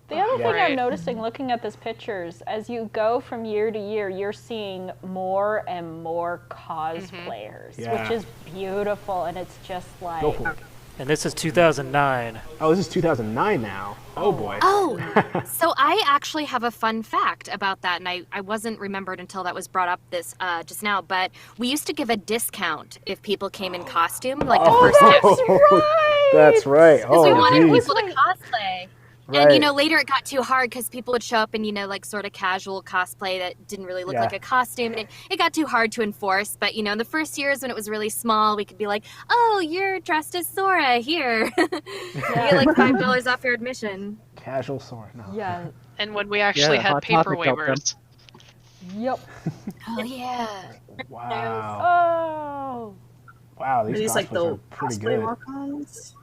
The other thing Right. I'm noticing looking at these pictures, as you go from year to year, you're seeing more and more cosplayers, Yeah. which is beautiful, and it's just like. Go for it. And this is 2009. Oh, this is 2009 now. Oh boy. Oh, so I actually have a fun fact about that, and I wasn't remembered until that was brought up this just now, but we used to give a discount if people came in costume, like the first gift. That's right. Because we Oh, wanted geez. people to cosplay. Right. And, you know, later it got too hard because people would show up in, you know, like sort of casual cosplay that didn't really look Yeah. like a costume. And it got too hard to enforce. But, you know, in the first years when it was really small, we could be like, oh, you're dressed as Sora. Here. You get like $5 off your admission. Casual sword. No. Yeah. And when we actually had Hot paper Topic helped them. waivers. Yep. Oh yeah. Wow. Oh. Wow, these These like cosplays the are pretty cosplay good. walk-ons.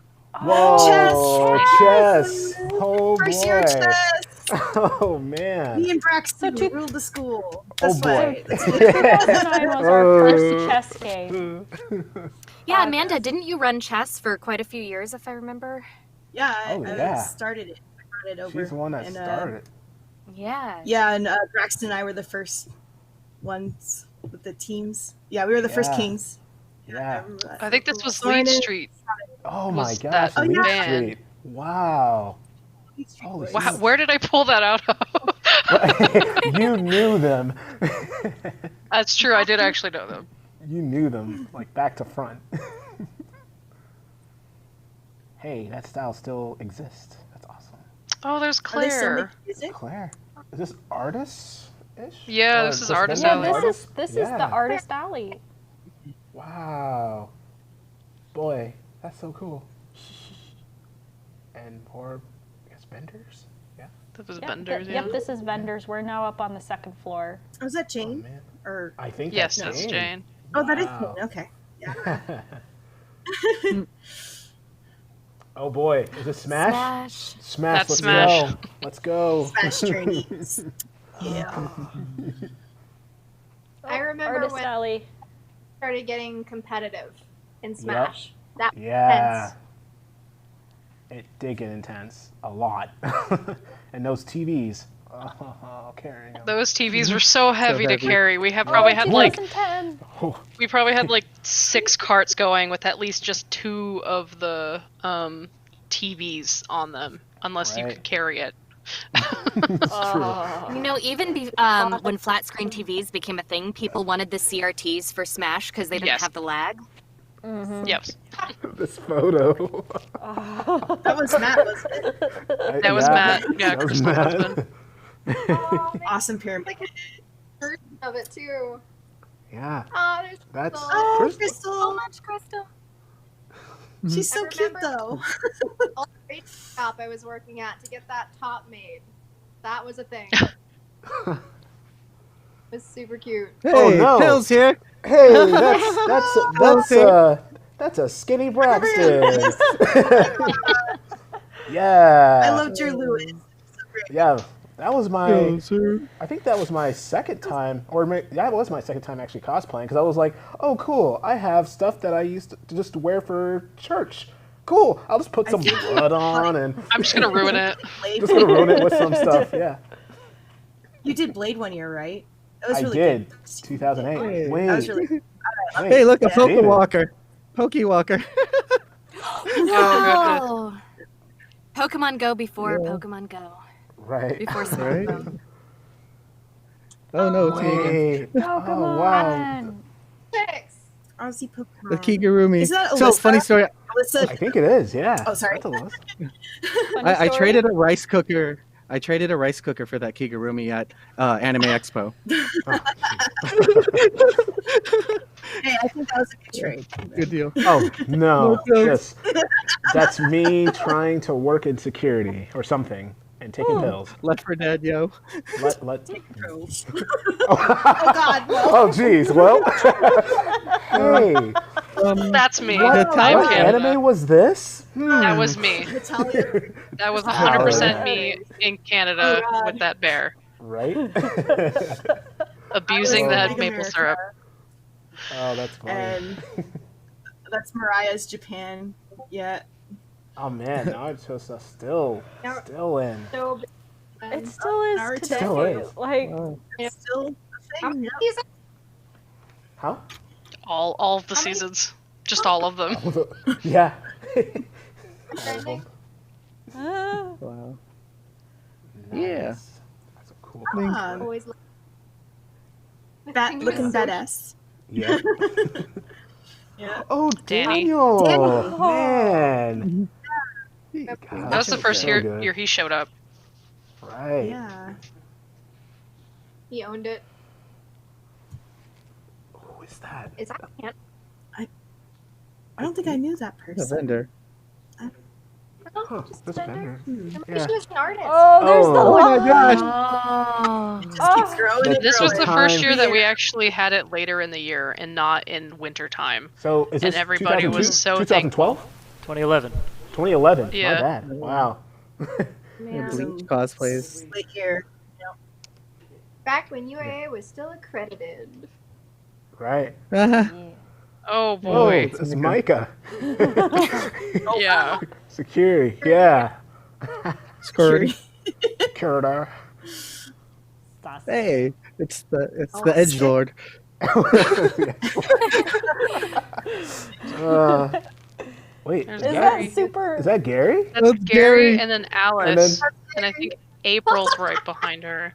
Whoa, Chess! chess! Oh First year boy! chess! Oh man! Me and Braxton ruled the school. Oh This boy! way. 2009 was our first chess game. Yeah, Amanda, didn't you run chess for quite a few years, if I remember? Yeah, Oh, I yeah. started it. I brought it over. She's the one that and, started it. Yeah. Yeah, and Braxton and I were the first ones with the teams. Yeah, we were the first Yeah. kings. Yeah. I think this was Soren Lead and- Street. Oh my Was gosh, that Lead band. Street. Wow. Holy Wow, smokes. where did I pull that out of? You knew them. That's true. I did actually know them. You knew them, like back to front. Hey, that style still exists. That's awesome. Oh, there's Are they still Claire. making music? Claire, is this artists-ish? Yeah, Or this is just Artist vendors? Alley. This is Yeah. the Artist Alley. Wow. Boy, that's so cool. And more, I guess, vendors? Yeah. That was Yep, vendors, yeah. Yep, this is vendors. We're now up on the second floor. Oh, is that Jane? Or I think Yes, that's that's Jane. Oh, that is Wow. Jane. Okay. Oh boy, is it Smash? Smash. Smash, That's let's Smash. go. Let's go. Smash trainees. Yeah. I remember Artist when Alley. I started getting competitive in Smash. That was Yeah. intense. It did get intense. A lot. And those TVs. Oh, carrying them. Those TVs were so heavy to heavy. carry. We have probably had like 2010. we probably had like 6 carts going with at least just 2 of the TVs on them, unless you Right. could carry it. You know, even when flat screen TVs became a thing, people wanted the CRTs for Smash because they didn't Yes. have the lag. Yes. This photo. That was Matt, wasn't it? That was Matt. Yeah, that was Crystal Matt. husband. Awesome pyramid. Version of it too. Yeah. Oh, there's That's Crystal. Oh, Crystal. Crystal. So much Crystal. She's so I cute, remember- though. All the great shop I was working at to get that top made. That was a thing. It was super cute. Hey, Oh, no. Phil's here. Hey, that's a skinny Braxton. Yeah. I loved your Lewis. Yeah, that was my. Yo, sir. I think that was my second time, that was my second time actually cosplaying because I was like, oh cool, I have stuff that I used to just wear for church. Cool, I'll just put some blood on and I'm just gonna ruin it. just gonna ruin it with some stuff. Yeah, You did Blade one year, right? That was I really did. good. 2008. Hey. Wait, That was really good. wait, Hey, look, a Yeah. Poke Walker. Pokey Walker. Oh, Pokemon Go before Yeah. Pokemon Go. Right. Before Right? smartphone. Oh no, it's me again. Wait. Pokemon. Oh wow. Six. Aussie Pokemon. The Kigurumi. Is that So Alyssa? funny story. Alyssa. I think it is. Yeah. Oh, sorry. That's a list. I traded a rice cooker. I traded a rice cooker for that Kigurumi at Anime Expo. Hey, I think that was a good trade. Good deal. Oh no, No yes, that's me trying to work in security or something and taking pills. Left for Dead, yo. Let. Pills. Oh God, no. Oh geez, well. Hey, That's me. What I'm what Canada. anime was this? That was me. Natalia. That was 100% me in Canada with that bear. Right? Abusing Oh. that Big maple America, syrup. Oh, that's funny. And that's Mariah's Japan. Yeah. Oh man, now it's just still in. So It still is Naruto. today. Still is. Like, It's still a thing. Yeah. Huh? All of the seasons. Just all of them. Yeah. Wow. Yeah. Nice. That's a cool. always That looking badass. Yeah. Yeah. Oh, Danny. Daniel. Danny. Man. That was the first year he showed up. Right. Yeah. he owned it. Who is that? Is that I don't think I knew that A person. vendor. Huh, this vendor. Remember she was an artist. Oh, there's the Oh line. my gosh. It just keeps growing and This was the growing. first year that we actually had it later in the year and not in winter time. So is this and everybody was 2002? so 2012? 2011. 2011. Yeah. My bad. Wow. Man. Bleach cosplays. Late year. Back when UAA was still accredited. Right. Oh Oh, boy. it's Micah. Yeah. Security. Yeah. Scored. Curda. Hey, it's the edgelord. Wait. There's Is Gary. that super? Is that Gary? That's Gary. Gary and then Alice. And I think April's right behind her.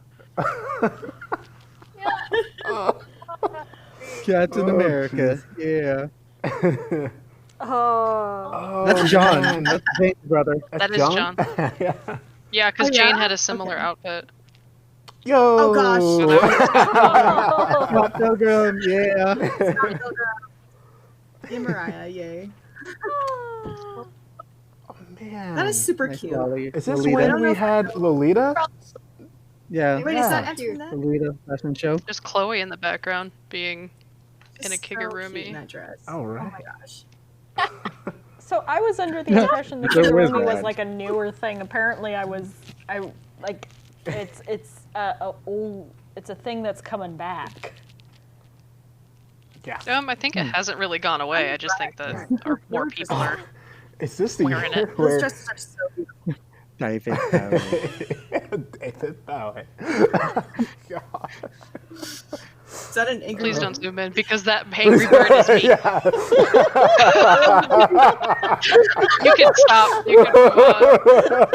Captain America. Yeah. Oh. That's John. That's Jane's brother. That is John. Yeah, because Jane had a similar outfit. Yo. Oh gosh. Scott Pilgrim. Yeah. Hey, Mariah, yay. Man. That is super Nice cute. Lolly. Is this Lolita. when we had Lolita? Yeah. Wait, is that Antoinette? Lolita fashion show. There's Chloe in the background being in a So cute kigurumi. in that dress. All right. Oh my gosh. So I was under the impression that There was kigurumi was that. like a newer thing. Apparently, it's a thing that's coming back. Yeah. I think it hasn't really gone away. I just think that more people are Is this the wearing year it. Those where dresses are so beautiful. David Bowie. David Bowie. God. Is that an Ingrid? Please don't zoom in because that angry bird is me. Yeah. You can stop. You can move on.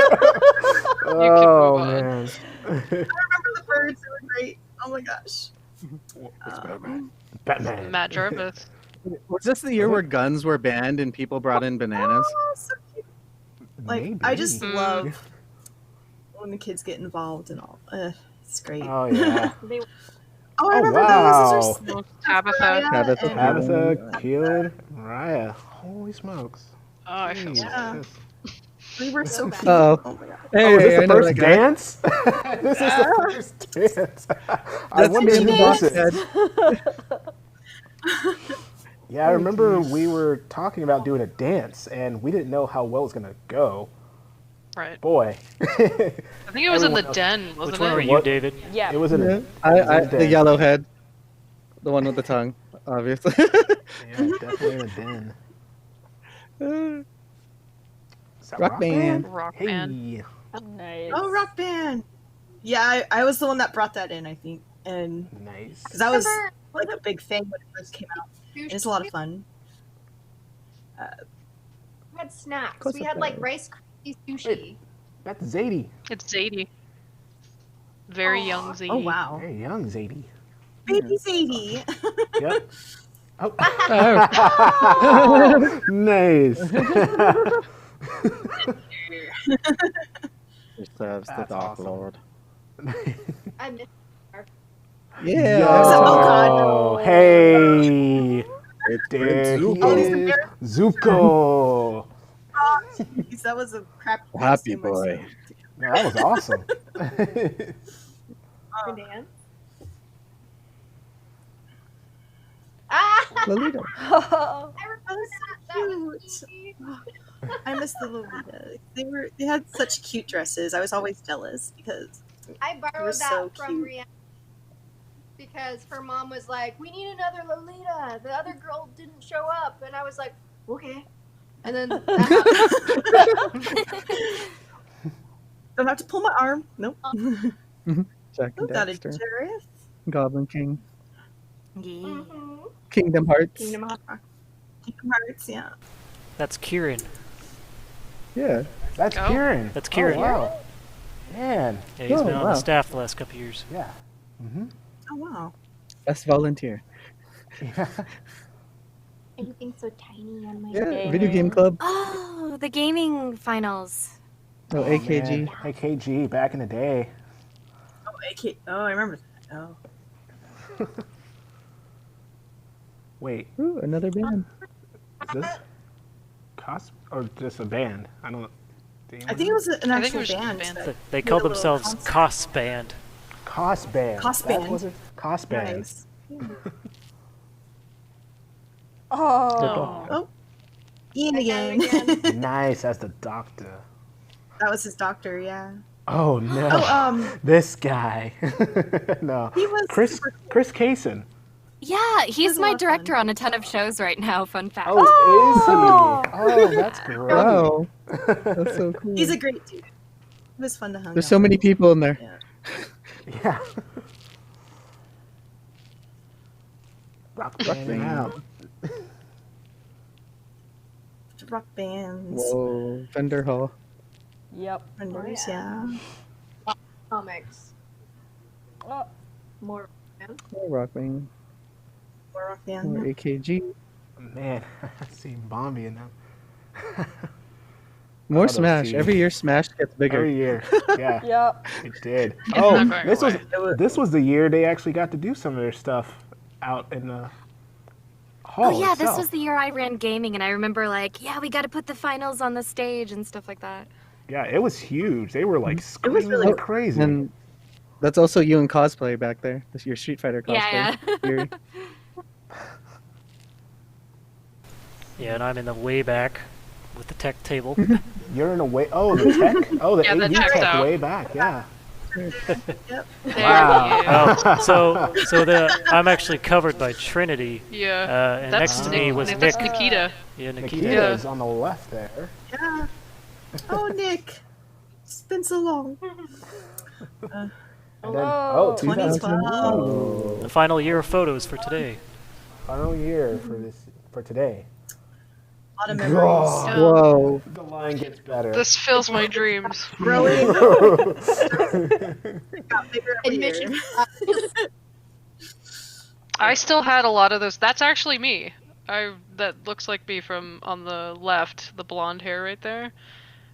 Oh move on. man. I remember the birds. They were great. Oh my gosh. Batman. Matt Jarvis. Was this the year where guns were banned and people brought in bananas? Oh, so cute. Like, Maybe. I just love when the kids get involved and all. It's great. Oh yeah. Oh, I remember wow. those. Those are Tabitha. Tabitha. Keelan, Mariah. Holy smokes. Oh, I feel so Yeah. bad. We were so cute. Uh-oh. Oh my god. Hey, Oh, is this I the know first that guy. dance? This is the first dance. I That's wonder me in who the box this is. head. Yeah, I remember we were talking about doing a dance, and we didn't know how well it was going to go. Right. Boy. I think it was in the Everyone else- den, wasn't Which one it? were you, David? Yeah. It was in Yeah. a The yellow head. The one with the tongue, obviously. Yeah, definitely in a den. Is that Rock band. Rock Hey. band. Nice. Oh, Rock Band. Yeah, I was the one that brought that in, I think, and Nice. because I was like a big fan when it first came out. And it's a lot of fun. We had snacks. Course We it had like does. rice krispie sushi. That's Zadie. It's Zadie. Very young Zadie. Oh wow, Very young Zadie. baby Sadie. Yep. Oh. Oh. Nice. Serves the That's Dark awesome. Lord. I missed Yeah. Yo, hey. It's There he Zuko. is. Zuko. Oh, jeez, that was a crap. Happy costume I boy. sewed. Yeah, that was awesome. the dance. Ah! Lolita. Oh, I remember that. That was cute. I miss the Lolita. They had such cute dresses. I was always jealous because I They borrowed were that so from cute. Rihanna because her mom was like, "We need another Lolita. The other girl didn't show up," and I was like, "Okay." And then that don't have to pull my arm. Nope. Jack and Got a Dexter. Jareth. Goblin King. Mhm. Kingdom Hearts. Kingdom Hearts. Yeah. That's Kieran. Yeah. That's Oh. Kieran. That's Kieran. Oh, wow. Man. Yeah, he's Oh, been on wow. the staff the last couple years. Yeah. Mm-hmm. Oh wow. Best volunteer. Everything's so tiny on my Yeah. Video game club. Oh, the gaming finals. Oh, AKG. Man. AKG back in the day. Oh, AK. Oh, I remember that. Oh. Wait, Ooh, another band. is this or just a band? I don't. I think it was an I think it actual was just a band. band. that They did call a little themselves concert. Cos Band. Cos Band. Cos That Band. was it? Cos Band. Nice. Oh. Oh, Ian again. Nice, as the doctor. That was his doctor, yeah. Oh no. Oh, this guy. No. He was Chris Kaysen. Yeah, he's my director on a ton of shows right now. Fun fact. Oh, is he? Oh, that's great. Wow. That's so cool. he's a great dude. It was fun to hang There's out so with. many people in there. Yeah. Rock band out. Rock bands. Whoa, vendor hall. Yep. Vendors, yeah. Comics. More. More rock band. More rock More band. AKG. Man, I see Bombi in them. More those Smash. teams. Every year Smash gets bigger. Every year. Yeah. Yep. It did. It's Oh, not going away. this was the year they actually got to do some of their stuff out in the hall. Oh yeah, this itself. was the year I ran gaming, and I remember like, yeah, we got to put the finals on the stage and stuff like that. Yeah, it was huge. They were like was screaming really like crazy. And that's also you in cosplay back there. That's your Street Fighter cosplay. Yeah, Yuri. Yeah, and I'm in the way back with the tech table. You're in a way. Oh, the tech. Oh, the Yeah, that AU checks tech out. way back. Yeah. Yep. Wow. Oh, so I'm actually covered by Trinity. Yeah. And That's next to me was that's Nick. Nikita. Yeah, Nikita. Nikita is on the left there. Yeah. Oh, Nick. It's been so long. And then, oh, 2012. The final year of photos for today. Final year for today. A lot of memories. God. Whoa. The line gets better. This fills my dreams. Growing. Got bigger every year. Admission. I still had a lot of those. That's actually me. That looks like me from on the left, the blonde hair right there.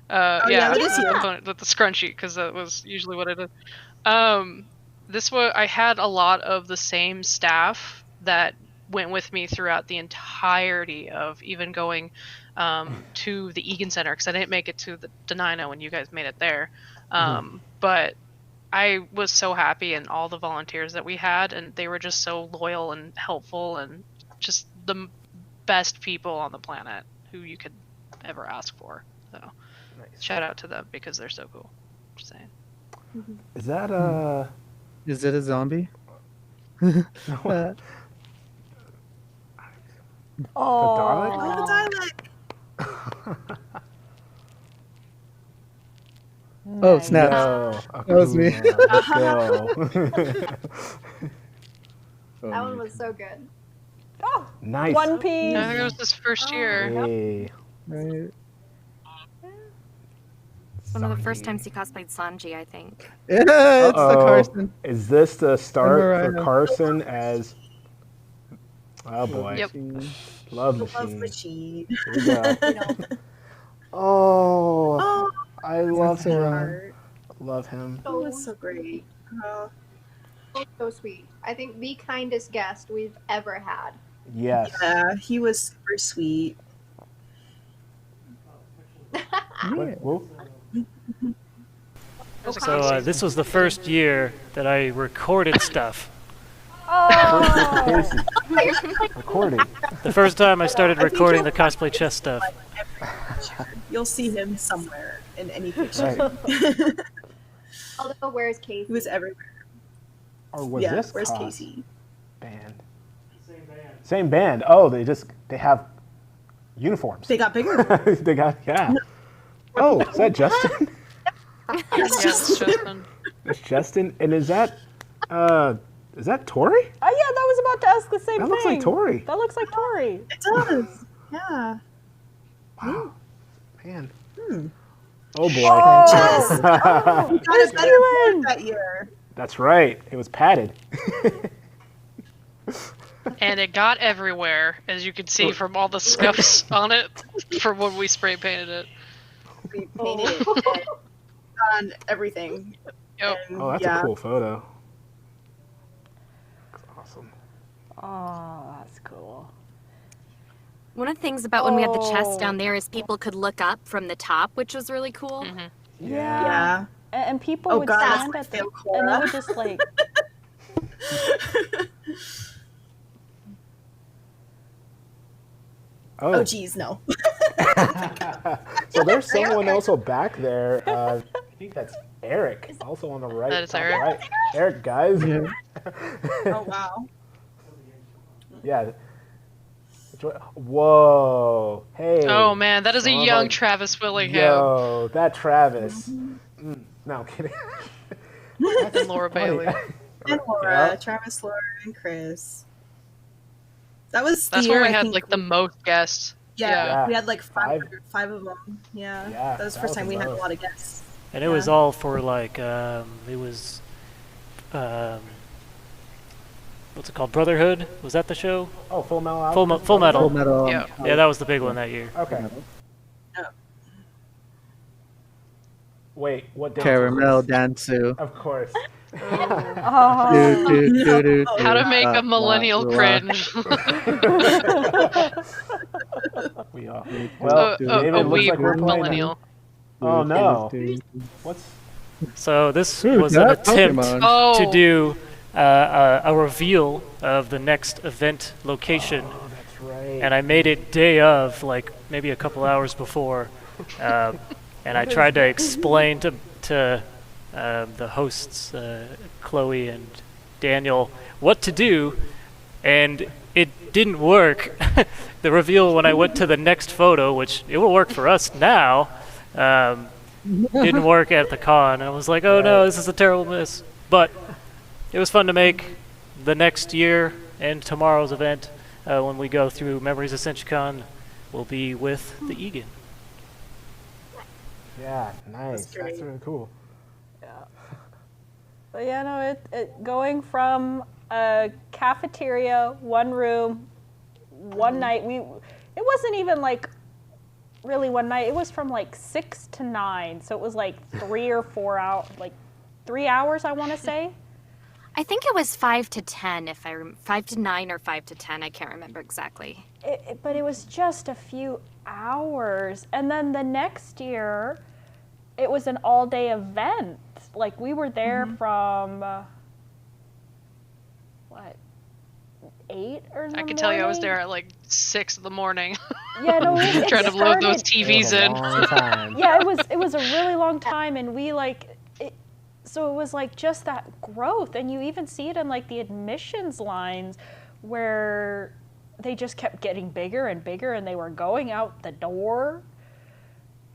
yeah, Yeah, that is you. with the scrunchie, because that was usually what I did. This was I had a lot of the same staff that went with me throughout the entirety of even going to the Egan Center, because I didn't make it to the Denino when you guys made it there. But I was so happy, and all the volunteers that we had, and they were just so loyal and helpful, and just the best people on the planet who you could ever ask for. So shout out to them, because they're so cool. Just saying. Is that Is it a zombie? Oh, the Dalek. Oh, snap. No, That was me. That one was so good. Nice. One Piece. I think it was this first year. Hey. Right. It's one of the first times he cosplayed Sanji, I think. Yeah, it's the Uh-oh. Carson. Is this the start for Mariah. Carson as? Oh boy. Yep. Love The love machine. machine. Here we go. Oh, I love so him. Love him. It was so great. So sweet. I think the kindest guest we've ever had. Yes. Yeah, he was super sweet. Whoa. So this was the first year that I recorded stuff. Oh. Recording. The first time I started recording the cosplay chess stuff. You'll see him somewhere in any picture. Although, where's Casey? He was everywhere. Or was Yeah, this where's Cos Casey? Band? Same band. Oh, they have uniforms. They got bigger. They got Oh, is that Justin? Yes, Justin. That's Justin. And is that Tori? Oh yeah, that was about to ask the same thing. That looks like Tori. That looks like Tori. It does. Yeah. Wow. Man. Hmm. Oh boy. Yes. Oh, you got a better board that year. That's right. It was padded. And it got everywhere, as you can see from all the scuffs on it from when we spray painted it. We painted it and got on everything. Yep. And, Oh, that's a cool photo. That's awesome. Oh, that's cool. One of the things about when we had the chest down there is people could look up from the top, which was really cool. Yeah. And people Oh would God, stand that's at my the, fail, and they Cora. would just like. Oh geez, no. So there's someone also back there. I think that's Eric, also on the right. That is top Eric. Right. Eric, guys. Oh wow. Yeah. Whoa. Hey. Oh man, that is a Some of young our- Travis Willingham. Yo, that Travis. No, I'm kidding. And Laura Bailey. And Laura, Yep. Travis, Laura, and Chris. That was the That's year when we I had think. like the most guests. Yeah, we had like Five. five of them. Yeah, Yeah, that was the that first was time the we had a most. lot of guests. And it was all for like, it was, what's it called? Brotherhood? Was that the show? Oh, Full Metal Full Alchemist? Metal. Full Metal. Yeah. Yeah, that was the big one that year. Okay. Wait, what dance? Caramel Dansu. Of course. Oh. How to make a millennial cringe. We are. Well, David, a looks like we're weird playing. millennial. Oh no. What's? So this Ooh, was an that attempt Pokemon. to do a reveal of the next event location, That's right. and I made it day of, like maybe a couple hours before, and I tried to explain to the hosts, Chloe and Daniel, what to do, and it didn't work. The reveal when I went to the next photo, which it will work for us now, didn't work at the con. I was like, oh no, this is a terrible miss. But it was fun to make. The next year and tomorrow's event, when we go through Memories of Senshi Con, will be with the Egan. Yeah, nice. That's really cool. But yeah, no, it going from a cafeteria, one room, one night. It wasn't even like really one night. It was from like 6 to 9, so it was like 3 or 4 hours, like 3 hours, I want to say. I think it was 5 to 10, 5 to 9 or 5 to 10. I can't remember exactly. But it was just a few hours, and then the next year, it was an all-day event. Like we were there from what, 8 or in the I can tell you I was morning? there at like 6 in the morning. Yeah, no, trying to load those TVs in. Yeah, it was a really long time, and we like it. So it was like just that growth, and you even see it in like the admissions lines, where they just kept getting bigger and bigger, and they were going out the door,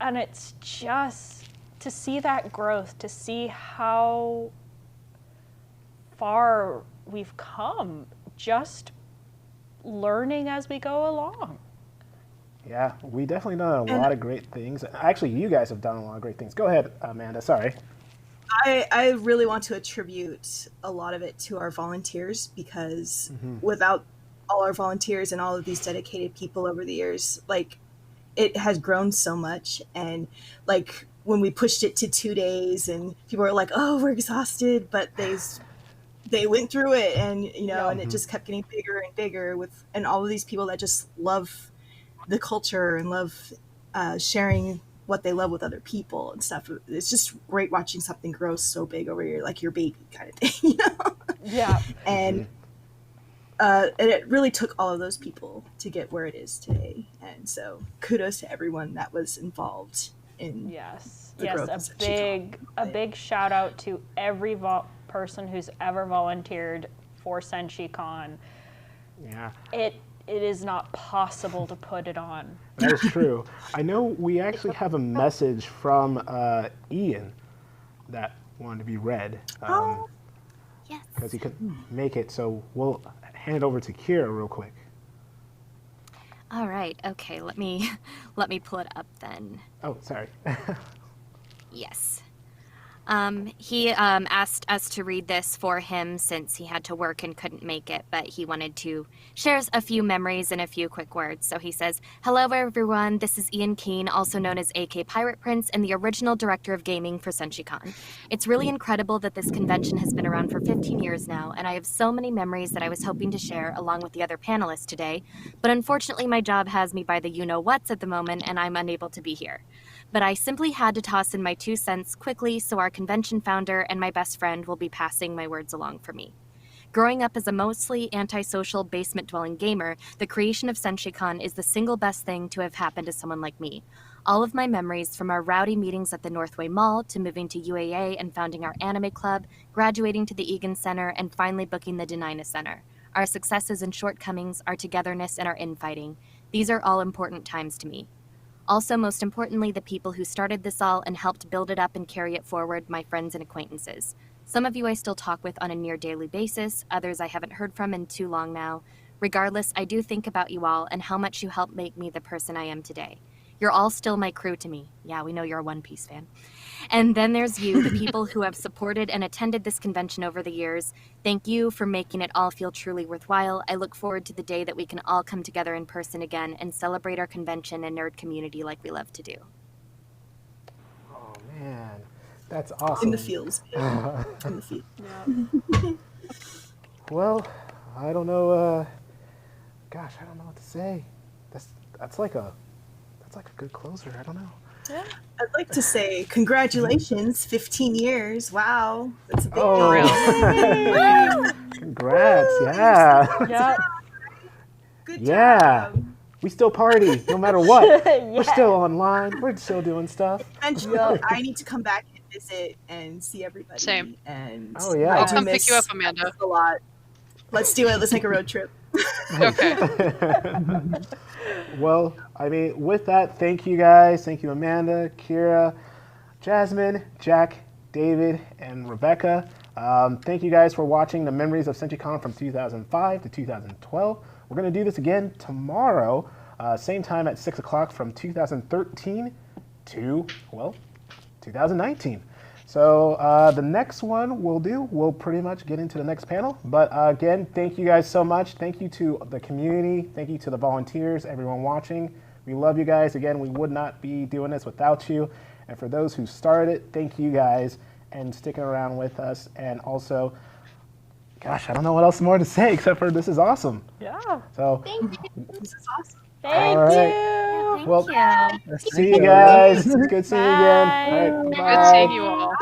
and it's just to see that growth, to see how far we've come, just learning as we go along. Yeah, we definitely done a lot of great things. Actually, you guys have done a lot of great things. Go ahead, Amanda. Sorry. I really want to attribute a lot of it to our volunteers, because without all our volunteers and all of these dedicated people over the years, like, it has grown so much. And like when we pushed it to 2 days and people were like, oh, we're exhausted, but they went through it, and you know, and it just kept getting bigger and bigger and all of these people that just love the culture and love sharing what they love with other people and stuff. It's just great watching something grow so big over your, like, your baby kind of thing, you know? Yeah. And it really took all of those people to get where it is today. And so kudos to everyone that was involved in the growth of Senshi Con. A big shout out to every person who's ever volunteered for Senshi Con. Yeah. It is not possible to put it on. That is true. I know we actually have a message from Ian that wanted to be read. Yes. Because he couldn't make it, so we'll hand it over to Kira real quick. All right. Okay. Let me pull it up then. Oh, sorry. Yes. He asked us to read this for him since he had to work and couldn't make it, but he wanted to share a few memories in a few quick words. So he says, "Hello everyone, this is Ian Keane, also known as AK Pirate Prince and the original director of gaming for Senshi Con. It's really incredible that this convention has been around for 15 years now, and I have so many memories that I was hoping to share along with the other panelists today, but unfortunately my job has me by the you-know-whats at the moment and I'm unable to be here. But I simply had to toss in my 2 cents quickly so our convention founder and my best friend will be passing my words along for me. Growing up as a mostly antisocial basement-dwelling gamer, the creation of Senshi Con is the single best thing to have happened to someone like me. All of my memories from our rowdy meetings at the Northway Mall to moving to UAA and founding our anime club, graduating to the Egan Center, and finally booking the Denina Center. Our successes and shortcomings, our togetherness, and our infighting. These are all important times to me. Also, most importantly, the people who started this all and helped build it up and carry it forward, my friends and acquaintances. Some of you I still talk with on a near daily basis, others I haven't heard from in too long now. Regardless, I do think about you all and how much you helped make me the person I am today. You're all still my crew to me. Yeah, we know you're a One Piece fan. And then there's you, the people who have supported and attended this convention over the years. Thank you for making it all feel truly worthwhile. I look forward to the day that we can all come together in person again and celebrate our convention and nerd community like we love to do." Oh man, that's awesome. In the feels. In the feels. Well, I don't know. Gosh, I don't know what to say. That's like a good closer. I don't know. Yeah. I'd like to say congratulations, 15 years. Wow, that's a big Oh, deal. congrats! Yeah. Yeah. Good Yeah. job. We still party no matter what. Yeah. We're still online. We're still doing stuff. Eventually, I need to come back and visit and see everybody. Same. And Oh, yeah. I'll come pick you up, Amanda. A lot. Let's do it. Let's make a road trip. Okay. Well, I mean, with that, thank you guys. Thank you, Amanda, Kira, Jasmine, Jack, David, and Rebecca. Thank you guys for watching the Memories of Senshi Con from 2005 to 2012. We're going to do this again tomorrow, same time at 6 o'clock from 2013 to, well, 2019. So the next one we'll pretty much get into the next panel. But again, thank you guys so much. Thank you to the community. Thank you to the volunteers, everyone watching. We love you guys. Again, we would not be doing this without you. And for those who started it, thank you guys and sticking around with us. And also, gosh, I don't know what else more to say except for this is awesome. Yeah. So, Thank you. This is awesome. all right. Thank Well, you. see you guys. It's good seeing you again. All right, Good bye. seeing you all.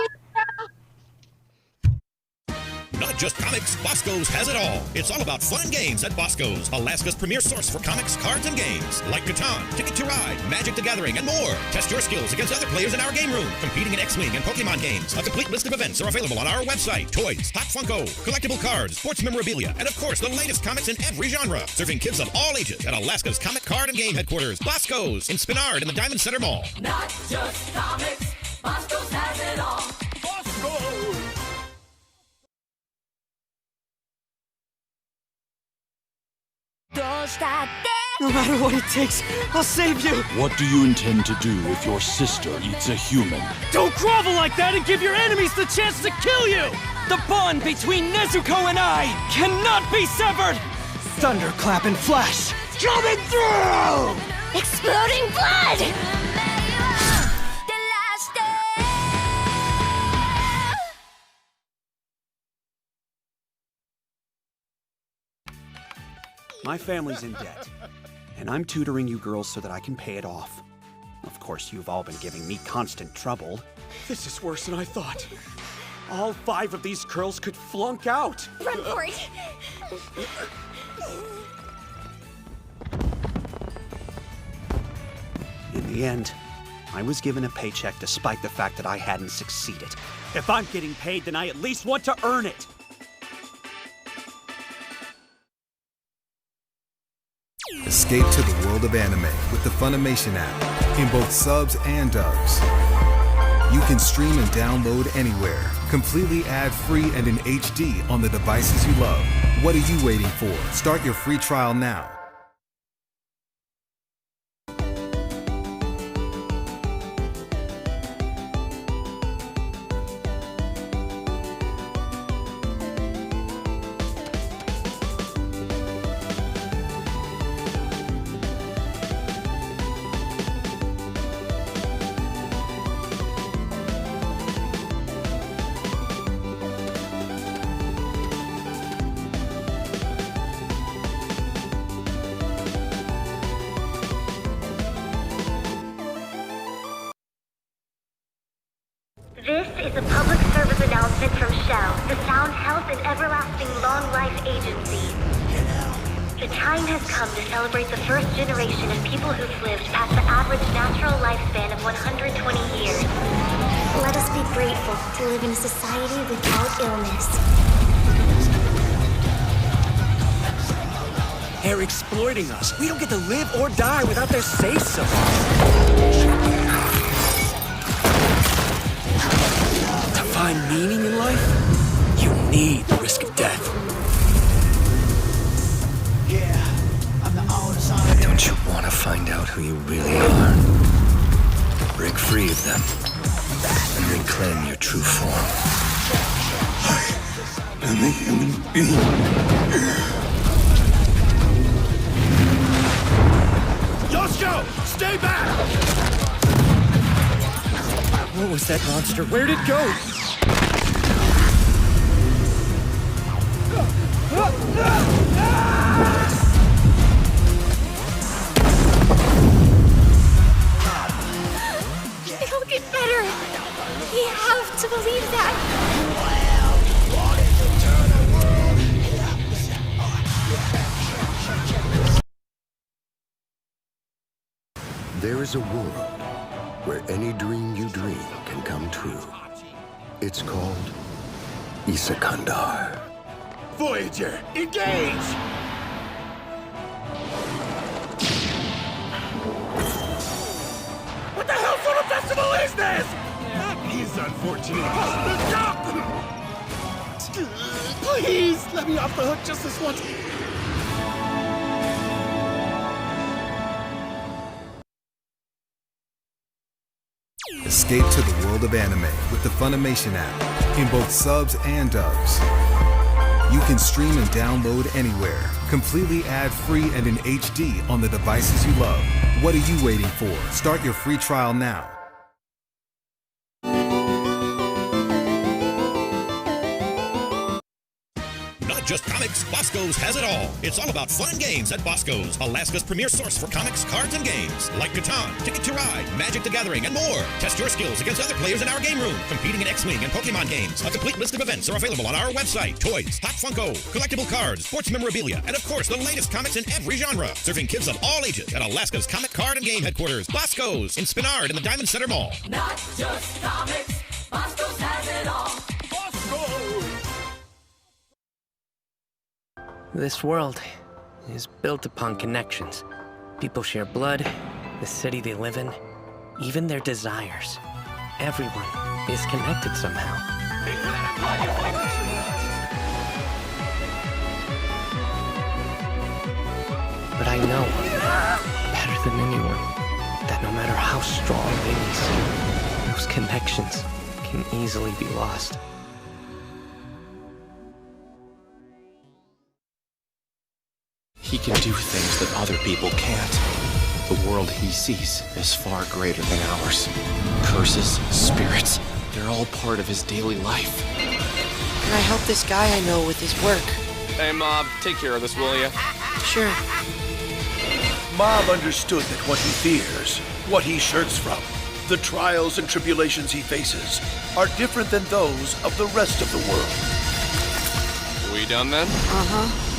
Not just comics, Bosco's has it all. It's all about fun and games at Bosco's, Alaska's premier source for comics, cards, and games. Like Catan, Ticket to Ride, Magic the Gathering, and more. Test your skills against other players in our game room, competing in X-Wing and Pokemon games. A complete list of events are available on our website. Toys, Hot Funko, collectible cards, sports memorabilia, and of course, the latest comics in every genre. Serving kids of all ages at Alaska's comic, card, and game headquarters, Bosco's, in Spinard in the Diamond Center Mall. Not just comics, Bosco's has it all. Bosco's! No matter what it takes, I'll save you! What do you intend to do if your sister eats a human? Don't grovel like that and give your enemies the chance to kill you! The bond between Nezuko and I cannot be severed! Thunderclap and Flash, coming through! Exploding blood! My family's in debt, and I'm tutoring you girls so that I can pay it off. Of course, you've all been giving me constant trouble. This is worse than I thought. All 5 of these girls could flunk out. Run for it! In the end, I was given a paycheck despite the fact that I hadn't succeeded. If I'm getting paid, then I at least want to earn it. Escape to the world of anime with the Funimation app in both subs and dubs. You can stream and download anywhere, completely ad-free and in HD on the devices you love. What are you waiting for? Start your free trial now. This is a public service announcement from Shell, the Sound Health and Everlasting Long Life Agency. The time has come to celebrate the first generation of people who've lived past the average natural lifespan of 120 years. Let us be grateful to live in a society without illness. They're exploiting us. We don't get to live or die without their say-so. To find meaning in life, you need the risk of death. Don't you want to find out who you really are? Break free of them and reclaim your true form. I'm a human being. Yoshiko! Stay back! What was that monster? Where'd it go? It'll get better. We have to believe that. There is a world where any dream you dream can come true. It's called Isakandar. Voyager, engage! What the hell sort of festival is this? That is unfortunate. Please, let me off the hook just this once. Escape to the world of anime with the Funimation app in both subs and dubs. You can stream and download anywhere, completely ad-free and in HD on the devices you love. What are you waiting for? Start your free trial now. Not just comics, Bosco's has it all. It's all about fun games at Bosco's, Alaska's premier source for comics, cards, and games. Like Catan, Ticket to Ride, Magic the Gathering, and more. Test your skills against other players in our game room, competing in X-Wing and Pokemon games. A complete list of events are available on our website. Toys, Hot Funko, collectible cards, sports memorabilia, and of course, the latest comics in every genre. Serving kids of all ages at Alaska's comic, card, and game headquarters, Bosco's, in Spinard in the Diamond Center Mall. Not just comics, Bosco's has it all. Bosco's! This world is built upon connections. People share blood, the city they live in, even their desires. Everyone is connected somehow. But I know, better than anyone, that no matter how strong they may seem, those connections can easily be lost. He can do things that other people can't. The world he sees is far greater than ours. Curses, spirits, they're all part of his daily life. Can I help this guy I know with his work? Hey, Mob, take care of this, will ya? Sure. Mob understood that what he fears, what he shirks from, the trials and tribulations he faces, are different than those of the rest of the world. We done then? Uh-huh.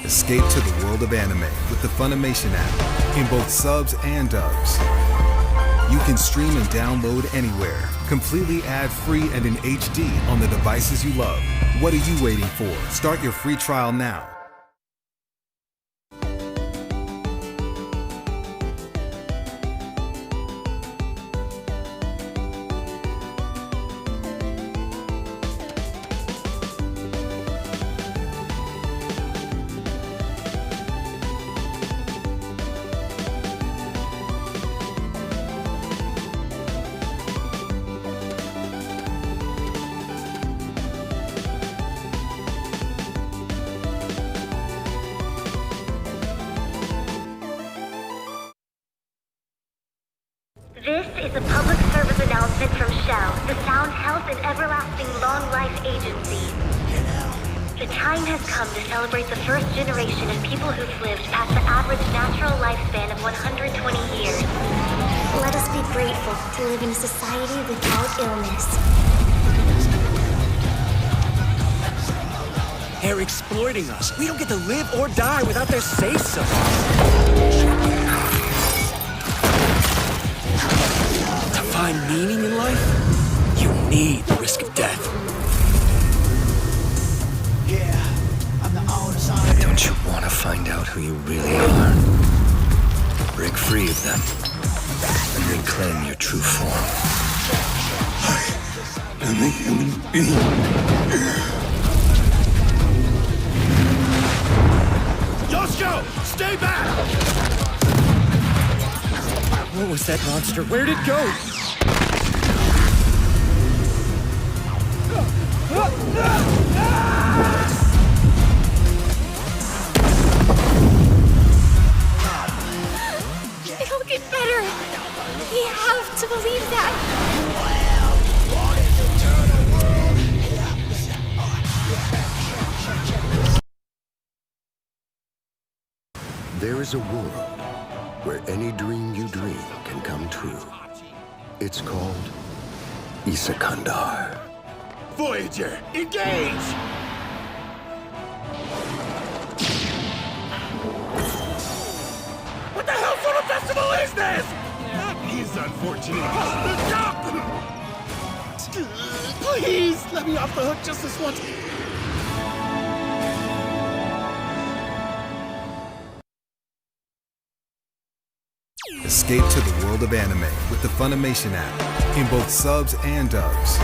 Escape to the world of anime with the Funimation app in both subs and dubs. You can stream and download anywhere, completely ad-free and in HD on the devices you love. What are you waiting for? Start your free trial now. This is a public service announcement from Shell, the Sound Health and Everlasting Long Life Agency. The time has come to celebrate the first generation of people who've lived past the average natural lifespan of 120 years. grateful to live in a society without illness. They're exploiting us. We don't get to live or die without their say-so. To find meaning in life, you need the risk of death. Don't you want to find out who you really are? Break free of them and reclaim your true form. I'm a human being. Yoshiko, stay back! What was that monster? Where'd it go? It'll get better. We have to believe that. There is a world where any dream you dream can come true. It's called Isakandar. Voyager, engage! What the hell sort of festival is this? That is unfortunate. Please, let me off the hook just this once. Escape to the world of anime with the Funimation app in both subs and dubs.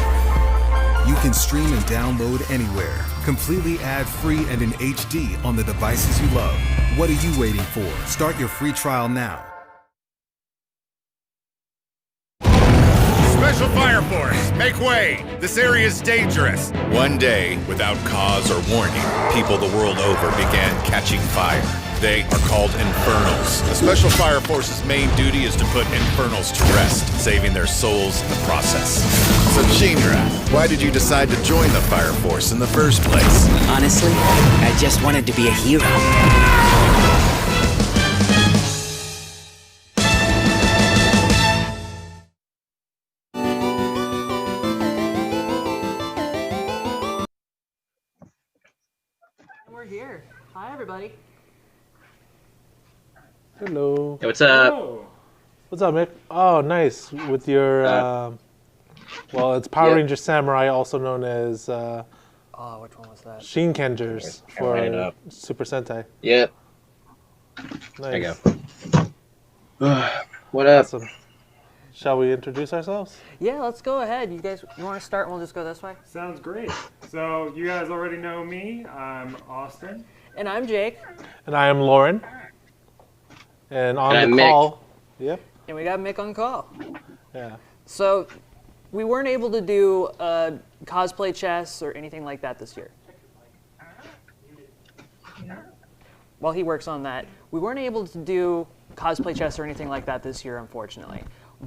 You can stream and download anywhere, completely ad-free and in HD on the devices you love. What are you waiting for? Start your free trial now. Special Fire Force, make way! This area is dangerous! One day, without cause or warning, people the world over began catching fire. They are called Infernals. The Special Fire Force's main duty is to put Infernals to rest, saving their souls in the process. So Shinra, why did you decide to join the Fire Force in the first place? Honestly, I just wanted to be a hero. We're here. Hi, everybody. Hello. Hey, what's up? Hello. What's up, Mick? Oh, nice. With your, well, it's Power Ranger Samurai, also known as, Oh, which one was that? Shinkenkers Line it for up. Super Sentai. Yep. Nice. There you go. What up? Awesome. Shall we introduce ourselves? Yeah, let's go ahead. You guys, you want to start and we'll just go this way? Sounds great. So you guys already know me. I'm Austin. And I'm Jake. And I am Lauren. And on And the I'm call, yep. And we got Mick on call. Yeah. So we weren't able to do cosplay chess or anything like that this year. While he works on that, we weren't able to do cosplay chess or anything like that this year, unfortunately.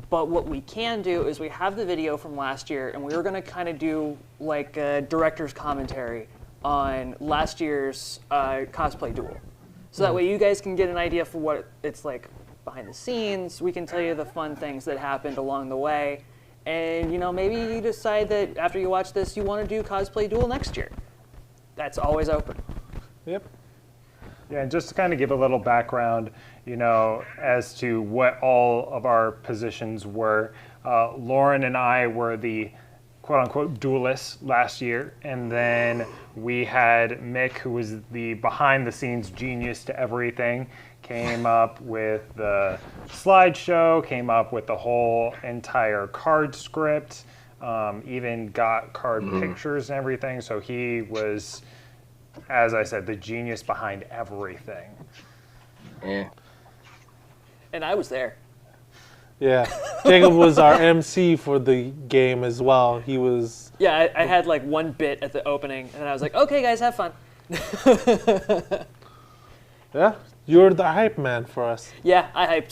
But what we can do is we have the video from last year, and we were going to kind of do like a director's commentary on last year's cosplay duel. So that way you guys can get an idea for what it's like behind the scenes. We can tell you the fun things that happened along the way. And, you know, maybe you decide that after you watch this, you want to do cosplay duel next year. That's always open. Yep. Yeah, and just to kind of give a little background, you know, as to what all of our positions were. Lauren and I were the quote-unquote duelists last year, and then we had Mick, who was the behind-the-scenes genius to everything, came up with the slideshow, came up with the whole entire card script, even got card pictures and everything, so he was, as I said, the genius behind everything. Yeah. And I was there. Yeah. Jacob was our MC for the game as well. He was... Yeah, I had like one bit at the opening, and I was like, okay, guys, have fun. Yeah, you're the hype man for us. Yeah, I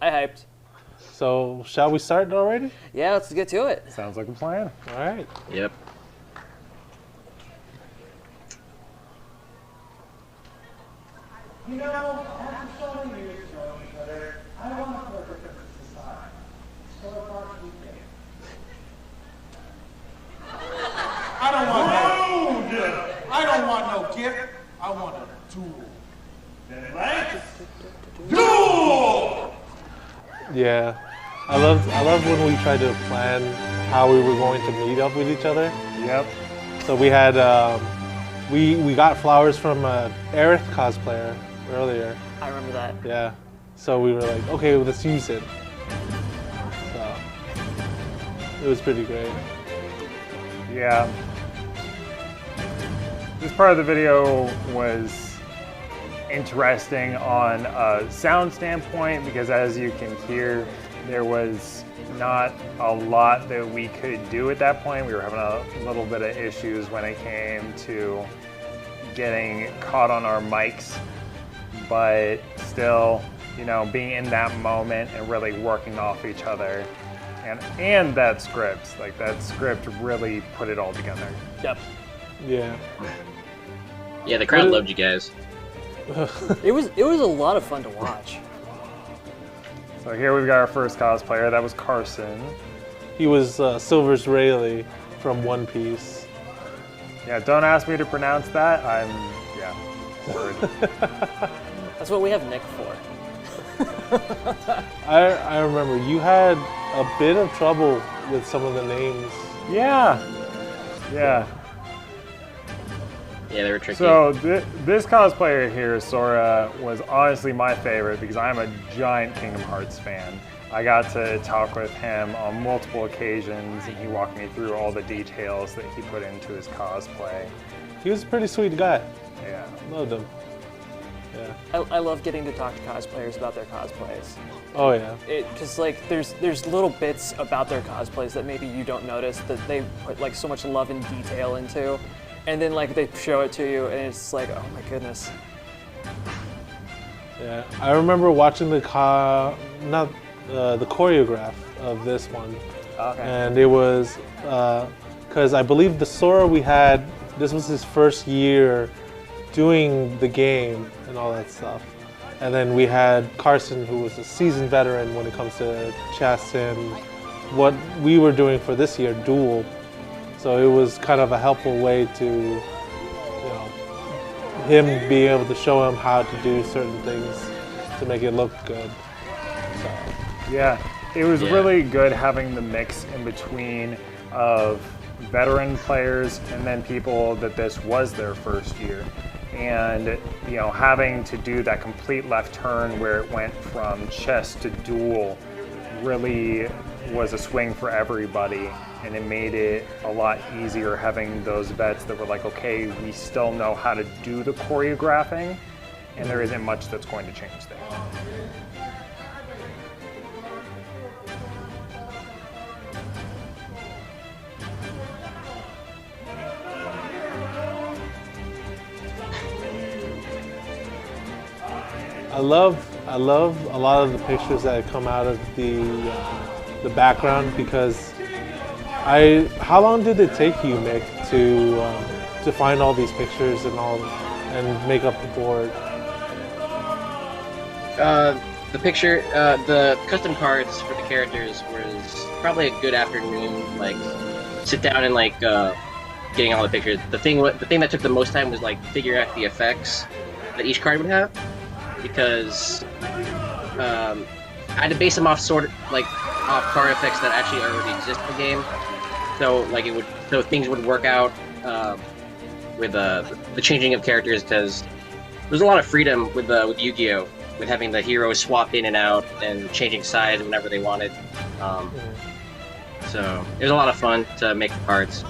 hyped. So, shall we start already? Yeah, let's get to it. Sounds like a plan. All right. Yep. You know, after so many years knowing each other, I want to put a difference this time. I don't want no gift. I want a duel. Duel! Yeah, I love when we tried to plan how we were going to meet up with each other. Yep. So we had we got flowers from Aerith cosplayer earlier. I remember that. Yeah. So we were like, okay, well, let's use it. So it was pretty great. Yeah. This part of the video was interesting on a sound standpoint because, as you can hear, there was not a lot that we could do at that point. We were having a little bit of issues when it came to getting caught on our mics, but still, you know, being in that moment and really working off each other. And that script, like that script really put it all together. Yep. Yeah. Yeah, the crowd loved you guys. It was a lot of fun to watch. So here we've got our first cosplayer. That was Carson. He was Silver's Rayleigh from One Piece. Yeah, don't ask me to pronounce that. Word. That's what we have Nick for. I remember you had a bit of trouble with some of the names. Yeah. Yeah, they were tricky. So this cosplayer here, Sora, was honestly my favorite because I'm a giant Kingdom Hearts fan. I got to talk with him on multiple occasions and he walked me through all the details that he put into his cosplay. He was a pretty sweet guy. Yeah. Loved him. Yeah. I love getting to talk to cosplayers about their cosplays. Oh yeah. Because like there's little bits about their cosplays that maybe you don't notice that they put like so much love and detail into, and then like they show it to you and it's like, oh my goodness. Yeah, I remember watching the choreograph of this one. Okay. And it was because I believe the Sora we had, this was his first year doing the game and all that stuff. And then we had Carson, who was a seasoned veteran when it comes to chess and what we were doing for this year, Duel. So it was kind of a helpful way to, you know, him being able to show him how to do certain things to make it look good. So. Yeah, it was really good having the mix in between of veteran players and then people that this was their first year. And, you know, having to do that complete left turn where it went from chess to Duel really was a swing for everybody, and it made it a lot easier having those vets that were like, okay, we still know how to do the choreographing, and there isn't much that's going to change there. I love a lot of the pictures that come out of the background because how long did it take you, Nick, to find all these pictures and make up the board? The custom cards for the characters was probably a good afternoon. Like, sit down and like getting all the pictures. The thing that took the most time was like figure out the effects that each card would have, because I had to base them off off card effects that actually already exist in the game. So like things would work out with the changing of characters, because there's a lot of freedom with Yu-Gi-Oh! With having the heroes swap in and out and changing sides whenever they wanted. So it was a lot of fun to make the cards.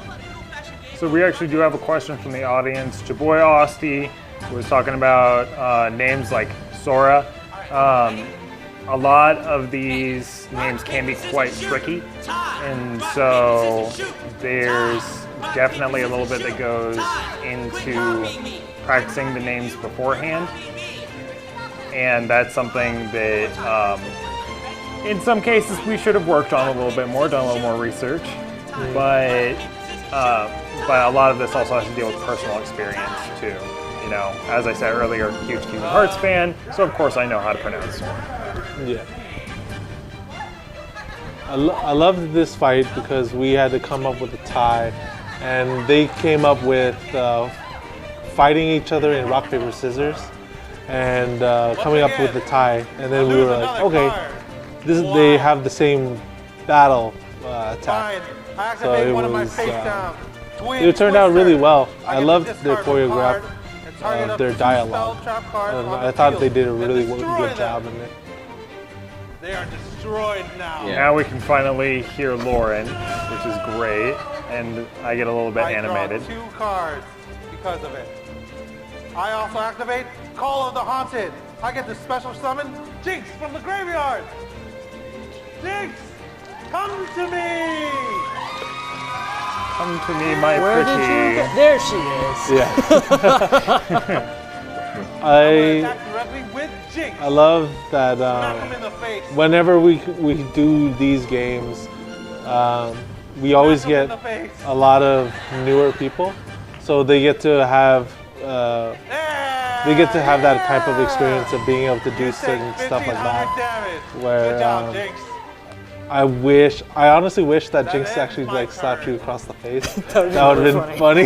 So we actually do have a question from the audience. Jaboy Austie was talking about names like Sora. A lot of these names can be quite tricky, and so there's definitely a little bit that goes into practicing the names beforehand, and that's something that in some cases we should have worked on a little bit more, done a little more research, but a lot of this also has to deal with personal experience too. You know, as I said earlier, huge Kingdom Hearts fan, so of course I know how to pronounce it. Yeah. I loved this fight because we had to come up with a tie, and they came up with fighting each other in rock, paper, scissors, and coming up with the tie. And then we were like, okay, they have the same battle attack. So it was, it turned out really well. I loved their choreograph, their dialogue, and I thought they did a really good job in it. They are destroyed now. Yeah. Now we can finally hear Lauren, which is great, and I get a little bit animated. I draw 2 cards because of it. I also activate Call of the Haunted. I get to special summon Jinx from the graveyard. Jinx, come to me! Come to me, my Where pretty. did you go? There she is. Yeah. I love that whenever we do these games, we always get a lot of newer people, so they get to have that type of experience of being able to do certain stuff like that. Where I honestly wish that Jinx actually like slapped you across the face. That would have been funny.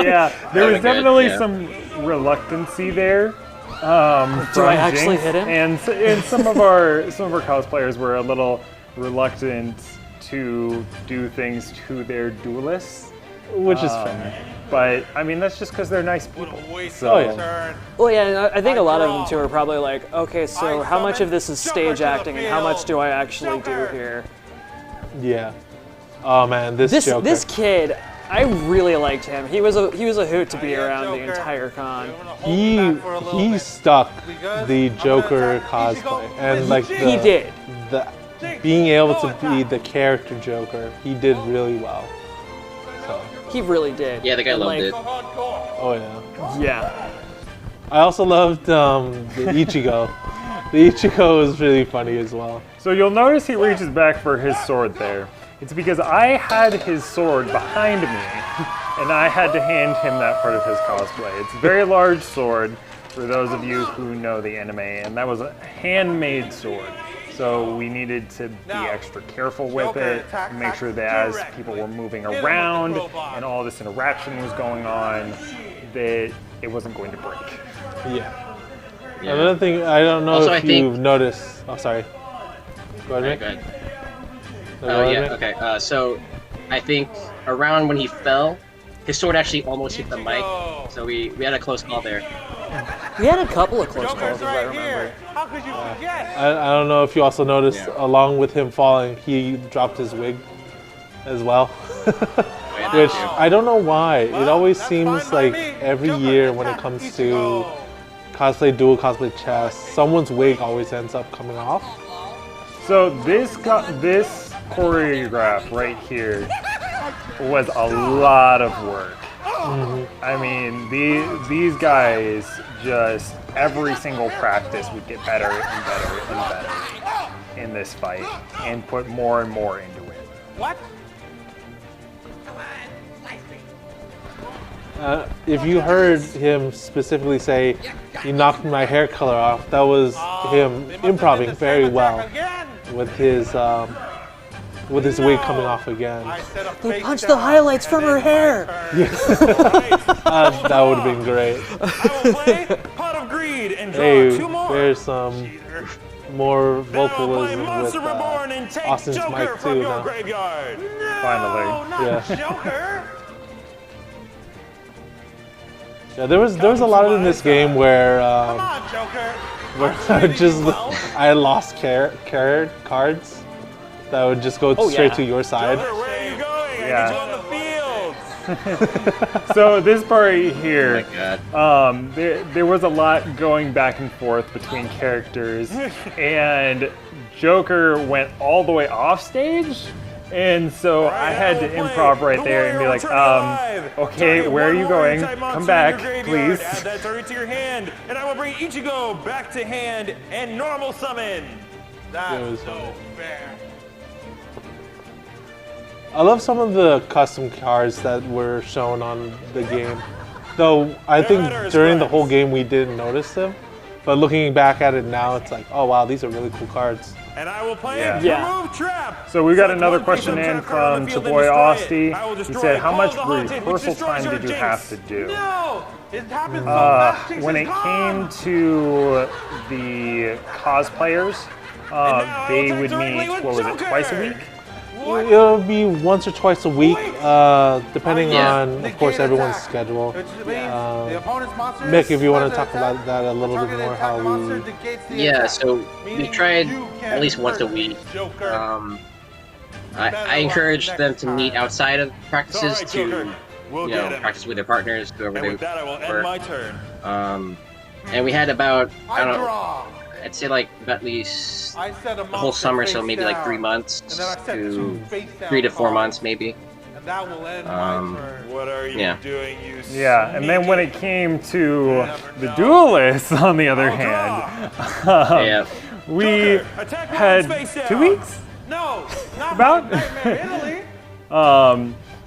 Yeah, there was definitely some reluctancy there. Do I actually Jinx, hit him? And some of our cosplayers were a little reluctant to do things to their duelists, which is fair. But I mean, that's just because they're nice people. So. Oh, yeah. Well, yeah, I think a lot of them too are probably like, okay, so how much of this is stage acting and how much do I actually do here? Yeah. Oh man, this Joker. This kid, I really liked him. He was a hoot to be around the entire con. He stuck the Joker cosplay, and like he did. Being able to be the character Joker, he did really well. So. He really did. Yeah, the guy loved it. Oh yeah. Yeah. I also loved the Ichigo. The Ichigo was really funny as well. So you'll notice he reaches back for his sword there. It's because I had his sword behind me, and I had to hand him that part of his cosplay. It's a very large sword, for those of you who know the anime, and that was a handmade sword. So we needed to be extra careful with it, make sure that as people were moving around and all this interaction was going on, that it wasn't going to break. Yeah. Another thing, I don't know if you've noticed. Oh, sorry. Go ahead, Rick. Oh, yeah, okay. So I think around when he fell, his sword actually almost hit the mic, so we had a close call there. We had a couple of close calls, as I remember. How could you forget? I don't know if you also noticed, along with him falling, he dropped his wig as well. Which, I don't know why. It always seems like every year when it comes to cosplay duel, cosplay chess, someone's wig always ends up coming off. So this choreograph right here was a lot of work. Mm-hmm. I mean, these guys just every single practice would get better and better and better in this fight and put more and more into it. What? If you heard him specifically say, "He knocked my hair color off," that was him improvising very well with his wig coming off again. They punched the highlights from her hair. That would have been great. Pot of Greed and draw Hey, 2 more. there's some more vocalism with Austin's mic too now. Finally. Yeah. Yeah, there was a lot in this game where I lost cards that would just go straight to your side. Yeah. So this part here, there was a lot going back and forth between characters, and Joker went all the way off stage, and so I had to improv right there and be like, okay, where are you going? Come back, please. Add that target to your hand, and I will bring Ichigo back to hand and normal summon. That's so fair. I love some of the custom cards that were shown on the game. Though I think during the whole game we didn't notice them. But looking back at it now, it's like, oh wow, these are really cool cards. And I will play Yeah. Trap. So we got another question in from Chaboy Osti. He said, how much rehearsal time did you have to do? No! It happens so fast, When it came to the cosplayers, they would meet, what was it, twice a week? It'll be once or twice a week, depending on, of course, everyone's schedule. Mick, if you want to talk about that a little bit more, how we... Yeah, so we tried at least once a week. I encourage them to meet outside of practices to, practice with their partners, whoever they were. And we had about, I don't know, I'd say like at least the whole summer, so maybe like 3 months to 3 to 4 months, maybe. What are you doing, you Yeah, and then when it came to the duelists, on the other hand, we had 2 weeks? No, not about? Italy.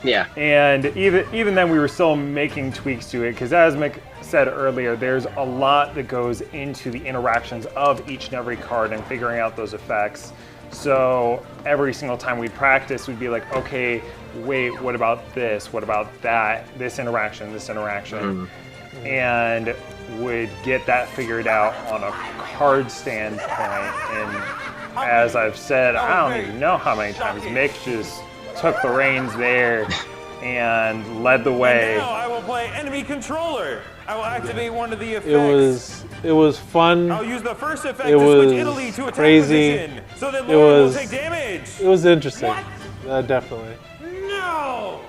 Yeah. And even then, we were still making tweaks to it, because as Mick said earlier, there's a lot that goes into the interactions of each and every card and figuring out those effects. So every single time we practice, we'd be like, okay, wait, what about this? What about that? This interaction, and would get that figured out on a card standpoint. And as I've said, I don't even know how many times Mick just took the reins there and led the way. And now I will play enemy controller. I will activate one of the effects. It was fun. I'll use the first effect it to was switch Italy to attack crazy. position, so that Lauren will take damage. It was interesting. Definitely. No!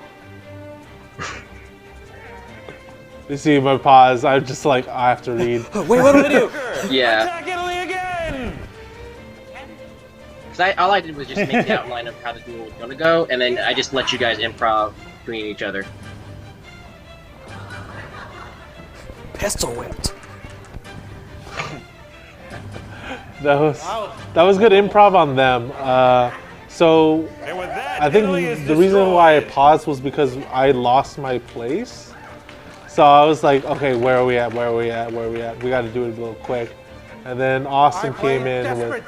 You see my pause. I'm just like, I have to read. Wait, what do I do? Yeah. Attack Italy again! Because all I did was just make the outline of how the duel was going to go, and then I just let you guys improv between each other. Pistol whipped. That was good improv on them. So I think the reason why I paused was because I lost my place. So I was like, okay, where are we at? Where are we at? Where are we at? We got to do it a little quick. And then Austin came in with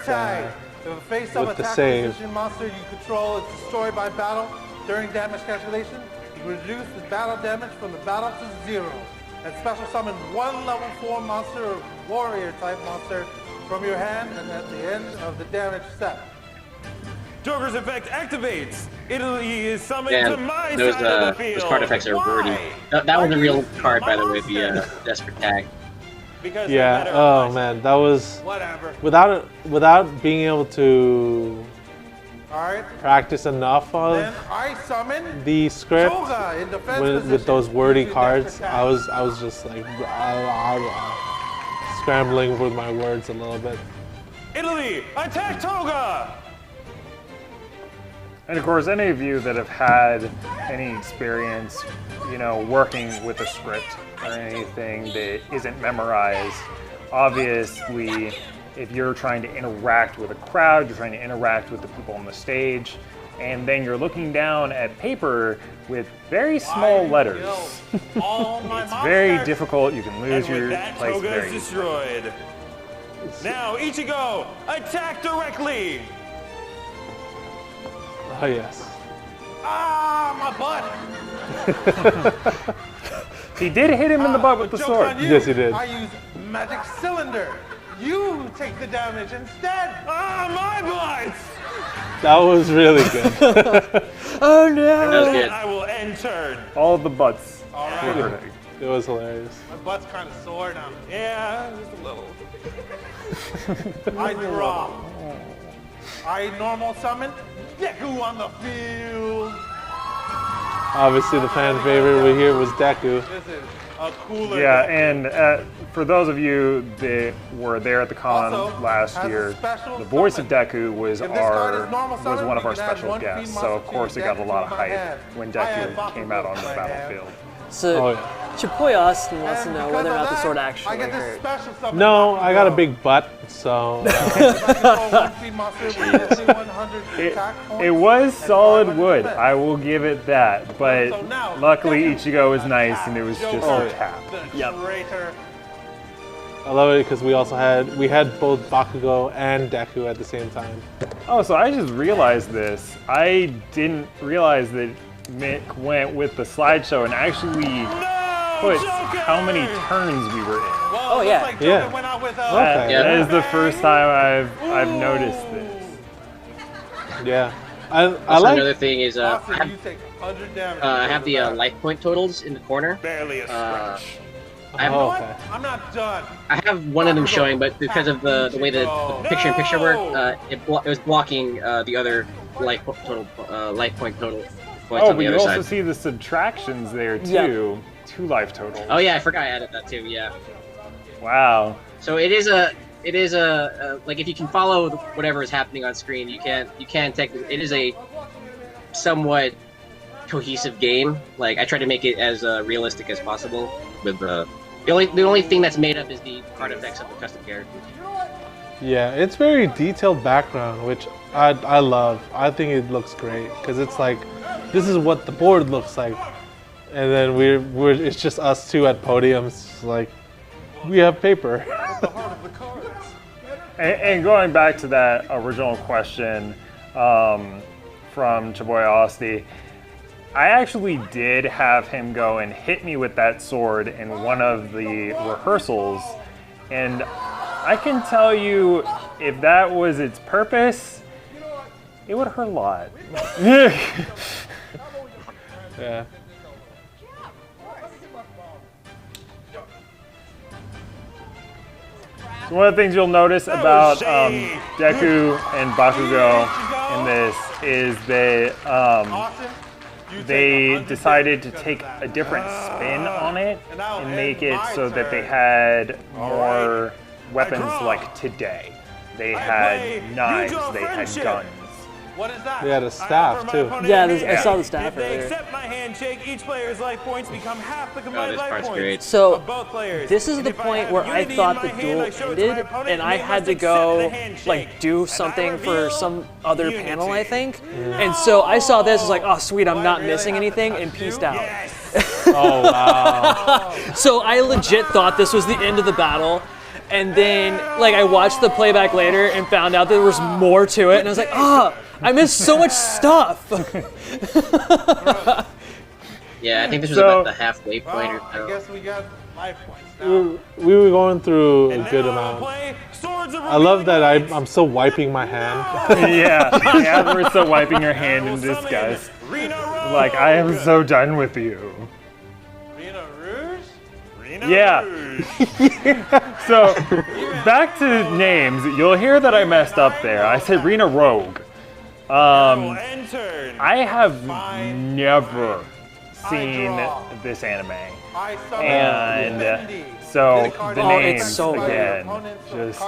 the save. Monster you control is destroyed by battle during damage calculation. You reduce the battle damage from the battle to 0. And special summon one level 4 monster or warrior type monster from your hand and at the end of the damage step. Joker's effect activates. Italy is summoned And to my those, side of the field. those card effects are wordy. That was a real card, by the way, the Desperate Tag. Yeah, oh man, that was... Without being able to practice enough of the script with those wordy cards, I was just like scrambling with my words a little bit. Italy, attack Toga! And of course, any of you that have had any experience, working with a script or anything that isn't memorized, obviously, if you're trying to interact with a crowd, you're trying to interact with the people on the stage, and then you're looking down at paper with very small letters. It's very difficult. You can lose your place Toga very is destroyed. Now, Ichigo, attack directly! Oh yes. Ah, my butt! He did hit him in the butt with the sword. Yes, he did. I use magic cylinder. You take the damage instead. Ah, my butt! That was really good. Oh no! That was good. I will end turn. All the butts. All were right. hurting. It was hilarious. My butt's kind of sore now. Yeah, just a little. I draw. I normal summon Deku on the field. Obviously, the fan favorite we here was Deku. This is a cooler. Yeah, Deku. and for those of you that were there at the con Also, last has a year, special the voice of summon. Deku was If this card is normal was summon, one of you our can add special one guests. fiend So of monster course to it your got a deck lot of to my hype hand. when I have Deku Bakugo came out on the in my battlefield. So, Chapoy Austin wants to know whether or not the sword I actually get this hurt. special summon. No, I got a big butt, so... It was solid wood, I will give it that, but luckily Ichigo was nice and it was just a tap. Yep. I love it because we had both Bakugo and Deku at the same time. Oh, so I just realized this. I didn't realize that Mick went with the slideshow and actually put how many turns we were in. Oh yeah. Yeah. That is the first time I've noticed this. Yeah. Also, I like another thing is I You take 100 damage. have the life point totals in the corner. Barely a scratch. I'm not done. I have one of them showing, but because of the way the picture-in-picture worked, it was blocking the other life point total points on but the you other also side. see the subtractions there too. 2 life totals. Oh yeah, I forgot I added that too. Yeah. Wow. So it is a like if you can follow whatever is happening on screen, you can technically. It is a somewhat cohesive game. Like I try to make it as realistic as possible. With the only thing that's made up is the card effects of the custom characters. Yeah, it's very detailed background, which I love. I think it looks great because it's like this is what the board looks like, and then it's just us two at podiums, like we have paper. And going back to that original question from Chaboy Osti, I actually did have him go and hit me with that sword in one of the rehearsals, and I can tell you if that was its purpose, it would hurt a lot. Yeah. So one of the things you'll notice about Deku and Bakugo in this is they decided to take a different spin on it and make it so that they had more weapons like today. They had knives, they had guns. What is that? They had a staff too. Yeah, I saw the staff If they earlier. accept my handshake, each player's life points become half the combined this life part's points great. So of both players. this is And the if I point have where I unity thought in the my hand, duel I show it to my ended, opponent, and I they had must to accept go the handshake. like do And I something for reveal some other unity. panel, I think. And so I saw this, I was like, oh sweet, I'm not missing anything, and peaced out. Oh wow. So I legit thought this was the end of the battle. And then, like, I watched the playback later and found out there was more to it, and I was like, I missed so much stuff. Yeah, I think this was about the halfway point or so. I guess we got life points now. We were going through a good amount. I love that I'm still wiping my hand. Yeah, we're still wiping your hand in disgust. Like, I am so done with you. Rena Rouge? Yeah. So, back to names. You'll hear that I messed up there. I said Rena Rogue. I have never seen this anime. And so the names, again, just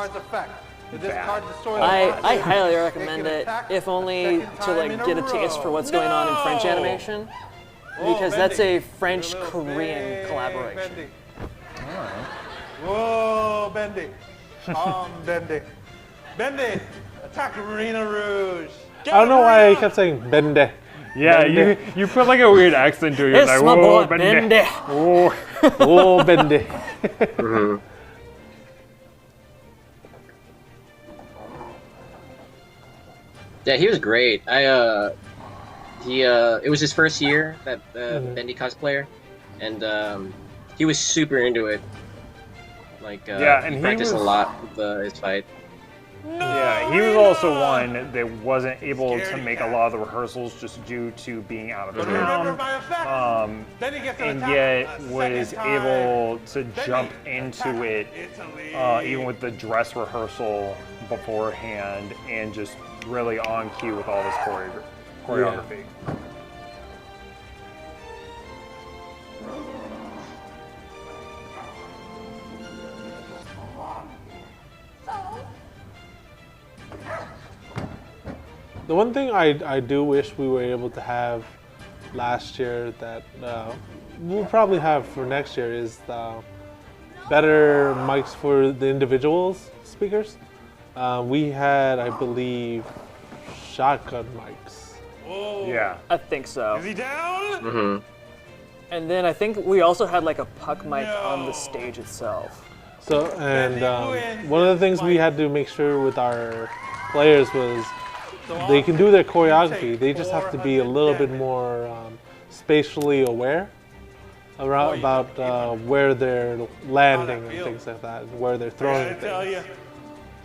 I highly recommend it, if only to like get a taste for what's going on in French animation, because that's a French-Korean collaboration. Whoa, Bendy. Bendy. Bendy, attack Rena Rouge. I don't know why I kept saying Bende. Yeah, Bende. you put like a weird accent to it. It's Like, my whoa, boy, Bende. Bende. Oh, Oh, Bende. Yeah, he was great. It was his first year that Bendy cosplayer, and he was super into it. Like, Yeah, and he he practiced was- a lot with his fight. Yeah, he was also one that wasn't able to make a lot of the rehearsals just due to being out of town, and yet was able to jump into it even with the dress rehearsal beforehand and just really on cue with all this choreography. The one thing I do wish we were able to have last year that we'll probably have for next year is better mics for the individuals speakers. We had, I believe, shotgun mics. Yeah. I think so. Is he down? Mm-hmm. And then I think we also had like a puck mic on the stage itself. So, and one of the things we had to make sure with our players was they can do their choreography. They just have to be a little bit more spatially aware about where they're landing and things like that, and where they're throwing things.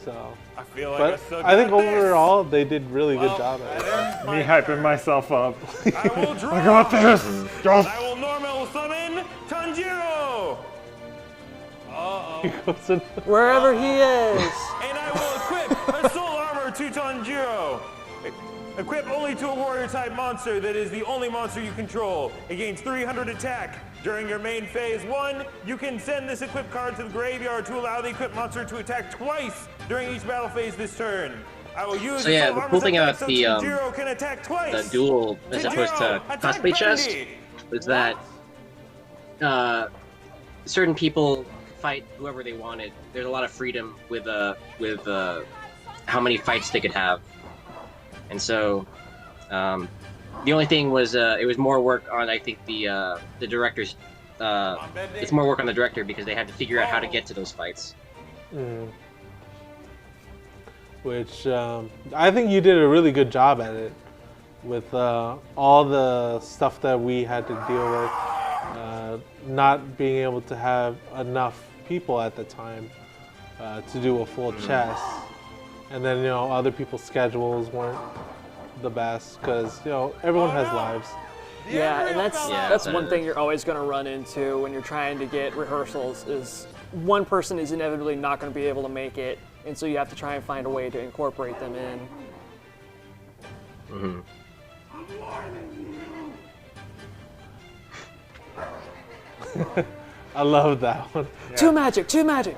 So, but I think overall they did really good job at it. Me hyping myself up. I will draw. I got this. Go. I will normal summon Tanjiro. Wherever he is. And I will equip a soul armor to Tanjiro. Equip only to a warrior type monster that is the only monster you control. It gains 300 attack. During your main phase 1, you can send this equipped card to the graveyard to allow the equipped monster to attack twice during each battle phase this turn. I will use the cool thing about so the can attack twice. the duel as opposed to cosplay chest was that certain people fight whoever they wanted. There's a lot of freedom with how many fights they could have, and so the only thing was it was more work on I think the directors. It's more work on the director because they had to figure out how to get to those fights. Which I think you did a really good job at it with all the stuff that we had to deal with, not being able to have enough people at the time to do a full chess, and then other people's schedules weren't the best because everyone has lives. Yeah, and that's one thing you're always going to run into when you're trying to get rehearsals is one person is inevitably not going to be able to make it, and so you have to try and find a way to incorporate them in. I love that one. Yeah. Too magic, too magic.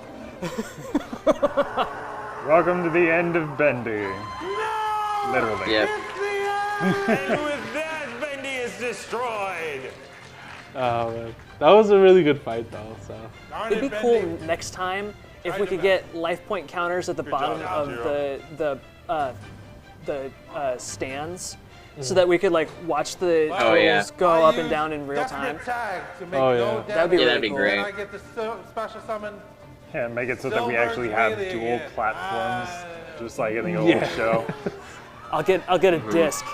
Welcome to the end of Bendy. No! Literally. Yep. And with that, Bendy is destroyed. Oh man, that was a really good fight though. So it'd be cool next time if we could get life point counters at the bottom of the stands, so that we could watch the totals go up and down in real time. That'd be really cool. great. I get the special summon. Yeah, make it so that we actually have dual platforms, just like in the old show. I'll get a disc.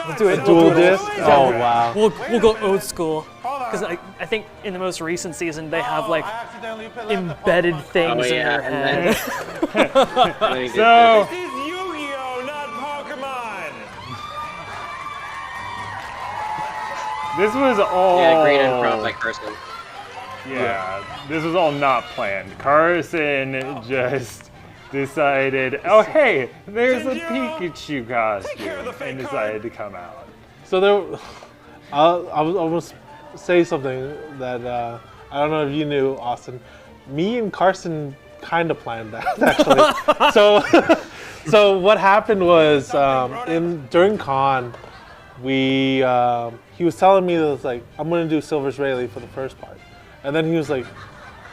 We'll do it. Dual disc? Oh wow. We'll go old school. Because I think in the most recent season they have embedded things in their head. So this is Yu-Gi-Oh, not Pokemon. This was all. Yeah, great improv by Carson. Yeah, this was all not planned. Carson just decided, oh hey, there's a Pikachu costume, and decided to come out. So I was almost say something that I don't know if you knew, Austin. Me and Carson kind of planned that actually. So what happened was during con, he was telling me that I'm gonna do Silver's Rayleigh for the first part, and then he was like,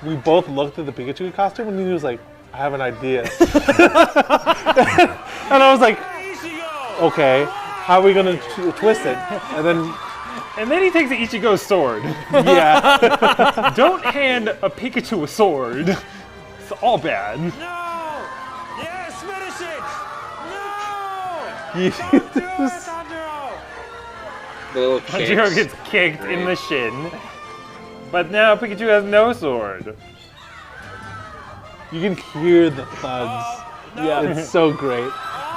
we both looked at the Pikachu costume, and he was like, I have an idea, and I was like, okay, how are we gonna twist it? And then he takes Ichigo's sword. Yeah. Don't hand a Pikachu a sword. It's all bad. No! Yes, finish it! No! Don't do it, Tanjiro! The little Tanjiro gets kicked in the shin. But now Pikachu has no sword. You can hear the thuds. Yeah. It's so great.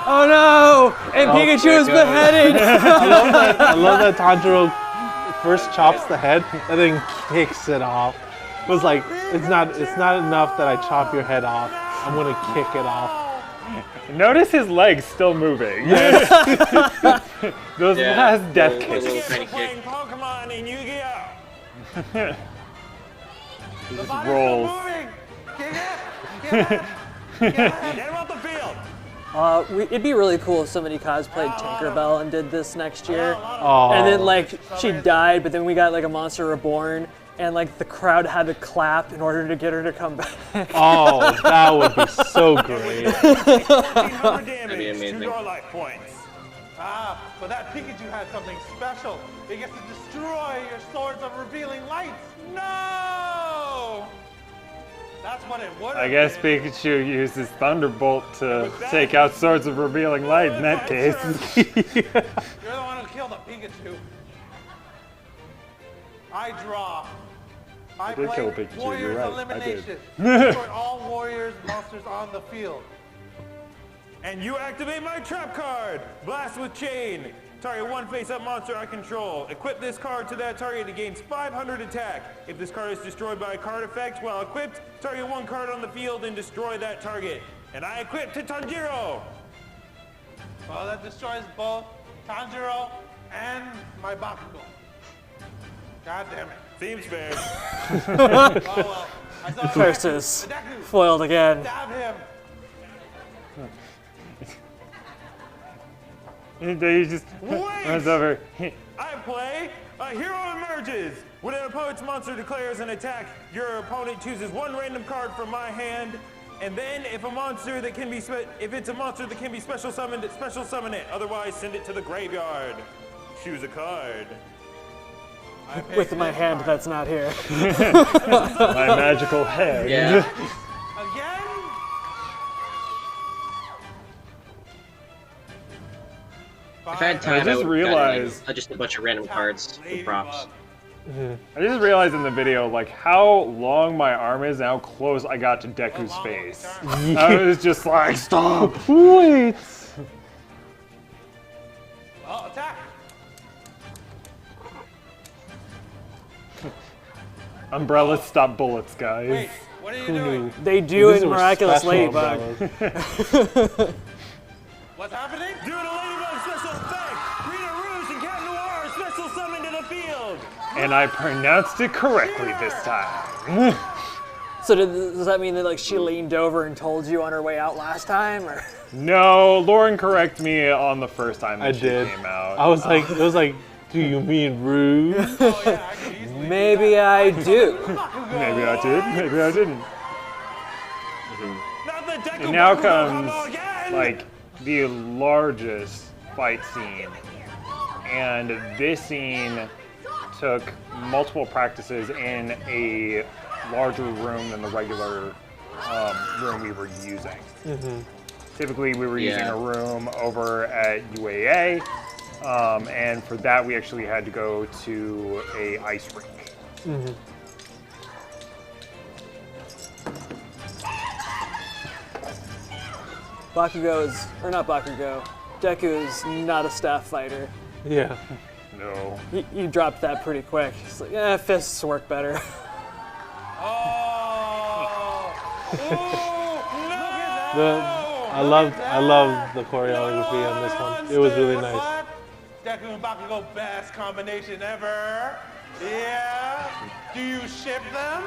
Oh no! And Pikachu is beheaded! I love that Tanjiro first chops the head and then kicks it off. It was like, it's not enough that I chop your head off. I'm gonna kick it off. Notice his legs still moving. Those last death kicks. Playing Pokemon in Yu-Gi-Oh! He just rolls. Get him off the field! It'd be really cool if somebody cosplayed Tinkerbell and did this next year. Oh. And then she died, but then we got a Monster Reborn, and the crowd had to clap in order to get her to come back. Oh, that would be so great. That'd be amazing. 2 your life points. But that Pikachu had something special. It gets to destroy your swords of revealing lights. No! That's what it would. I guess Pikachu uses Thunderbolt to take out Swords of Revealing Light in that case. You're the one who killed the Pikachu. I draw. I did play kill Pikachu, you're Warriors right, I Elimination. did. Destroy all Warriors monsters on the field. And you activate my trap card. Blast with chain. Target one face-up monster I control. Equip this card to that target. It gains 500 attack. If this card is destroyed by a card effect while equipped, target one card on the field and destroy that target. And I equip to Tanjiro. Well, that destroys both Tanjiro and my Bakugo. God damn it. Seems fair. Oh, well. I saw Curses. Deku. Foiled again. Stab him. He just runs over. I play a hero emerges. When an opponent's monster declares an attack, your opponent chooses one random card from my hand, and then if a monster that can be if it's a monster that can be special summoned, special summon it. Otherwise, send it to the graveyard. Choose a card. With my hand that's not here. My magical hand. Yeah. Again? If I had time, I just realized just a bunch of random cards and props. I just realized in the video like how long my arm is and how close I got to Deku's face. I was just like, stop, wait. Oh, attack. Umbrellas stop bullets, guys. Wait, what are you doing? They do These in were Miraculous special Ladybug. umbrellas. What's happening? Doing a Ladybug special effect. Rita Rouge and Cat Noir special summon to the field. And I pronounced it correctly this time. So does that mean that like she leaned over and told you on her way out last time, or? No, Lauren corrected me on the first time that I she did. came out. I was like, it was like, do you mean rude? Oh, yeah, I can easily Maybe I do. Maybe I did, maybe I didn't. Not the Deku And now Bakugo comes combo again. like the largest fight scene. And this scene took multiple practices in a larger room than the regular room we were using. Typically we were using a room over at UAA, and for that we actually had to go to a ice rink. Bakugo's, or not Bakugo, Deku's not a staff fighter. Yeah. No. You dropped that pretty quick. It's like, fists work better. I loved the choreography on this one. It was really nice. Deku and Bakugo, best combination ever. Yeah. Do you ship them?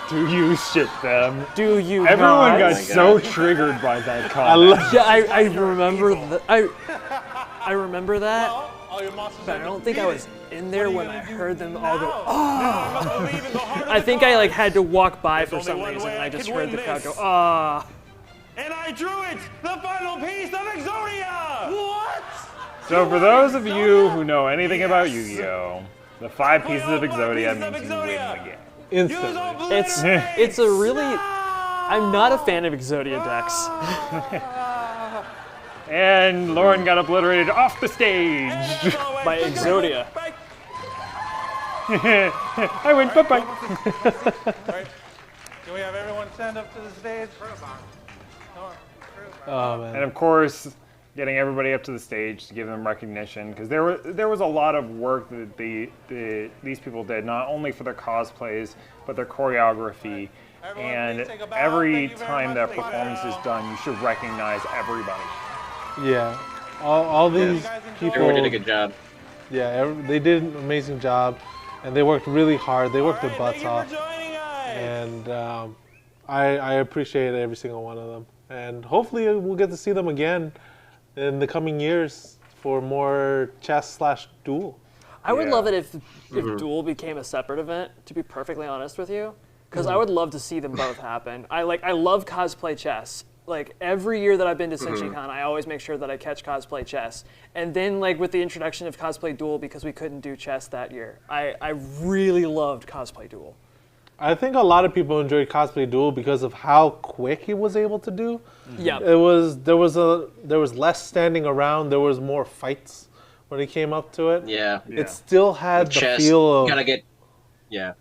Do you ship them? Do you Everyone not? got so triggered by that comment. Yeah, I remember that. I remember that, All your monsters but I are don't think I defeated. was in there when I heard them all go, No. oh! Even the harder I the think I card. like had to walk by for There's some only one reason, way and I I just can heard win the crowd go, this. ah! And I drew it, the final piece of Exodia! What? So for those of you who know anything about Yu-Gi-Oh!, the 5 pieces of Exodia means you win the game. Instantly. It's a really. I'm not a fan of Exodia decks. And Lauren got obliterated off the stage. By Exodia. I went bye-bye. Alright. Can we have everyone stand up to the stage? Oh man. And of course, getting everybody up to the stage to give them recognition, because there was a lot of work that these people did, not only for their cosplays, but their choreography. And every time that performance is done, you should recognize everybody. Yeah. All these people. Everyone did a good job. Yeah, they did an amazing job, and they worked really hard. They worked their butts off. And I appreciate every single one of them. And hopefully we'll get to see them again in the coming years for more chess/duel. I would love it if Duel became a separate event, to be perfectly honest with you. Because I would love to see them both happen. I love cosplay chess. Like every year that I've been to Senshi Con, I always make sure that I catch cosplay chess. And then like with the introduction of cosplay duel, because we couldn't do chess that year, I really loved cosplay duel. I think a lot of people enjoyed Cosplay Duel because of how quick he was able to do. Yeah. There was less standing around. There was more fights when he came up to it. Yeah. It still had With the chess, feel of. You gotta get. Yeah.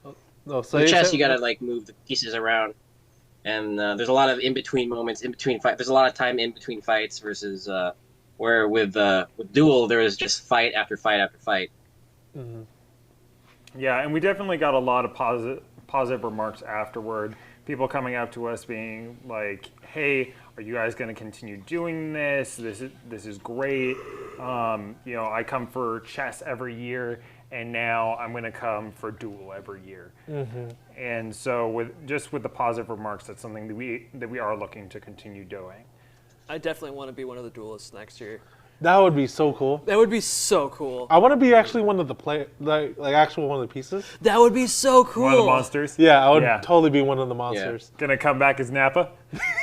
No, so With chess, you gotta like move the pieces around, and there's a lot of in between moments, in between fight. There's a lot of time in between fights versus where with Duel there was just fight after fight after fight. Mm-hmm. Yeah, and we definitely got a lot of positive remarks afterward. People coming up to us being like, "Hey, are you guys going to continue doing this? This is great. I come for chess every year, and now I'm going to come for Duel every year." Mm-hmm. And so, with the positive remarks, that's something that we are looking to continue doing. I definitely want to be one of the duelists next year. That would be so cool. That would be so cool. I want to be actually one of the actual one of the pieces. That would be so cool. One of the monsters? Yeah, I would totally be one of the monsters. Yeah. Gonna come back as Nappa?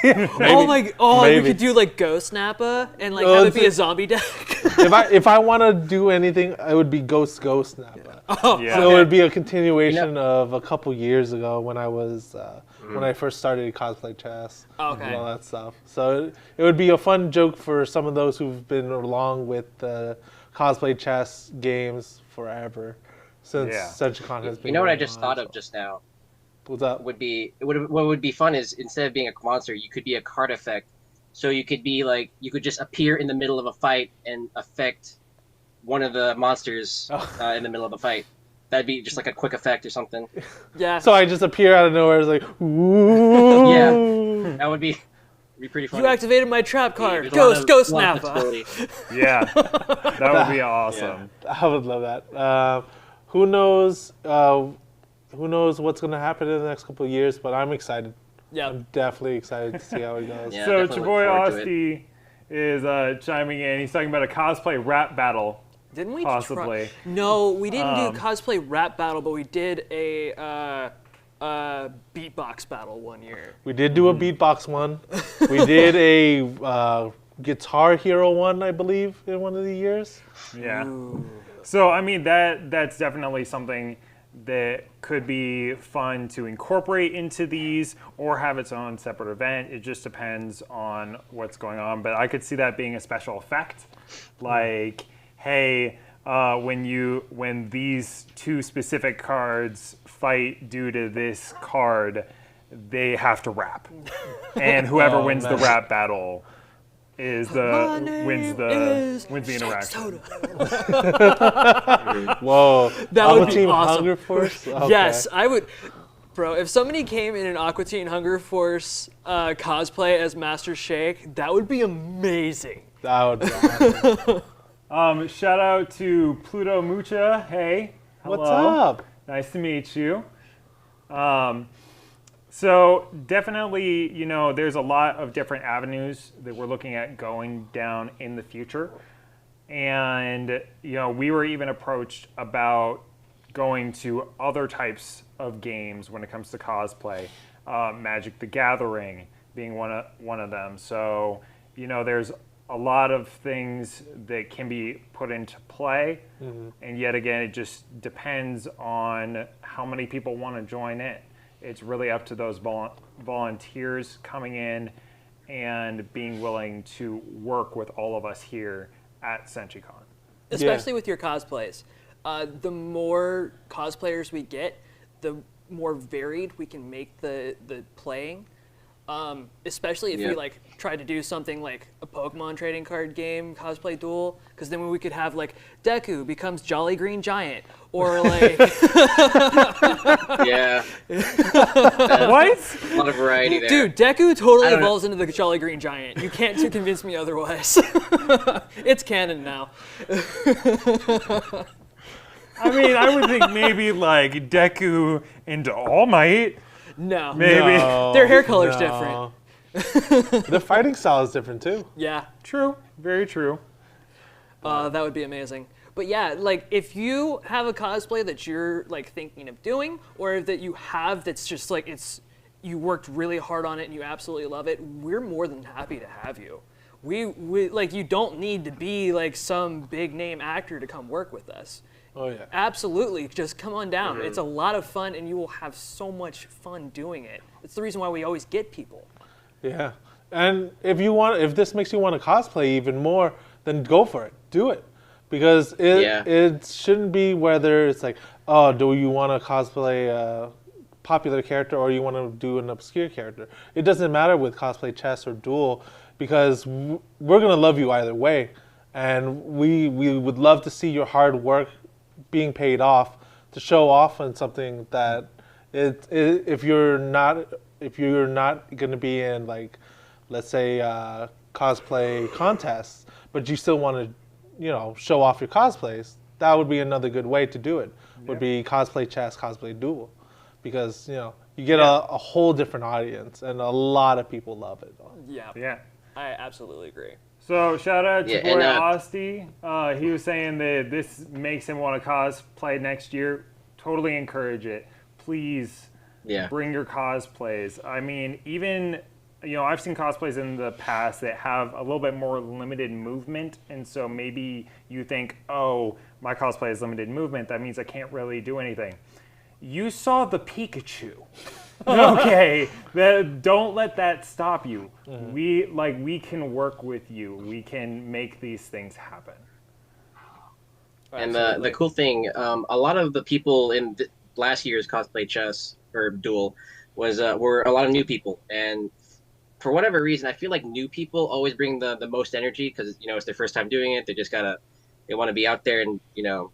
We could do like Ghost Nappa and like have it be a zombie deck. if I want to do anything, it would be Ghost Nappa. Yeah. So it would be a continuation of a couple years ago when I was when I first started cosplay chess and all that stuff. So it would be a fun joke for some of those who've been along with the cosplay chess games forever since Senshi Con has been. You know what I just thought of just now? What's up? What would be fun is instead of being a monster, you could be a card effect. So you could be like you could just appear in the middle of a fight and affect one of the monsters in the middle of a fight. That'd be just like a quick effect or something. Yeah. So I just appear out of nowhere, it's like, ooh. Yeah, that would be pretty funny. You activated my trap card. Yeah, Ghost Nappa. Yeah, that would be awesome. Yeah, I would love that. Who knows? Who knows what's going to happen in the next couple of years? But I'm excited. Yeah, I'm definitely excited to see how it goes. Yeah, so Chaboy Osti is chiming in. He's talking about a cosplay rap battle. Didn't we? Possibly. No, we didn't do cosplay rap battle, but we did a beatbox battle one year. We did do a beatbox one. We did a Guitar Hero one, I believe, in one of the years. Yeah. Ooh. So I mean that's definitely something that could be fun to incorporate into these or have its own separate event. It just depends on what's going on. But I could see that being a special effect, like. Hey, when these two specific cards fight due to this card, they have to rap, and whoever wins the rap battle wins the interaction. Whoa, that would be Team awesome. Hunger Force? Okay. Yes, I would. Bro, if somebody came in an Aqua Teen Hunger Force cosplay as Master Shake, that would be amazing. That would be awesome. Shout out to Pluto Mucha. Hey, hello. What's up? Nice to meet you. So definitely, there's a lot of different avenues that we're looking at going down in the future. And, we were even approached about going to other types of games when it comes to cosplay. Magic the Gathering being one of them. So, there's a lot of things that can be put into play, and yet again, it just depends on how many people want to join in. It's really up to those volunteers coming in and being willing to work with all of us here at Senshi Con. Especially with your cosplays. The more cosplayers we get, the more varied we can make the playing. Especially if we try to do something like a Pokemon trading card game cosplay duel, because then we could have like Deku becomes Jolly Green Giant, or like yeah, what? A lot of variety there. Dude, Deku totally evolves into the Jolly Green Giant. You can't convince me otherwise. It's canon now. I mean, I would think maybe like Deku into All Might. No. Maybe. No, their hair color's different. Their fighting style is different too. Yeah. True. Very true. That would be amazing. But yeah, like if you have a cosplay that you're like thinking of doing, or that you have that's just like you worked really hard on it and you absolutely love it, we're more than happy to have you. We like you don't need to be like some big name actor to come work with us. Oh yeah. Absolutely, just come on down. It's a lot of fun, and you will have so much fun doing it. It's the reason why we always get people. Yeah, and if this makes you want to cosplay even more, then go for it. Do it, because it shouldn't be whether it's like, oh, do you want to cosplay a popular character or you want to do an obscure character? It doesn't matter with Cosplay Chess or Duel, because we're gonna love you either way, and we would love to see your hard work being paid off to show off on something that if you're not going to be in, like, let's say cosplay contests, but you still want to show off your cosplays, that would be another good way to do it. Would be Cosplay Chess, Cosplay Duel, because you get a whole different audience, and a lot of people love it. Yeah, I absolutely agree. So shout out to boy Asti. He was saying that this makes him want to cosplay next year. Totally encourage it. Please bring your cosplays. I mean, even, I've seen cosplays in the past that have a little bit more limited movement, and so maybe you think, oh, my cosplay is limited movement, that means I can't really do anything. You saw the Pikachu. Okay, don't let that stop you. Mm-hmm. We can work with you. We can make these things happen. And the cool thing, a lot of the people in last year's Cosplay Chess or Duel were a lot of new people, and for whatever reason, I feel like new people always bring the most energy, because it's their first time doing it. They just they want to be out there and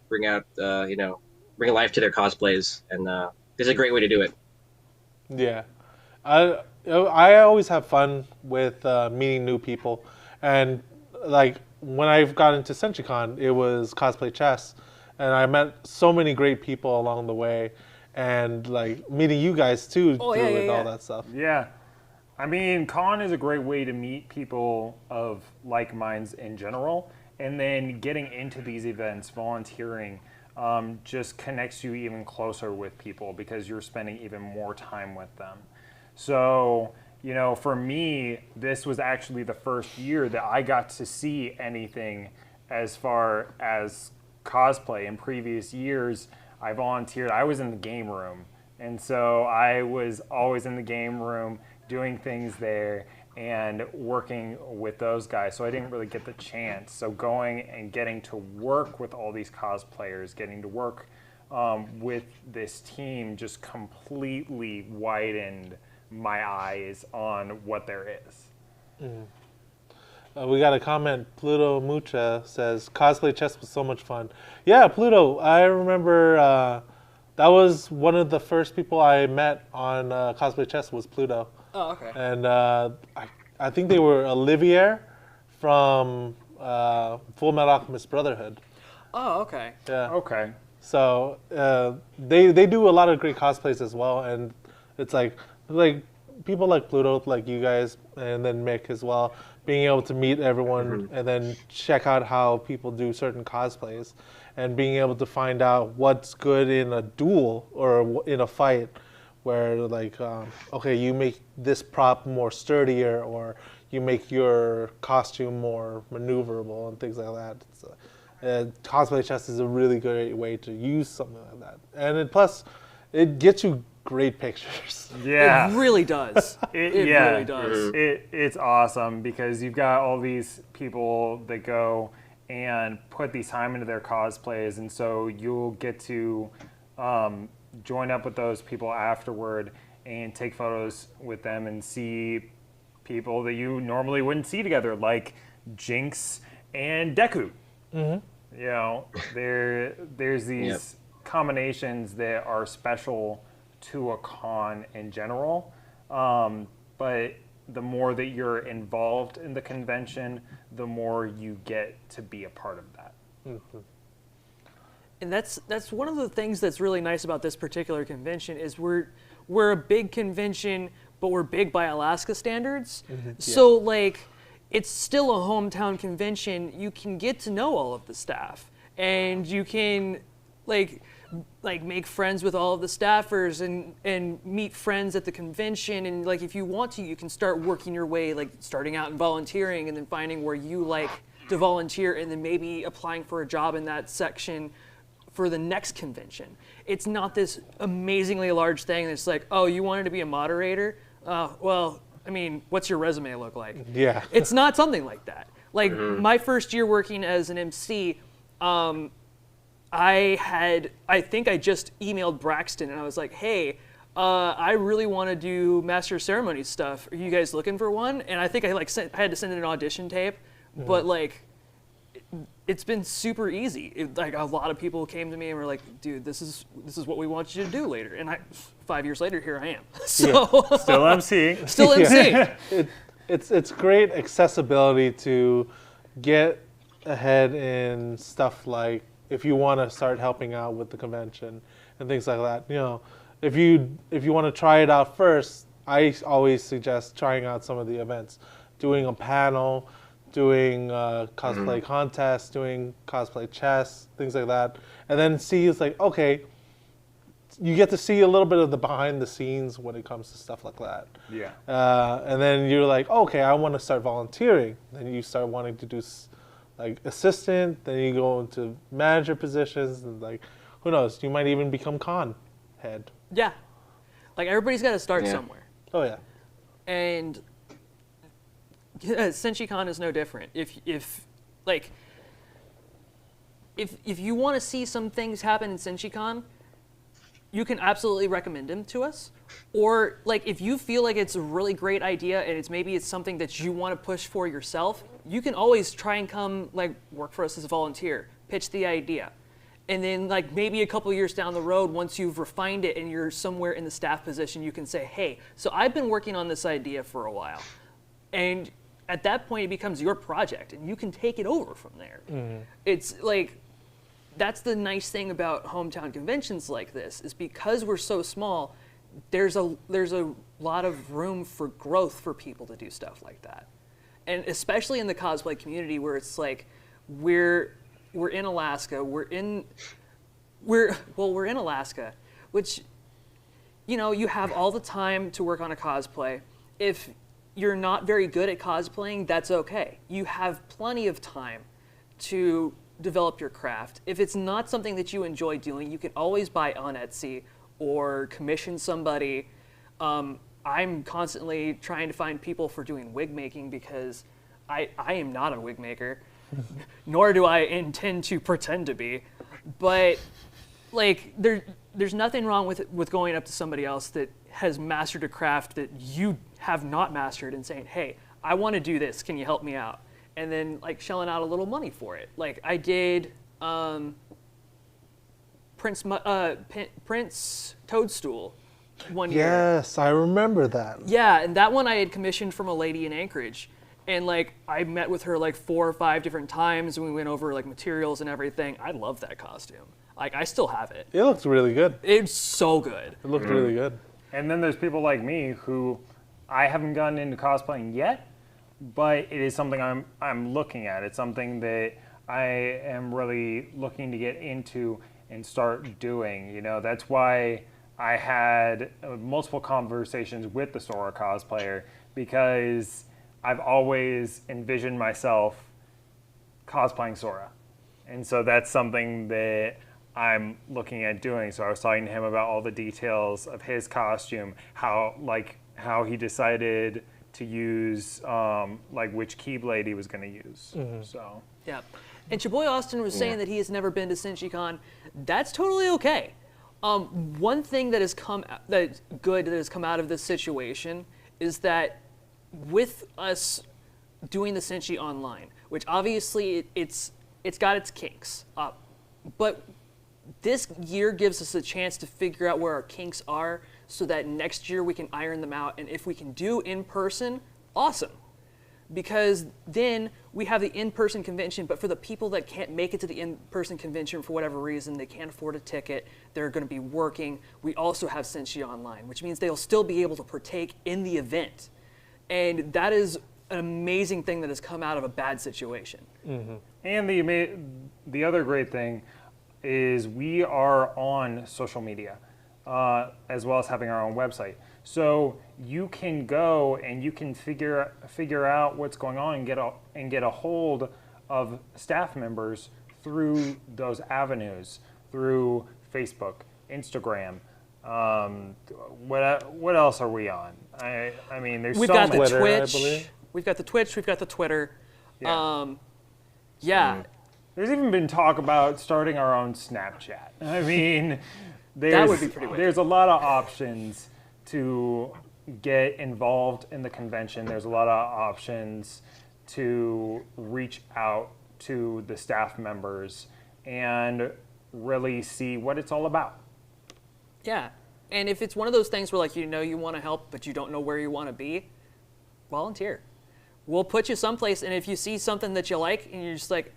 bring life to their cosplays, and this is a great way to do it. Yeah, I always have fun with meeting new people, and like when I've got into Senshi Con, it was Cosplay Chess, and I met so many great people along the way, and like meeting you guys too all that stuff. Yeah, I mean, con is a great way to meet people of like minds in general, and then getting into these events, volunteering. Just connects you even closer with people because you're spending even more time with them. So, for me, this was actually the first year that I got to see anything as far as cosplay. In previous years, I volunteered. I was in the game room. And so I was always in the game room doing things there and working with those guys, so I didn't really get the chance. So going and getting to work with all these cosplayers, getting to work with this team just completely widened my eyes on what there is. We got a comment. Pluto Mucha says, Cosplay Chess was so much fun. Yeah, Pluto, I remember that was one of the first people I met on Cosplay Chess was Pluto. Oh, okay. And I think they were Olivier from Full Metal Alchemist Brotherhood. Oh, okay. Yeah. Okay. So they do a lot of great cosplays as well, and it's like people like Pluto, like you guys, and then Mick as well, being able to meet everyone and then check out how people do certain cosplays, and being able to find out what's good in a duel or in a fight. Where okay, you make this prop more sturdier, or you make your costume more maneuverable and things like that. Cosplay Chess is a really great way to use something like that, and plus, it gets you great pictures. Yeah, it really does. It really does. It's awesome because you've got all these people that go and put these time into their cosplays, and so you'll get to join up with those people afterward and take photos with them and see people that you normally wouldn't see together, like Jinx and Deku. Mm-hmm. There's these combinations that are special to a con in general, but the more that you're involved in the convention, the more you get to be a part of that. Mm-hmm. And that's one of the things that's really nice about this particular convention is we're a big convention, but we're big by Alaska standards. Mm-hmm. So it's still a hometown convention. You can get to know all of the staff, and you can make friends with all of the staffers and meet friends at the convention. And if you want to, you can start working your way, starting out and volunteering, and then finding where you like to volunteer, and then maybe applying for a job in that section for the next convention. It's not this amazingly large thing that's like, oh, you wanted to be a moderator? Well, I mean, what's your resume look like? Yeah. It's not something like that. Like my first year working as an MC, I think I just emailed Braxton and I was like, hey, I really want to do Master of Ceremonies stuff. Are you guys looking for one? And I think I had to send in an audition tape, but like, it's been super easy. Like a lot of people came to me and were like, dude, this is what we want you to do later. And 5 years later, here I am. So still MC. Still MC. It's great accessibility to get ahead in stuff like if you want to start helping out with the convention and things like that. You know, if you want to try it out first, I always suggest trying out some of the events, doing a panel, doing cosplay contests, doing cosplay chess, things like that, and then see it's like, okay, you get to see a little bit of the behind the scenes when it comes to stuff like that. Yeah. And then you're like, okay, I want to start volunteering. Then you start wanting to do like assistant, then you go into manager positions, and like, who knows, you might even become con head. Yeah. Like everybody's got to start somewhere. Oh yeah. And Senshi Con is no different. If you want to see some things happen in Senshi Con, you can absolutely recommend them to us. Or like if you feel like it's a really great idea and maybe it's something that you want to push for yourself, you can always try and come like work for us as a volunteer, pitch the idea. And then like maybe a couple years down the road, once you've refined it and you're somewhere in the staff position, you can say, hey, so I've been working on this idea for a while. And at that point, it becomes your project, and you can take it over from there. It's like, that's the nice thing about hometown conventions like this, is because we're so small, there's a lot of room for growth for people to do stuff like that. And especially in the cosplay community where it's like, we're in Alaska, we're in Alaska, which, you know, you have all the time to work on a cosplay. If you're not very good at cosplaying, that's okay. You have plenty of time to develop your craft. If it's not something that you enjoy doing, you can always buy on Etsy or commission somebody. I'm constantly trying to find people for doing wig making because I am not a wig maker, nor do I intend to pretend to be. But like there's nothing wrong with going up to somebody else that has mastered a craft that you have not mastered and saying, hey, I want to do this, can you help me out? And then like shelling out a little money for it. Like I did Prince Toadstool one year. Yes, I remember that. Yeah, and that one I had commissioned from a lady in Anchorage. And like I met with her like 4 or 5 different times and we went over like materials and everything. I love that costume. Like I still have it. It looks really good. It's so good. It looked really good. And then there's people like me who I haven't gotten into cosplaying yet, but it is something I'm looking at. It's something that I am really looking to get into and start doing. You know, that's why I had multiple conversations with the Sora cosplayer, because I've always envisioned myself cosplaying Sora. And so that's something that I'm looking at doing. So I was talking to him about all the details of his costume, how he decided to use like which Keyblade he was going to use. So yeah, and your boy Austin was saying that he has never been to Senshi Con. That's totally okay. One thing that has come out of this situation is that with us doing the Senshi online, which obviously it's got its kinks, but this year gives us a chance to figure out where our kinks are so that next year we can iron them out. And if we can do in person, awesome. Because then we have the in-person convention, but for the people that can't make it to the in-person convention for whatever reason, they can't afford a ticket, they're going to be working, we also have Senshi Online, which means they'll still be able to partake in the event. And that is an amazing thing that has come out of a bad situation. And the other great thing is we are on social media, as well as having our own website. So you can go and you can figure out what's going on and get a hold of staff members through those avenues. through Facebook, Instagram. What else are we on? I mean, there's We've so got much. the Twitter, Twitch. I believe. We've got the Twitch. We've got the Twitter. Yeah. There's even been talk about starting our own Snapchat. I mean, that would be pretty wicked. There's a lot of options to get involved in the convention. There's a lot of options to reach out to the staff members and really see what it's all about. Yeah. And if it's one of those things where, like, you know you want to help, but you don't know where you want to be, volunteer. We'll put you someplace, and if you see something that you like, and you're just like,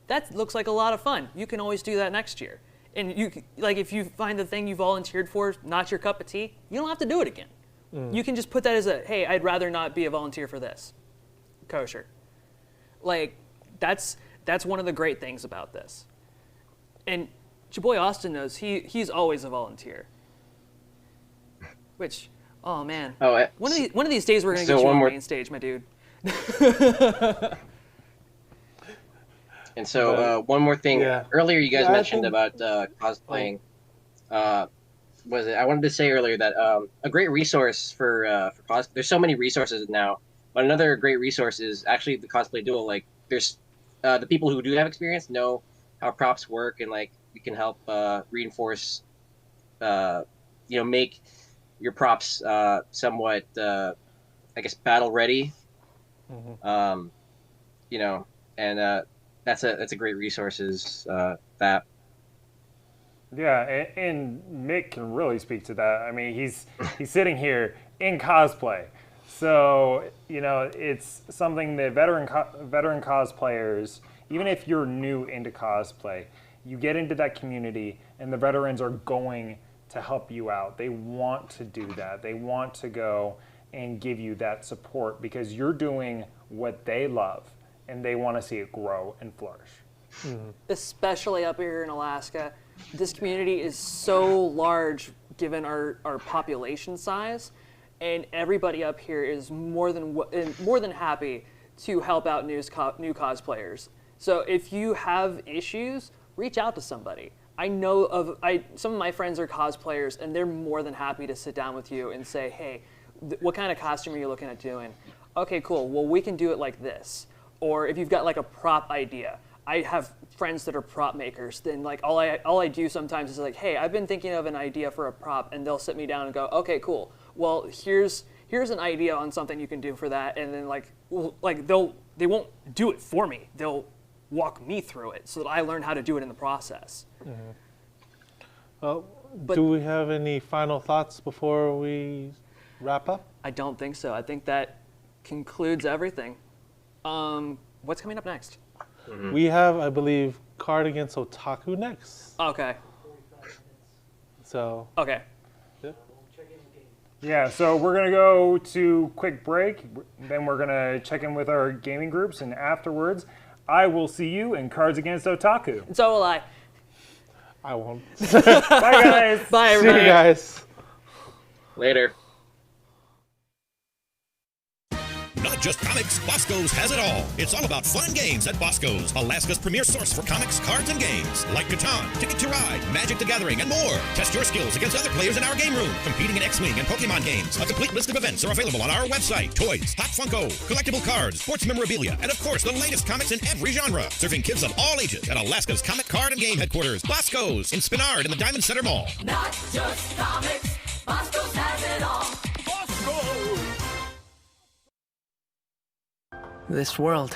that looks like a lot of fun, you can always do that next year. And you, like, if you find the thing you volunteered for not your cup of tea, you don't have to do it again. You can just put that as a, hey, I'd rather not be a volunteer for this. Kosher. Like, that's one of the great things about this. And your boy Austin knows he's always a volunteer. Which, oh man, one of these days we're gonna get you on the main stage, my dude. And so one more thing. Earlier, you guys mentioned about cosplaying. I wanted to say earlier that a great resource for cosplay. There's so many resources now, but another great resource is actually the Cosplay Duel. Like, there's the people who do have experience know how props work, and like we can help reinforce, make your props somewhat, I guess, battle ready. And that's a great resource. That. Yeah, and Mick can really speak to that. I mean, he's sitting here in cosplay, so it's something that veteran cosplayers, even if you're new into cosplay, you get into that community, and the veterans are going to help you out. They want to do that. They want to go and give you that support because you're doing what they love, and they want to see it grow and flourish. Especially up here in Alaska, this community is so large given our population size, and everybody up here is more than happy to help out new cosplayers. So if you have issues, reach out to somebody. I know some of my friends are cosplayers, and they're more than happy to sit down with you and say, hey, what kind of costume are you looking at doing? Okay, cool. Well, we can do it like this. Or if you've got like a prop idea, I have friends that are prop makers. Then like all I do sometimes is like, hey, I've been thinking of an idea for a prop, and they'll sit me down and go, okay, cool. Well, here's an idea on something you can do for that, and then they won't do it for me. They'll walk me through it so that I learn how to do it in the process. Well, do we have any final thoughts before we wrap up? I don't think so. I think that concludes everything. What's coming up next? We have, I believe, Card Against Otaku next. Okay. So. Okay. Yeah, so we're going to go to quick break. Then we're going to check in with our gaming groups, and afterwards, I will see you in Cards Against Otaku. And so will I. I won't. Bye, guys. Bye, everybody. See you guys. Later. Not just comics, Bosco's has it all. It's all about fun games at Bosco's, Alaska's premier source for comics, cards, and games. Like Catan, Ticket to Ride, Magic the Gathering, and more. Test your skills against other players in our game room, competing in X-Wing and Pokemon games. A complete list of events are available on our website. Toys, Hot Funko, collectible cards, sports memorabilia, and of course, the latest comics in every genre. Serving kids of all ages at Alaska's comic, card, and game headquarters, Bosco's, in Spinard in the Diamond Center Mall. Not just comics, Bosco's has it all. Bosco's! This world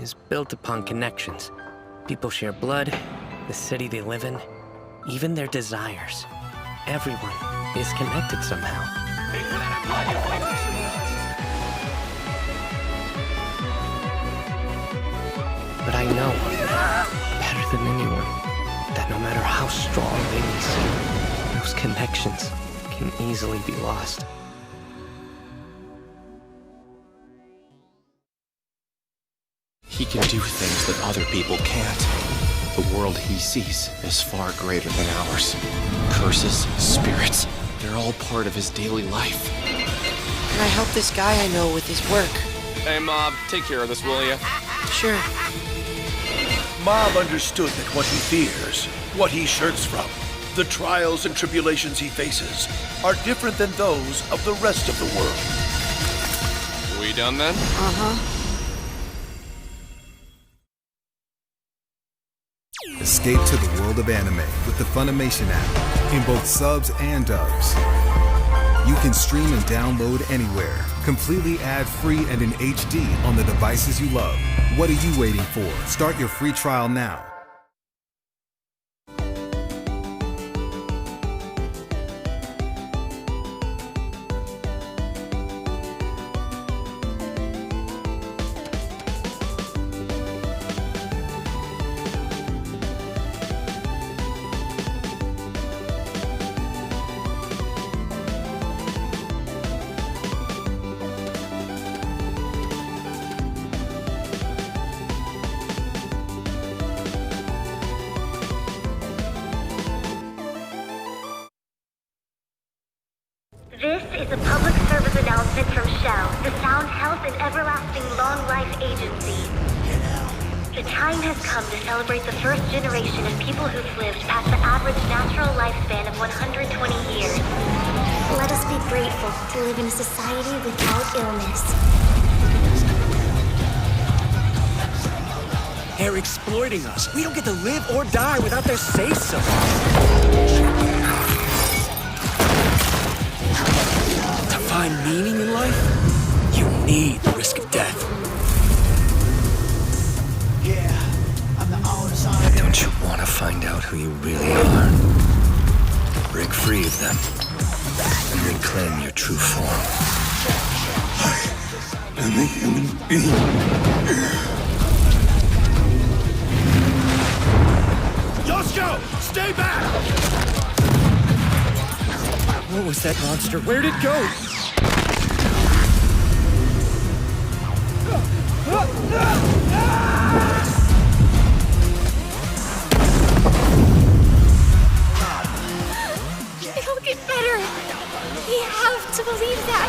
is built upon connections. People share blood, the city they live in, even their desires. Everyone is connected somehow. But I know, better than anyone, that no matter how strong they may seem, those connections can easily be lost. He can do things that other people can't. The world he sees is far greater than ours. Curses, spirits, they're all part of his daily life. Can I help this guy I know with his work? Hey, Mob, take care of this, will ya? Sure. Mob understood that what he fears, what he shirks from, the trials and tribulations he faces, are different than those of the rest of the world. We done then? Escape to the world of anime with the Funimation app in both subs and dubs. You can stream and download anywhere, completely ad-free and in HD on the devices you love. What are you waiting for? Start your free trial now. This is a public service announcement from Shell, the Sound Health and Everlasting Long Life Agency. The time has come to celebrate the first generation of people who've lived past the average natural lifespan of 120 years. Let us be grateful to live in a society without illness. They're exploiting us. We don't get to live or die without their say-so. To find meaning in life, you need the risk of death. Don't you want to find out who you really are? Break free of them and reclaim your true form. I'm a human being. Yoshiko, stay back! What was that monster? Where'd it go? It'll get better. We have to believe that.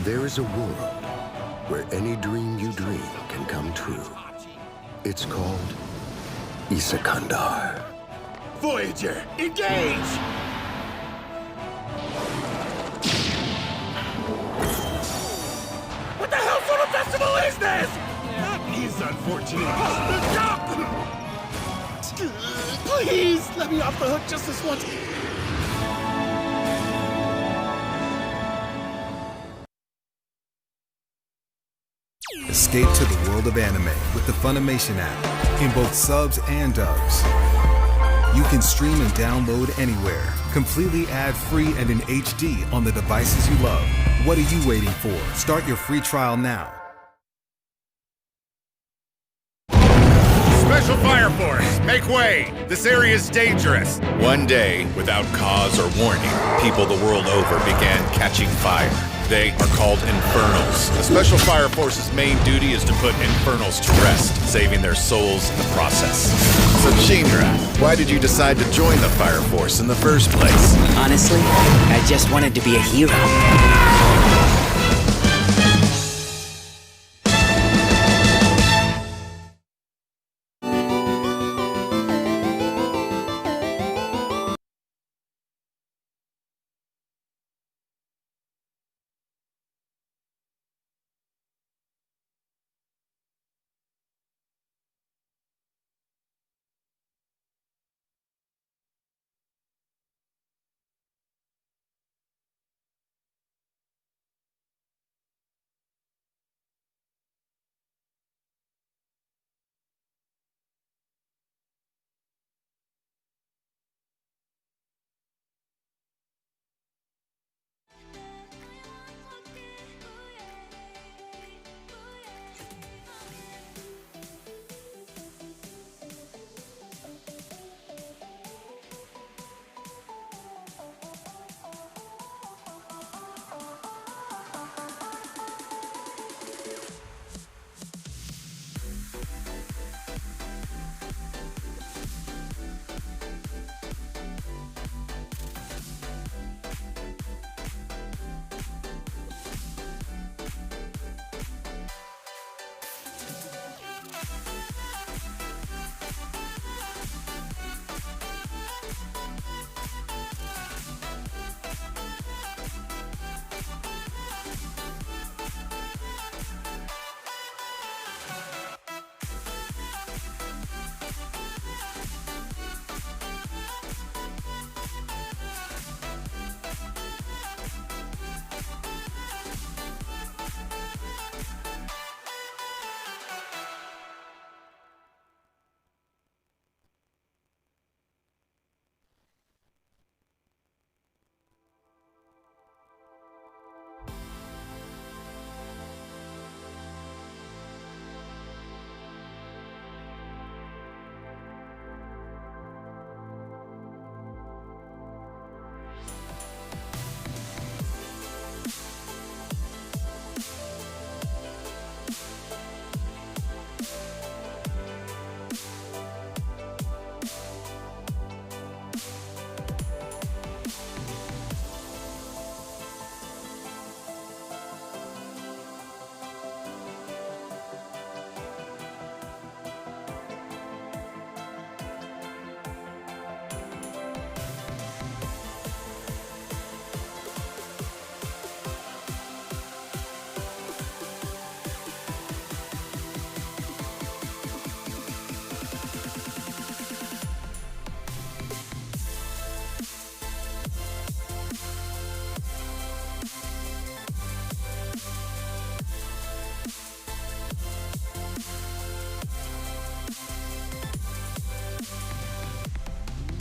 There is a world where any dream you dream can come true. It's called Isakandar. Voyager, engage! What the hell sort of festival is this? That is unfortunate. Please, let me off the hook just this once. Escape to the world of anime with the Funimation app in both subs and dubs. You can stream and download anywhere, completely ad-free and in HD on the devices you love. What are you waiting for? Start your free trial now. Special Fire Force, make way! This area is dangerous. One day, without cause or warning, people the world over began catching fire. They are called Infernals. The Special Fire Force's main duty is to put Infernals to rest, saving their souls in the process. So Shinra, why did you decide to join the Fire Force in the first place? Honestly, I just wanted to be a hero.